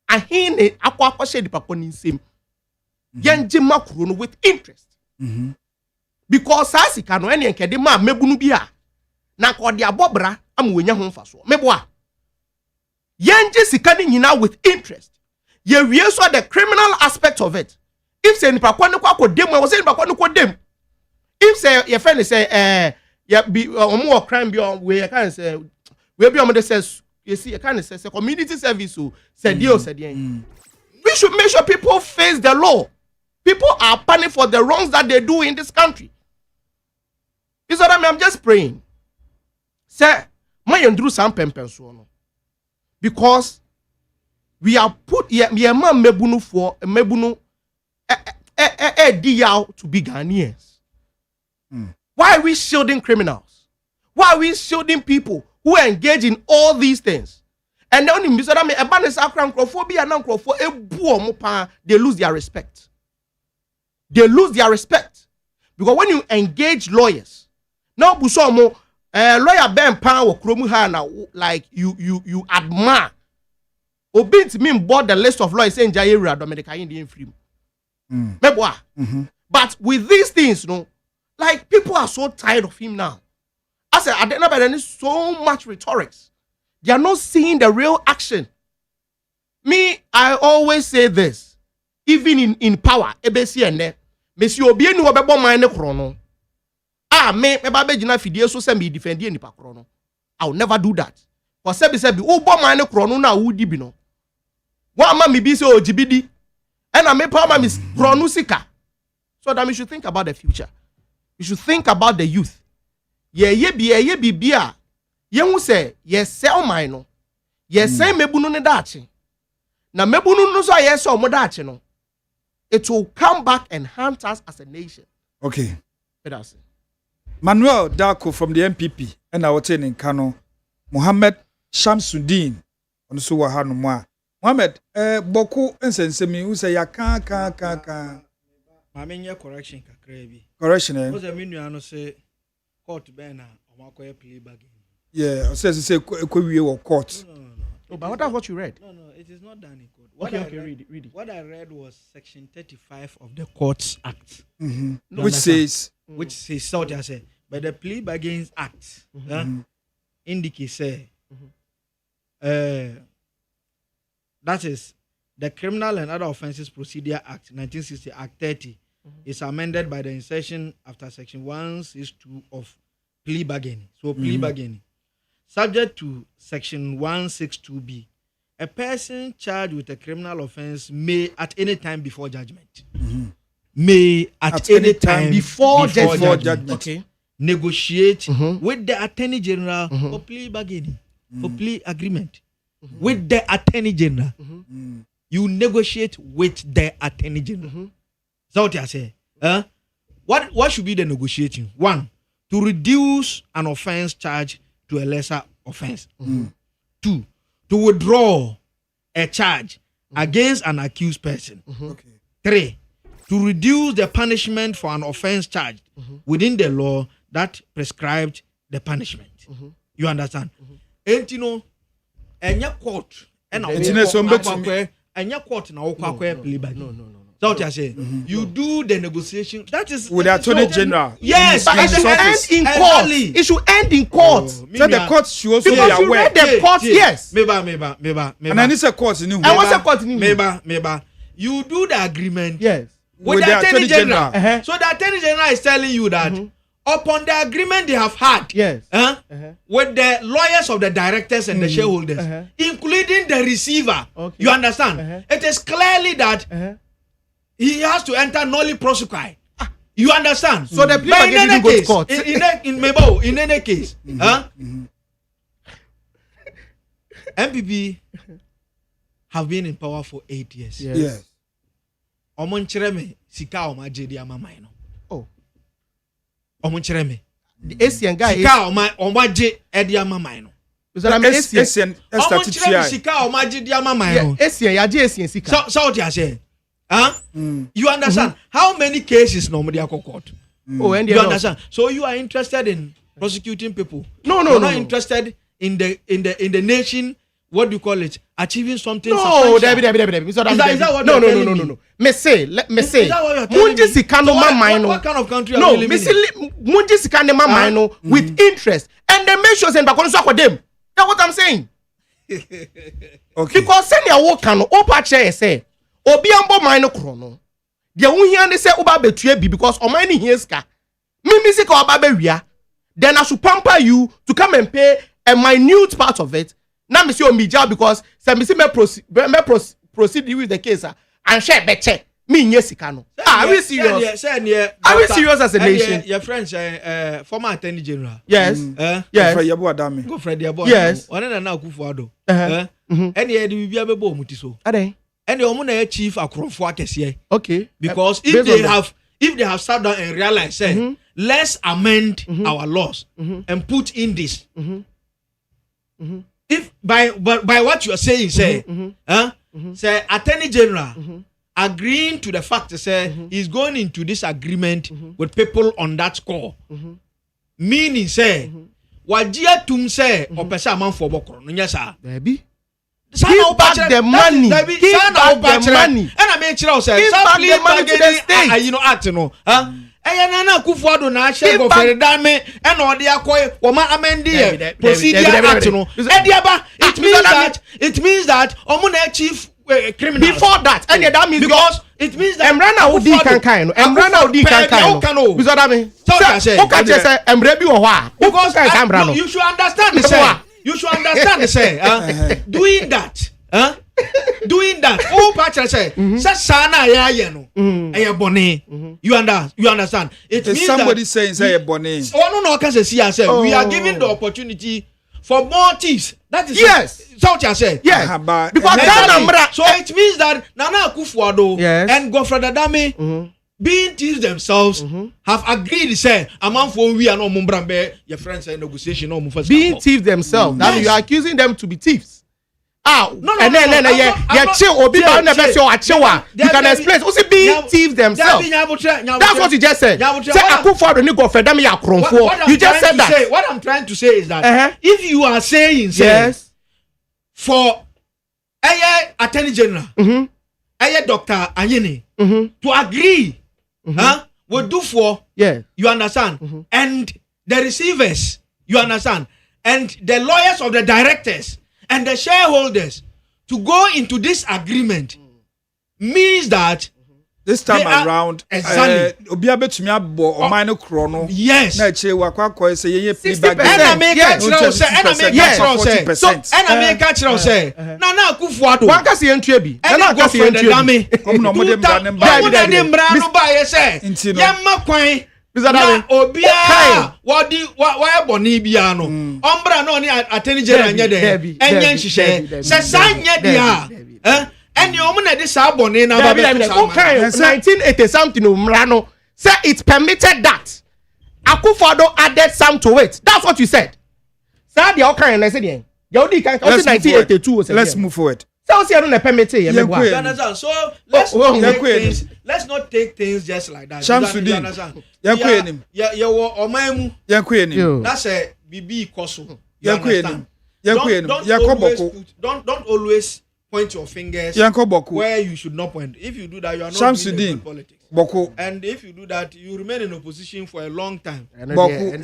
I hear akwa shedi pakoni sim. Yenjima kurono with interest. Because as ikano eni enkede ma mebunu bia na kodi abobra amwenya ho mfaso. Meboa. Yenji sikani nyina with interest. Ye wie so the criminal aspect of it. If say nipa kwani kwa dem, we say nipa kwani kwa dem. If say your friend say ya be omo crime be we can say we be omo says you see you can say community service so said you said we should make sure people face the law. People are panic for the wrongs that they do in this country. Is what I'm just praying. Say my ndru some pempenso no. Because we are put here man mebunu for mebunu to be Ghanaians. Why are we shielding criminals? Why are we shielding people who engage in all these things? And then in Missouri, they lose their respect. They lose their respect. Because when you engage lawyers, now Busomo, lawyer Ben Pan or Kromuhana, like you admire. Obint mean bought the list of lawyers saying Jaira Dominica Indian free. But with these things, like people are so tired of him now. I said, I don't know, but there is so much rhetorics. They are not seeing the real action. Me, I always say this, even in power, ebesi ene, Monsieur Obienu obebo mine chrono. Me babe jina fidie so say me defend ni pa chrono. I will never do that. Because sebi obo mine chrono na wudi bi no. Wa ma me bi say ojibidi. And I me pa ma me chrono sika. So that we should think about the future. We should think about the youth. Ye bibia. Ye hu say ye sell mine no. Ye say mebunu ne dachi. Na mebunu no so ye so mo dachi no. It will come back and haunt us as a nation. Okay. Manuel Darko from the MPP and our ten in Kano. Mohammed Shamsuddin. On so wahano mwa. Mohammed, boku ensensemi who say ya ka. Mamenye correction kakrebi. Correction eh. Because I mean you ano say court bena omakoye plea bargain. Yeah, say we were court. No. Oh, but what what you read? No, it is not done in court. Okay, read it. What I read was section 35 of the Courts Act. Which says so what I say, but the Plea Bargains Act indicates say that is the Criminal and Other Offences Procedure Act 1960 Act 30 is amended by the insertion after section 162 of plea bargaining. So plea bargaining, subject to section 162B, a person charged with a criminal offense may at any time before judgment. May at any time before judgment. Okay. Negotiate with the Attorney General for plea bargaining, for plea agreement. With the Attorney General. You negotiate with the Attorney General. That's what I say. What should be the negotiating? One, to reduce an offense charge to a lesser offense. Two, to withdraw a charge against an accused person. Three, to reduce the punishment for an offense charged within the law that prescribed the punishment. You understand? And you know, enya court and enya court na okwa plea bargain. No. That's what I say. You do the negotiation. That is with the Attorney General. Yes, but it should end in court. It should end in court. So the court should also be because aware. The court, yes. Meba. And then it's a court in I was a court in Meba. You do the agreement. Yes. With the Attorney General. So the Attorney General is telling you that upon the agreement they have had, with the lawyers of the directors and the shareholders, including the receiver, you understand? It is clearly that he has to enter nolli prosequi. You understand? So the plea bargain go to court. In any case, MPP have been in power for 8 years. Yes. Omon Chereme, Sika Oma Jedi Amamaino. Oh. Omon Chereme. The Asian guy. Sika Oma J Edi Amamaino. So I'm Asian. Omon Chereme Sika Oma Jedi Amamaino. Asian, Asian Sika. So what you say? Huh? You understand? How many cases normally are court? Oh, and you understand? So you are interested in prosecuting people? No, You're not interested in the nation. What do you call it? Achieving something. No, Debbie. Is that what no, you're telling me? No. Me say. Is that what you're telling me? So what kind of country are you living in? Munji Sikano Mamaino with interest. And they make sure send back on so them. That's what I'm saying. Okay. Because send your work can opa chair say. Obi ambo mino chrono. The only they say oba betray be because o mine here ska. Me say ka oba bewia. Then I should pamper you to come and pay a minute part of it. Now me say o me jail because say me say me proceed with the case and share better. Me nye sika no. Are we serious? Are we serious as a nation? Your friends former attorney general. Yes. Yes. For Yabo Adame. Go Fred Yabo. Yes. One na Akufo-Addo. Any e di bibia bebo omuti so. Ade. And the omuna chief akrofo akese. Okay. Because if they have sat down and realized, say, let's amend our laws and put in this. If by what you are saying, say, say Attorney General agreeing to the fact that say he's going into this agreement with people on that score, meaning say, wajia tum say opesa man for bokro no nyasa. Baby. Give back the money. Give back the money. And I make sure say, give back the money to the state. You know, act no. Nana Akufo-Addo na share go for dame and all the akoy woma amendi procedure act no. It means that omuna chief criminal. Before that, and that means because it means that Emrana Odi Kankaino. Emrana Odi Kankaino. Because that mean. So, okay, say Emrebi Owa. Because you should understand the say. You should understand the say. Doing that. Doing that. Oh, patch say. Sana ya no. Eye bone. You understand? It means somebody saying say bone. Oh no, can say we are giving the opportunity for more thieves. That is yes. So what you say? Yes. Because so it means that Nana Akufo-Addo and Godfrey Adame being thieves themselves have agreed to say among for we are no mumbrambe your friends say negotiation no mufas being thieves themselves. That you are accusing them to be thieves. No, and then you chill obi ba na be show achewa. You can explain. Also being thieves themselves. That's what you just said. Say Akufo-Addo ni Godfrey Adame ya kronfo. You just said that. What I'm trying to say is that if you are saying yes for Attorney General Dr. Anyini to agree will do for you understand and the receivers you understand and the lawyers of the directors and the shareholders to go into this agreement means that this time around exactly obi abetumi abo oman no kro no yes na che wakwa ko say ye plea bag and make catch say Nana Akufo-Addo wan ka se entua bi na ka se entua bi omno mo dem bra ne mbra no ba ye say yemma kwan na obia wadi wa boni bia no ombra no ni Attorney General nya de enye nhihye se sanye dia and you omuna de sa boni na ba be 1980 something umrano say it permitted that Akufo-Addo added some to it. That's what you said. Say the okay na say the you can 1982 let's move forward. So say no permit here so let's not take things just like that. Shamsuddin ya wo oman mu that's a bibi koso don't always point your fingers where you should not point. If you do that, you are not doing good politics. And if you do that, you remain in opposition for a long time. And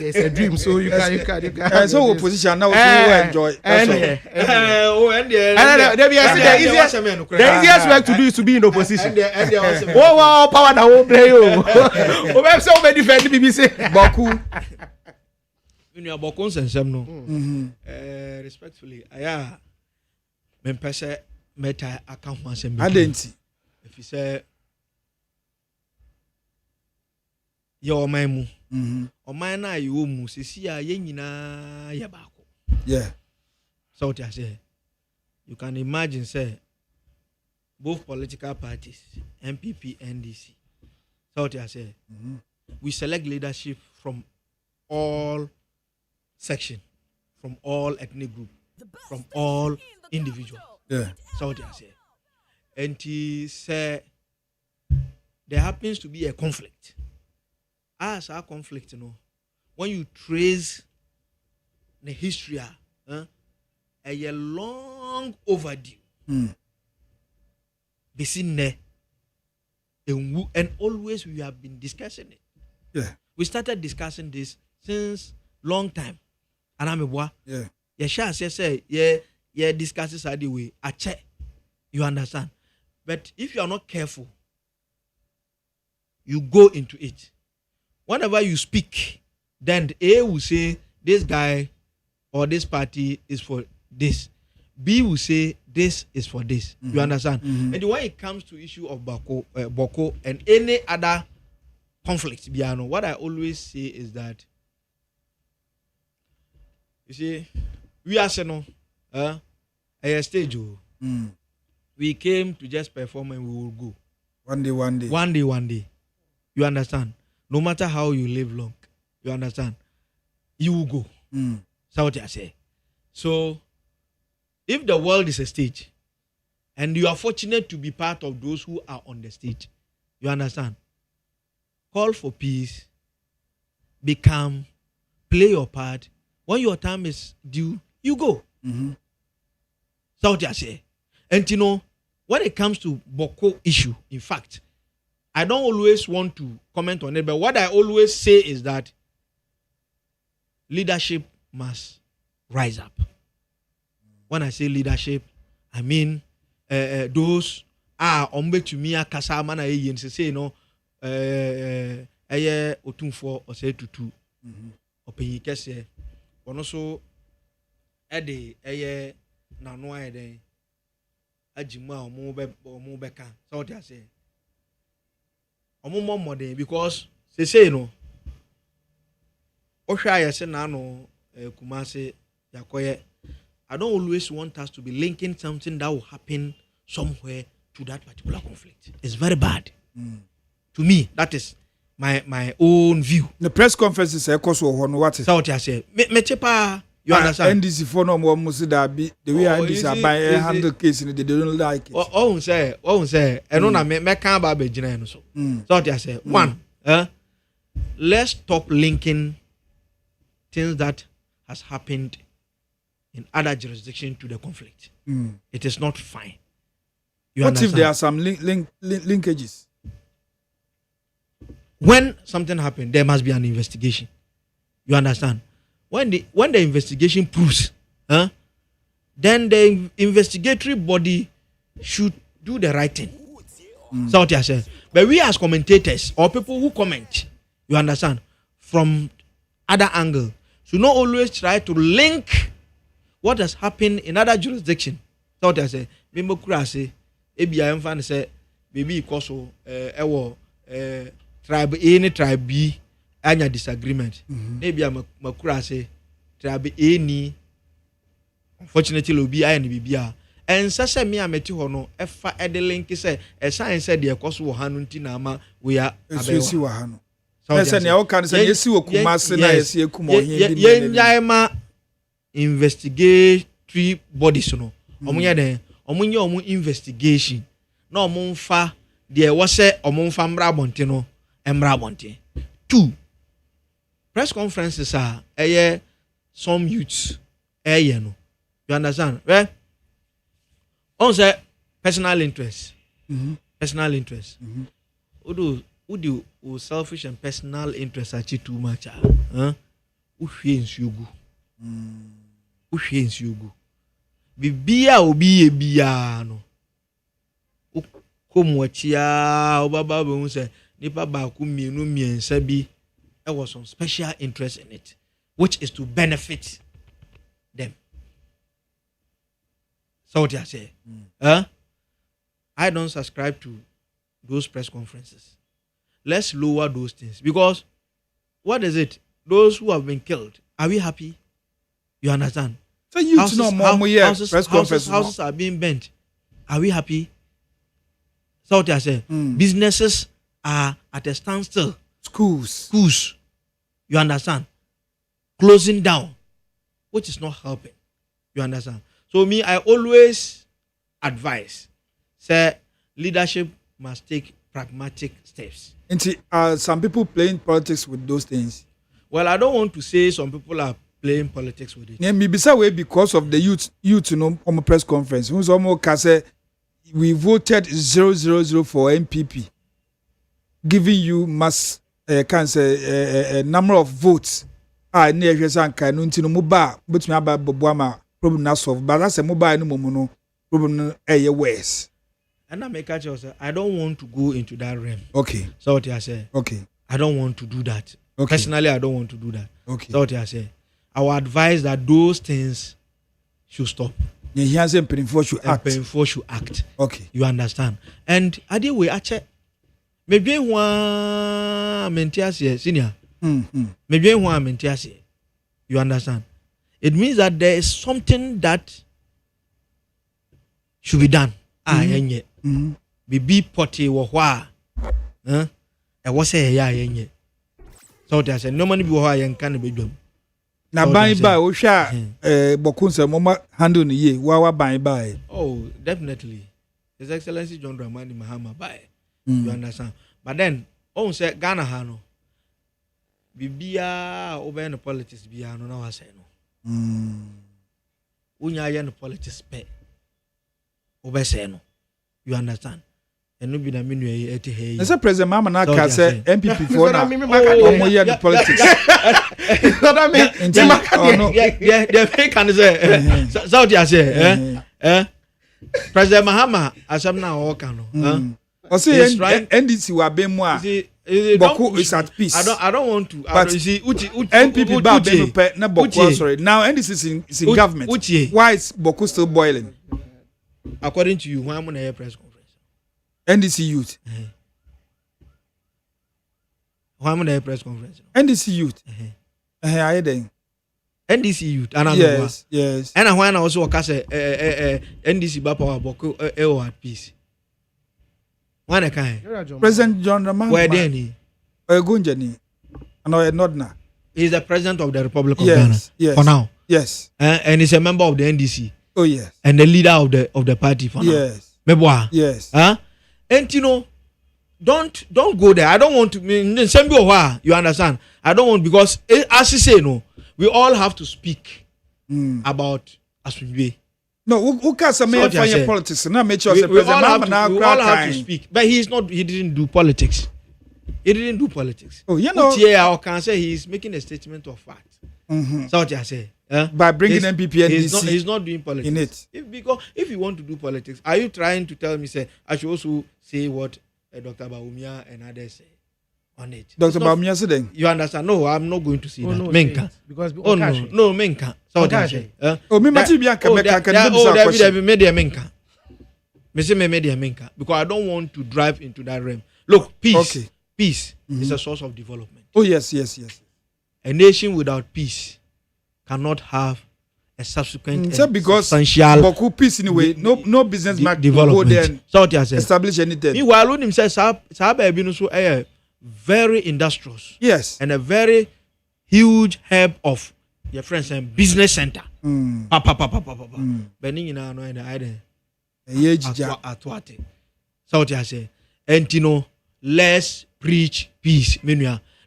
it's a dream, so you can. So opposition now you enjoy. The easiest way to do is to be in opposition. Oh, power that won't play you. We have so many defend BBC. Boku. You know, Boku sensem no. Respectfully, aya. Mempese meta account man sem. Adenti. If you say your oman mu. Oman na you mu sisi a ye nyina ya baako. Yeah. So what I say, you can imagine say both political parties, MPP, NDC. So what I say, we select leadership from all section, from all ethnic group, from all individual. Yeah. So what I say, and he said there happens to be a conflict. As our conflict, when you trace the history, a long overdue. And always we have been discussing it. Yeah. We started discussing this since long time. And I'm a boy. Yeah. Yeah, discusses are the way. I check. You understand? But if you are not careful, you go into it. Whenever you speak, then A will say this guy or this party is for this. B will say this is for this. You understand? And when it comes to issue of Boko and any other conflict, what I always say is that, you see, we are saying, a stage. We came to just perform and we will go. One day. One day. You understand? No matter how you live long, you understand? You will go. That's what I say. So, if the world is a stage, and you are fortunate to be part of those who are on the stage, you understand? Call for peace, become, play your part. When your time is due, you go. That's what I say. And when it comes to Boko issue, in fact, I don't always want to comment on it, but what I always say is that leadership must rise up. When I say leadership, I mean those ombe to me kasama na yin say otumfo or say tutu openyi kese ono so ede na no ede ajima omo beka so what I say omo modern because say ohwa yese na no kumase yakoye. I don't always want us to be linking something that will happen somewhere to that particular conflict. It's very bad. To me, that is my own view. The press conference is a course of what is what I say. You understand? NDC for no more the way NDC are buying 100 cases, they don't like it. Oh, say, and on me can't buy Bejina. So what I say. One, let's stop linking things that has happened in other jurisdictions to the conflict. It is not fine. What understand? If there are some linkages? When something happened, there must be an investigation. You understand? When the investigation proves, then the investigatory body should do the right thing. That's what I said. But we as commentators or people who comment, you understand, from other angle, should not always try to link what has happened in other jurisdiction. That's what I say. Bimbo Kurase, ABI fan say, baby, Koso, tribe A and tribe B, any disagreement. Maybe I'm a Kurase, tribe A ni, unfortunately, Lobi, I and BBA. And Sasa me, I met you no, if I had the link, say, a science said, the Koso Hanuntinama, we are a Bessie Wahano. Yes, and your can say, yes, you will come as a Kumo. Investigatory bodies no omunya den omunya omu investigation na omunfa de wose omunfa mrabonte no emrabonte. 2 press conferences are some youths no you understand right on say personal interest Udu selfish and personal interest are too much uhwe nsugu uhwe nsugu bibia obi ebia no komwachia obaba be say nipa ba ku mienu miensa bi there was some special interest in it which is to benefit them. So what I say I don't subscribe to those press conferences. Let's lower those things because what is it? Those who have been killed, are we happy? You understand? So you know more press conferences houses are being bent. Are we happy? So what I say, businesses are at a standstill. Schools, you understand, closing down, which is not helping. You understand? So me, I always advise, say leadership must take pragmatic steps. And some people playing politics with those things. Well, I don't want to say some people are playing politics with it. Yeah, maybe because of the youth, you know, on a press conference. Who's almost say we voted 000 for MPP, giving you mass a number of votes. I near san kanunti no mobile, but me about Bobuama problem not solved. But that's a mobile no mono problem worse. And I make a choice. I don't want to go into that realm. Okay. So what I say. Okay. I don't want to do that. Okay. Personally, I don't want to do that. Okay. So what I say. I would advise that those things should stop. Yeah, he has painful should act. Painful should act. Okay. You understand? And I did we actually maybe one mentias senior. Maybe one mentias. You understand? It means that there is something that should be done. Bibi potty wo hwa. E wo say ya yenye. So what I say no money be hwa yen kan be dwam. Na ban ba o hwa bokunse mama handle ni ye wa ban ba. Oh, definitely. His Excellency John Dramani Mahama ba. You understand? But then on say Ghana ha no. Bibia over in politics bia no na wa say no. Unya yen politics pe. Over say no. You understand? And no be na menu e ete he. Is President Mama na ka say MPP for na omo ye the politics. So that mean they fake and say so what you say President Mahama asam na o kan no. O say NDC wa be mu a Boku is at peace. I don't want to. But you see, NPP ba be no pe na Boku sorry. Now NDC is in government. Why is Boku still boiling? According to you, why am I at a press conference? NDC youth. Why am I at a press conference? NDC youth. I then. NDC youth. Yes, yes. And when I also say NDC ba power Boku at peace. When I can. President John Ramon. Where then he? Gunjani. No, not now. He's the president of the Republic of Ghana. Yes. For now. Yes. And he's a member of the NDC. Oh yes. And the leader of the party for now. Yes. Meboa. Yes. And you know, don't go there. I don't want to mean same you understand? I don't want because as you say no, we all have to speak about Asunwe. No, who can some politics? Now make sure we all have to speak. But he didn't do politics. He didn't do politics. Oh, you know. I can say he's making a statement of fact. So what I say. By bringing MPP and DC, he's not doing politics in it. If you want to do politics, are you trying to tell me say I should also say what Dr. Baumia and others say on it? Dr. Baumia said, you understand? No, I'm not going to say that. No, Menka. Because no, Menka. So what I say? Me mati biya David media Menka. Me say me media Menka because I don't want to drive into that realm. Look, peace is a source of development. Oh yes. A nation without peace cannot have a subsequent substantial Boku peace anyway. No businessman development. Go there and so what you say? Establish anything. Meanwhile, when him says Sahaba so very industrious. Yes. And a very huge hub of your friends and business center. But you know, so what you say? And you know, let's preach peace.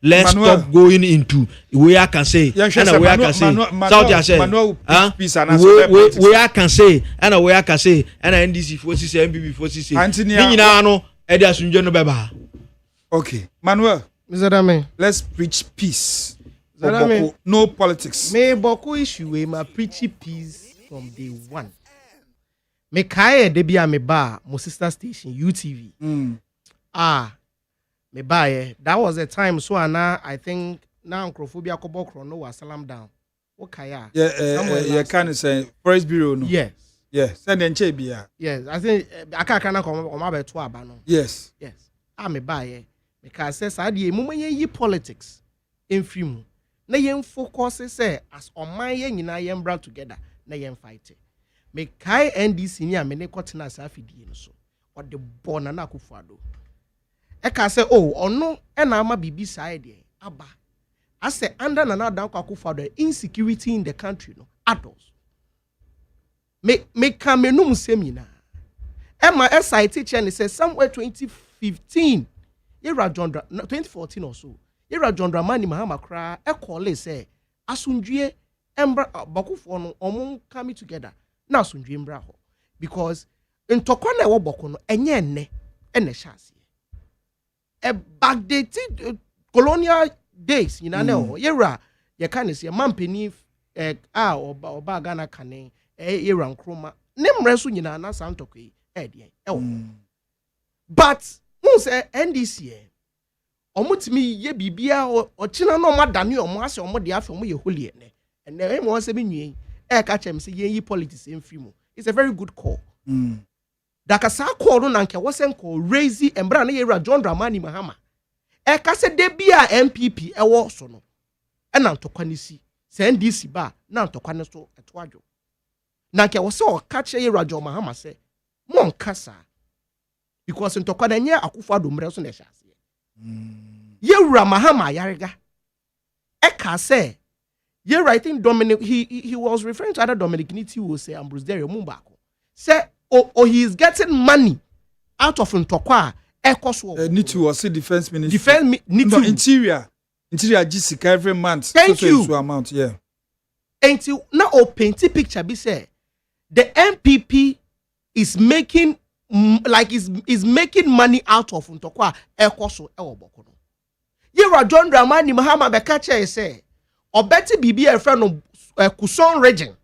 Let's stop going into where I can say and where I can say. South I say, where I can say and where I can say and NDC forces MPP forces say. Okay, Manuel. Mr. Dame, let's preach peace. No politics. Me Boku issue we ma preach peace from day one. Me kaya debi a me ba mo sister station UTV. Me buy that was the time so now I think now Nkrophobia Kobokro no was salam down. Okay, yeah, can say Forest Bureau no. Yes. Send enche bia. Yes, I think aka kana ko ma be to aba no. Yes. Me buy because say say mo yi politics in film. Na yen focus say as oman yen nyina yen bra together na yen fight. Me kai NDC ni a me ne kotena sa afidie no so. or the born and akufado. Eka say, oh, or no, and ama bibi side abba. I say, under Nana Danko akufado, insecurity in the country, no, adults. Make come no seminar. Emma SI teacher and says somewhere 2015, Ira John 2014 or so. Ira John Dramani Mahama cry, a call say, Asundrie, Embra Bakufo no omon coming together. Now Sundrie Embra ho. Because in Tokwana wo bokono enye ne ene chance. A backdated colonial days, you know, Ira, you can't say, Mampeni, or Bagana Cane. Era Chroma, name resu nyina na santokwe but who say NDC omutimi ye bibia o china no madane omo ase omo de afa omo ye holy ene and na emo se benwie ka chem se ye yi politics enfimu. It's a very good call. Dakasa call no nanke wosen call raise embra na Yera John Dramani Mahama ka se de bia MPP ewo so no e na ntokwa ni si se NDC ba na ntokwa ne so etoadwo na ke wo se o ka che Yera John Mahama se mon kasa because ntokwa na nye akufado mre so na sha se Yera Mahama yarega ka se Yera, I think Dominic he was referring to other Dominic Niti will say Ambrose Derry Mumbako say oh he is getting money out of ntokwa Niti was the defense minister interior GC every month. Thank you. Amount, yeah. And now painty picture be say the MPP is making is making money out of ntokwa ekoso ewoboko no. Yera John Dramani Mahama bekache say obeti bibi e friend no Kuson region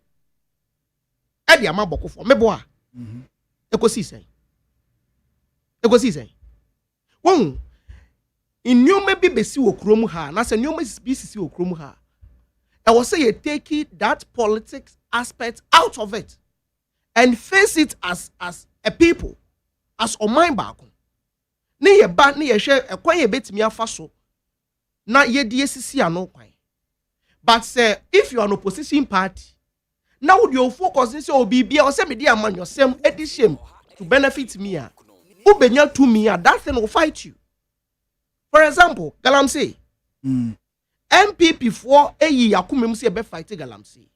e dia maboko for mebo a ekosi say won inyoma bi besi wo krom ha na se nyoma bisi wo krom ha I was say you take that politics aspect out of it and face it as a people, as a mind back. Ne ye ba ne ye hwe ekwan ye betimi afa so na ye die sisi ano kwan. But say if you are an opposition party, now would you focus on say obi bia o say me dey man yourself edi shame to benefit me a. Who benya to me a that thing will fight you. For example, Galamsey. MPP for yakumem se be fight Galamsey.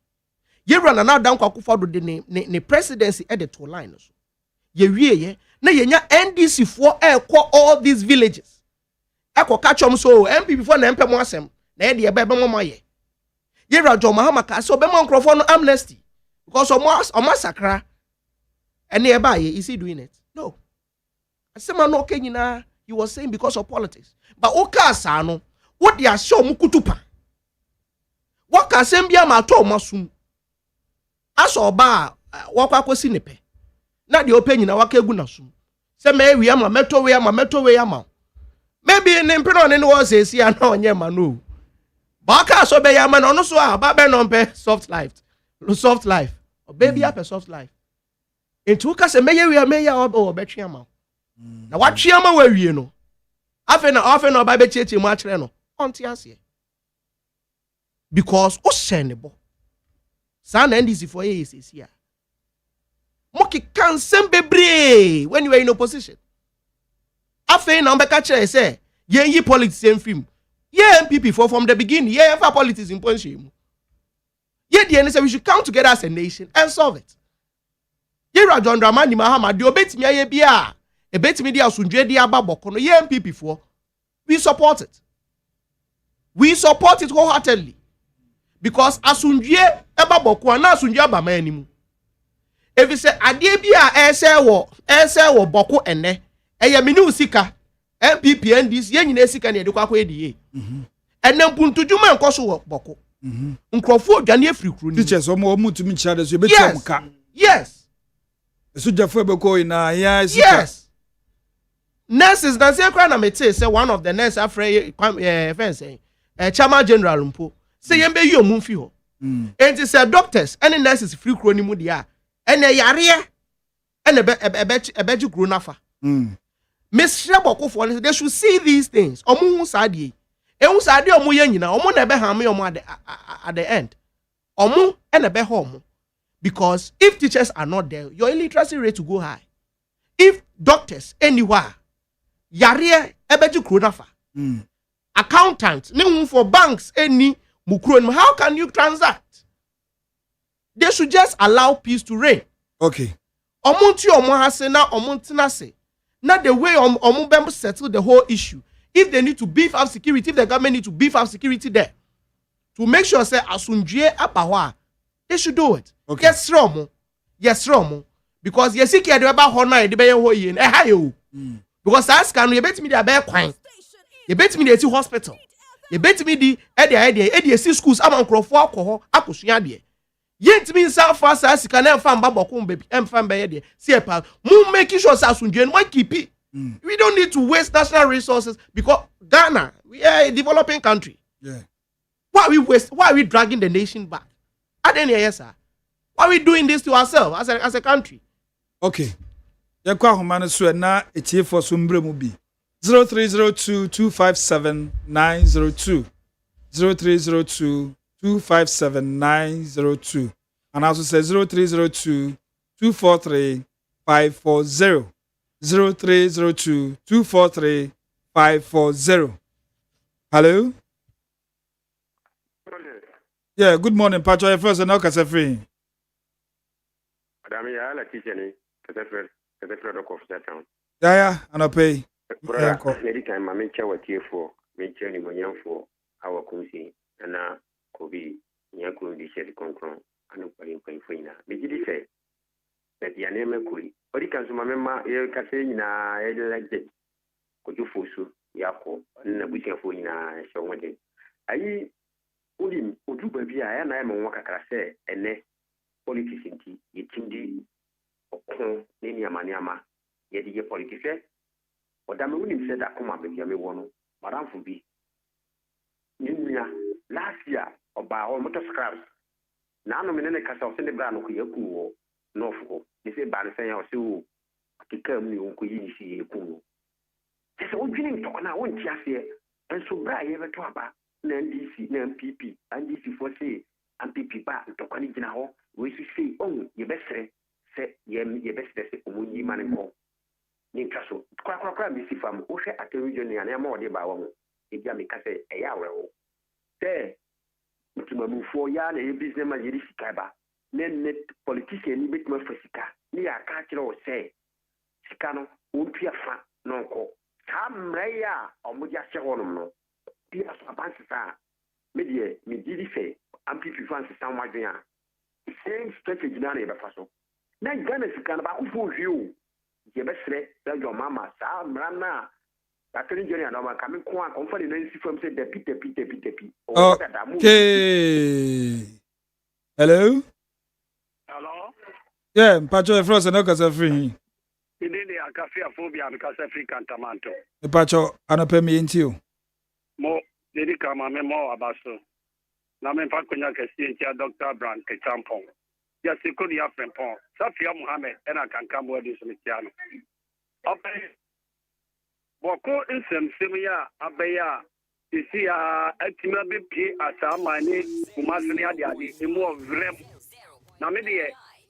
Ye run na down kwakufado de ne presidency at the two lines. Ye wie na ye nya NDC for all these villages. Eko catch so MPP for na MP mo asem na ye de be mo maye. Ye Rajo Mahama ka so be mo nkrofo no amnesty because o massacre and nearby is he doing it? No. Asema no kenyina he was saying because of politics. But oka asano what they are show mukutupa. What can sembia ma to masum. Aso ba wakwa kwesi nepe. Na the opinion na waka egu na sum. Se me wi ama meto we ama. Maybe in impero ne was say ana onye ma no. Ba ka so be ya ma no so ba be no pe soft life. Soft life. O baby up a soft life. Into ka se me ya o betwe ama. Na watwe ama wa wie no. Afen na ba be cheche mu akere no. Onti ase. Because o senebo. San NDC for ye is here. Moki can bebre when you are in opposition. Afen na mbeka chere say ye politics same film. Ye MPP for from the beginning, ye ever politics in ponshim. Ye the say we should come together as a nation and solve it. Ye John Dramani Mahama di obetimi aye bia. Ebetimi di asundwe di ababoko no ye MPP for. We support it. We support it wholeheartedly. Because asundwe ababoko na asundwe abama animu. If you say ade bia ese wo boko ene eye mini usika MPP NDC ye nyina sika na edekwa kwa ediye. Ene mpuntujuma nkoso wo boko. Nkrofo odwane afiri kru ni. Teachers omo tumi chade so betia mka. Yes. So jafo ebeko ina ya sika. Yes. Nurses na say kwa na mete say one of the nurse afre fence chairman general mpo say yembe yi omumfi ho. Enti say doctors any nurses free kru ni mu dia. Ene yare ene ebeji kru nafa. Miss Shaboko, they should see these things. Omu sadi. Ehu sadi omu yenyina. Omu nebe hame omu at the end. Omu nebe home. Because if teachers are not there, your illiteracy rate will go high. if doctors anywhere yare ebeji kronafa accountant ne for banks any mukron, how can you transact? They should just allow peace to reign. Okay. Omunti omohase na omuntinase. Not the way omubem settle the whole issue. If they need to beef up security, if the government need to beef up security there to make sure say asunjie apawa, they should do it. Okay. Yes, Romo. Yes, Romo. Because yes, he can't do about honor the bay hoy in a because that's can you bet me the bear quine. You bet me the hospital. You bet me the idea schools among crofo alcohol, akusuya. Yet means so fast as can never find Babacum baby and fan by idea. See a pal, moon making sure Sasunjin might keep it. We don't need to waste national resources because Ghana, we are a developing country. Yeah. Why are we dragging the nation back? At any yes, sir. Why are we doing this to ourselves as a country? Okay. Yakwa humana so na etie for sumbre mu bi. 0302257902 0302257902 and also say 0302243540 0302243540. Hello. Yeah, good morning, Pacho. Your first and now kase free. Madam, ya la kitchen kase free do coffee town. Yeah, and I pay. Every time I make sure what here for, make sure you money for our country and now could be near could be shared concron and paying for ina. Me did say that your name could. But it can remember you can say na like that. Could you force yako na busia for ina so one day. Ayi udi odu baby aya na me won kakra say ene politics nti yetindi okon ne ni amaniama ye di politics Odame wuni said that come up with me one, Madame Fubi. Last year, about all motor scraps. Now, no minute, Castle send the brand of Yaku, Norfolk. They say, by the same, or so, to come you could see Yaku. It's all beginning to on our own just here, and so bright ever to about NDC, NPP, and DC for say, and PP back to Conigina, we should say, oh, you best say, ye best say, Omuni man and go. Ninkaso kwa bisi fam o hwe atelier ni ana ma ode ba wo e bia me ka se e ya we wo se mutumamufo ya na e business man yiri sika ba net politician ni betima fa sika ni ya ka kire o se sika no o pia fa no ko samre ya o mo ja se wono no pia so abansi sa me die me didi fe ampipi fansi sa wadwen a same strategy na e ba fa so na Ghana sika na ba ku fo hwe Yebesre, tell your mama, Sam Rana. Attorney General, no man coming quite comforting and see from say depi. Okay. Hello? Hello? Yeah, Pacho Frost and Ocas free. Indeed, I can fear phobia because I free cantamanto. The Pacho, I don't pay me into you. More, did it come a memo about so? Namen Paconia can see Dr. Brand, a tampon. Yes, he could have been Paul. Safia Mohammed, and I can come with this Mistiano. Okay. Boko in some similar Abaya. You see, ultimately, as our money, who must be a more vrem. Now, maybe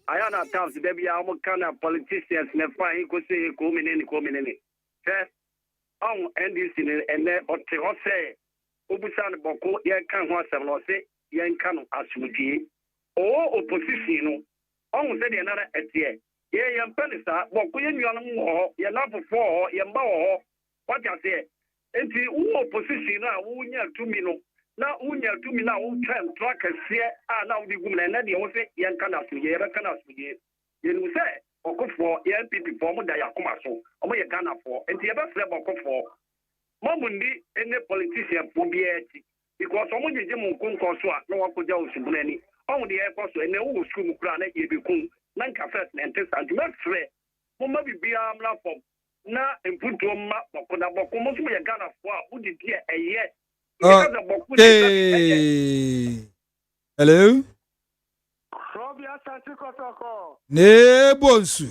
I had a times, baby, our kind of politicians never find could say, come in. On NDC and then or say, Ubusan Boko, Yan can want some or say, Yan can as we or opposition on said another at the yam penisa, but when you are more, you're not before, you're more. What you say? And the opposition now, who near 2 minutes. Now, who near 2 minutes, who can track and say, now the woman and then you say, Yan can ask you, can ask you. You say, or go for NPP for more than Yakumaso, or your Ghana for, and the other level for. Mamundi, any politician will be because someone is a Munkonswa, no one could go to Bunani. On the airport, and the old school crown, you become Nanka first and test and to make free. Mama be armed for now and put to a map of Kodaboko, a Ghana for who did hear a year. Okay. Hello? Nebonsu.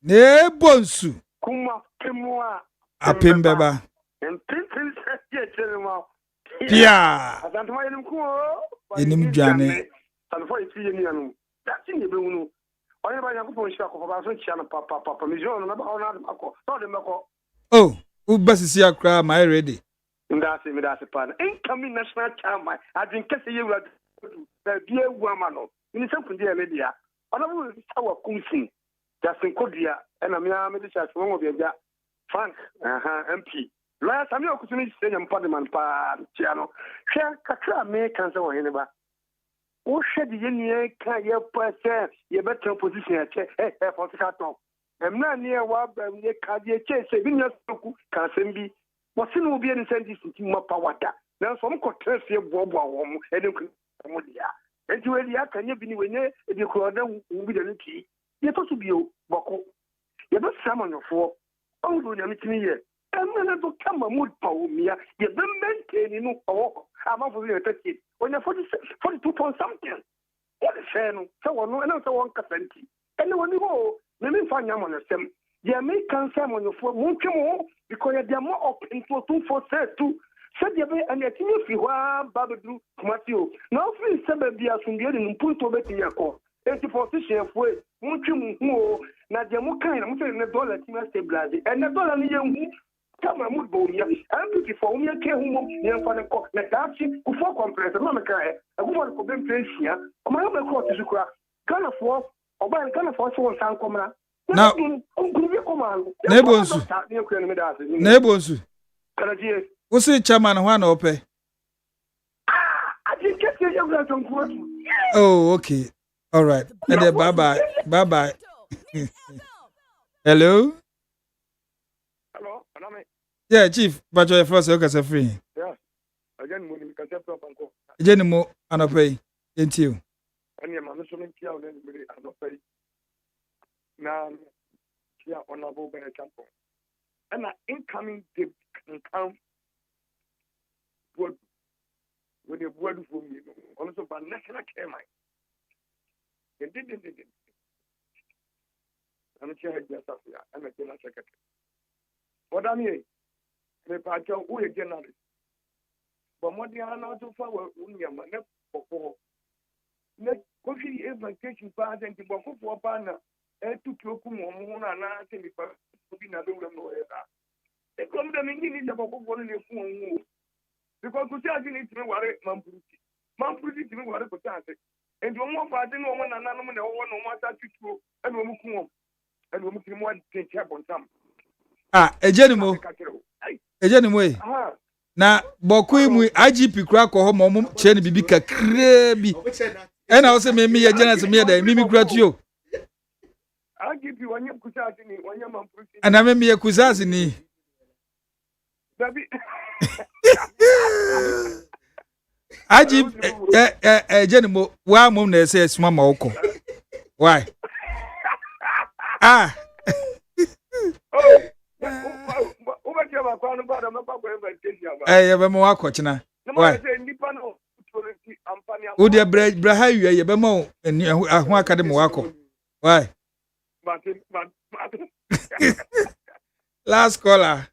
Nebonsu. Kuma Pimwa. Apimbeba. And Pimpin said, Pia. Inim Jane. And for 3 years, that's in the Bruno. Oye ba yangu po shako ba so chia na papa mission na ba ona akọ. So de meko. Oh, ubasisi akra my ready. Ndase pan. Incoming national chairman. Adin kese ye wura bia wu amano. Ni se kundi e media. Ona bu sawa kunsin. Jasin kodia na me a me de cha so ngo bia Frank MP. La sami okutuni se nyam parliament pa chia no. Hwe kakra me kan se wo hene ba. Wo hwe de ye kan ye pa se ye better position ya che for sikaton. Emna ne wa ba ye ka ye che se bi nya soku kan sem bi. Wo se no bi en sendi siti ma pa wada. Na so mo ko trase bobo awo mo ene ku mo dia. Enti we dia kan ye bi ni we ne e bi ko da wu bi de nti. Ye to su bi o boko. Ye be samonofo. Ondo nya mitini ye. Emna do kama mood pawumia. Ye be maintain no owo. Ama for ye 30. When you 42 point something. What is saying? So one and so 1%. And when you go, let me find them on the same. The American Simon of Monkey because they are more open to 242. Said the way and the thing if you are Babadu, Matthew. Now, free 7 years from getting Punto Bettiaco. 84 of way, Monkey, Najamuka, and I'm saying the dollar team stabilize. And the dollar young. Kama mudbo ya ambi for me ke humo ya fa ko na dachi ku fo compressor no meka e ku fo ko ben pensia o ma me ko tizukura Ghana for oba Ghana for so san komra now Nebonsu Kanajie wo se chairman ho na ope oh okay all right and then bye bye hello. Yeah, Chief, but your first work as a free. Yeah. Again, when you can step up and go. Jenimo, and I pay. Ain't you? And your man is showing Kia and anybody and I pay. Now, Kia on a bow and a champion. And an incoming dip can come with a word from you. Also, by national care mine. And did. I'm a chair at Yasafia. I'm a general secretary. What I mean? Me pacho u general but mo dia na to fa wa unya ma ne popo ne ko fi evacuation pa den ti bofo fo pa na e tu ku mo na na se mi pa bi na do no e da e kom da mi ni da bofo fo ne ku mo because ku sia ji ni ti ware mampuruti ti ware ko ta se e do mo fa den no mo na na no mo ne wo no mo ta tutuo e no mo ku mo e no mo ti mo de che bontam ejenimo na bokoi mu IGP kura ko ho mom che ne bibi kakra bi e na wo se me ye general se me da mimi kura tuo IGP wanya kusasi ni wanya mampuruti ana me ye kusasi ni baby IGP ejenimo wa mom na se esuma ma woko why ye be mo akochina why o de bra hawie ye be mo ahu akade mo akọ why last caller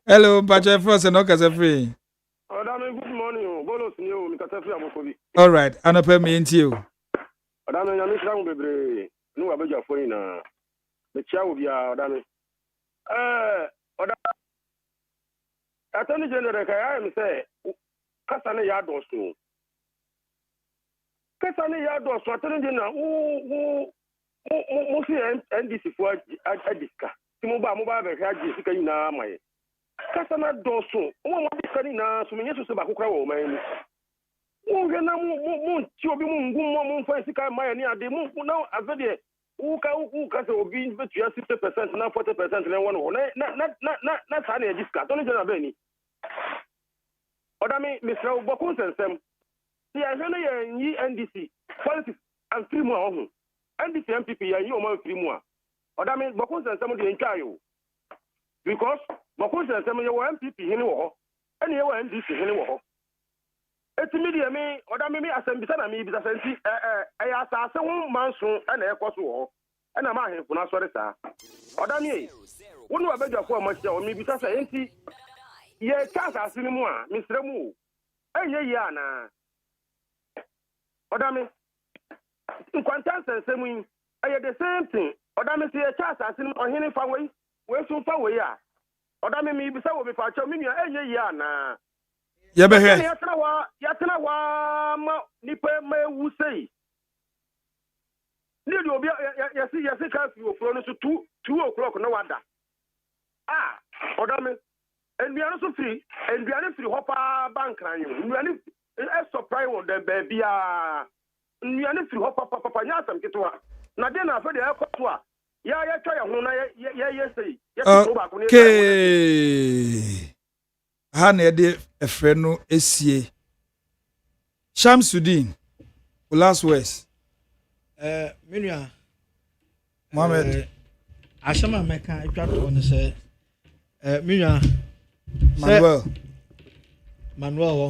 hello Patrick Frost no kase free good morning bolos ni o mi kase free amokobi all right anope me nti o odano nya mi sran bebre nu wa beja fo ina me chia wo bia odano Attorney General Kaya say kasa ne ya doso Attorney General mo fi NDC fo adiska ti mo ba be hwa ji sika ina amaye kasa na doso mo diska ni na so menye so ba kokra wo man ni mo hwe na mo ti obi mo ngum mo fa sika amaye ni ade mo na avede uka se obi betu 60% na 40% na won na sa na diska Attorney General beni odami Mr. Obokun sensem ti a hwe na yi NDC politics and free mu a ho NDC MPP ya yi o ma free mu a odami Obokun sensem de ntwa yo because Obokun sensem ye wo MPP hini wo ho ene ye wo NDC hini wo ho etimi de me odami me asembisa na me bisa senti ya asase ho manso ena ekoso wo ena ma ahemfo na sori saa odami wonu abedwafo amachia o me bisa sa enti ye chance asini mu a misremu eye ye ana odami nkwantan sensem yi ɛyɛ the same thing ɔda me se ɛkyɛ asase no ɔhene fa wei so fa wei a ɔda me bisa wo mefa kyɛw me nua ɛnyɛ yi ana yɛbɛhwɛ yɛtena hɔ ma nipa ma ewu sei ne de obi yɛsi ka fi ofuro no so 2 o'clock na wada ɔda me nduane so firi hɔ paa bankran yo nduane surprise wɔ da baabi a nduane firi hɔ papa nya asɛm ketewa na de na afɛ de ɛkɔ to a yɛtwa yɛ ho na yɛyɛ sei yɛto baako ne ha na yɛde ɛfrɛ no esie Shamsuddin last words menua Mohammed asɛm a mɛka atwa to no sɛ menua Manuel wɔ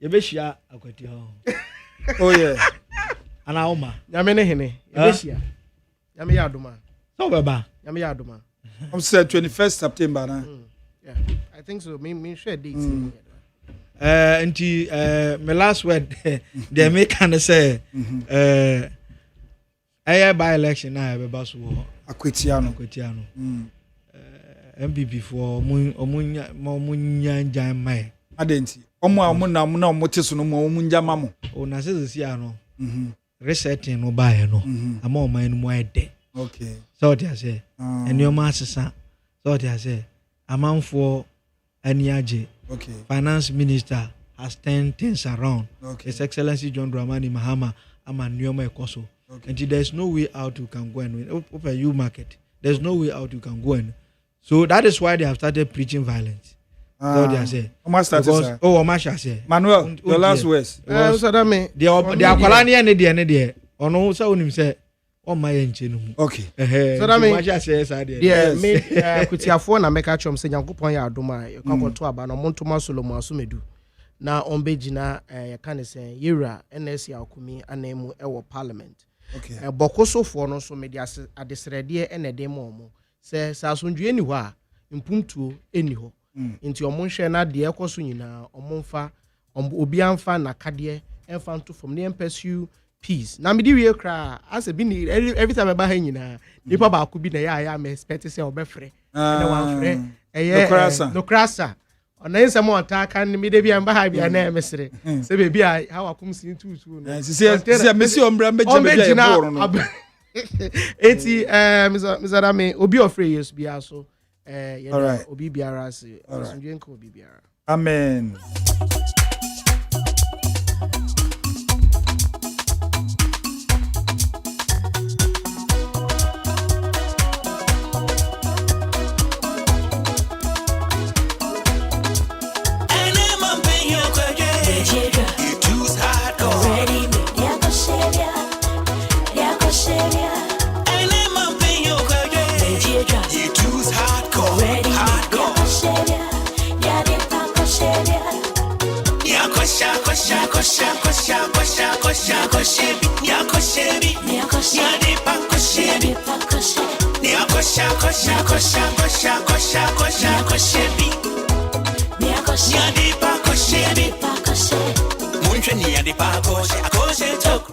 yɛbɛhyia akwati hɔ oh yeah ana woma nyame ne hene yɛbɛhyia nyame yɛ adoma sɛ wobɛba nyame yɛ adoma said 21st September na yeah I think so me share date nti my last word deɛ meka ne sɛ ɛyɛ by election na ɛbɛba so wɔ akwatiano MPP for ɔmunya ngyan mae adenti ɔmo a ɔmo na ɔmo te so no mo ɔmo ngya ma mo o na sɛ sisi ano resetting no bae no ama ɔman no mu ayɛ dɛ okay so what you say ɛnneɛma asesa so what you say amanfoɔ ani agye okay finance minister has turned things around okay His Excellency John Dramani Mahama ama nneɛma ɛkɔ so and there's no way out you can go and open you market there's no way out you can go and so that is why they have started preaching violence so they say Omasha say Manuel your last words so that me the akwala ne de ono say onim say o ma ye nche no mu okay so that me Omasha say say there yeah me kutiafo na meka chom say Nyankopon ya adoma e kwakoto aba no montoma Solomon asomedu na ombegina ye kan say yera NSC akumi anemu e wo parliament okay bokosofo no so me de adesrede e na de mo sɛ asondwe ni hɔ a mpumtuo eni hɔ nti ɔmo nhwɛ na de ɛkɔ so nyina ɔmo mfa obi amfa na kadeɛ ɛmfa nto fam ne pursue peace na me di wie kra as bi ni every time ba ha nyina nipa ba ko bi na ya me expect sɛ ɔbɛfrɛ na wanfrɛ ɛyɛ no krasa ɔna nsɛm ɔta kan me de bi amba ha bi na mesere sɛ bebi a ha wakom sin tutu no sɛ mesi ombra mbɛgye bebi a yɛboro no eti Mr. Dame obi ofre yes bia so right. obi biara se asundwe nko obi biara amen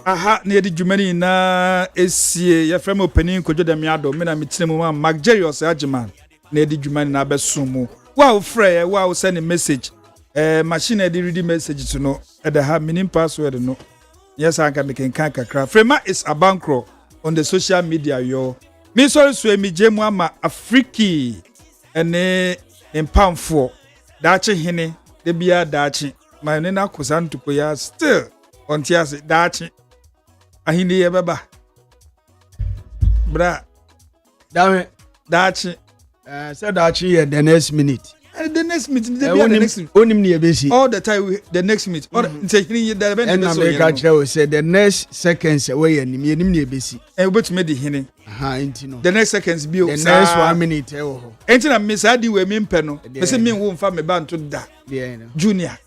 aha na yedi dwumani na esie ya frem opening kojo da miado me na metinem ma Magerius Agyeman na yedi dwumani na besumu wow frɛ wow send a message machine edi read message to no at the have meaning password no yes I can make kakra frema is abankro on the social media yo me sorry so mi jemu ama afriki ene empamfo dachi hene de bia dachi my ne na kosantuko ya still on tiase dachi ahini ye beba bra dame dachi say dachi here the next minute the next meeting the next onim ne ebesi all the time the next meet or hini the event and America chair say the next seconds we yenim ne ebesi obetumi de hini enti no the next seconds bi the next 1 minute e wo enti na me sa di we me mpe no me se me wo mfa me ba nto da junior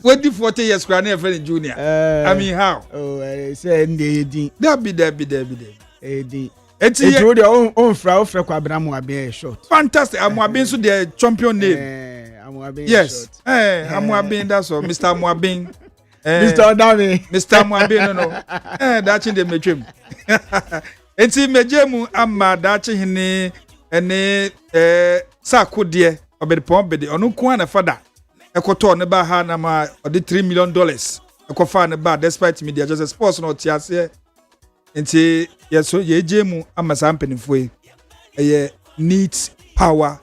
what the 40 years kra na friend junior I mean how say ndey din that be edin eti you dey on fra kwa Abraham Aben short fantastic Amuabin so the champion name Amuabin yes Amuabin that's all Mr. Amuabin Mr. Odami. Mr. Mwabe no. Dachi de metwem. Enti mejemu amma dachi hini ene sakudie obedepon bede onu kwa na fada. Ekoto ne ba ha na ma ode $3 million. Ekofa ne ba despite media just sports no tiase. Enti yeso yejemu amma sampenifo eye needs power